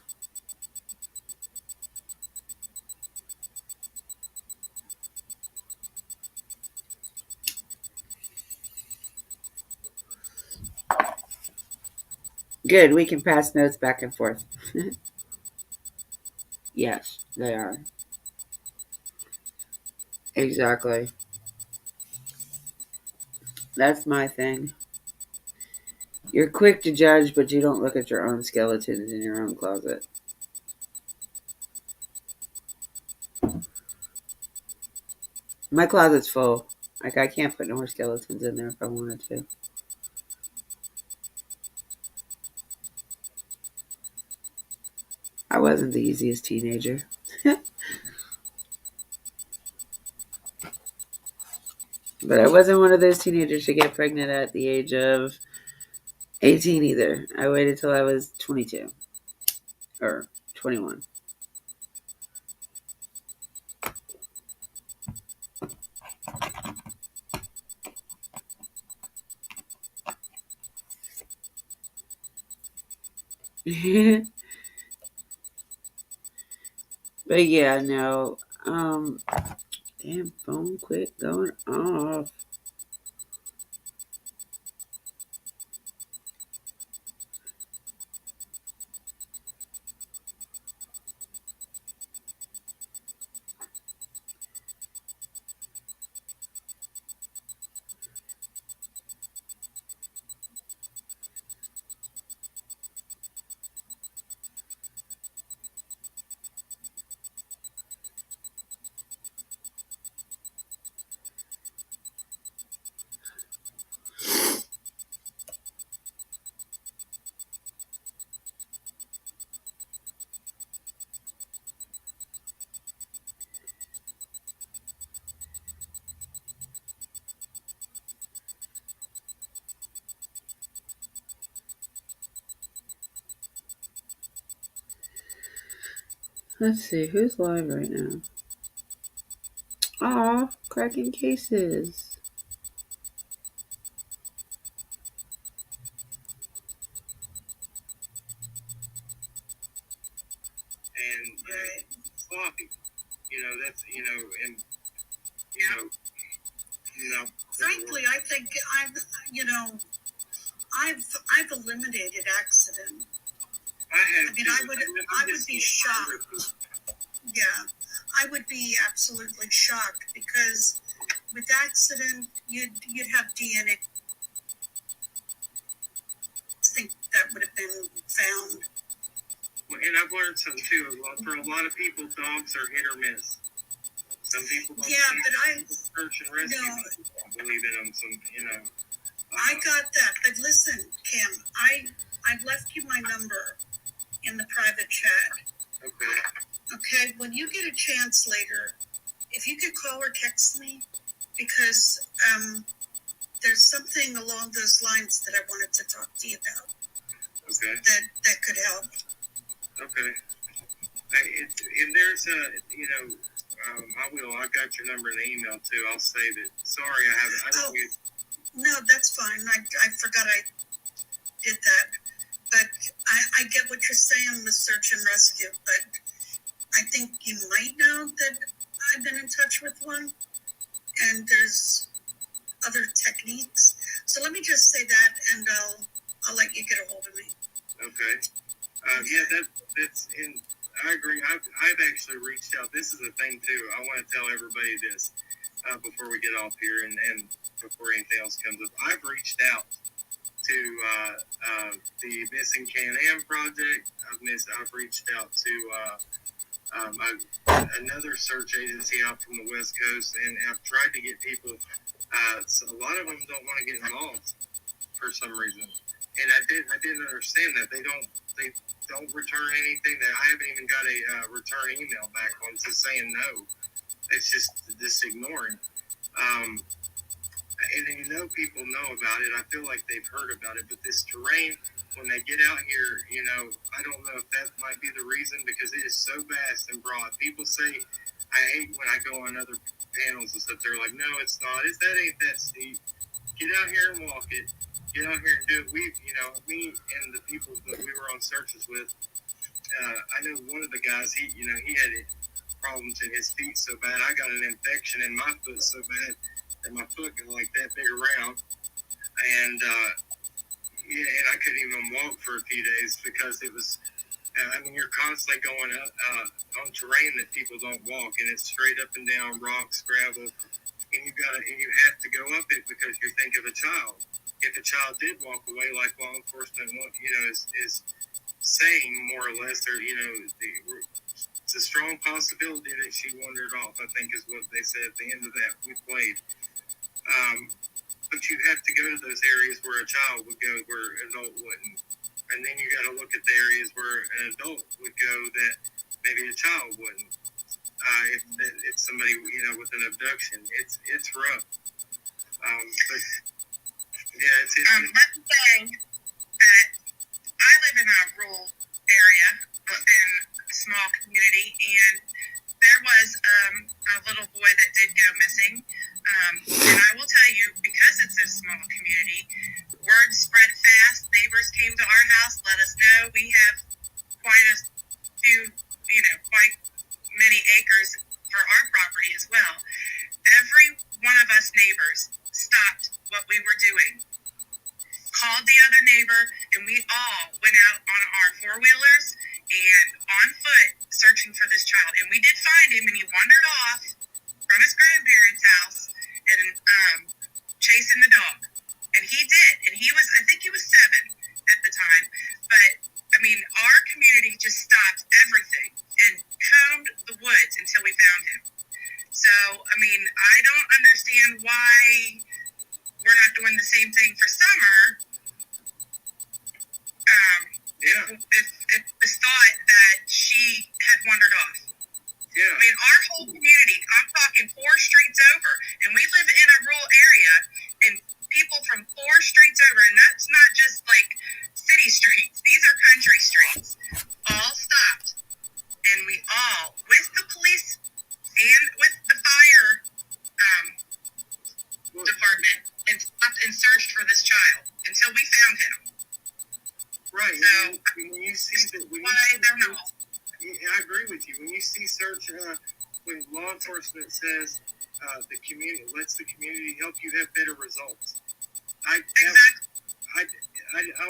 Good, we can pass notes back and forth. Yes, they are. Exactly. That's my thing. You're quick to judge, but you don't look at your own skeletons in your own closet. My closet's full. Like, I can't put no more skeletons in there if I wanted to. I wasn't the easiest teenager. But I wasn't one of those teenagers to get pregnant at the age of 18 either. I waited till I was 22 or 21. But yeah, no. Damn phone quit going off. Let's see, who's live right now? Aw, cracking cases. And sloppy. That's and frankly, I think I've eliminated accident. I mean, I would be shocked. Yeah, I would be absolutely shocked because with accident, you'd have DNA. Think that would have been found. Well, and I've learned something too. For a lot of people, dogs are hit or miss. Some people don't. Yeah, but search and rescue. No, I believe in them. I got that, but listen, Kim, I've left you my number in the private chat. Okay. Okay, when you get a chance later, if you could call or text me, because there's something along those lines that I wanted to talk to you about. Okay. That could help. Okay. And there's I've got your number in the email too. I'll save it. Sorry, I haven't. No, that's fine. I forgot I did that. But I get what you're saying with search and rescue, but I think you might know that I've been in touch with one, and there's other techniques. So let me just say that, and I'll let you get a hold of me. Okay. Yeah, that's in. I agree. I've actually reached out. This is a thing too. I want to tell everybody this before we get off here, and before anything else comes up. I've reached out to the Missing Can-Am project. I've reached out to another search agency out from the West Coast, and I've tried to get people. So a lot of them don't want to get involved for some reason, and I didn't understand that they don't return anything. That I haven't even got a return email back on just saying no. It's just ignoring. And people know about it. I feel like they've heard about it, but this terrain, when they get out here, I don't know if that might be the reason, because it is so vast and broad. People say, I hate when I go on other panels and stuff. They're like, no, it's not. Ain't that steep. Get out here and walk it. Get out here and do it. Me and the people that we were on searches with, I know one of the guys, he had problems in his feet so bad. I got an infection in my foot so bad that my foot got like that big around. And Yeah, and I couldn't even walk for a few days because it was. I mean, you're constantly going up on terrain that people don't walk, and it's straight up and down rocks, gravel, and you have to go up it because you think of a child. If a child did walk away, like law enforcement, is saying more or less, or it's a strong possibility that she wandered off. I think is what they said at the end of that we played. But you have to go to those areas where a child would go, where an adult wouldn't. And then you got to look at the areas where an adult would go that maybe a child wouldn't. If it's somebody with an abduction, it's rough. But yeah, it's. Let's say that I live in a rural area in a small community, and there was a little boy that did go missing. And I will tell you, because it's a small community, word spread fast. Neighbors came to our house, let us know. We have quite a few, quite many acres for our property as well. Every one of us neighbors stopped what we were doing, called the other neighbor, and we all went out on our four-wheelers and on foot searching for this child. And we did find him, and he wandered off from his grandparents' house and chasing the dog. And he did. And I think he was 7 at the time. But, I mean, our community just stopped everything and combed the woods until we found him. So, I mean, I don't understand why we're not doing the same thing for Summer. If it's thought that she had wandered off. Yeah. I mean, our whole community, I'm talking 4 streets over, and we live in a rural area, and people from 4 streets over, and that's not just like city streets, these are country streets, all stopped. And we all, with the police and with the fire department, and stopped and searched for this child until we found him. Right. So, when you see that, I agree with you. When you see search, when law enforcement says the community lets the community help you have better results. I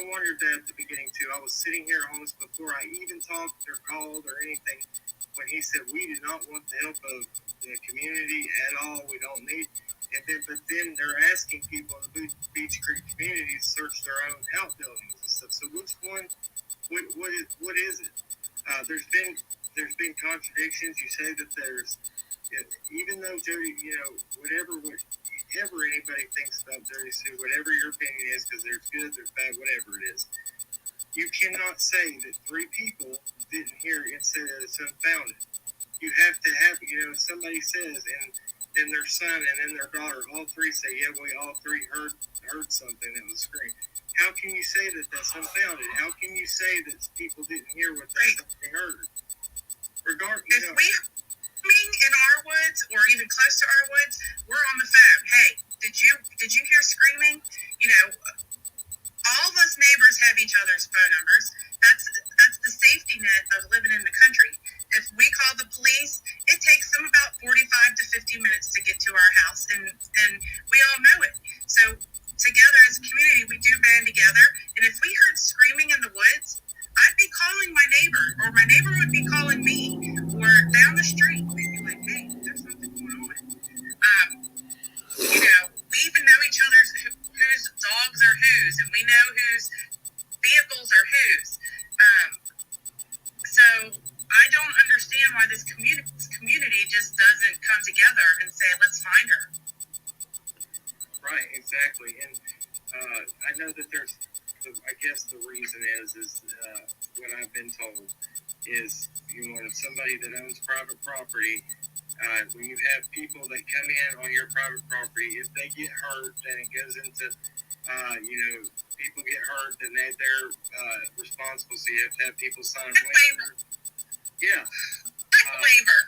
wondered that at the beginning too. I was sitting here almost before I even talked or called or anything when he said we do not want the help of the community at all. We don't need. But then they're asking people in the Beach Creek community to search their own outbuildings and stuff. So which one? What is it? There's been contradictions. You say that there's, even though Jody, whatever anybody thinks about Dirty Sue, whatever your opinion is, because there's good, there's bad, whatever it is, you cannot say that 3 people didn't hear it and say that it's unfounded. You have to have, somebody says, and then their son and then their daughter, all 3 say, yeah, we all 3 heard something that was screamed. How can you say that that's unfounded? How can you say that people didn't hear what they heard? If we screaming in our woods or even close to our woods, we're on the phone. Hey, did you hear screaming? All of us neighbors have each other's phone numbers. That's the safety net of living in the country. If we call the police, it takes them about 45 to 50 minutes to get to our house, and we all know it. So together as a community, we do band together, and if we heard screaming in the woods, I'd be calling my neighbor, or my neighbor would be calling me, or down the street, they'd be like, hey, there's something going on. We even know each other's whose dogs are whose, and we know whose vehicles are whose. So I don't understand why this community just doesn't come together and say, let's find her. Right, exactly. And I know that I guess the reason is what I've been told is, if somebody that owns private property, when you have people that come in on your private property, if they get hurt, then it goes into, people get hurt, then they're responsible. So you have to have people sign a waiver. Yeah. Waiver.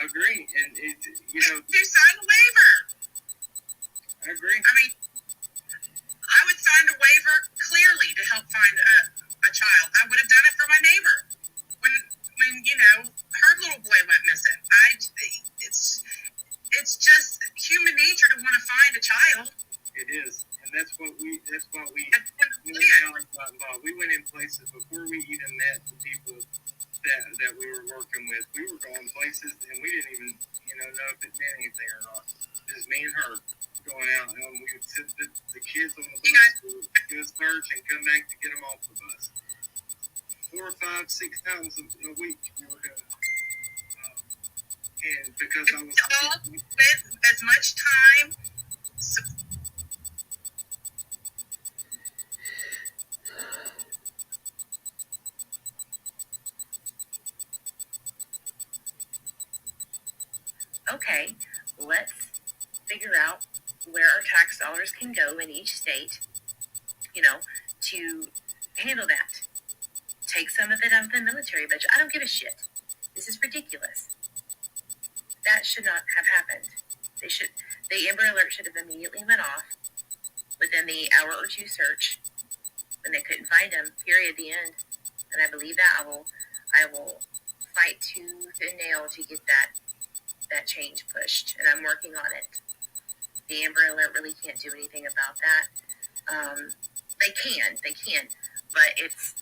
Agree. And you sign a waiver. I agree. I mean, I would sign a waiver clearly to help find a child. I would have done it for my neighbor when her little boy went missing. It's just human nature to want to find a child. It is, and that's what we got involved. We went in places before we even met the people that we were working with. We were going places and we didn't even know if it meant anything or not. Just me and her going out, and we would sit the kids on the bus, do a search, and come back to get them off the bus. 4, 5, 6 times a week we were doing it. And because I was with as much time. Okay, let's figure out where our tax dollars can go in each state, to handle that. Take some of it out of the military budget. I don't give a shit. This is ridiculous. That should not have happened. The Amber Alert should have immediately went off within the hour or two search when they couldn't find him, period, the end. And I believe that I will fight tooth and nail to get that change pushed, and I'm working on it. The Amber Alert really can't do anything about that. They can, but it's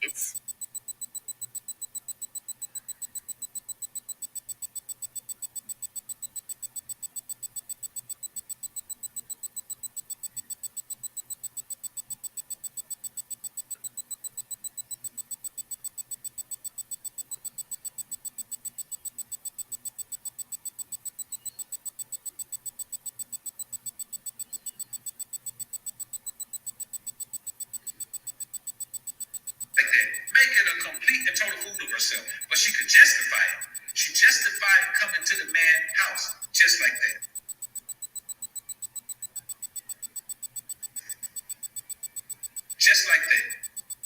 making a complete and total fool of herself, but she could justify it. She justified coming to the man's house just like that. Just like that.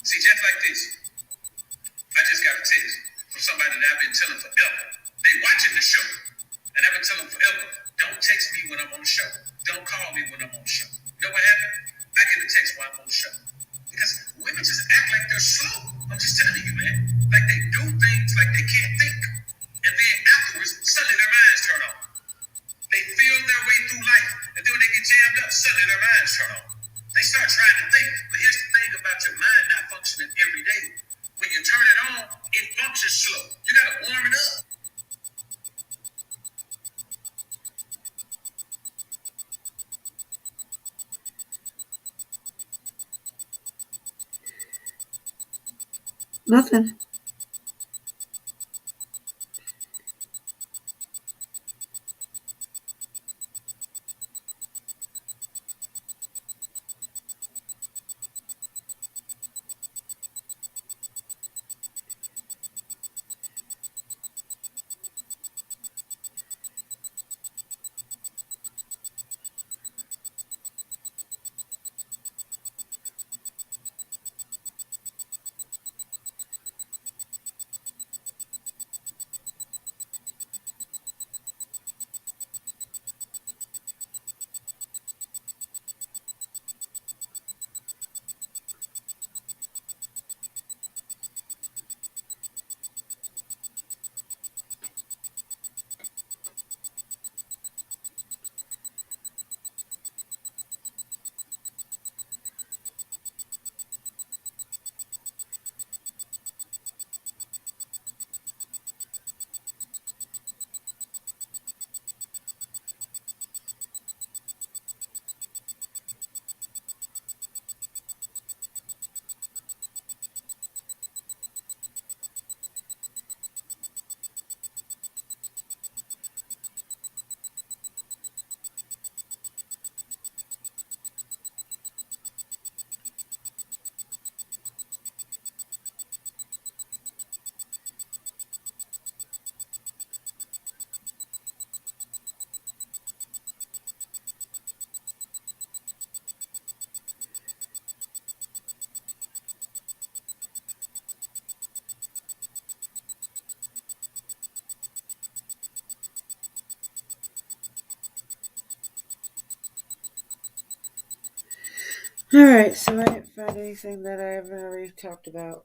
See, just like this. I just got a text from somebody that I've been telling forever. They watching the show. And I've been telling them forever, don't text me when I'm on the show. Don't call me when I'm on the show. You know what happened? I get a text while I'm on the show. Because women just act like they're slow. I'm just telling you, man. Like they do things like they can't think. And then afterwards, suddenly their minds turn on. They feel their way through life. And then when they get jammed up, suddenly their minds turn on. They start trying to think. But here's the thing about your mind not functioning every day. When you turn it on, it functions slow. You got to warm it up. Nothing. Alright, so I didn't find anything that I haven't already talked about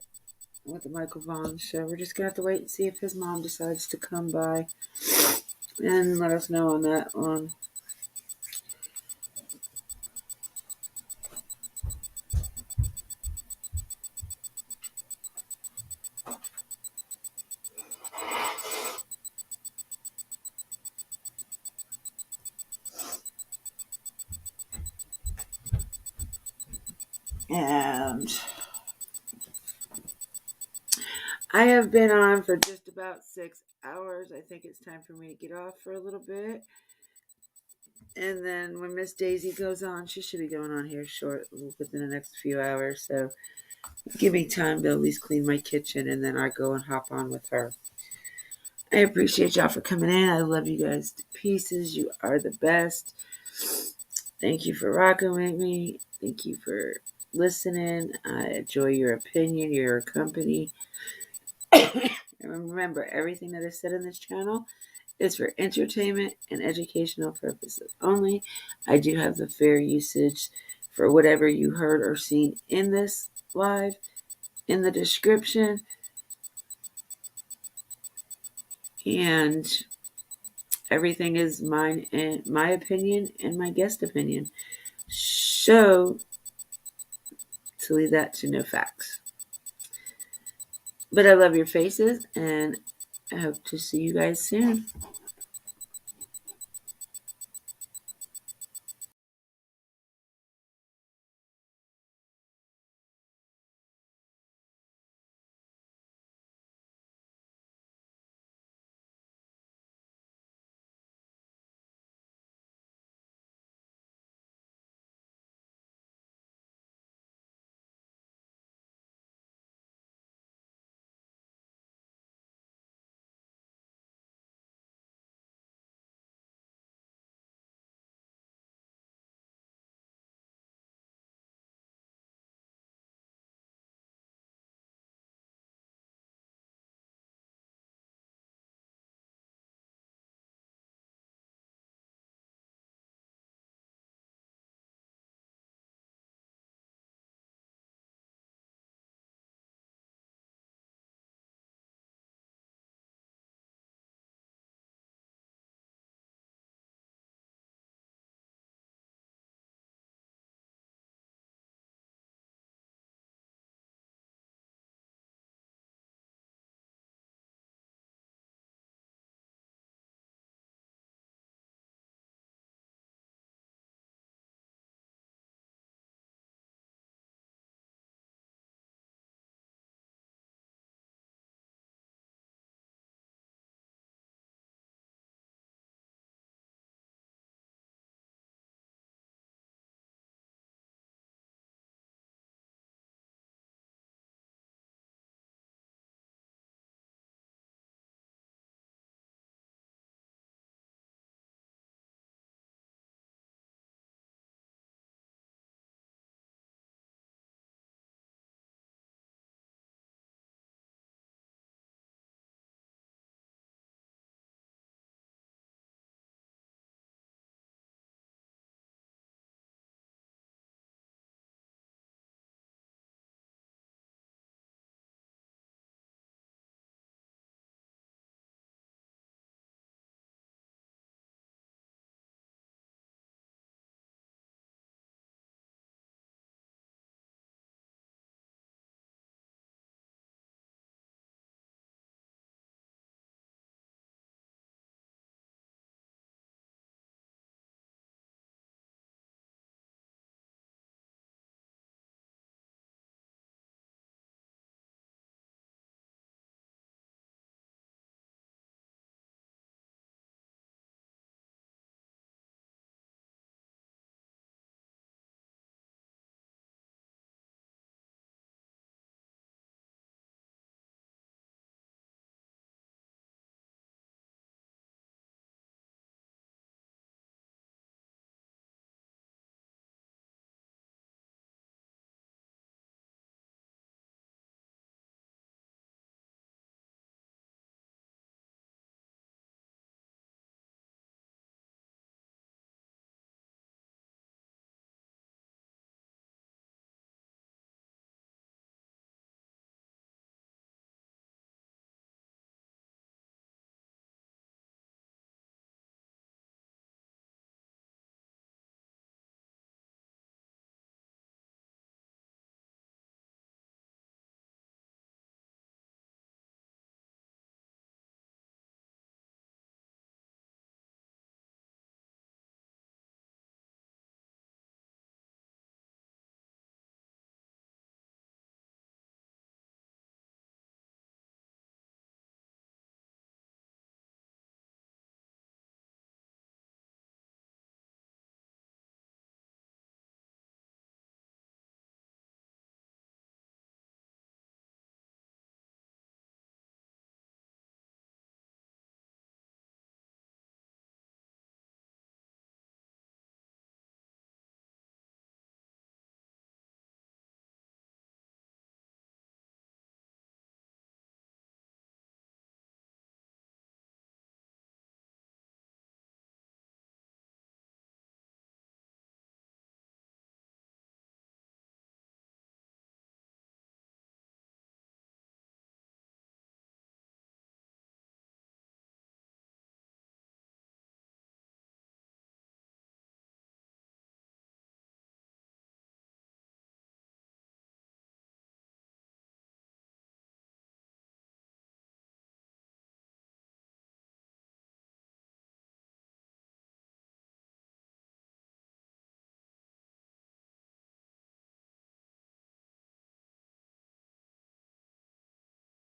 with the Michael Vaughn, so we're just gonna have to wait and see if his mom decides to come by and let us know on that one. And I have been on for just about 6 hours. I think it's time for me to get off for a little bit. And then when Miss Daisy goes on, she should be going on here within the next few hours. So give me time to at least clean my kitchen, and then I go and hop on with her. I appreciate y'all for coming in. I love you guys to pieces. You are the best. Thank you for rocking with me. Thank you for listening. I enjoy your opinion, your company. And remember, everything that is said in this channel is for entertainment and educational purposes only. I do have the fair usage for whatever you heard or seen in this live in the description. And everything is mine and my opinion and my guest opinion. So, to leave that to no facts. But I love your faces, and I hope to see you guys soon.